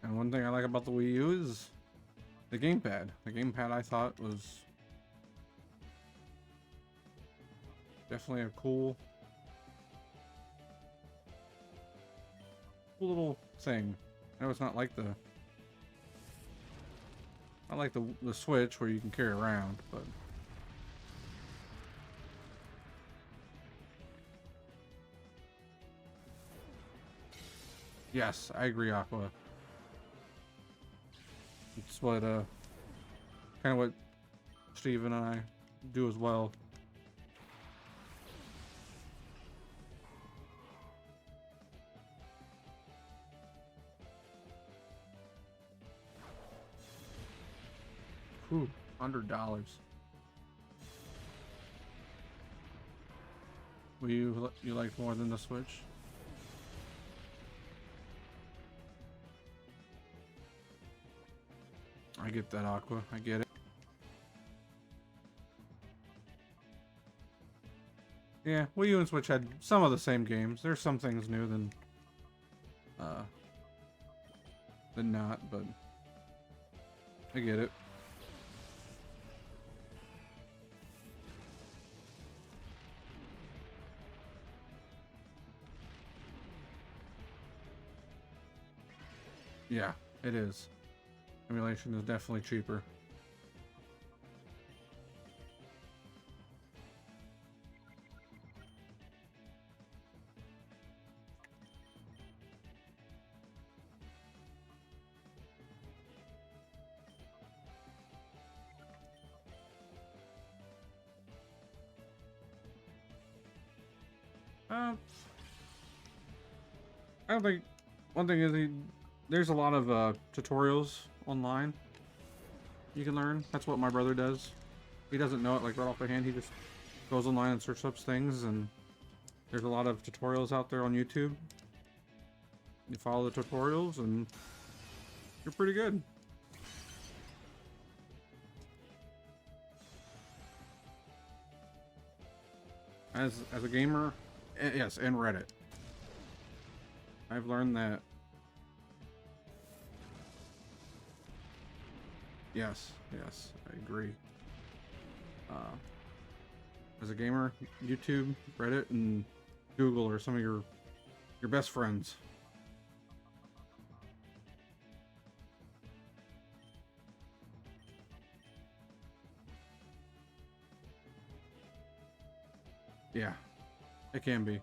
[SPEAKER 1] And one thing I like about the Wii U is the gamepad. The gamepad I thought was definitely a cool little thing. I know it's not like the Switch where you can carry around, but yes, I agree, Aqua. It's what kind of what Steve and I do as well. Ooh, $100. Will you like more than the Switch? I get that, Aqua. I get it. Yeah, Wii U and Switch had some of the same games. There's some things new than than not, but I get it. Yeah, it is. Emulation is definitely cheaper. I don't think one thing is there's a lot of tutorials online you can learn. That's what my brother does. He doesn't know it like right off the hand. He just goes online and searches up things, and there's a lot of tutorials out there on YouTube. You follow the tutorials, and you're pretty good. As a gamer, yes, and Reddit. I've learned that. Yes, I agree. As a gamer, YouTube, Reddit, and Google are some of your best friends. Yeah, it can be.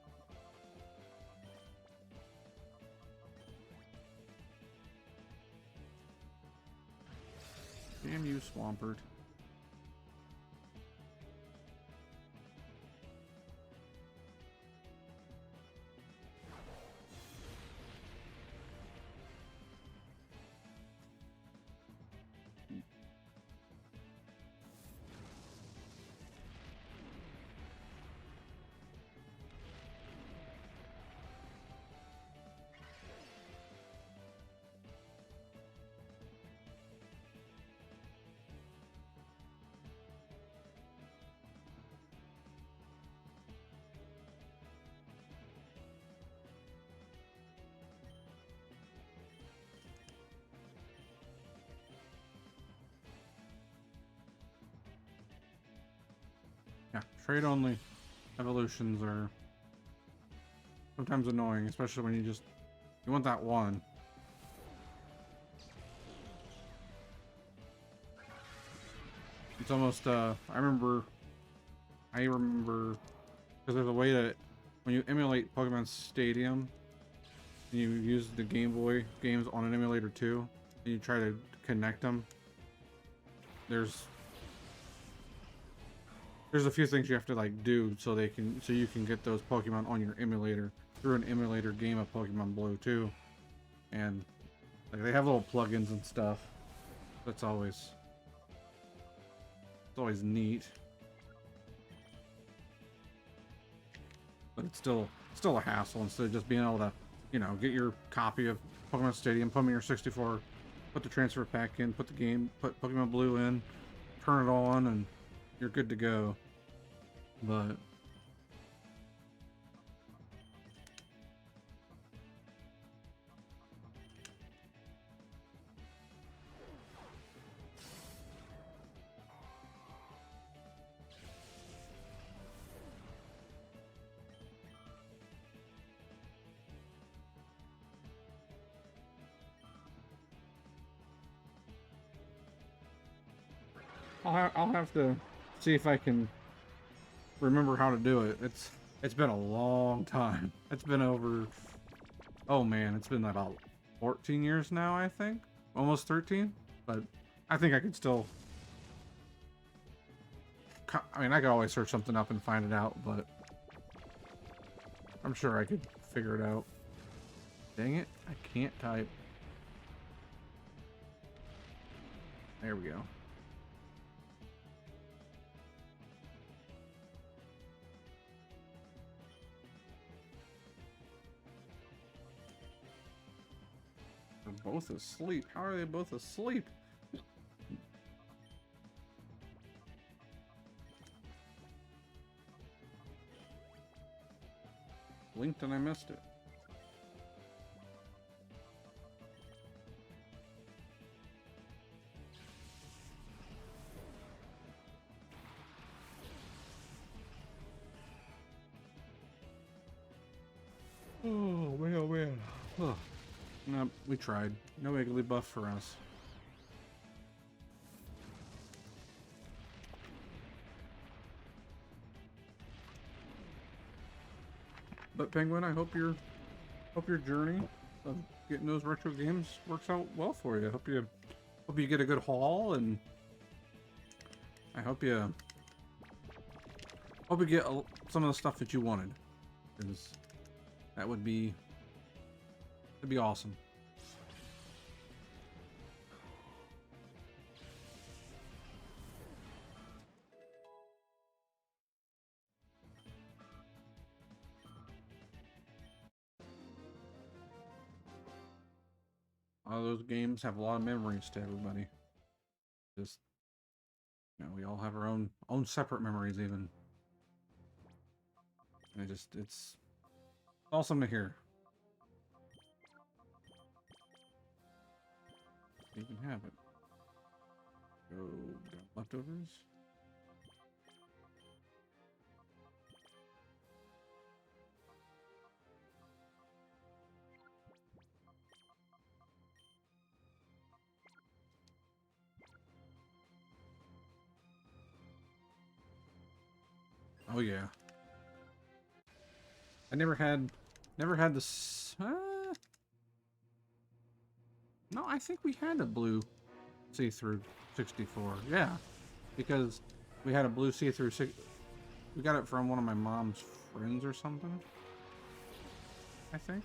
[SPEAKER 1] Damn you, Swampert. Yeah, trade only evolutions are sometimes annoying, especially when you want that one. It's almost I remember because there's a way to, when you emulate Pokemon Stadium and you use the Game Boy games on an emulator too, and you try to connect them, there's a few things you have to like do so you can get those Pokemon on your emulator through an emulator game of Pokemon Blue too. And like they have little plugins and stuff. It's always neat. But it's still a hassle instead of just being able to, get your copy of Pokemon Stadium, put them in your 64, put the transfer pack in, put Pokemon Blue in, turn it on, and you're good to go. But I'll have to see if I can remember how to do it. It's been a long time. It's been over, oh man, it's been about 14 years now, I think. Almost 13. But I think I could still, I mean, I could always search something up and find it out, but I'm sure I could figure it out. Dang it, I can't type. There we go. They're both asleep. How are they both asleep? Blinked and I missed it. Oh, no, we tried. No Wiggly buff for us. But Penguin, I hope your journey of getting those retro games works out well for you. Hope you get a good haul, and I hope you get some of the stuff that you wanted, because that'd be awesome. All those games have a lot of memories to everybody. Just, we all have our own separate memories even. And it's awesome to hear. You can have it. Go, got leftovers. Oh yeah. I never had this. No, I think we had a blue see-through 64. Yeah, because we had a blue see-through. We got it from one of my mom's friends or something, I think.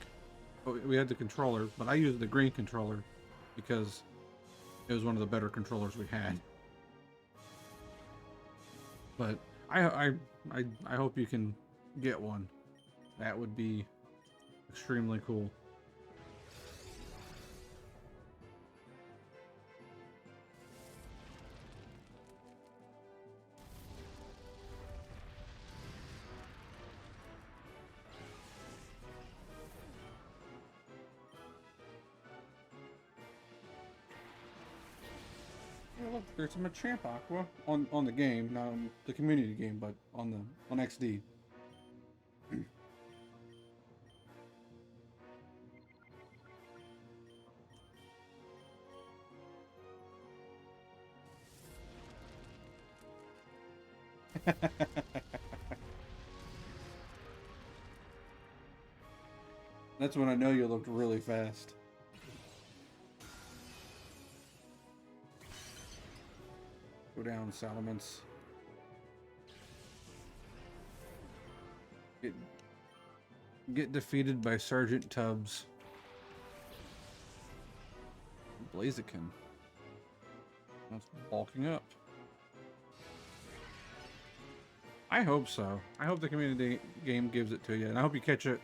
[SPEAKER 1] But we had the controller, but I used the green controller because it was one of the better controllers we had. But I hope you can get one. That would be extremely cool. Oh, look, there's a Machamp Aqua on the game, not on the community game, but on XD. That's when I know you looked really fast. Go down, Salamence. Get defeated by Sergeant Tubbs. Blaziken. That's bulking up. I hope so. I hope the community game gives it to you, and I hope you catch it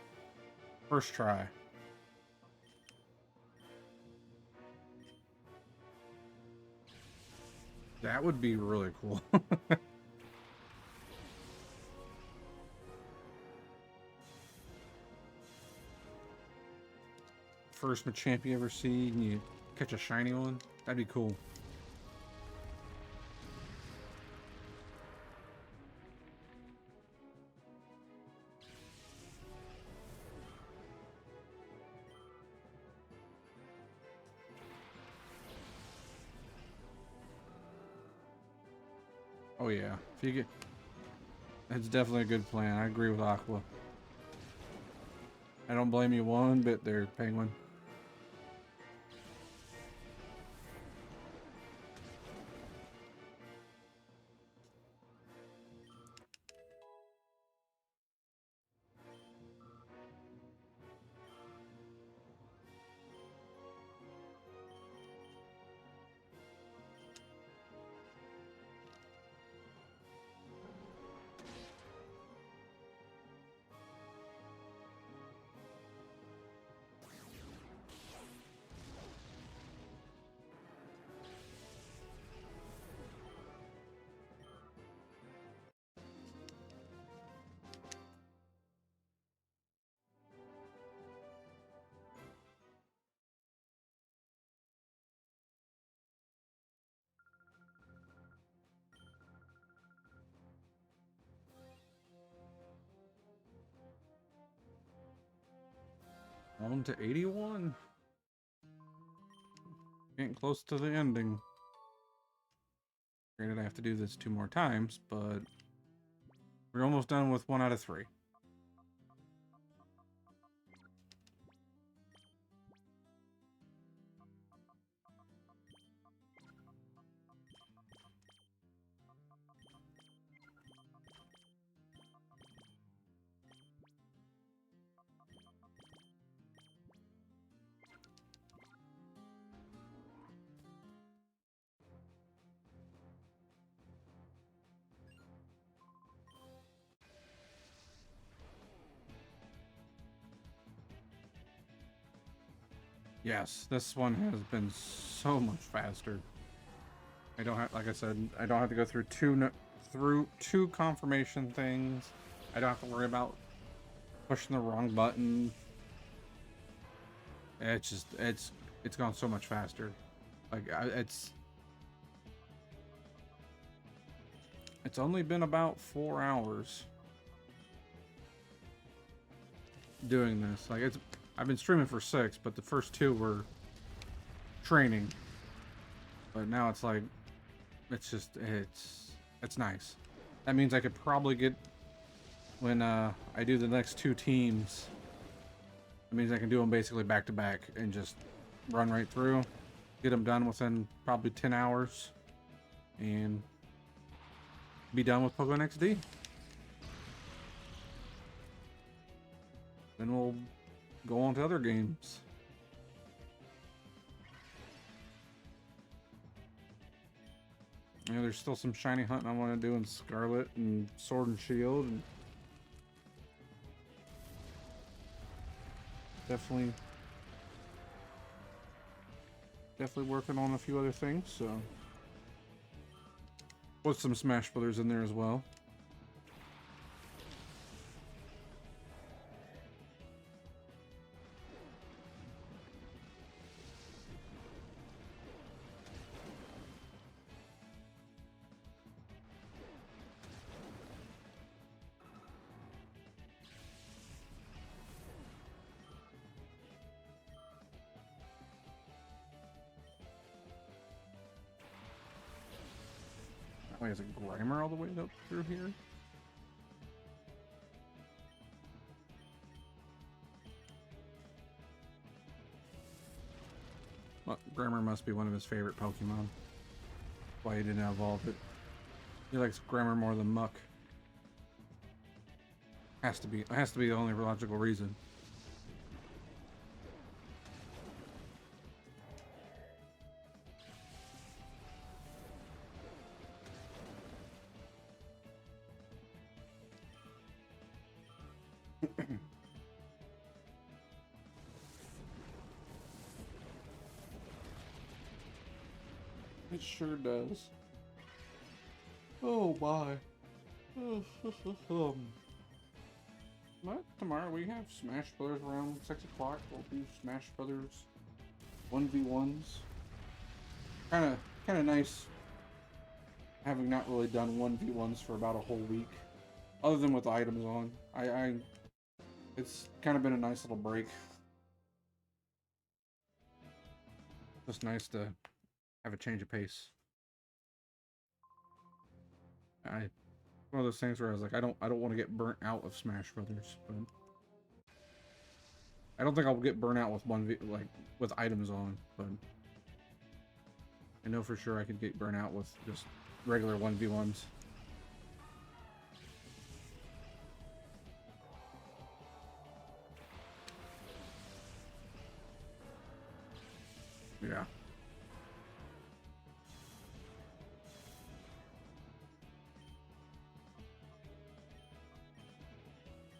[SPEAKER 1] first try. That would be really cool. First Machamp you ever see, and you catch a shiny one. That'd be cool. Oh yeah, if you get, that's definitely a good plan. I agree with Aqua. I don't blame you one bit there, Penguin. On to 81. Getting close to the ending. Granted, I have to do this 2 more times, but we're almost done with 1 out of 3. Yes, this one has been so much faster. I don't have, like I said, I don't have to go through two confirmation things. I don't have to worry about pushing the wrong button. It's just, it's gone so much faster. Like, it's only been about 4 hours doing this. Like, I've been streaming for 6, but the first 2 were training. But now it's like, it's nice. That means I could probably get, when I do the next 2 teams, it means I can do them basically back to back and just run right through, get them done within probably 10 hours, and be done with Pokemon XD. Then we'll go on to other games. Yeah, there's still some shiny hunting I want to do in Scarlet and Sword and Shield, and definitely working on a few other things, so with some Smash Brothers in there as well. Wait, is it Grimer all the way up through here? Well, Grimer must be one of his favorite Pokemon. Why he didn't evolve it. He likes Grimer more than Muck. Has to be. It has to be the only logical reason. It sure does. Oh my. But tomorrow we have Smash Brothers around 6 o'clock. We'll do Smash Brothers 1v1s. Kinda nice having not really done 1v1s for about a whole week. Other than with items on. It's kind of been a nice little break. Just nice to have a change of pace. One of those things where I was like, I don't want to get burnt out of Smash Brothers, but I don't think I'll get burnt out with with items on, but I know for sure I could get burnt out with just regular 1v1s. Yeah.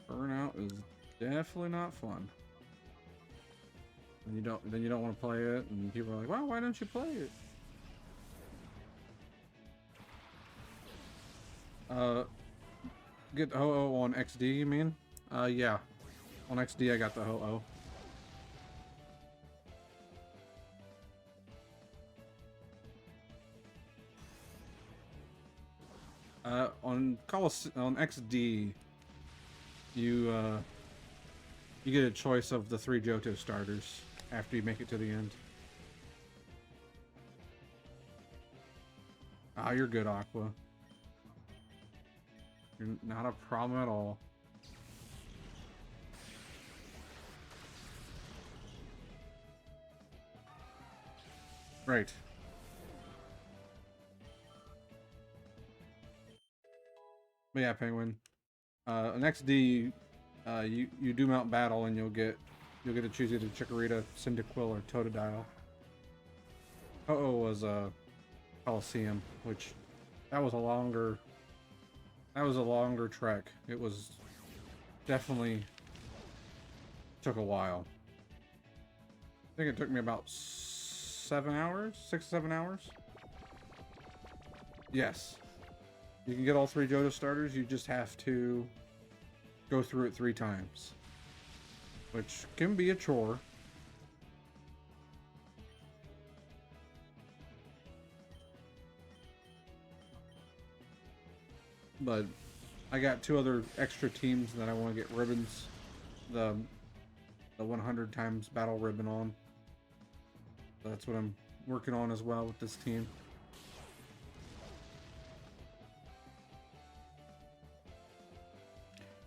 [SPEAKER 1] Burnout is definitely not fun. And then you don't want to play it, and people are like, "Well, why don't you play it?" Get the Ho-Oh on XD, you mean? Yeah. On XD, I got the Ho-Oh. On XD, you You get a choice of the 3 Johto starters after you make it to the end. Ah, you're good, Aqua. You're not a problem at all. Right. But yeah, Penguin. Next D, you do mount battle and you'll get to choose either Chikorita, Cyndaquil, or Totodile. Was Coliseum, which that was a longer trek. It was definitely took a while. I think it took me about 7 hours, 6 to 7 hours. Yes. You can get all 3 Johto starters, you just have to go through it 3 times. Which can be a chore. But I got 2 other extra teams that I want to get ribbons. The 100 times battle ribbon on. That's what I'm working on as well with this team.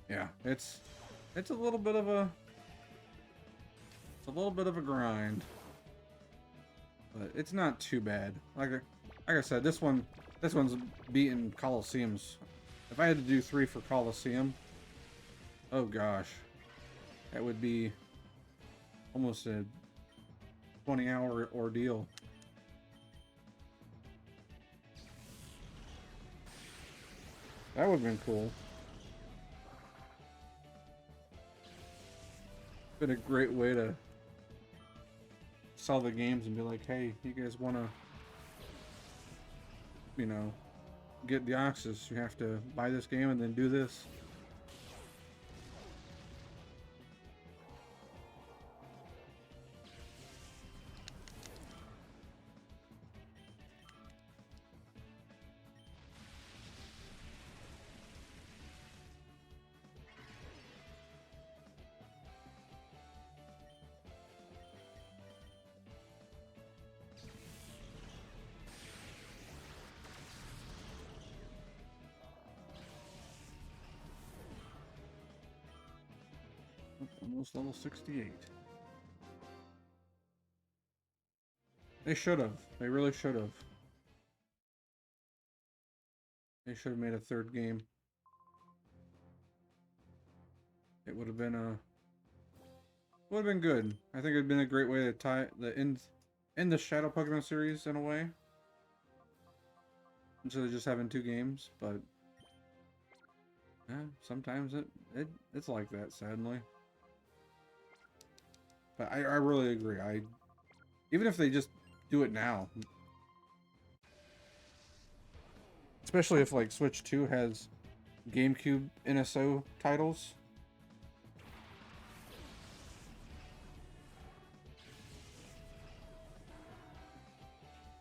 [SPEAKER 1] Yeah, it's a little bit of a grind, but it's not too bad. Like I said, this one's beating Coliseums. If I had to do 3 for Coliseum, oh gosh, that would be almost a 20-hour ordeal. That would have been cool. Been a great way to sell the games and be like, hey, you guys want to, you know, get Deoxys, you have to buy this game and then do this. Almost level 68. They should have. They really should have. They should have made a 3rd game. It would have been good. I think it would have been a great way to tie the end the Shadow Pokemon series in a way. Instead of just having 2 games, but yeah, sometimes it's like that, sadly. But I really agree. Even if they just do it now, especially if like Switch 2 has GameCube NSO titles.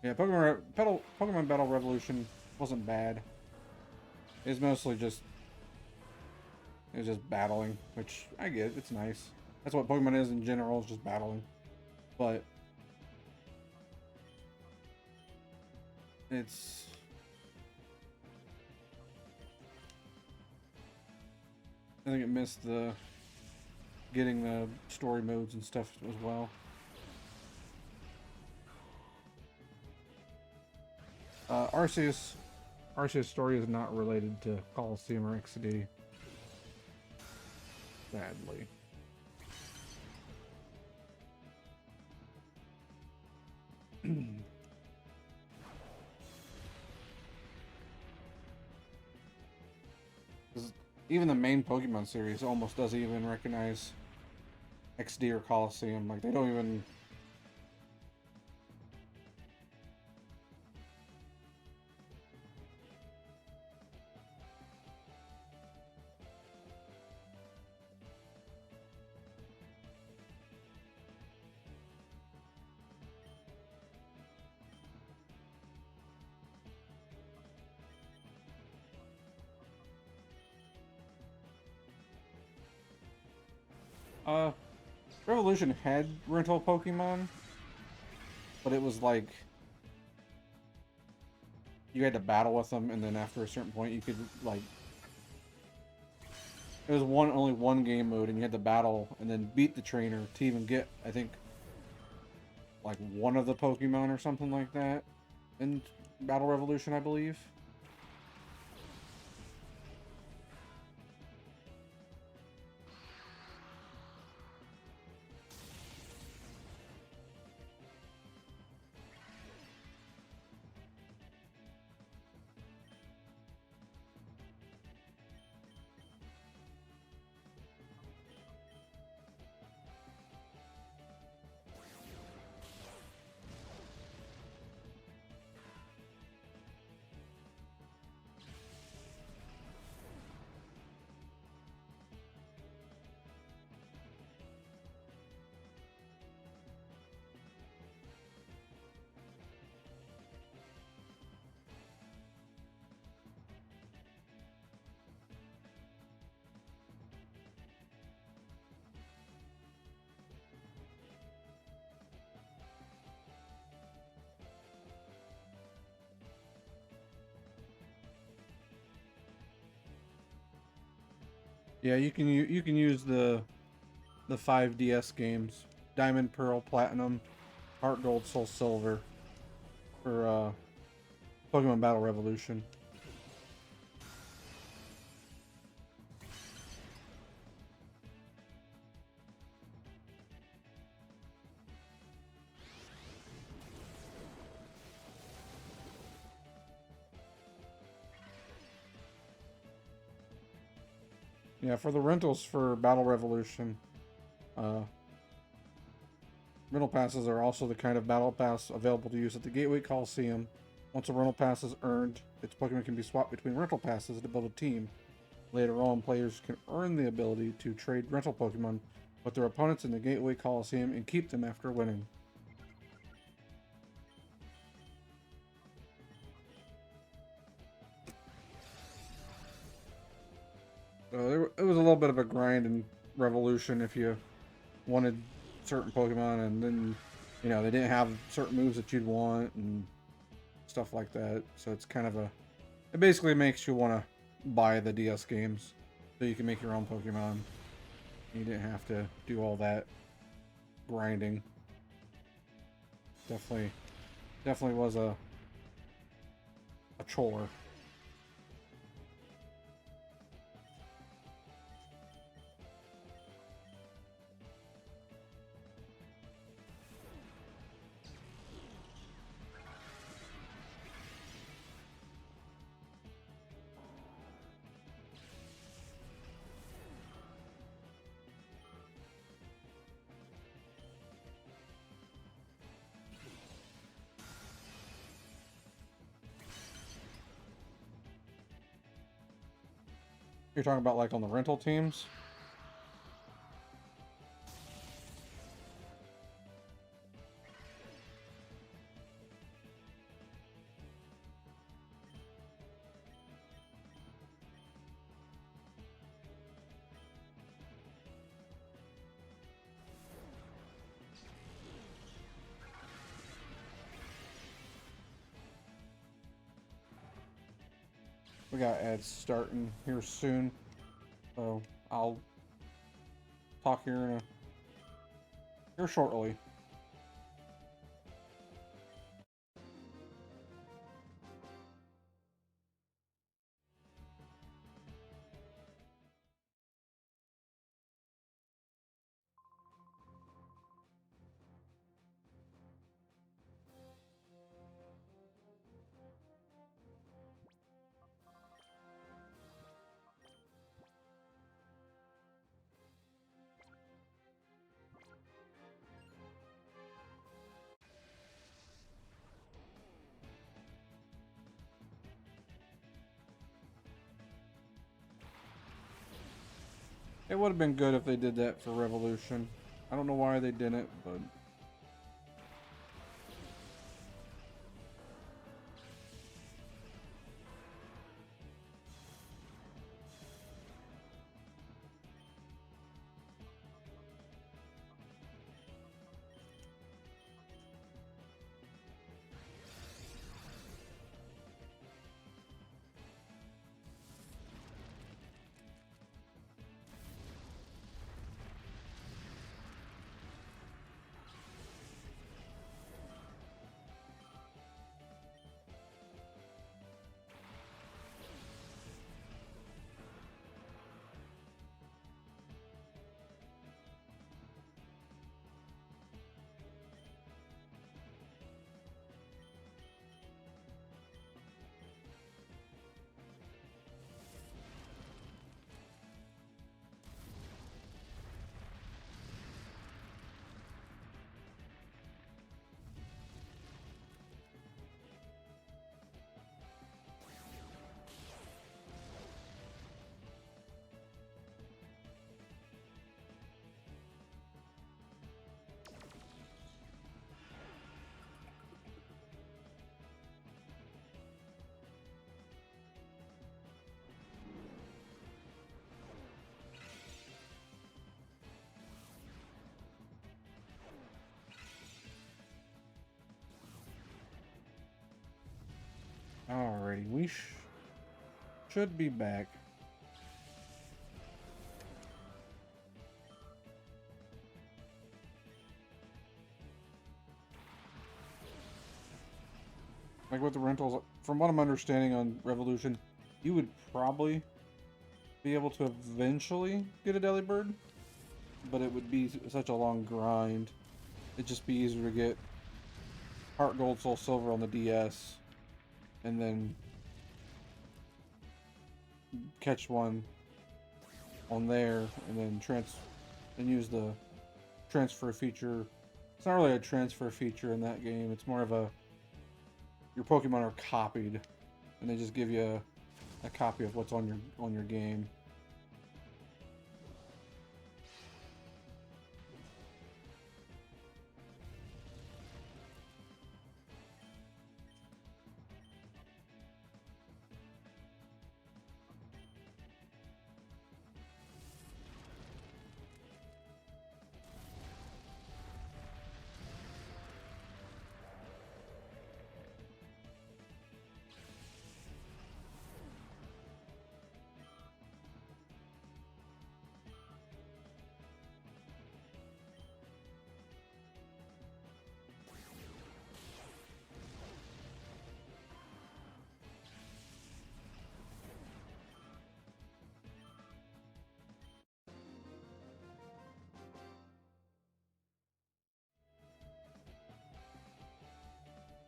[SPEAKER 1] Yeah, Pokemon Battle Revolution wasn't bad. It's mostly just battling, which I get. It's nice. That's what Pokemon is in general, is just battling. But it's I think it missed the getting the story modes and stuff as well. Arceus story is not related to Coliseum or XD. Sadly. Even the main Pokemon series almost doesn't even recognize XD or Coliseum. Like, they don't even... Uh, Revolution had rental Pokemon, but it was like you had to battle with them, and then after a certain point, you could like it was only one game mode, and you had to battle and then beat the trainer to even get, I think, like one of the Pokemon or something like that in Battle Revolution, I believe. Yeah, you can use the 5DS games, Diamond, Pearl, Platinum, Heart Gold, Soul Silver, for Pokemon Battle Revolution. Yeah, for the rentals for Battle Revolution, uh, rental passes are also the kind of battle pass available to use at the Gateway Coliseum. Once a rental pass is earned, its Pokemon can be swapped between rental passes to build a team. Later on, players can earn the ability to trade rental Pokemon with their opponents in the Gateway Coliseum and keep them after winning. So it was a little bit of a grind in Revolution if you wanted certain Pokemon, and then they didn't have certain moves that you'd want and stuff like that. So it's kind of it basically makes you want to buy the DS games so you can make your own Pokemon. You didn't have to do all that grinding. Definitely was a chore. You're talking about like on the rental teams? We got ads starting here soon, so I'll talk here shortly. It would have been good if they did that for Revolution. I don't know why they didn't, but Alrighty, we should be back. Like with the rentals, from what I'm understanding on Revolution, you would probably be able to eventually get a Delibird, but it would be such a long grind. It'd just be easier to get Heart Gold, Soul Silver on the DS, and then catch one on there, and then use the transfer feature. It's not really a transfer feature in that game. It's more of a your Pokemon are copied, and they just give you a copy of what's on your game.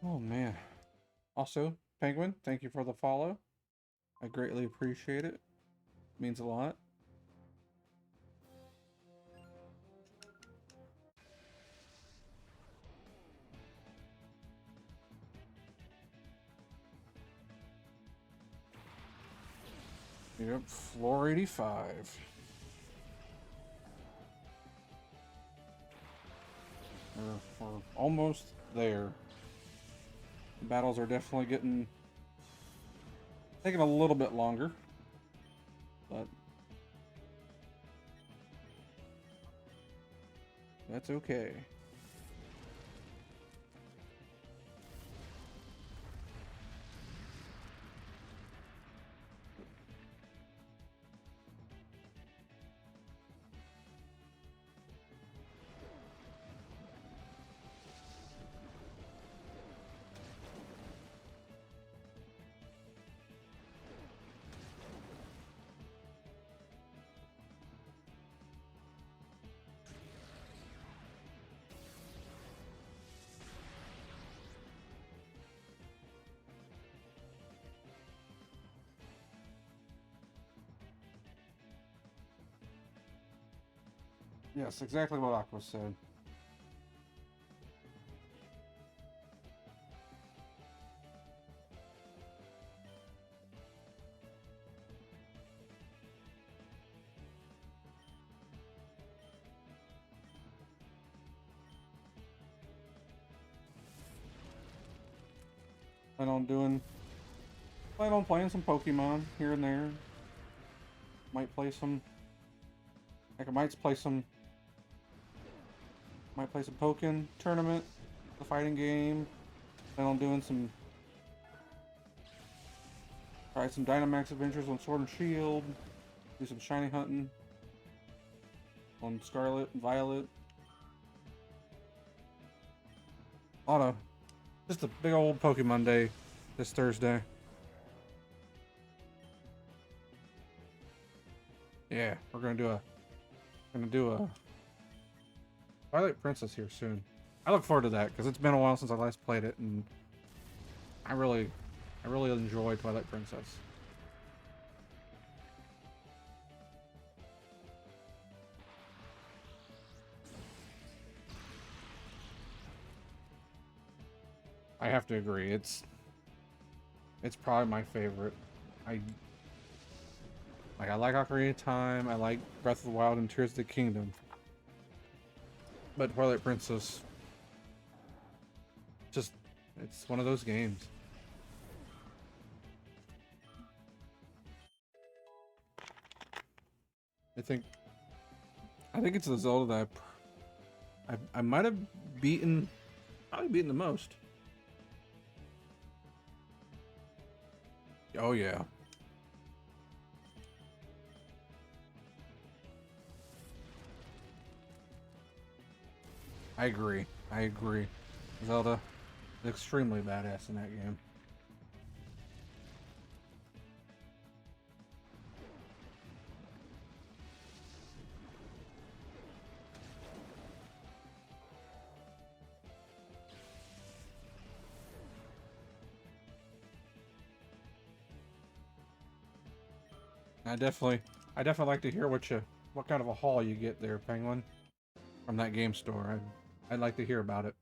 [SPEAKER 1] Oh man. Also, Penguin, thank you for the follow. I greatly appreciate it. Means a lot. Yep, floor 85. We're almost there. The battles are definitely taking a little bit longer, but that's okay. Yes, exactly what Aqua said. Plan on playing some Pokemon here and there. Might play some. Heck, I might play some Pokken tournament, the fighting game. Plan on doing try some Dynamax adventures on Sword and Shield. Do some shiny hunting on Scarlet and Violet. Just a big old Pokemon day this Thursday. Yeah, we're gonna do a Twilight Princess here soon. I look forward to that because it's been a while since I last played it, and I really enjoy Twilight Princess. I have to agree. It's probably my favorite. I like Ocarina of Time. I like Breath of the Wild and Tears of the Kingdom. But Twilight Princess, it's one of those games. I think it's the Zelda that I might have probably beaten the most. Oh yeah. I agree. I agree. Zelda is extremely badass in that game. I definitely like to hear what kind of a haul you get there, Penguin, from that game store. I'd like to hear about it.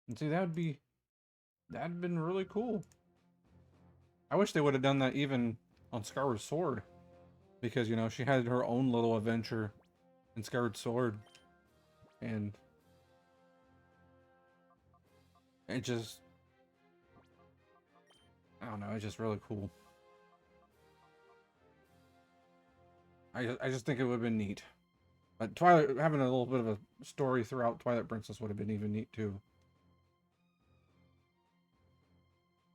[SPEAKER 1] And see, that'd been really cool. I wish they would have done that even on Skyward Sword, because you know she had her own little adventure in Skyward Sword, and it just, I don't know, it's just really cool. I just think it would have been neat. But Twilight, having a little bit of a story throughout Twilight Princess would have been even neat too.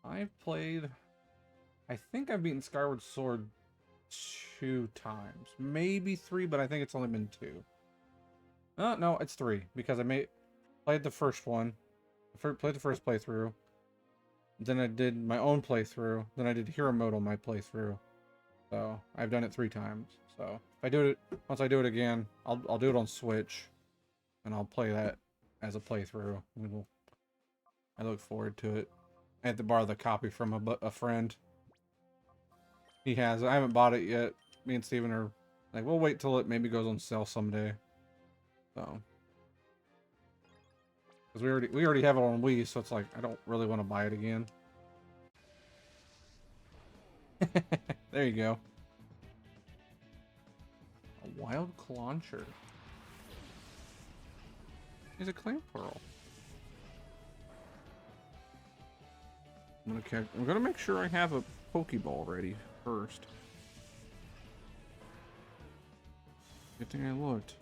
[SPEAKER 1] I've played, I think I've beaten Skyward Sword 2 times, maybe 3, but I think it's only been 2. No, it's 3 because played the first one, played the first playthrough, then I did my own playthrough, then I did hero mode on my playthrough. So I've done it 3 times. So if I do it once, I do it again, I'll do it on Switch, and I'll play that as a playthrough. I look forward to it. I had to borrow the copy from a friend. He has it. I haven't bought it yet. Me and Steven are like, we'll wait till it maybe goes on sale someday. So, because we already have it on Wii, so it's like I don't really want to buy it again. There you go. A wild clauncher. He's a clam pearl. I'm gonna make sure I have a Pokeball ready first. Good thing I looked.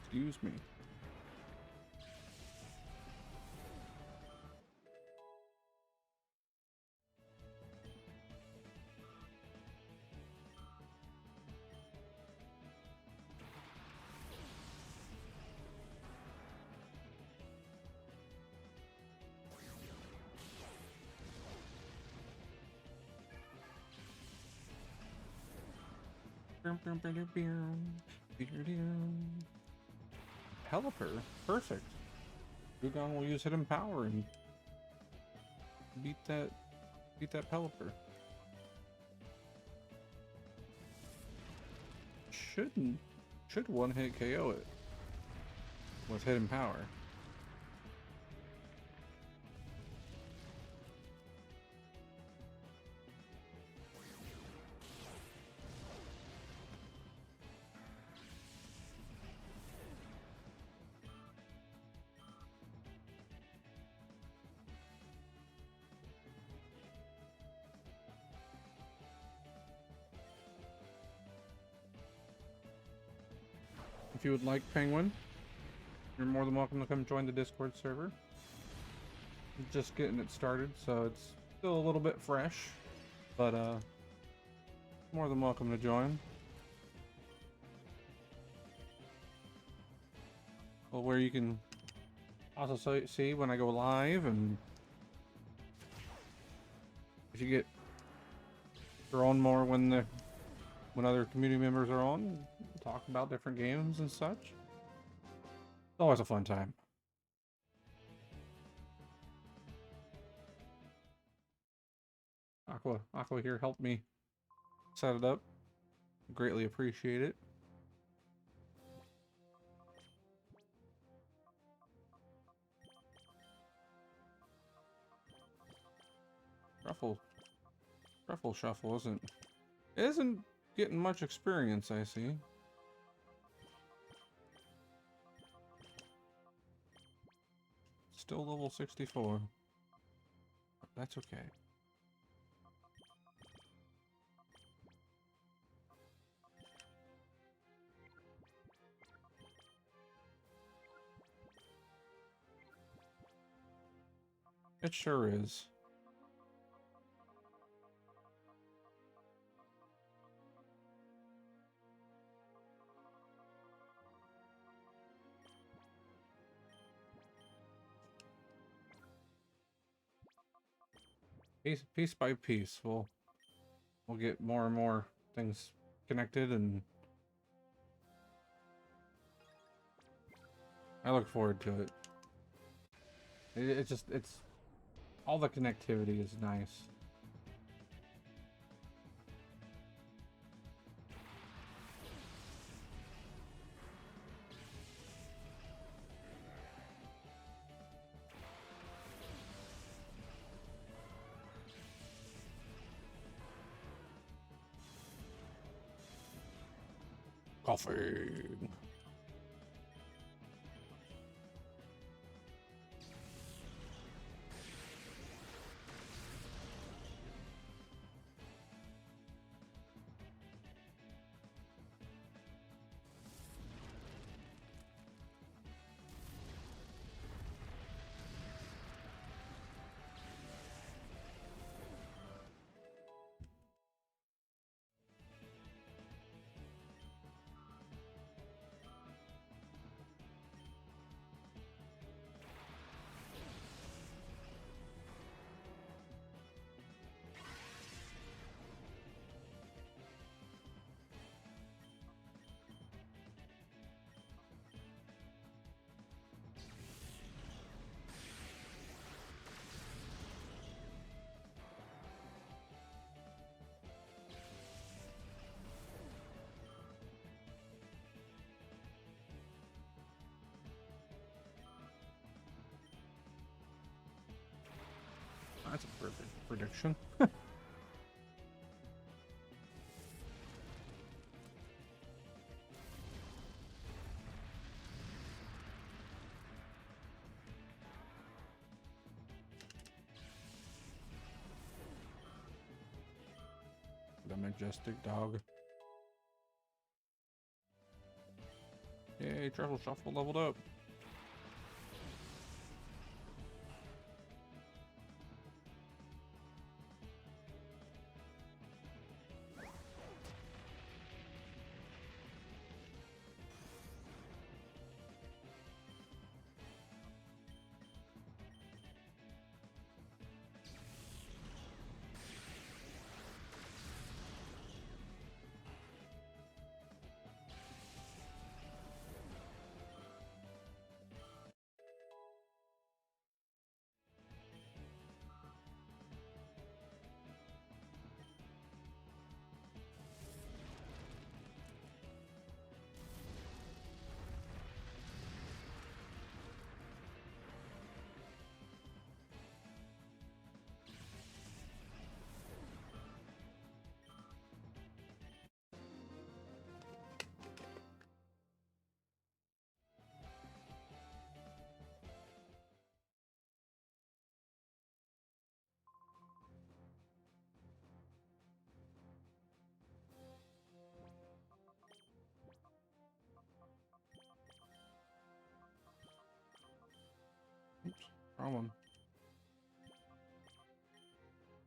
[SPEAKER 1] Excuse me. Pelipper, perfect. Dugong will use hidden power and beat that Pelipper. Should one hit KO it with hidden power. If you would like, Penguin, you're more than welcome to come join the Discord server. Just getting it started, so it's still a little bit fresh, but more than welcome to join. Well, where you can also see when I go live, and if you get drawn more when other community members are on, talk about different games and such. It's always a fun time. Aqua here helped me set it up. Greatly appreciate it. Ruffle Shuffle isn't getting much experience, I see. Still level 64. But that's okay. It sure is. Piece by piece, we'll get more and more things connected, and I look forward to it. It's all the connectivity is nice. Coffee. That's a perfect prediction. The majestic dog. Yay, Truffle Shuffle leveled up. Oops, wrong one.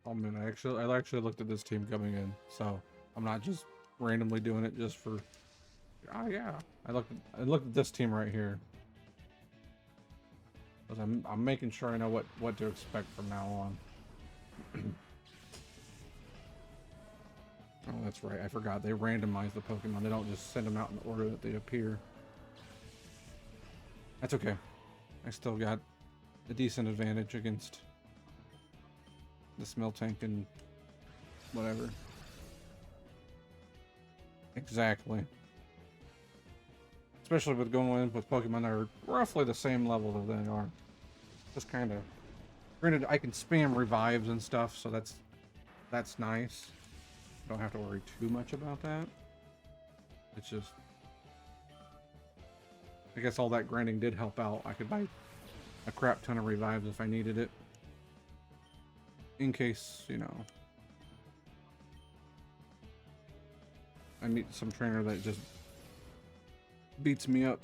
[SPEAKER 1] Oh man, I actually looked at this team coming in, so I'm not just randomly doing it just for. Oh yeah, I looked at this team right here. Because I'm making sure I know what to expect from now on. Oh, that's right. I forgot. They randomize the Pokemon. They don't just send them out in the order that they appear. That's okay. I still got a decent advantage against the smell tank and whatever. Exactly. Especially with going in with Pokemon that are roughly the same level that they are. Just kind of. Granted, I can spam revives and stuff, so that's nice. don't have to worry too much about that. It's just, I guess all that grinding did help out. I could buy a crap ton of revives if I needed it. In case, you know, I meet some trainer that just beats me up.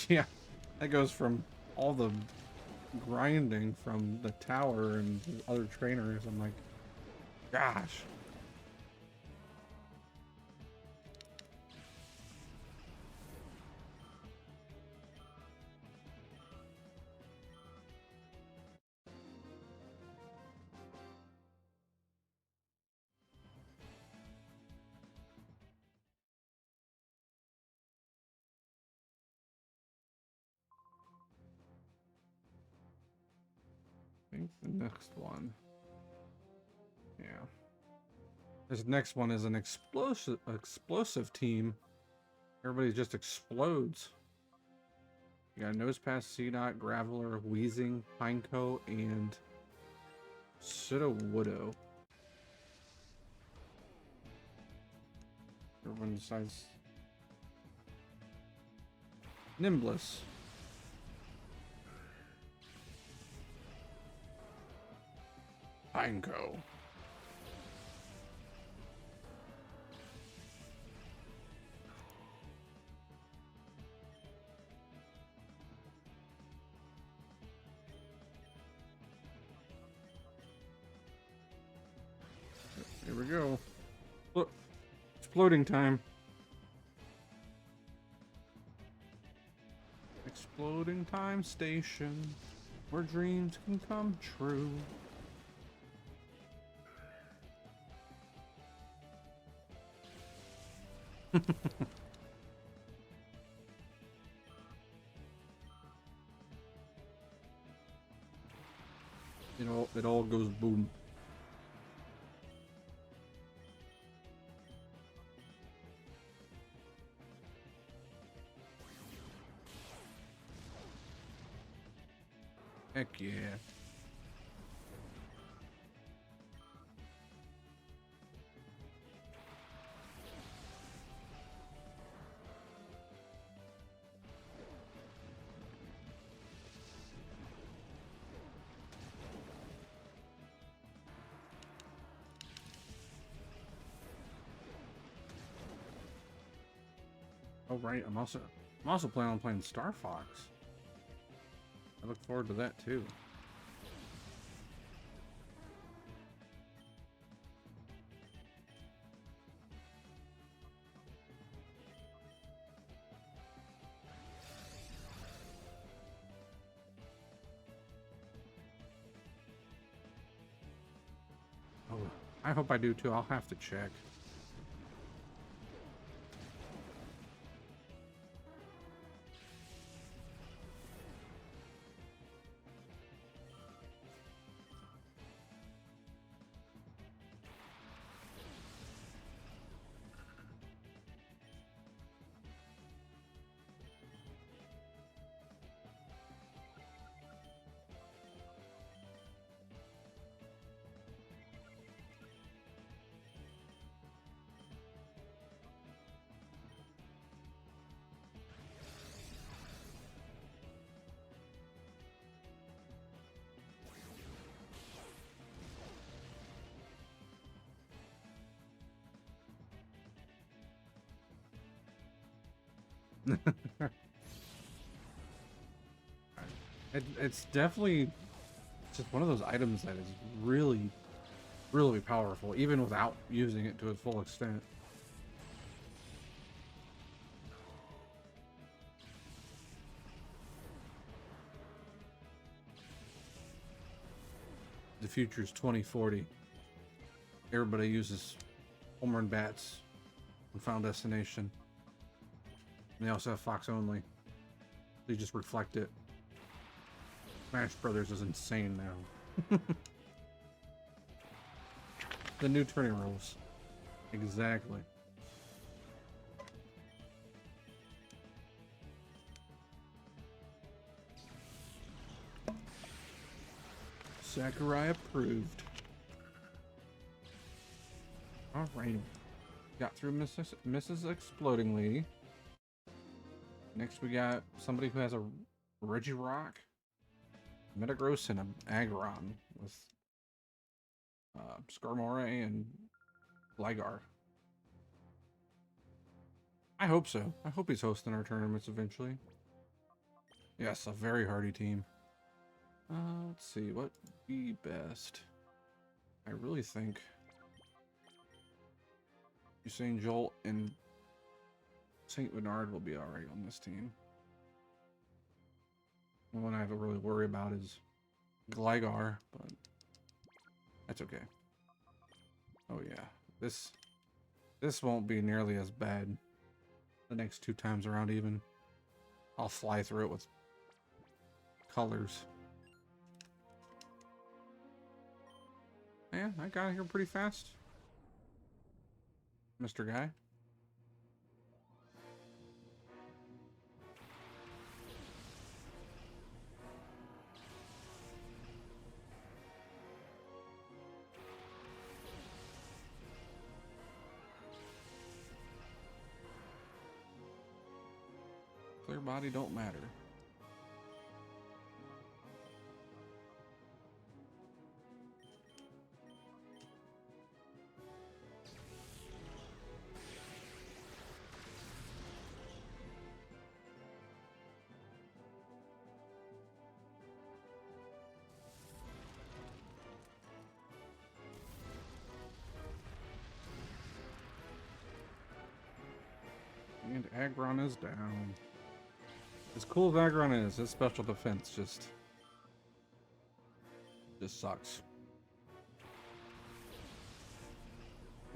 [SPEAKER 1] Yeah, that goes from all the grinding from the tower and the other trainers. I'm like, gosh. I think the next one. Yeah. This next one is an explosive team. Everybody just explodes. You got Nosepass, Seedot, Graveler, Wheezing, Pineco, and Sudowoodo. Everyone decides. Nimbless. Pineco. Here we go. Look, exploding time. Exploding time station, where dreams can come true. You know, it all goes boom. Heck yeah. Oh right, I'm also planning on playing Star Fox. I look forward to that too. Oh, I hope I do too. I'll have to check. It's definitely just one of those items that is really, really powerful, even without using it to its full extent. The future's 2040. Everybody uses home run bats and Final Destination. And they also have Fox only. They just reflect it. Smash Brothers is insane now. The new turning rules. Exactly. Sakurai approved. Alrighty. Got through Mrs. Exploding Lady. Next we got somebody who has a Regirock, Metagross, and an Aggron with Skarmory and Gligar. I hope so. I hope he's hosting our tournaments eventually. Yes, a very hardy team. Let's see, what would be best? I really think Usain Jolt and St. Bernard will be alright on this team. The one I have to really worry about is Gligar, but that's okay. Oh yeah, this won't be nearly as bad the next 2 times around even. I'll fly through it with colors. Yeah, I got here pretty fast, Mr. Guy. Clear body don't matter. And Aggron is down. As cool as Aggron is, his special defense just sucks.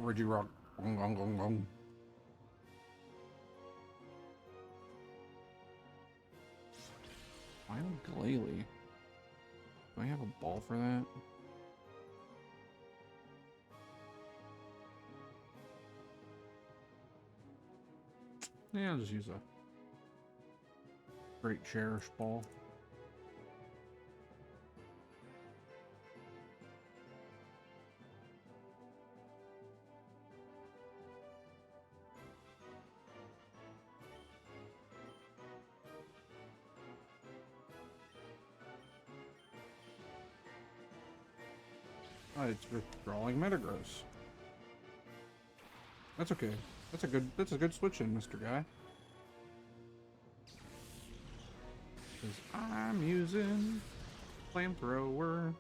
[SPEAKER 1] Regirock. Gong, gong, gong, gong. Final Glalie. Do I have a ball for that? Yeah, I'll just use a Great Cherish Ball. Oh, it's withdrawing Metagross. That's okay. That's a good switch in, Mr. Guy. Because I'm using Flamethrower.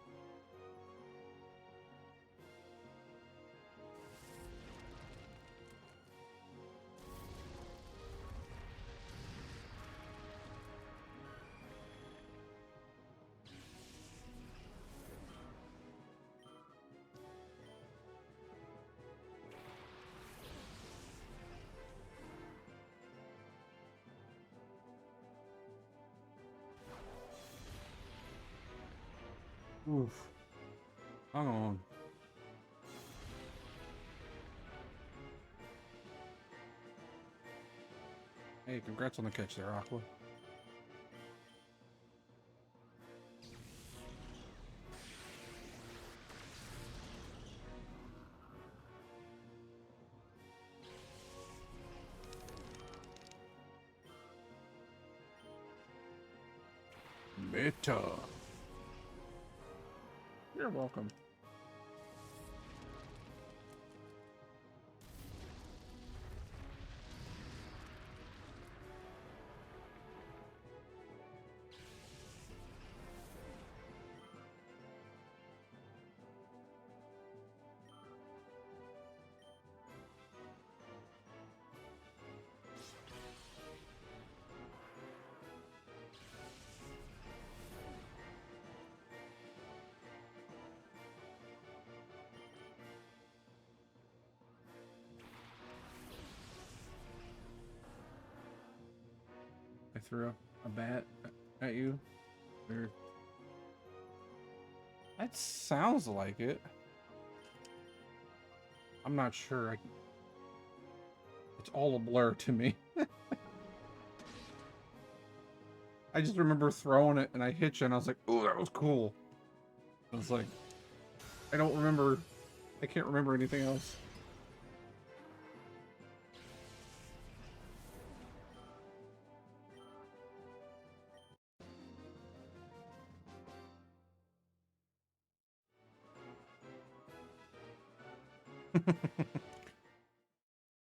[SPEAKER 1] Oof. Hang on. Hey, congrats on the catch there, Aqua. Meta. You're welcome. I threw a bat at you. Or... That sounds like it. I'm not sure. It's all a blur to me. I just remember throwing it and I hit you and I was like, "Ooh, that was cool." I was like, I don't remember. I can't remember anything else.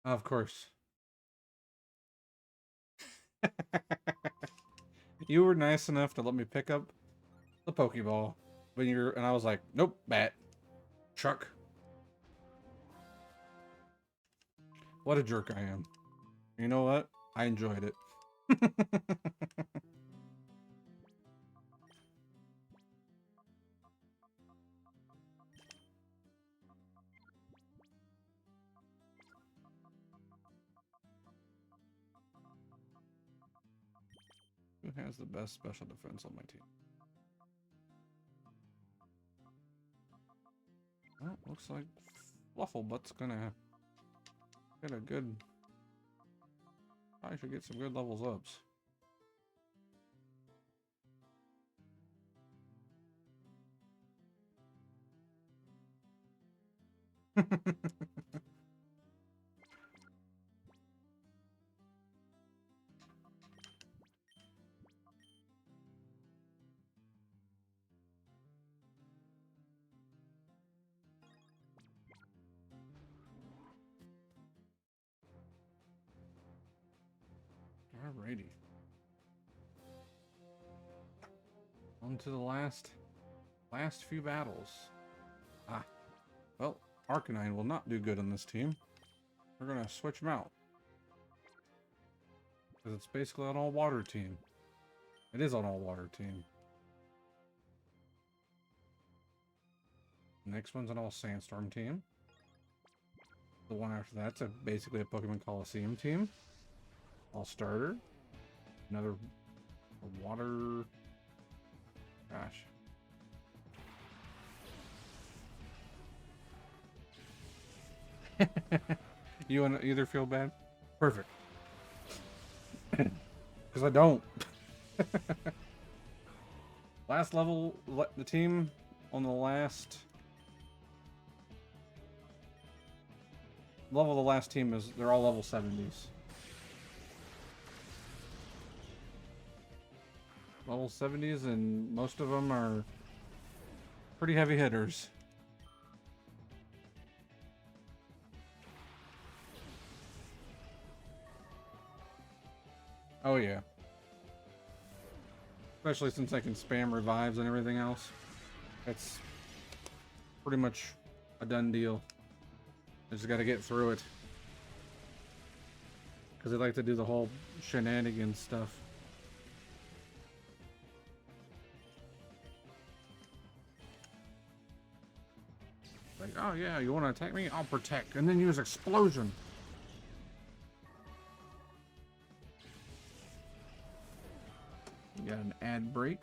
[SPEAKER 1] Of course. You were nice enough to let me pick up the Pokeball when you're, and I was like, nope, bat, truck. What a jerk I am. You know what? I enjoyed it. Who has the best special defense on my team? Well, looks like Flufflebutt's gonna get a good... I should get some good levels ups. Alrighty. On to the last few battles. Ah, well, Arcanine will not do good on this team. We're gonna switch him out. Because it's basically an all-water team. It is an all-water team. Next one's an all-sandstorm team. The one after that's basically a Pokemon Coliseum team. All-starter. Another water... Gosh. You want to either feel bad? Perfect. Because I don't. Last level, the team on the last level of the last team is, they're all level 70s. Level 70s, and most of them are pretty heavy hitters. Oh yeah. Especially since I can spam revives and everything else. It's pretty much a done deal. I just gotta get through it. Because I like to do the whole shenanigans stuff. Like, oh yeah, you want to attack me? I'll protect. And then use explosion. You got an ad break.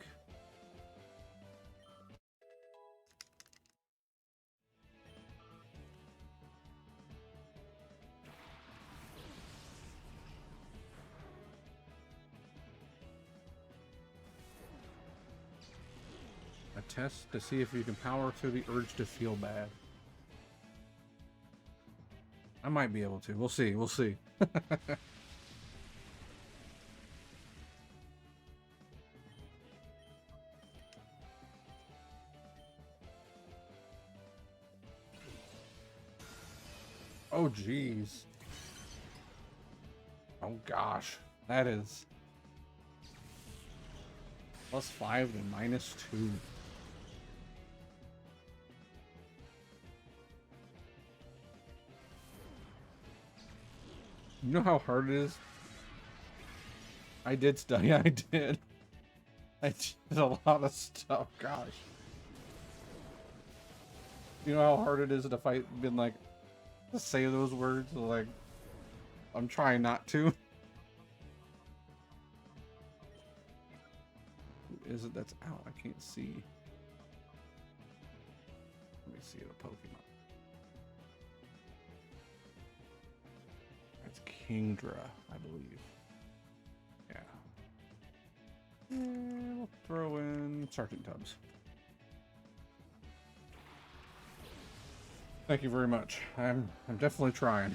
[SPEAKER 1] A test to see if you can power through the urge to feel bad. I might be able to. We'll see. We'll see. Oh, jeez. Oh, gosh. That is... +5 and -2. You know how hard it is? I did study. I did. I did a lot of stuff. Gosh. You know how hard it is to fight, being like, to say those words? Like, I'm trying not to. Who is it that's out? I can't see. Let me see the Pokemon. That's Kingdra, I believe. Yeah. And we'll throw in Sergeant Tubbs. Thank you very much. I'm definitely trying.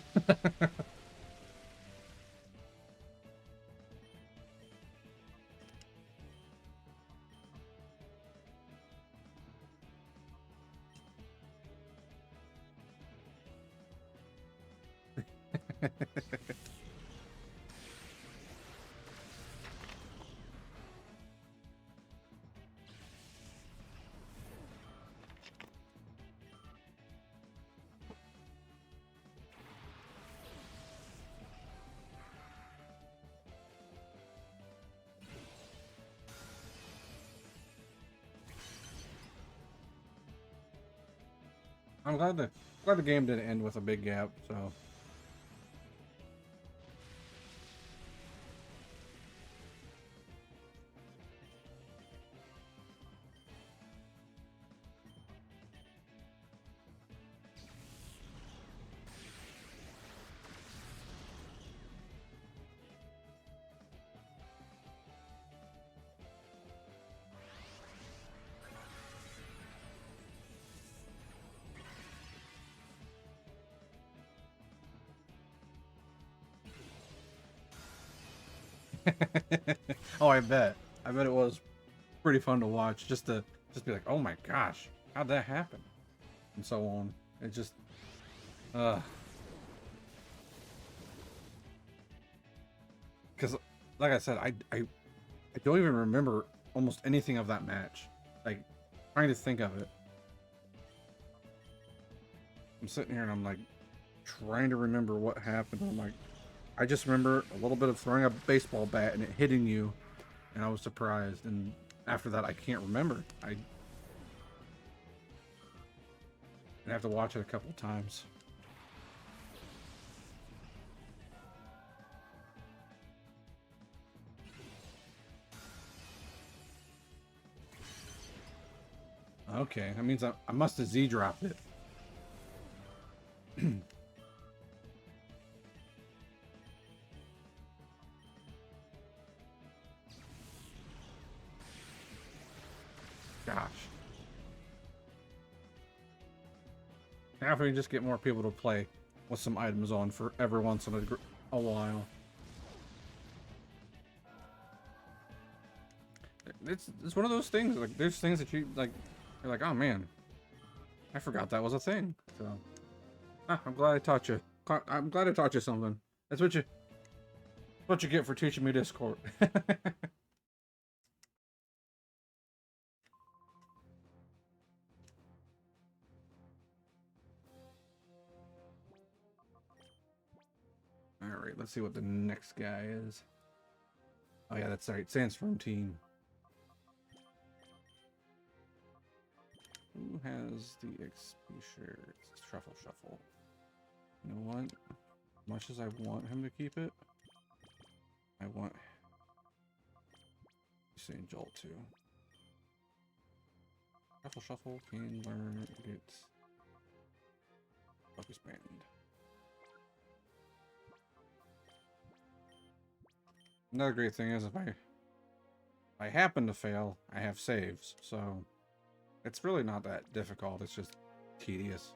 [SPEAKER 1] I'm glad the game didn't end with a big gap, so oh, I bet. I bet it was pretty fun to watch just to be like, "Oh my gosh, how'd that happen?" and so on. It just uh cuz like I said, I don't even remember almost anything of that match. Like trying to think of it. I'm sitting here and I'm like trying to remember what happened. I'm like I just remember a little bit of throwing a baseball bat and it hitting you, and I was surprised. And after that, I can't remember. I have to watch it a couple times. Okay, that means I must have Z dropped it. Gosh. Now if we can just get more people to play with some items on for every once in a while. It's one of those things. Like there's things that you like. You're like, oh man, I forgot that was a thing. So, I'm glad I taught you. I'm glad I taught you something. That's what you get for teaching me Discord. Alright, let's see what the next guy is. Oh yeah, that's right. Sandstorm team. Who has the XP share? It's Truffle Shuffle. You know what? As much as I want him to keep it, I want St. Jolt too. Truffle Shuffle can learn its Focus Band. Another great thing is if I happen to fail, I have saves, so it's really not that difficult. It's just tedious.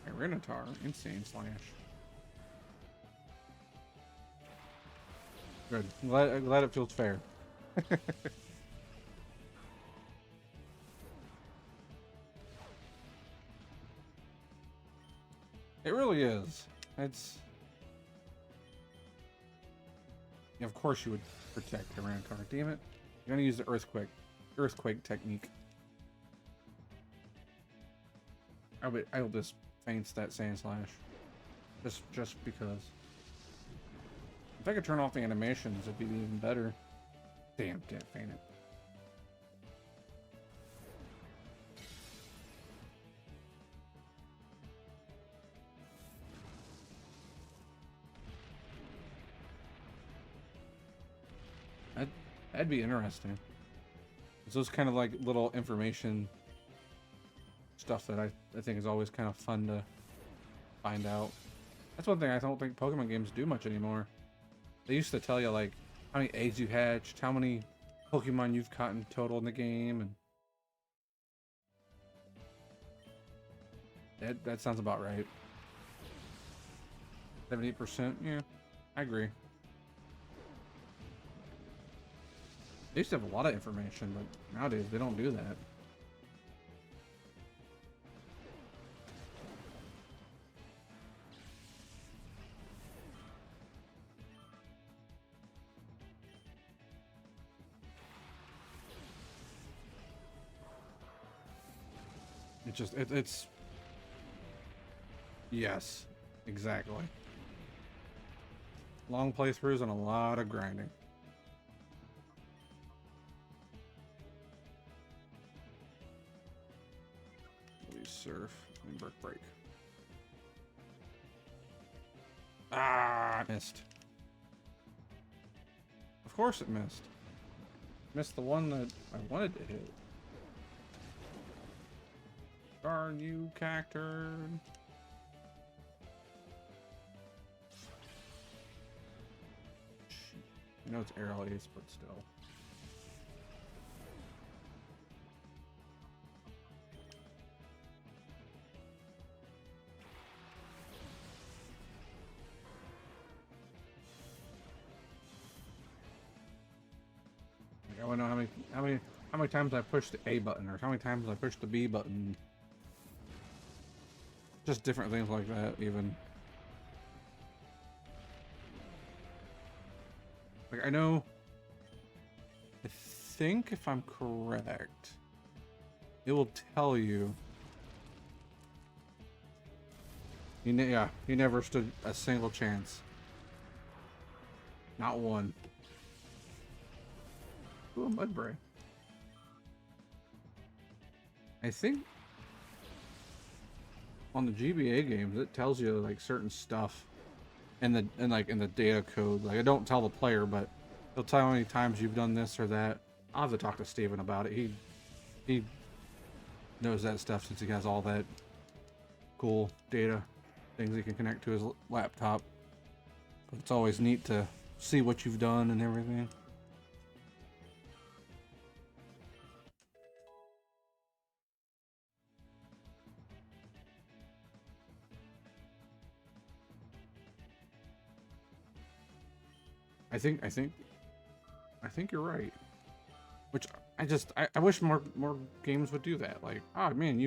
[SPEAKER 1] Irinitar, Insane Slash. Good. I'm glad it feels fair. It really is. It's... Yeah, of course you would protect Irinitar. Damn it. You're gonna use the Earthquake technique. I'll just feints that Sand Slash. Just because. If I could turn off the animations, it'd be even better. Damn, can't feint it. That'd be interesting. It's those kind of like little information stuff that I think is always kind of fun to find out. That's one thing I don't think Pokemon games do much anymore. They used to tell you, like, how many eggs you hatched, how many Pokemon you've caught in total in the game, and that sounds about right. 78%, yeah, I agree. They used to have a lot of information, but nowadays they don't do that. It's yes, exactly. Long playthroughs and a lot of grinding. Please surf and break. Ah, I missed. Of course it missed. Missed the one that I wanted to hit. Darn you, Cacturn. I know it's Aerial Ace, but still. Like, I want to know how many times I pushed the A button, or how many times I pushed the B button. Just different things like that, even. Like, I know, I think if I'm correct, it will tell you. Yeah, he never stood a single chance. Not one. Ooh, a Mudbray. I think on the GBA games, it tells you like certain stuff in the data code. Like, I don't tell the player, but it'll tell you how many times you've done this or that. I'll have to talk to Steven about it. He knows that stuff since he has all that cool data things he can connect to his laptop. But it's always neat to see what you've done and everything. I think you're right. Which I wish more games would do that. Like, oh man,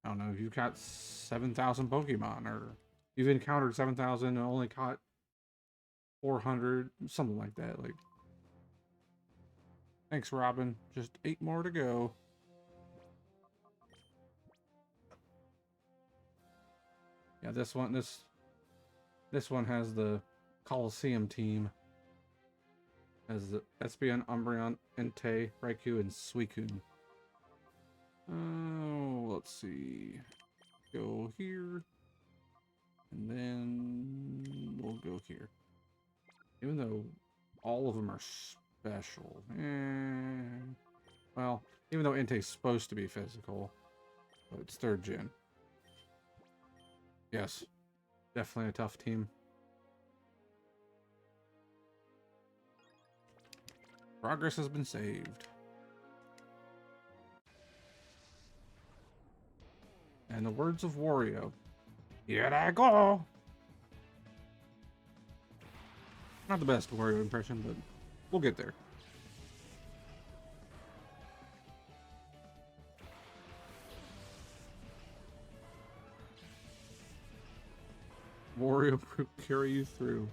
[SPEAKER 1] I don't know, you've got 7,000 Pokemon, or you've encountered 7,000 and only caught 400, something like that. Like, thanks, Robin. Just 8 more to go. Yeah, this one has the Coliseum team. Has the Espeon, Umbreon, Entei, Raikou, and Suicune. Oh, let's see. Go here. And then we'll go here. Even though all of them are special. Well, even though Entei's supposed to be physical, but it's 3rd gen. Yes, definitely a tough team. Progress has been saved. And the words of Wario. Here I go! Not the best Wario impression, but we'll get there. Wario will carry you through.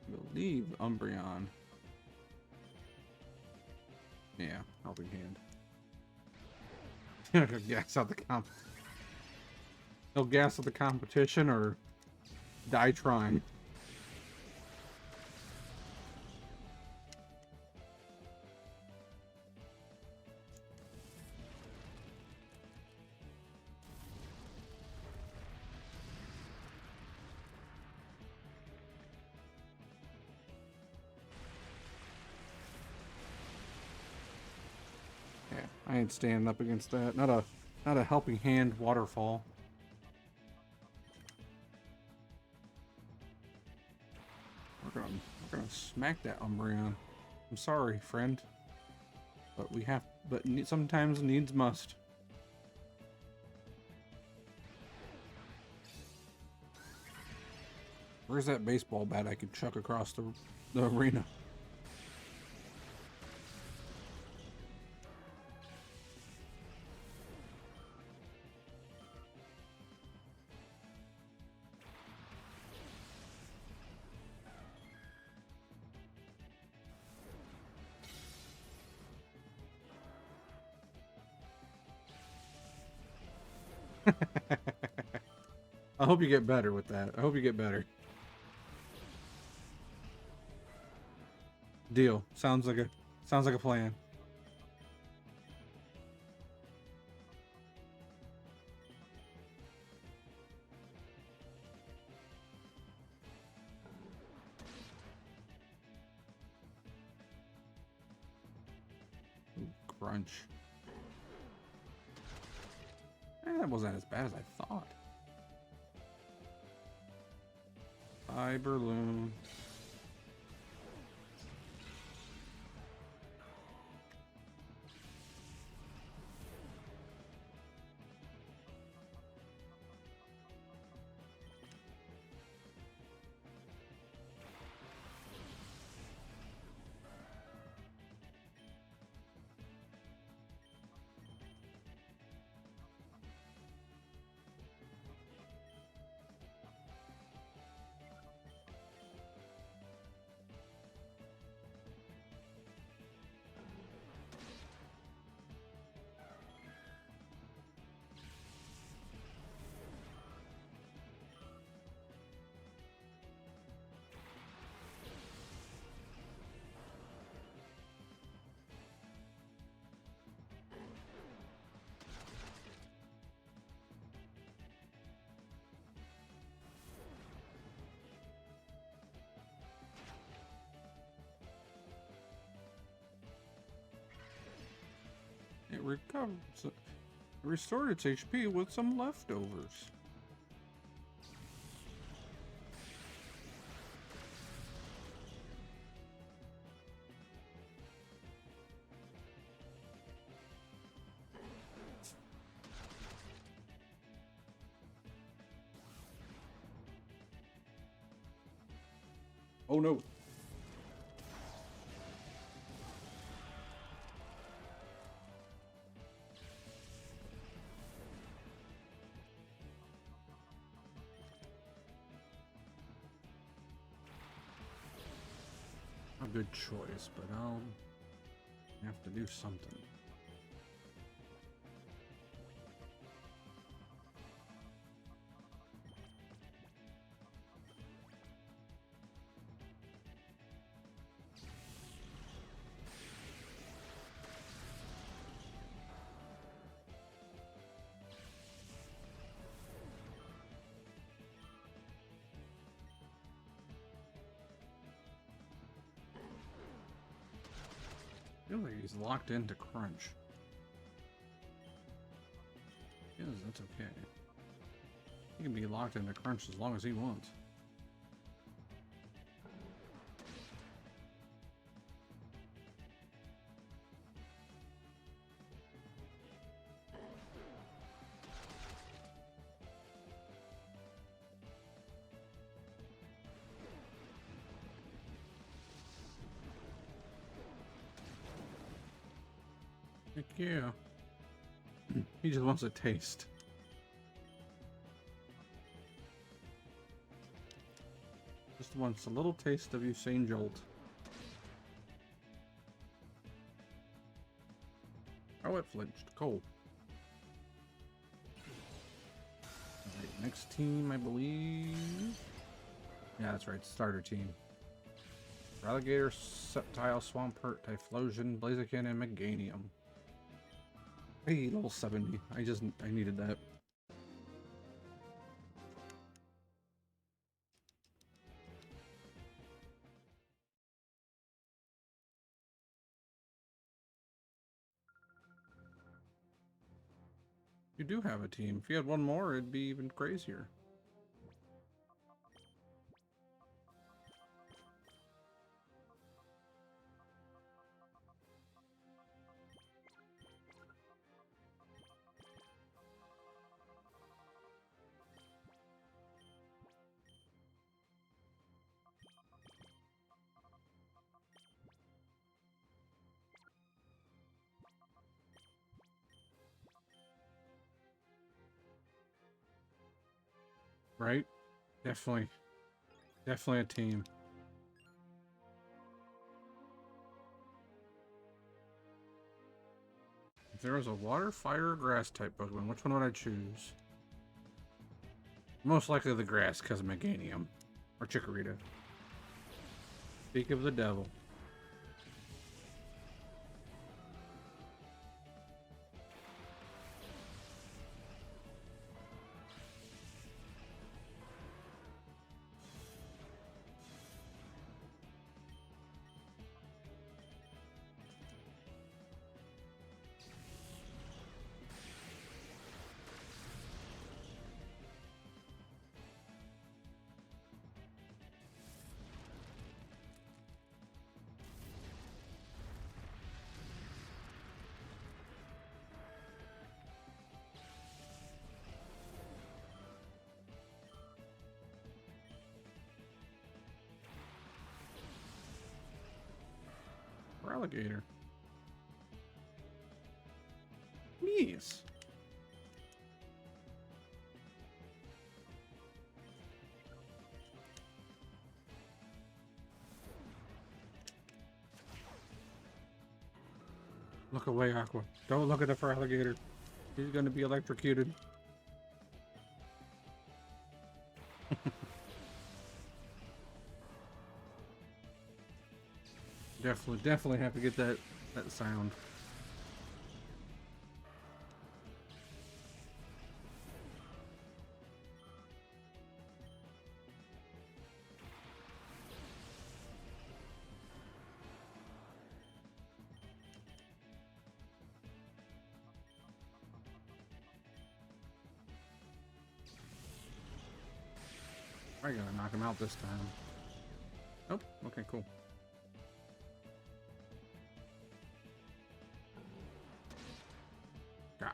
[SPEAKER 1] I believe Umbreon. Yeah, helping hand. Gas out the He'll gas out the competition or die trying. Yeah. I ain't standing up against that. Not a helping hand waterfall. We're gonna smack that Umbreon. I'm sorry, friend. But we have, sometimes needs must. Where's that baseball bat I could chuck across the arena? I hope you get better with that. I hope you get better. Deal. Sounds like a plan. Ooh, crunch. That wasn't as bad as I thought. Cyberloon. It recovers. It restored its HP with some leftovers. Oh no. A good choice, but I'll have to do something. I feel like he's locked into crunch. Yes, that's okay. He can be locked into crunch as long as he wants. Heck yeah. He just wants a taste. Just wants a little taste of Usain Jolt. Oh, it flinched. Cool. Alright, next team, I believe. Yeah, that's right. Starter team. Relegator, Septile, Swampert, Typhlosion, Blaziken, and Meganium. Hey, level 70. I needed that. You do have a team. If you had one more, it'd be even crazier. Right? Definitely. Definitely a team. If there was a water, fire, or grass type Pokemon, which one would I choose? Most likely the grass, because of Meganium. Or Chikorita. Speak of the devil. Or alligator. Yes. Look away, Aqua. Don't look at the alligator. He's gonna be electrocuted. Definitely have to get that sound. I gotta knock him out this time. Oh, okay, cool. Ah.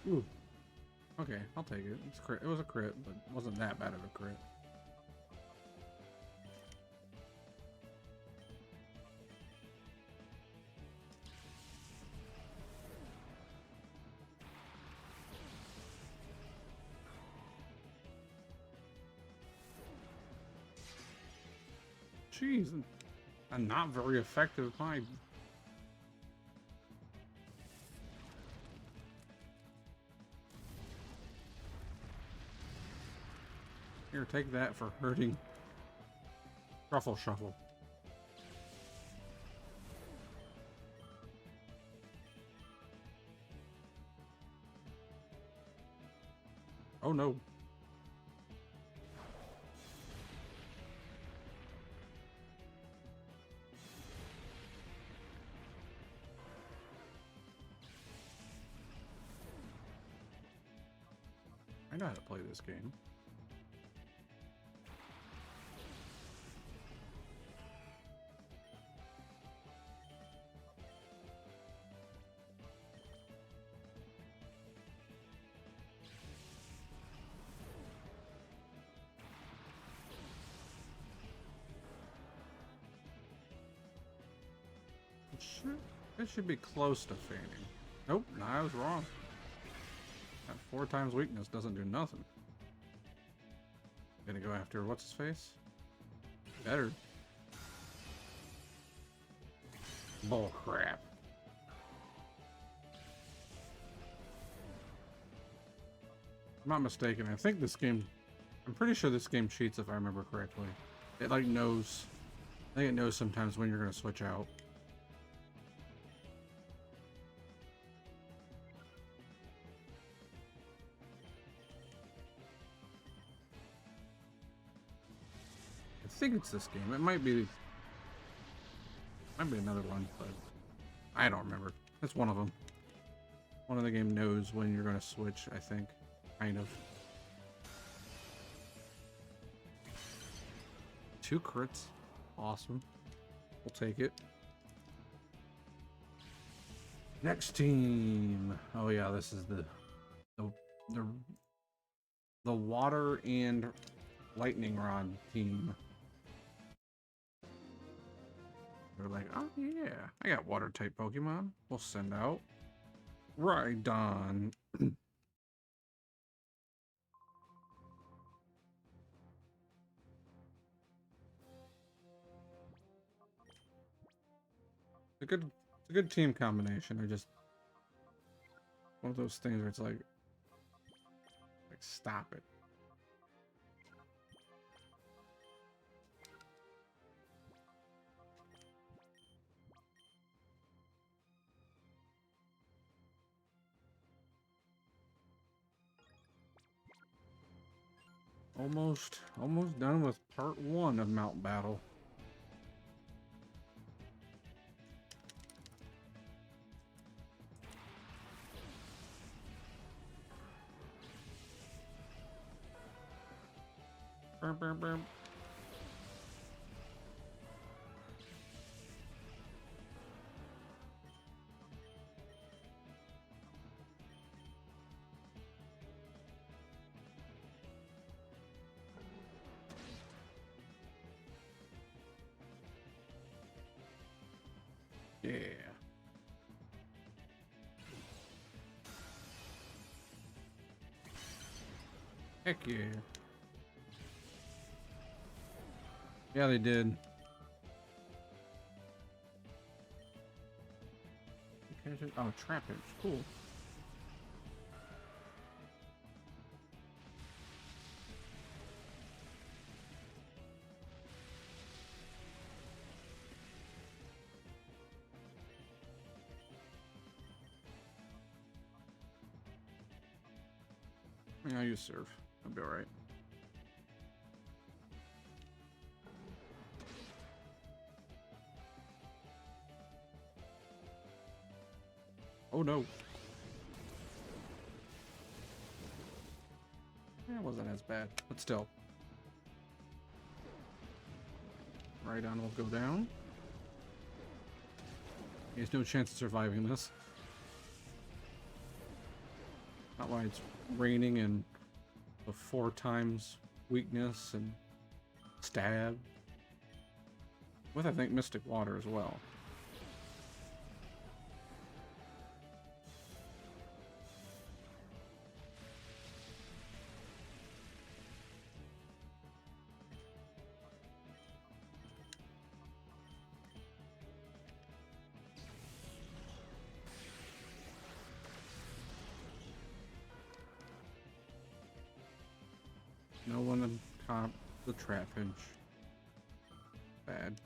[SPEAKER 1] Ooh. Okay, I'll take it. It's crit. It was a crit, but it wasn't that bad of a crit. Jeez, I'm not very effective. My here, take that for hurting. Ruffle shuffle. Oh no. I know how to play this game. It should be close to fanning. Nope, no, I was wrong. That 4 times weakness doesn't do nothing. Gonna go after what's his face? Better. Bull crap. If I'm not mistaken, I think this game, I'm pretty sure this game cheats if I remember correctly. It like knows, I think it knows sometimes when you're gonna switch out. think it's this game. It might be another one, but I don't remember. It's one of them. One of the game knows when you're gonna switch, I think. Kind of. 2 crits. Awesome. We'll take it. Next team. Oh yeah, this is the water and lightning rod team. They're like, oh yeah, I got water type Pokemon. We'll send out Rhydon. It's a good team combination. They're just one of those things where it's like stop it. Almost done with part 1 of Mount Battle. Burp, burp, burp. Yeah. Heck yeah. Yeah, they did. Oh, Trapinch. Cool. Yeah, you serve. I'll be alright. Oh no. That wasn't as bad, but still. Rhydon will go down. He has no chance of surviving this. Not why it's raining and the 4 times weakness and stab. With, I think, Mystic Water as well. No one on top the Trapinch. Bad.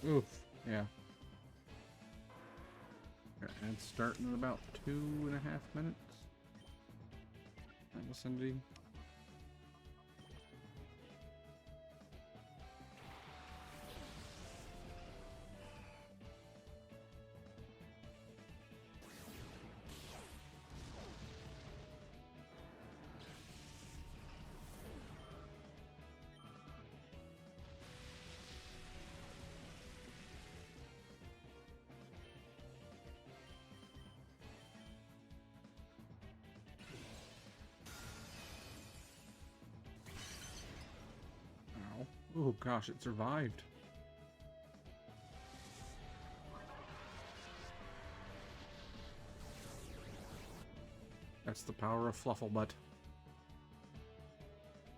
[SPEAKER 1] Oof, yeah. And starting in about 2.5 minutes. That vicinity. Oh gosh, it survived. That's the power of Flufflebutt.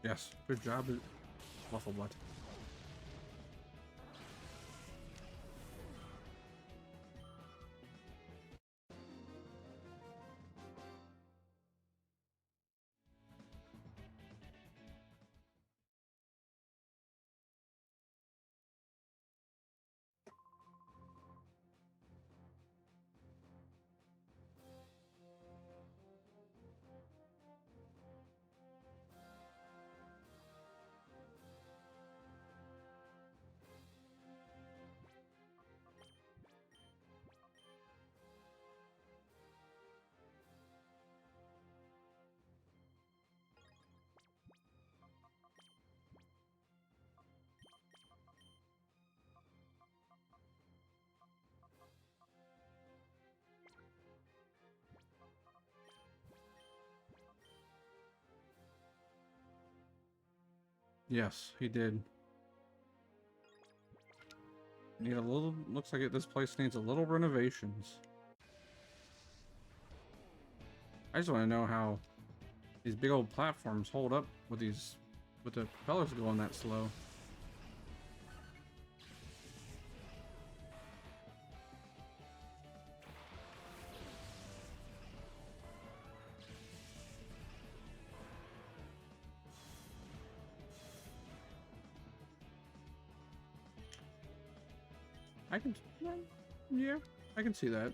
[SPEAKER 1] Yes, good job, Flufflebutt. Yes, he did. Need a little. Looks like this place needs a little renovations. I just want to know how these big old platforms hold up with the propellers going that slow. I can, yeah, I can see that.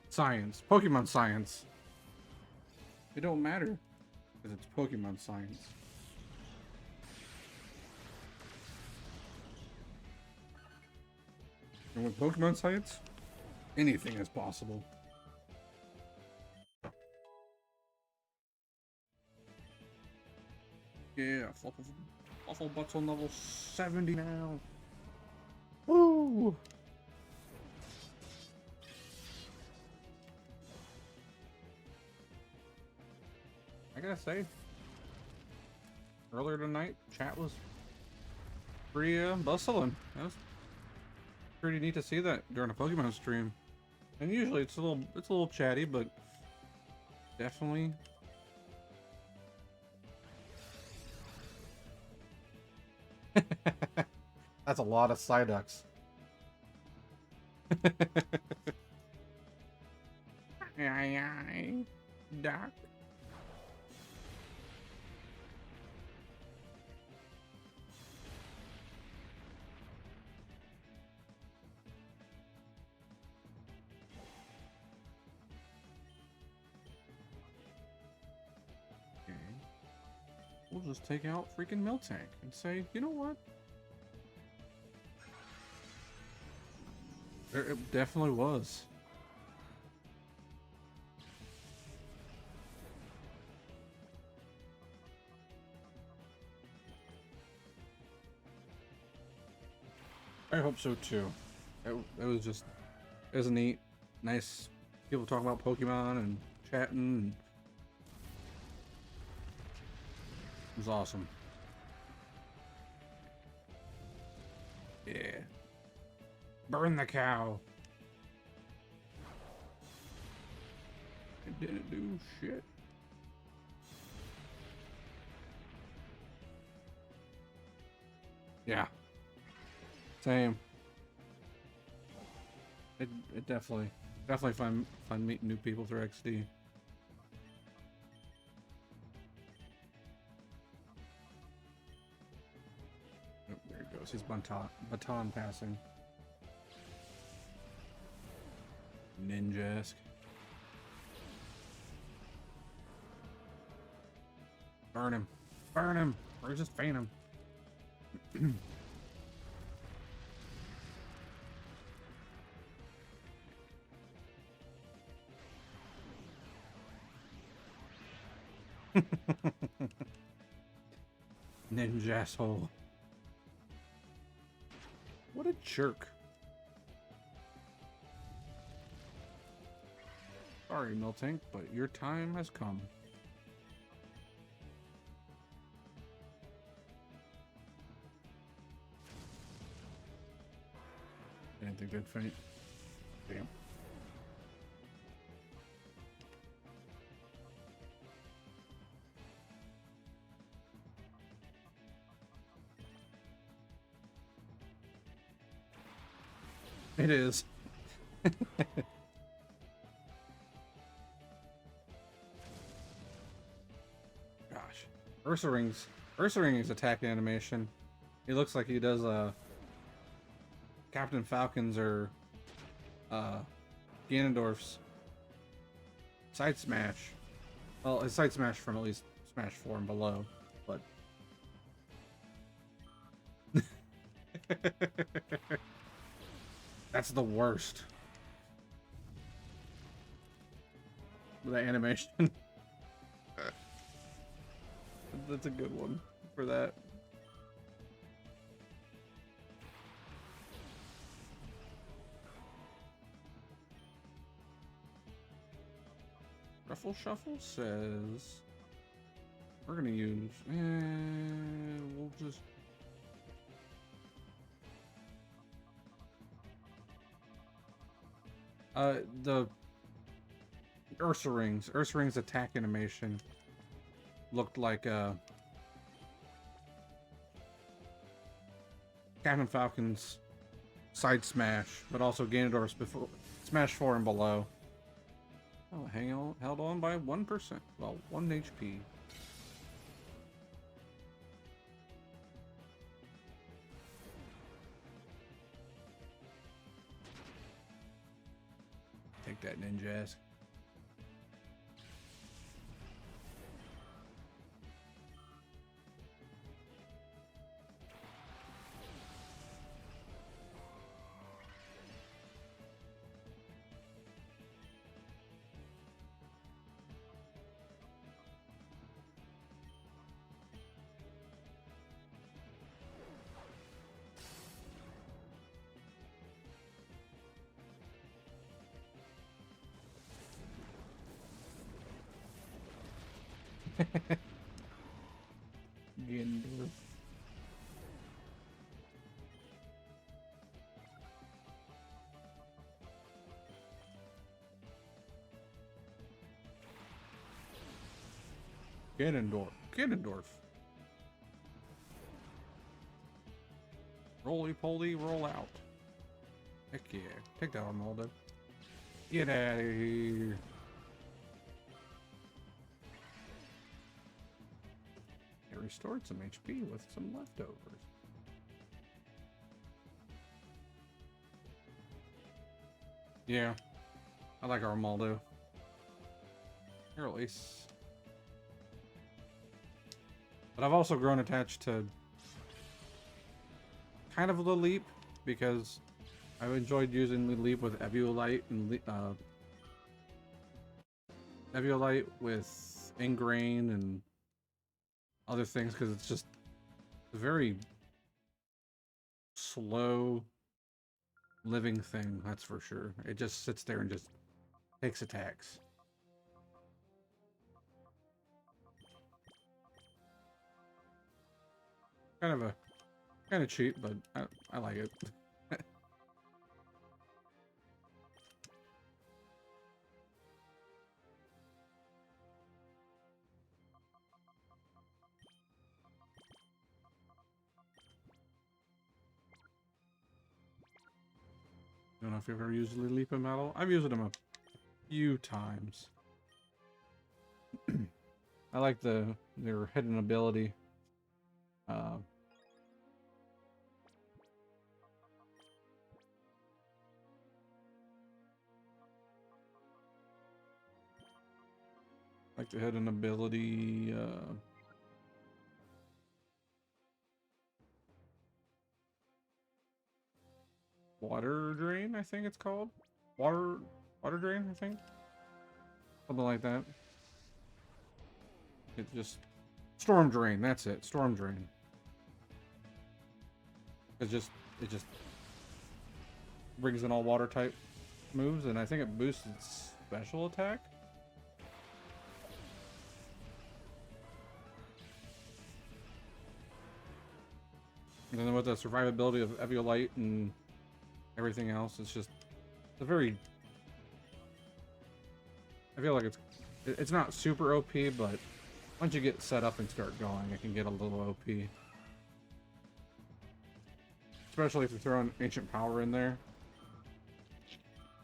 [SPEAKER 1] Science, Pokemon science. It don't matter because it's Pokemon science. And with Pokemon science, anything is possible. Yeah, Flufflebutt's on level 70 now. Woo! I gotta say, earlier tonight, chat was pretty bustling. That was pretty neat to see that during a Pokemon stream. And usually it's a little chatty, but definitely. That's a lot of Psyducks. Doc. Okay. We'll just take out freaking Miltank and say, you know what? It definitely was. I hope so too. It was just, it was neat, nice people talking about Pokemon and chatting. And it was awesome. Yeah. Burn the cow. It didn't do shit. Yeah. Same. It definitely fun meeting new people through XD. Oh, there he goes. He's baton passing. Ninja-esque. Burn him. Burn him. Or just faint him. Ninja asshole. What a jerk. Sorry, Miltank, but your time has come. don't think they'd faint. Damn. It is. Gosh. Ursaring's attack animation. He looks like he does Captain Falcon's or Ganondorf's side smash. Well, his side smash from at least Smash 4 and below, but that's the worst. The animation. That's a good one for that. Ruffle Shuffle says we're gonna use. We'll just. The Ursaring's attack animation looked like Captain Falcon's side smash, but also Ganondorf's before Smash 4 and below. Oh, held on by 1%. Well, 1 HP. Take that, ninja ass. Ganondorf. Ganondorf. Roly poly, roll out. Heck yeah. Take that, Arnaldo. Get out of here. It restored some HP with some leftovers. Yeah. I like Armaldo. Or at least. But I've also grown attached to kind of the Leap because I've enjoyed using the Leap with Eviolite and Eviolite with Ingrain and other things because it's just a very slow living thing, that's for sure. It just sits there and just takes attacks. Kind of cheap, but I like it. I don't know if you've ever used Leap Metal. I've used them a few times. I like their hidden ability. Like the hidden ability. Water Drain, I think it's called. Water Drain, I think. Something like that. It just Storm Drain, that's it. Storm Drain. It just brings in all water type moves, and I think it boosts its special attack. And then with the survivability of Eviolite and everything else. It's just a very. I feel like it's not super OP, but once you get set up and start going, it can get a little OP. Especially if you throw an Ancient Power in there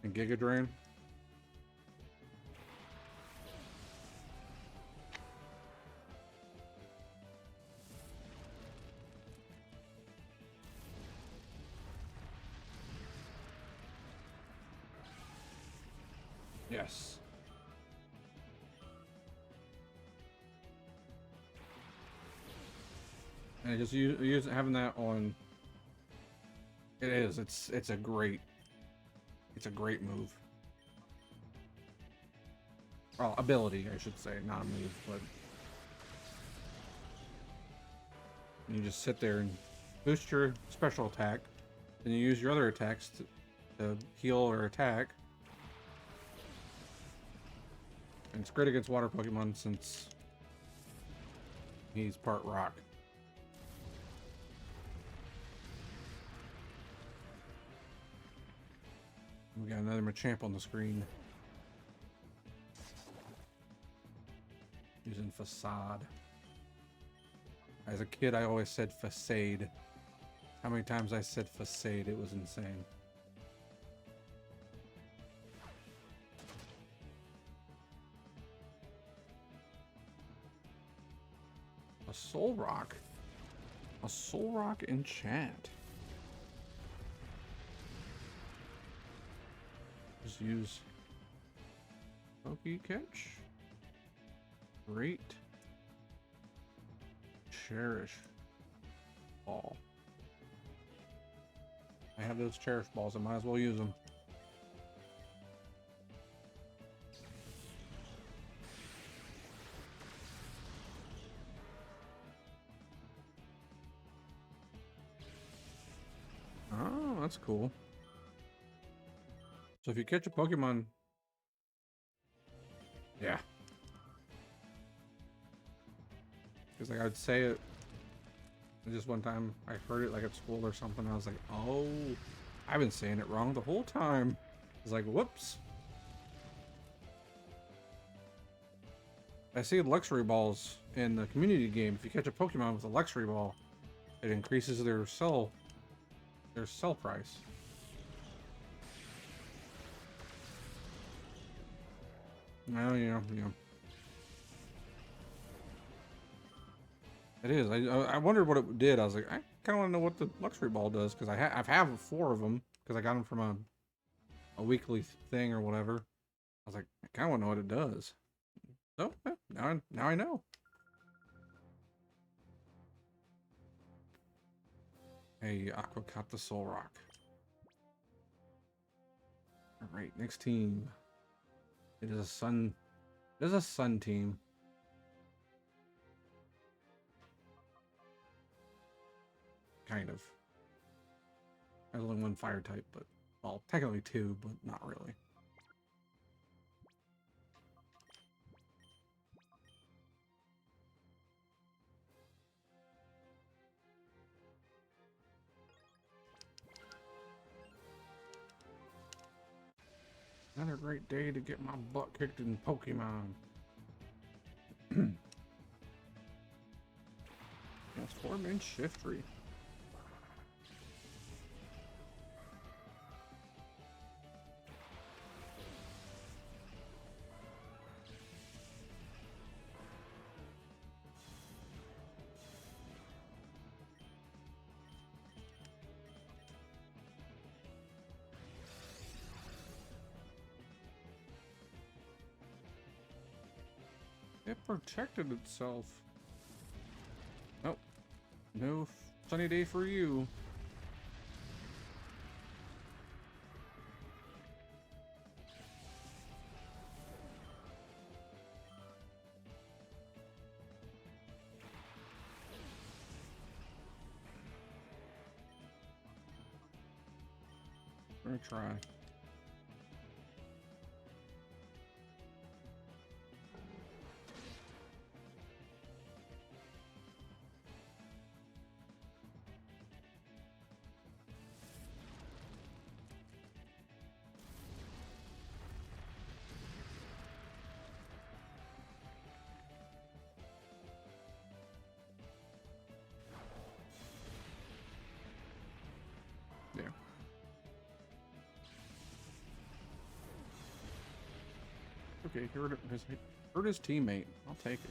[SPEAKER 1] and Giga Drain. Yes. And just use having that on. It is. It's a great move. Well, ability, I should say, not a move, but you just sit there and boost your special attack, then you use your other attacks to heal or attack. And it's great against water Pokemon since he's part rock. We got another Machamp on the screen. Using Facade. As a kid, I always said Facade. How many times I said Facade, it was insane. A Soul Rock. A Soul Rock enchant. Just use Poke Catch. Great. Cherish Ball. I have those Cherish Balls. I might as well use them. Oh, that's cool. So if you catch a Pokemon... Yeah. Because like I would say it... Just one time I heard it like at school or something. I was like, oh, I've been saying it wrong the whole time. I was like, whoops. I see luxury balls in the community game. If you catch a Pokemon with a luxury ball, it increases their sell price. Well, you know. It is. I wondered what it did. I was like, I kind of want to know what the luxury ball does because I've have 4 of them because I got them from a weekly thing or whatever. I was like, I kind of want to know what it does. So now I know. Hey, Aqua caught the Soul Rock. All right, next team. It is a sun. It is a sun team. Kind of. There's only one fire type, but well, technically 2, but not really. Another great day to get my butt kicked in Pokemon. Transform in Shiftry. It protected itself. Oh, no sunny day for you. We're gonna try. Okay, hurt his teammate. I'll take it.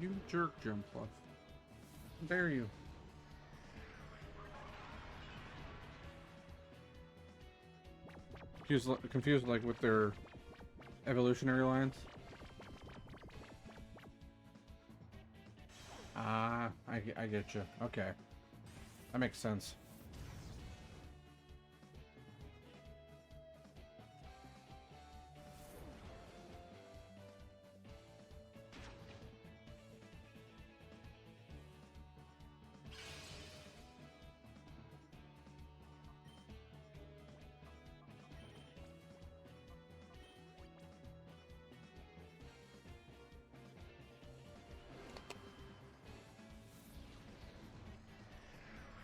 [SPEAKER 1] You jerk, Jim Fluff. How dare you? Confused like with their evolutionary lines. Ah, I get you. Okay, that makes sense.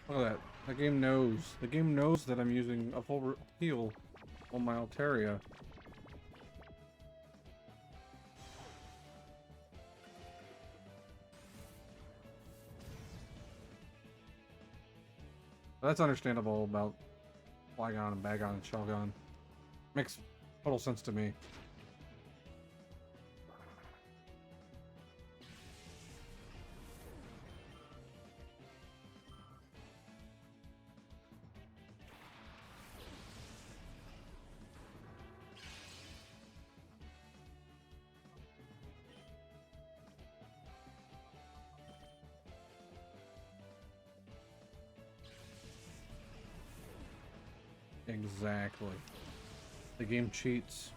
[SPEAKER 1] Look at that. The game knows. The game knows that I'm using a full heal on my Altaria. That's understandable about Flygon and Bagon and Shelgon. Makes total sense to me. Exactly. The game cheats.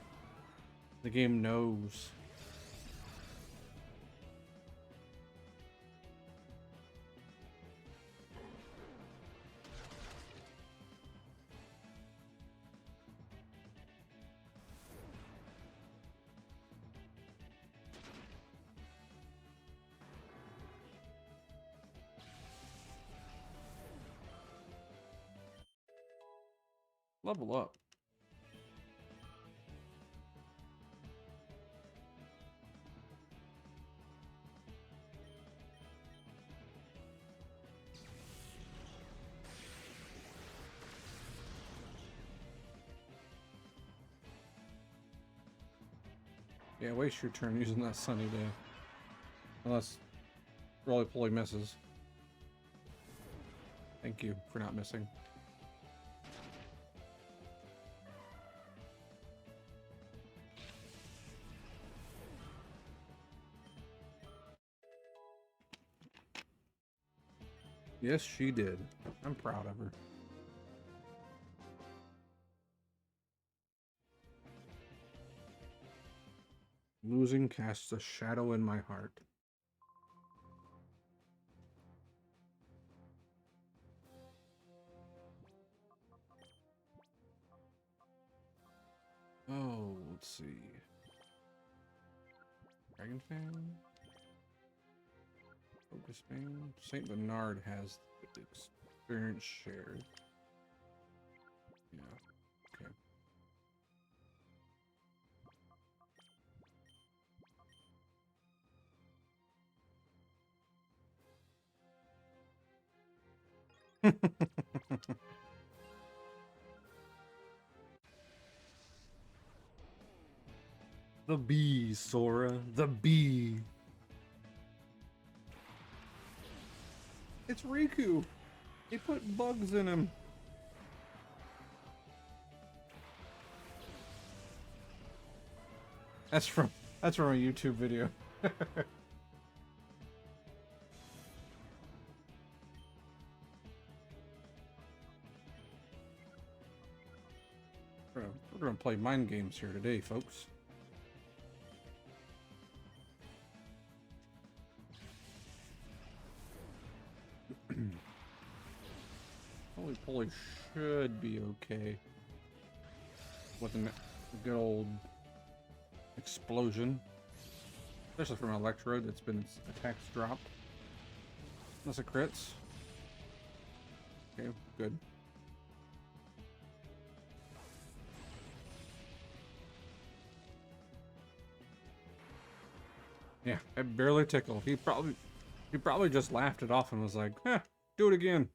[SPEAKER 1] The game knows. Level up. Yeah, waste your turn using that sunny day. Unless roly-poly misses. Thank you for not missing. Yes, she did. I'm proud of her. Losing casts a shadow in my heart. Oh, let's see. Dragon Fan? Focus Fan? St. Bernard has the experience shared. Yeah, okay. The bee, Sora. The bee. It's Riku. He put bugs in him. That's from a YouTube video. We're gonna play mind games here today, folks. Holy poly should be okay with a good old explosion, especially from an electrode that's been its attacks dropped. Unless it crits. Okay, good. Yeah, it barely tickled. He probably just laughed it off and was like, "Huh, do it again."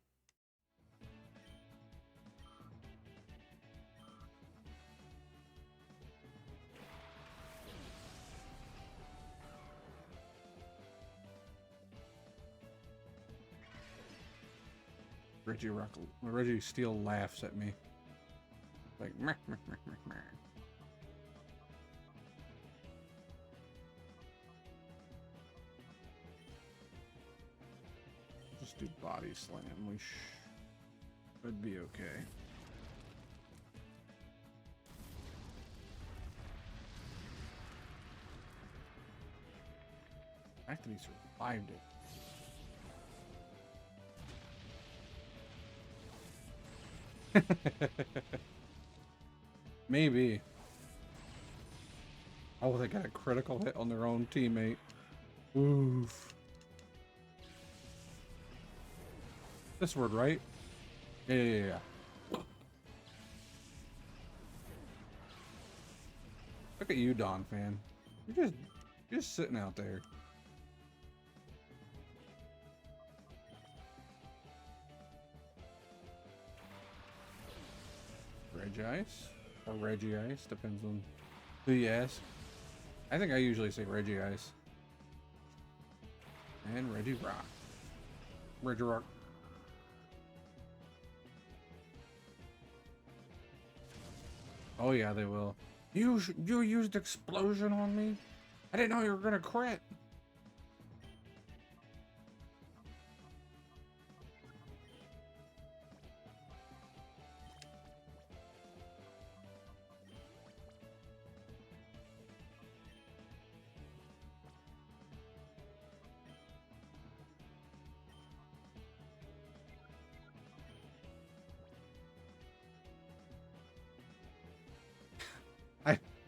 [SPEAKER 1] Reggie Steele laughs at me. Like, meh, meh, meh, meh, meh. Just do body slam. We should be okay. The fact that he survived it. Maybe. Oh, they got a critical hit on their own teammate. Oof. This word, right? Yeah. Look at you, Don fan. You're just sitting out there. Regice or Reggie Ice, depends on who you ask. I think I usually say Reggie Ice. And Reggie Rock. Reggie Rock. Oh yeah, they will. You used explosion on me? I didn't know you were gonna crit.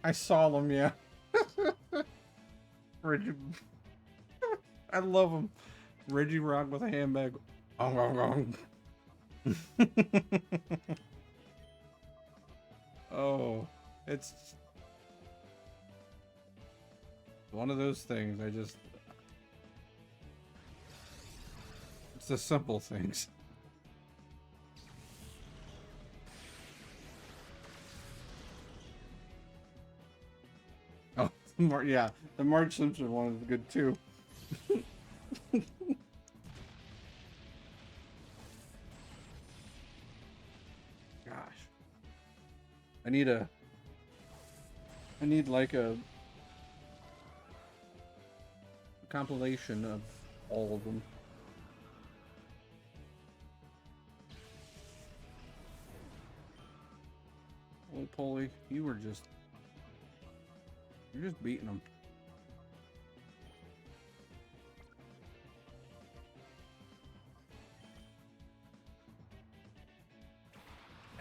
[SPEAKER 1] I saw them, yeah. Reggie, I love him. Reggie Rock with a handbag. Oh, it's one of those things. It's the simple things. Oh, yeah, the Marge Simpson one is good too. Gosh, I need like a compilation of all of them. Holy Polly, you're just beating them.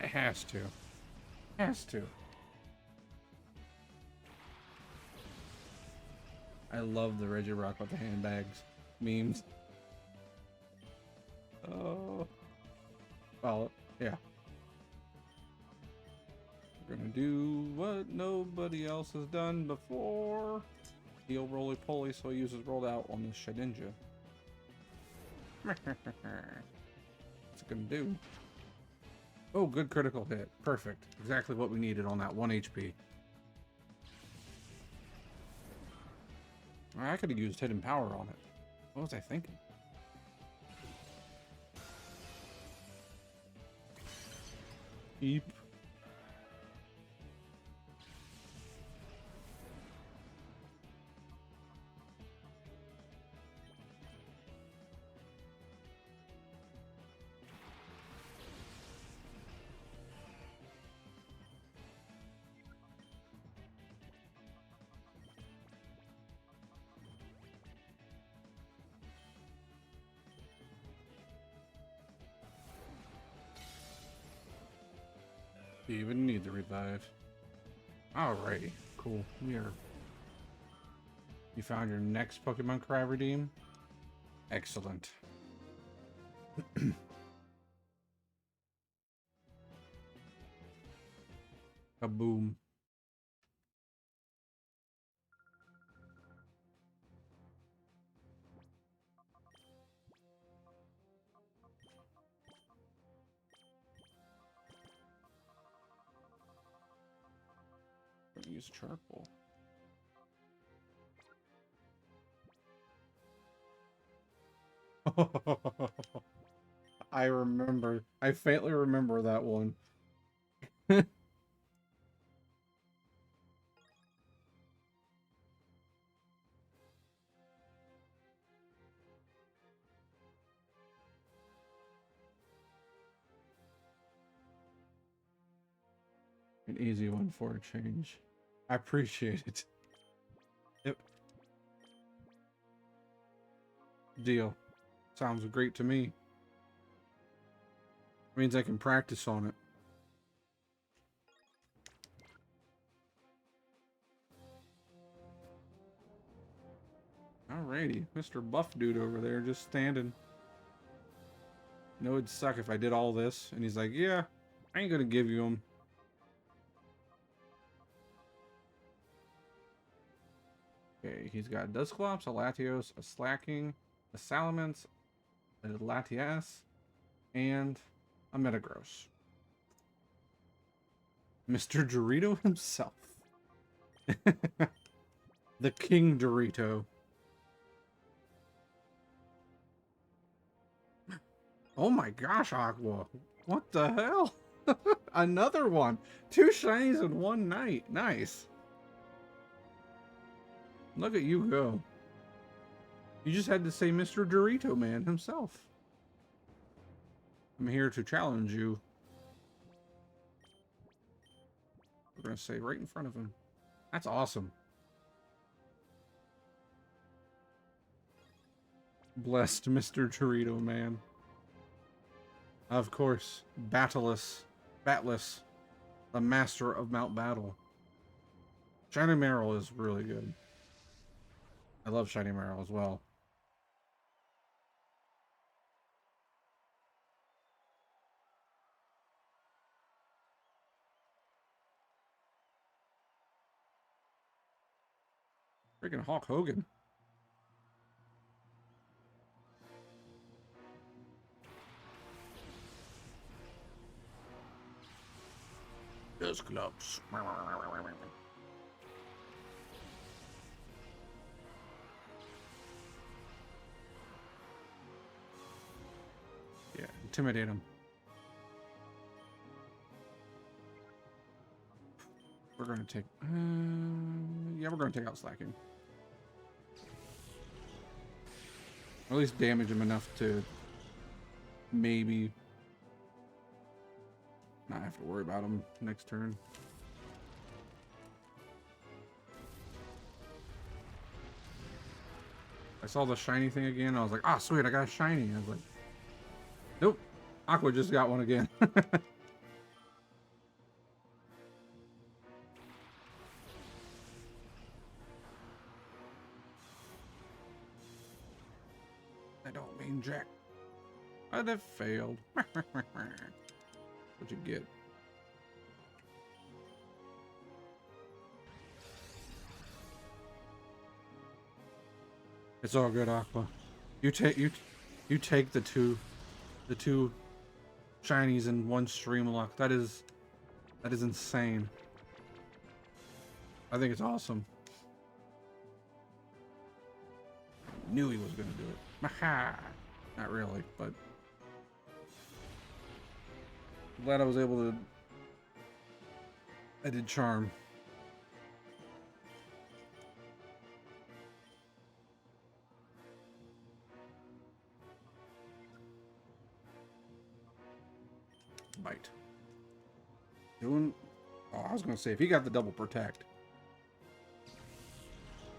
[SPEAKER 1] It has to. Has to. I love the Reggie Rock with the handbags memes. Oh. Well, yeah. We're gonna do what nobody else has done before. Heal roly poly, so he uses rolled out on this Shedinja. It's a gonna do. Oh, good critical hit. Perfect. Exactly what we needed on that 1 HP. I could have used hidden power on it. What was I thinking? Keep. You even need the revive. Alrighty, cool. You found your next Pokemon Cry redeem? Excellent. Kaboom. Use charcoal. I remember. I faintly remember that one. An easy one for a change. I appreciate it. Yep. Deal. Sounds great to me. Means I can practice on it. Alrighty, Mr. Buff Dude over there just standing. You know, it'd suck if I did all this, and he's like, yeah, I ain't gonna give you them. Okay, he's got a Dusclops, a Latios, a Slacking, a Salamence, a Latias, and a Metagross. Mr. Dorito himself. The King Dorito. Oh my gosh, Aqua. What the hell? Another one. 2 shinies in one night. Nice. Look at you go. You just had to say Mr. Dorito Man himself. I'm here to challenge you. We're going to say right in front of him. That's awesome. Blessed Mr. Dorito Man. Of course, Batless, the master of Mount Battle. Shiny Marill is really good. I love Shiny Marill as well. Freaking Hulk Hogan. Those clubs. Yeah, intimidate him. We're going to take... yeah, we're going to take out Slacking. Or at least damage him enough to maybe not have to worry about him next turn. I saw the shiny thing again. I was like, ah, sweet, I got a shiny. I was like, nope. Aqua just got one again. I don't mean jack. I'd have failed. What'd you get? It's all good, Aqua. You take the two shinies in one stream lock. That is insane. I think it's awesome. Knew he was gonna do it. Maha! Not really, but I'm glad I was able to. I did charm. Bite. Doing. Oh, I was gonna say if he got the double protect,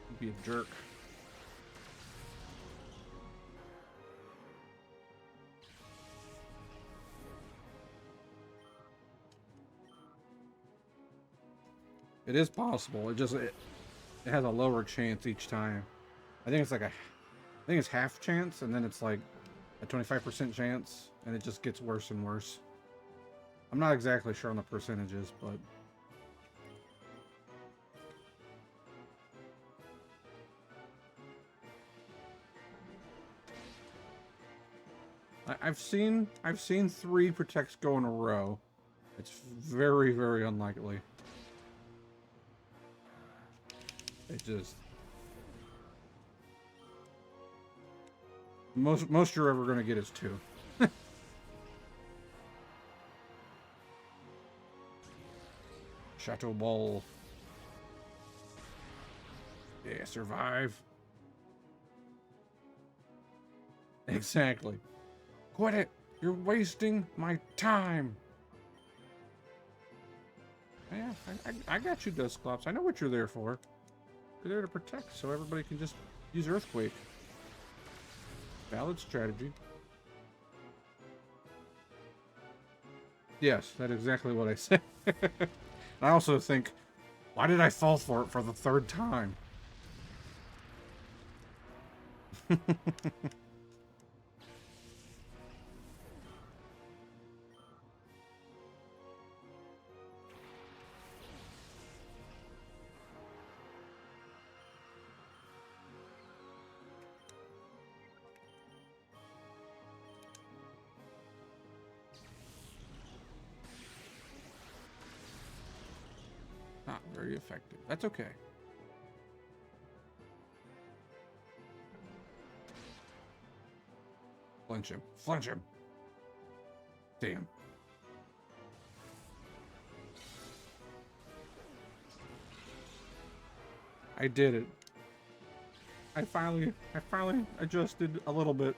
[SPEAKER 1] he'd be a jerk. It is possible. It has a lower chance each time. I think it's like I think it's half chance, and then it's like a 25% chance, and it just gets worse and worse. I'm not exactly sure on the percentages, but I've seen 3 protects go in a row. It's very, very unlikely. It just most you're ever gonna get is 2. Chateau Ball. Yeah, survive. Exactly. Quit it! You're wasting my time! Yeah, I got you, Dusclops. I know what you're there for. You're there to protect, so everybody can just use Earthquake. Valid strategy. Yes, that's exactly what I said. I also think, why did I fall for it for the 3rd time? Not very effective. That's okay. Flinch him. Flinch him. Damn. I did it. I finally adjusted a little bit.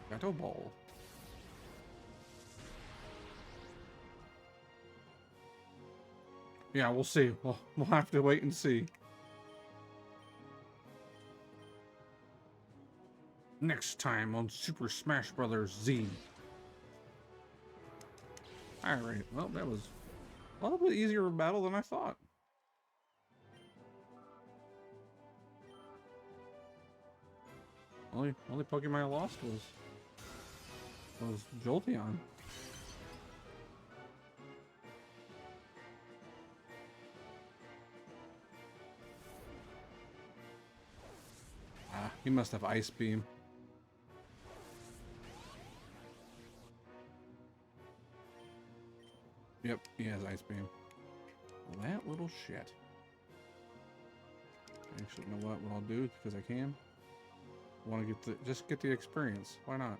[SPEAKER 1] Gato Ball. Yeah, we'll see. We'll have to wait and see. Next time on Super Smash Bros. Z. Alright, well, that was a little bit easier of a battle than I thought. Only Pokemon I lost was Jolteon. Ah, he must have Ice Beam. Yep, he has Ice Beam. That little shit. Actually, you know what? What I'll do, because I can. I want to just get the experience. Why not?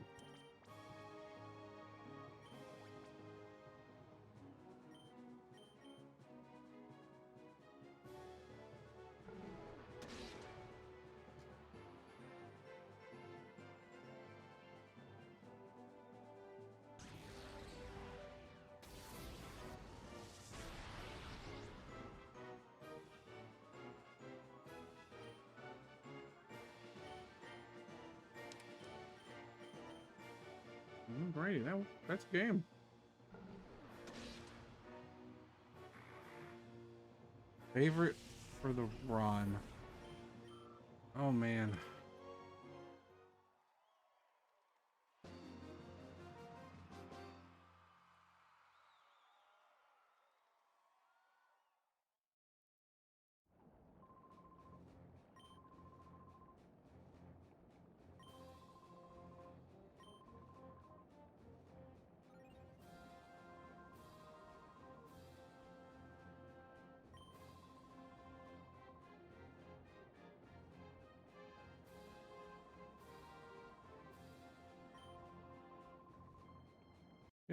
[SPEAKER 1] Great, that's game. Favorite for the run. Oh man.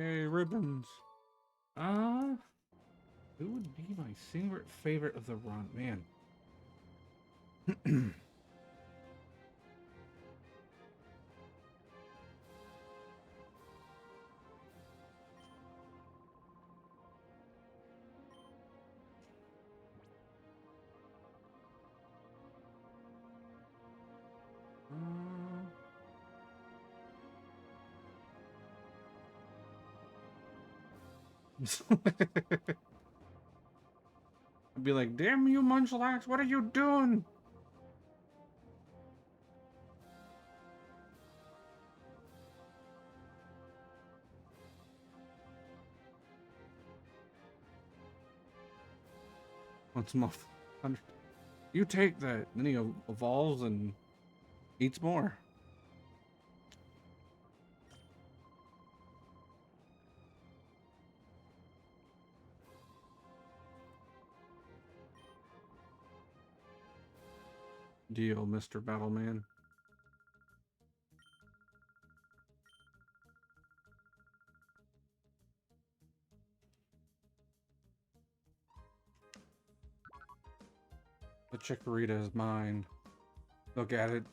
[SPEAKER 1] Yay, ribbons. Who would be my single favorite of the run? Man. I'd be like, damn you, Munchlax, what are you doing? Once a month. You take that. Then he evolves and eats more. Deal, Mr. Battleman. The Chikorita is mine. Look at it.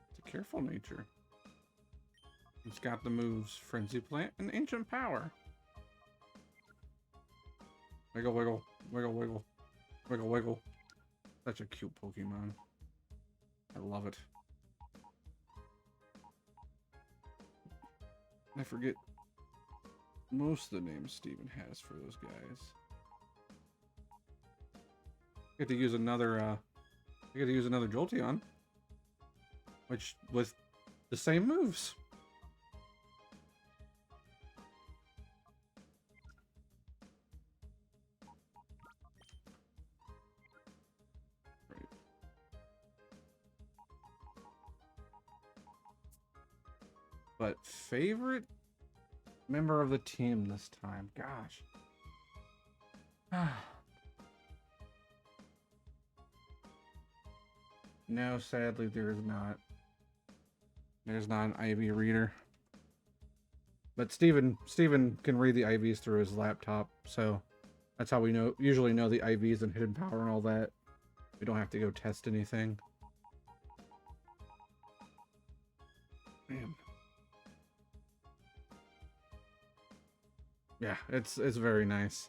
[SPEAKER 1] It's a careful nature. It's got the moves Frenzy Plant and Ancient Power. Wiggle, wiggle, wiggle, wiggle, wiggle, wiggle. Such a cute Pokemon. I love it. I forget most of the names Steven has for those guys. I get to use another Jolteon, which with the same moves. Right. But favorite member of the team this time, gosh. No, sadly, there is not. There's not an IV reader. But Steven can read the IVs through his laptop, so that's how we usually know the IVs and hidden power and all that. We don't have to go test anything. Man. Yeah, it's very nice.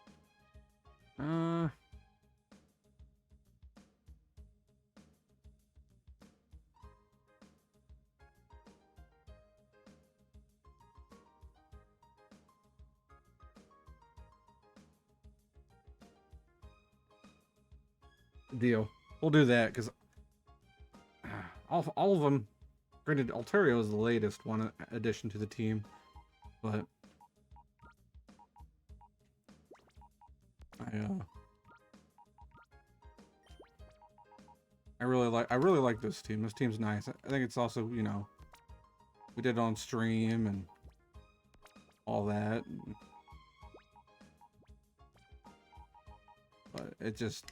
[SPEAKER 1] Deal. We'll do that because all of them. Granted, Altario is the latest one addition to the team, but I really like this team. This team's nice. I think it's also, you know, we did it on stream and all that, but it just.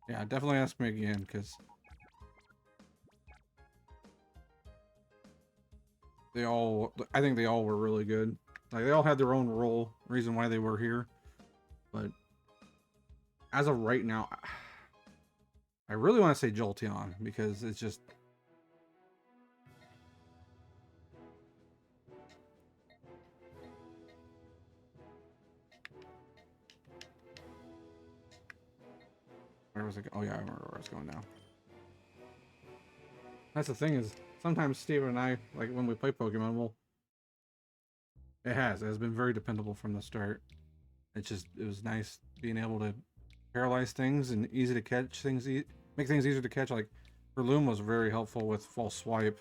[SPEAKER 1] Yeah, definitely ask me again, because I think they all were really good. Like, they all had their own role, reason why they were here. But as of right now, I really want to say Jolteon, because it's just... Where was it? Oh yeah, I remember where I was going now. That's the thing is, sometimes Steven and I, like when we play Pokemon, it has been very dependable from the start. It was nice being able to paralyze things and easy to catch things, make things easier to catch. Like, Breloom was very helpful with False Swipe.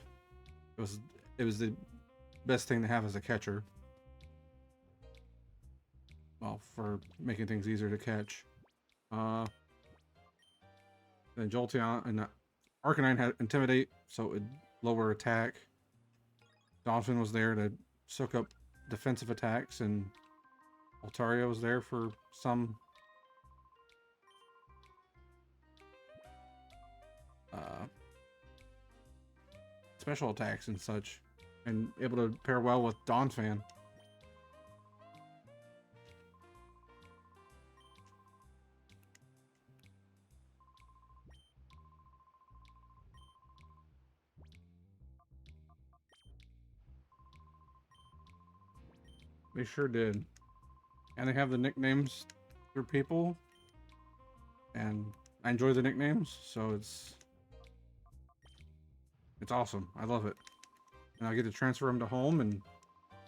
[SPEAKER 1] It was the best thing to have as a catcher. Well, for making things easier to catch. Then Jolteon and Arcanine had Intimidate, so it would lower attack. Dolphin was there to soak up defensive attacks, and Altaria was there for some special attacks and such, and able to pair well with Dawn's fan. They sure did. And they have the nicknames for people. And I enjoy the nicknames, so it's awesome. I love it. And I get to transfer them to home and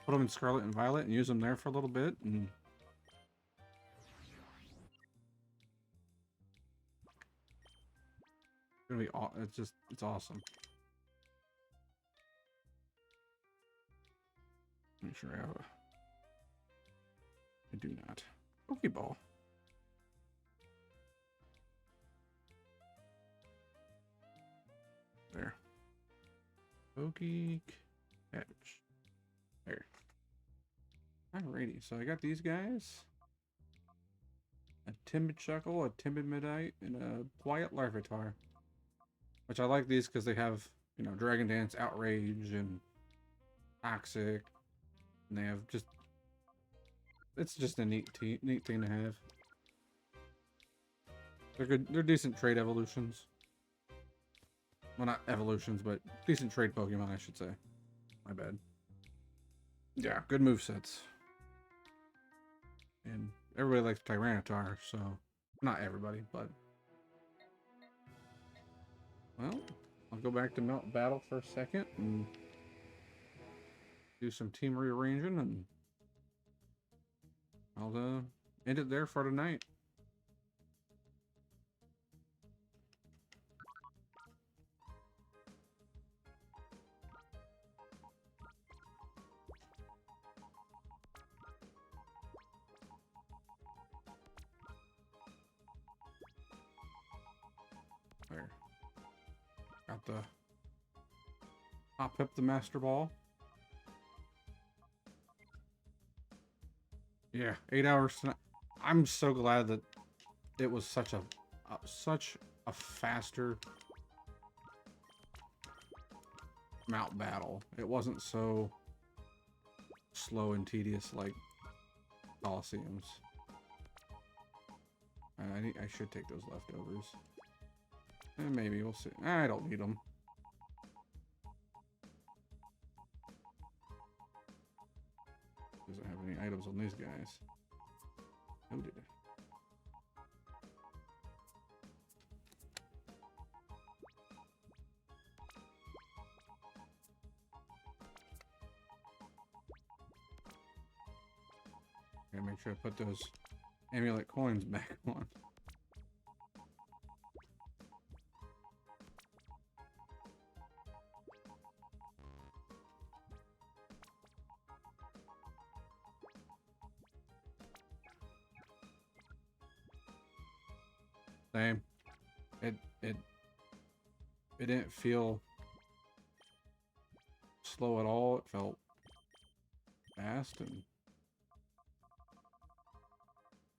[SPEAKER 1] put them in Scarlet and Violet and use them there for a little bit. And it's gonna be it's awesome. Make sure I have a. I do not. Pokeball. There. Pokey catch. There. Alrighty, so I got these guys. A timid chuckle, a timid midnight, and a quiet larvitar. Which I like these because they have, you know, Dragon Dance, Outrage, and Toxic. And they have just... It's just a neat thing to have. They're good. They're decent trade evolutions. Well, not evolutions, but decent trade Pokemon, I should say. My bad. Yeah, good movesets. And everybody likes Tyranitar, so... Not everybody, but... Well, I'll go back to Melt Battle for a second and... do some team rearranging, and... I'll end it there for tonight. There. Got the Hop the Master Ball. Yeah, 8 hours tonight. I'm so glad that it was such a faster mount battle. It wasn't so slow and tedious like Colosseums. I should take those leftovers. And maybe we'll see. I don't need them. Doesn't have any items on these guys. Noted. Gotta make sure I put those amulet coins back on. Same. It didn't feel slow at all. It felt fast, and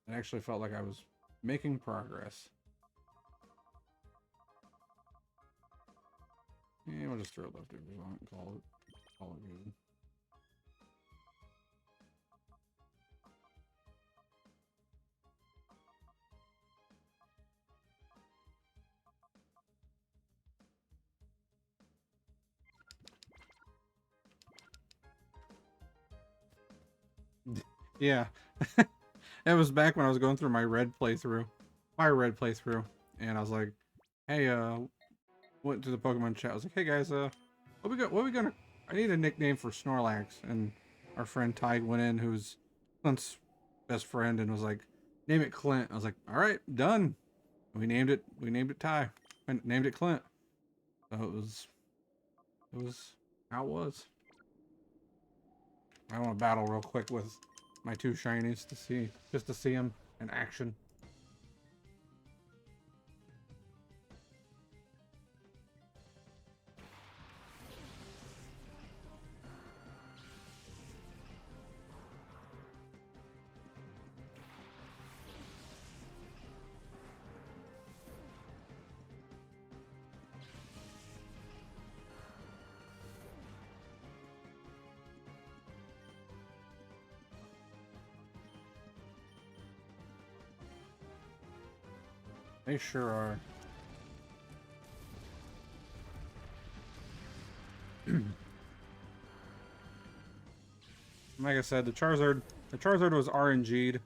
[SPEAKER 1] it actually felt like I was making progress. Yeah, we'll just throw leftovers on it and call it good. Yeah. It was back when I was going through my red playthrough. And I was like, hey, went to the Pokemon chat. I was like, hey guys, what we gonna I need a nickname for Snorlax. And our friend Ty went in, who's Clint's best friend, and was like, name it Clint. I was like, alright, done. We named it Ty. And named it Clint. So it was how it was. I want to battle real quick with my two shinies just to see them in action. They sure are. Like I said, the Charizard was RNG'd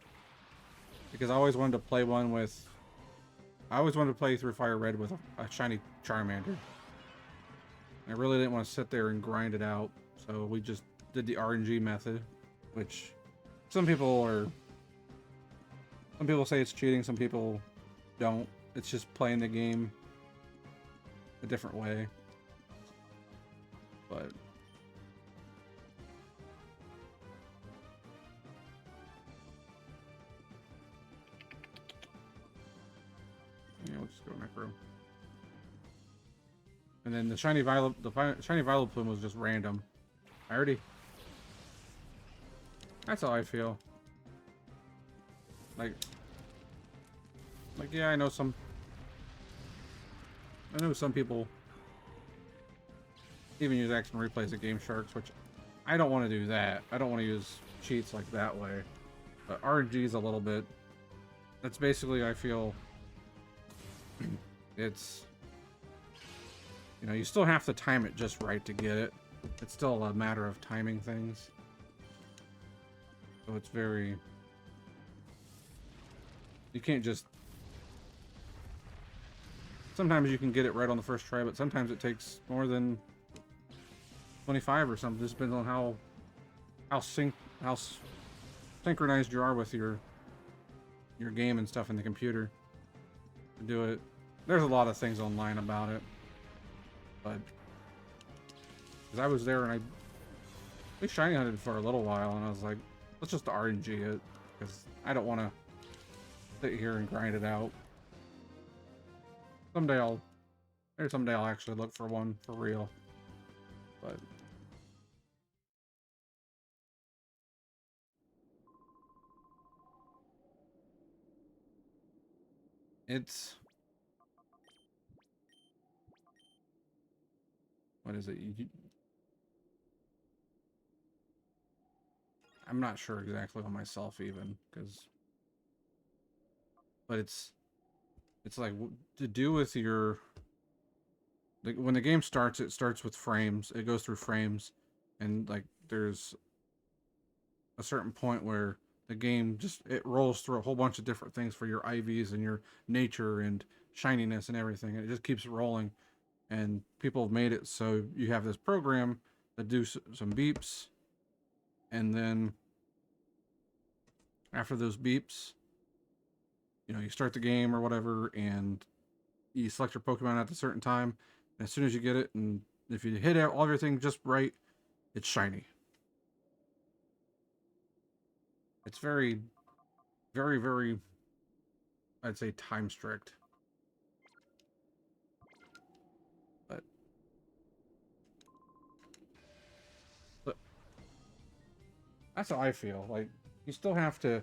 [SPEAKER 1] because I always wanted to play one with. I always wanted to play through Fire Red with a shiny Charmander. I really didn't want to sit there and grind it out, so we just did the RNG method, which some people say it's cheating, some people don't. It's just playing the game a different way. But yeah, we'll just go Necro. And then the shiny Violet Plume was just random. That's how I feel. Like yeah, I know some people even use action replays at Game Sharks, which I don't want to do that. I don't want to use cheats like that way. But RNG is a little bit. That's basically, I feel, it's, you know, you still have to time it just right to get it. It's still a matter of timing things. So it's very, you can't just, sometimes you can get it right on the first try, but sometimes it takes more than 25 or something. Just depends on how synchronized you are with your game and stuff in the computer to do it. There's a lot of things online about it, but because I was there and we shiny hunted for a little while, and I was like, let's just RNG it because I don't want to sit here and grind it out. Someday I'll actually look for one for real, but. It's, what is it? I'm not sure exactly on myself even, but it's like to do with your, like when the game starts, it starts with frames. It goes through frames, and like there's a certain point where the game just it rolls through a whole bunch of different things for your IVs and your nature and shininess and everything. And it just keeps rolling. And people have made it so you have this program that do some beeps, and then after those beeps, you know, you start the game or whatever, and you select your Pokemon at a certain time. And as soon as you get it, and if you hit all everything just right, it's shiny. It's very, very, very, I'd say, time strict. But that's how I feel. Like you have to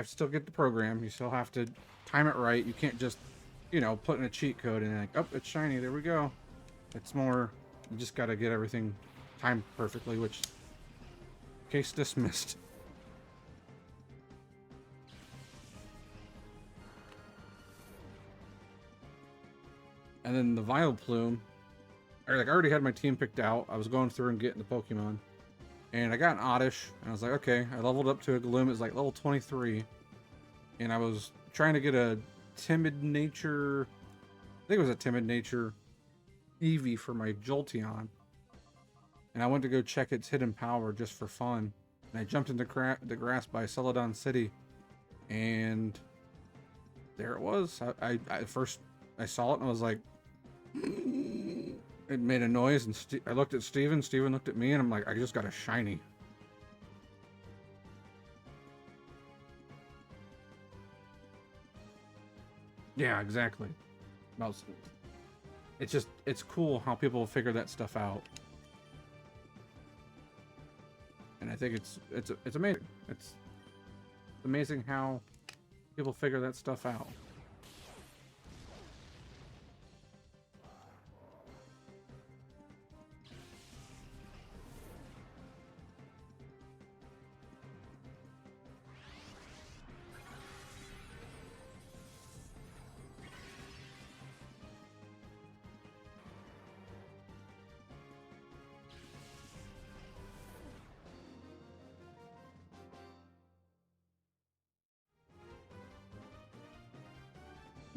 [SPEAKER 1] still get the program. You still have to time it right. You can't just, you know, put in a cheat code and like, oh, it's shiny. There we go. It's more, you just got to get everything timed perfectly, which case dismissed. And then the Violet Plume, I already had my team picked out. I was going through and getting the Pokemon. And I got an Oddish, and I was like, okay. I leveled up to a Gloom. It was like level 23. And I was trying to get a Timid Nature, I think it was a Timid Nature Eevee for my Jolteon. And I went to go check its hidden power just for fun. And I jumped into the grass by Celadon City. And there it was. I first I saw it and I was like, it made a noise, and I looked at Steven. Steven looked at me, and I'm like, I just got a shiny. Yeah, exactly. It's cool how people figure that stuff out, and I think it's amazing. It's amazing how people figure that stuff out.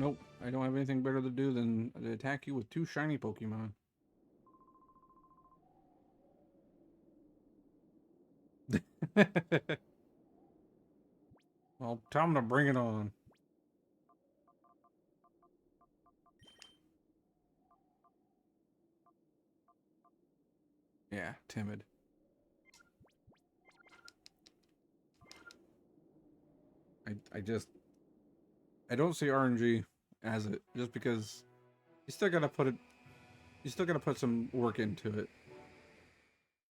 [SPEAKER 1] Nope, I don't have anything better to do than to attack you with 2 shiny Pokemon. Well, tell them to bring it on. Yeah, timid. I don't see RNG as it, just because you still gotta put it, you still gotta put some work into it.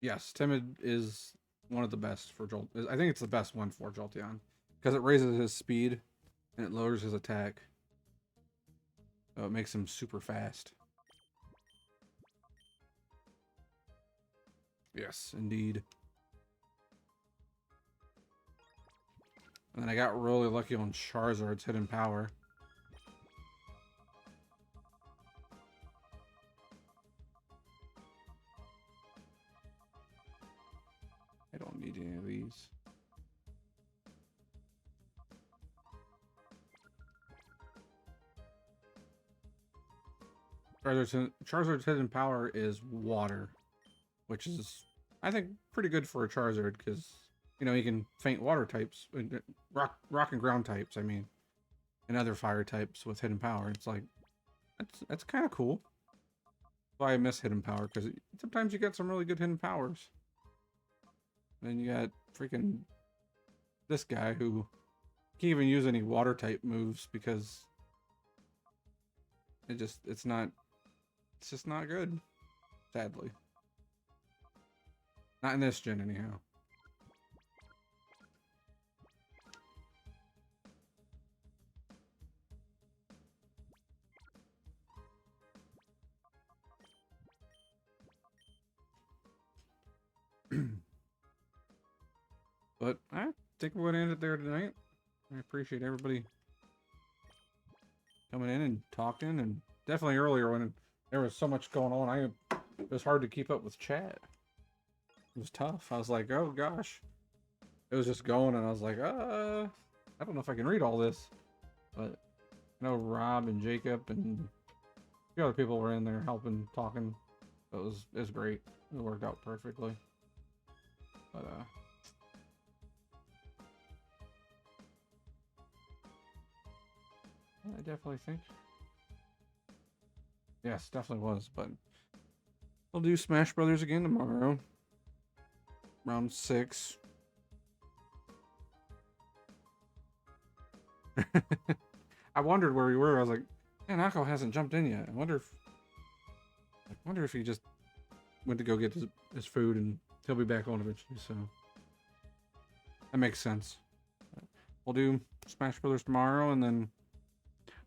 [SPEAKER 1] Yes, timid is one of the best for Jolt. I think it's the best one for Jolteon, because it raises his speed and it lowers his attack. So it makes him super fast. Yes, indeed. And then I got really lucky on Charizard's hidden power. I don't need any of these. Charizard's hidden power is water, which is, I think, pretty good for a Charizard, because, you know, he can faint water types, rock and ground types, I mean, and other fire types with hidden power. It's like, that's kind of cool. That's why I miss hidden power, because sometimes you get some really good hidden powers. And then you got freaking this guy who can't even use any water type moves because it's just not good, sadly. Not in this gen, anyhow. But I think we're gonna end it there tonight. I appreciate everybody coming in and talking, and definitely earlier when there was so much going on, it was hard to keep up with chat. It was tough. I was like, oh gosh. It was just going, and I was like, I don't know if I can read all this. But I know Rob and Jacob and a few other people were in there helping, talking. It was great. It worked out perfectly. But I definitely think. Yes, definitely was. But we'll do Smash Brothers again tomorrow. Round 6. I wondered where we were. I was like, man, Akko hasn't jumped in yet. I wonder if he just went to go get his food and he'll be back on eventually. So that makes sense. We'll do Smash Brothers tomorrow, and then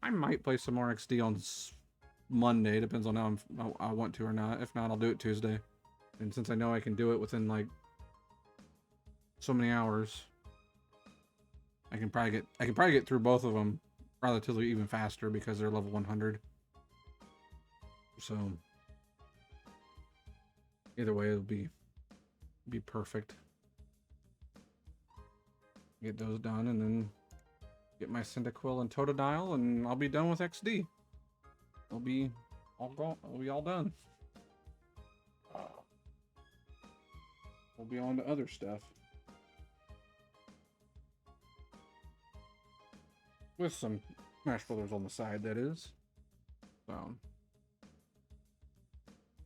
[SPEAKER 1] I might play some more XD on Monday. Depends on how I want to or not. If not, I'll do it Tuesday. And since I know I can do it within like so many hours, I can probably get through both of them relatively even faster because they're level 100. So either way, it'll be perfect. Get those done, and then get my Cyndaquil and Totodile, and I'll be done with XD. I'll be all done. We'll be on to other stuff. With some Smash Brothers on the side, that is. So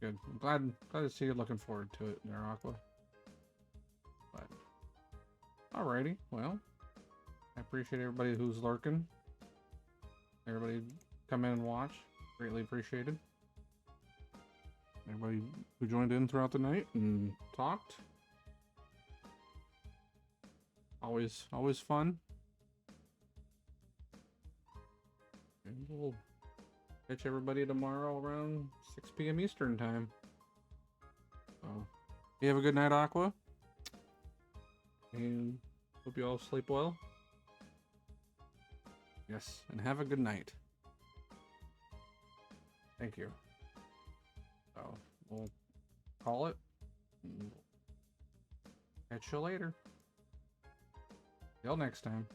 [SPEAKER 1] good. I'm glad to see you looking forward to it there, Aqua. But alrighty, well, I appreciate everybody who's lurking. Everybody come in and watch. Greatly appreciated. Everybody who joined in throughout the night and talked. Always fun. And we'll catch everybody tomorrow around 6 p.m. Eastern time. So, you have a good night, Aqua. And hope you all sleep well. Yes, and have a good night. Thank you. So, we'll call it. Catch you later. Till next time.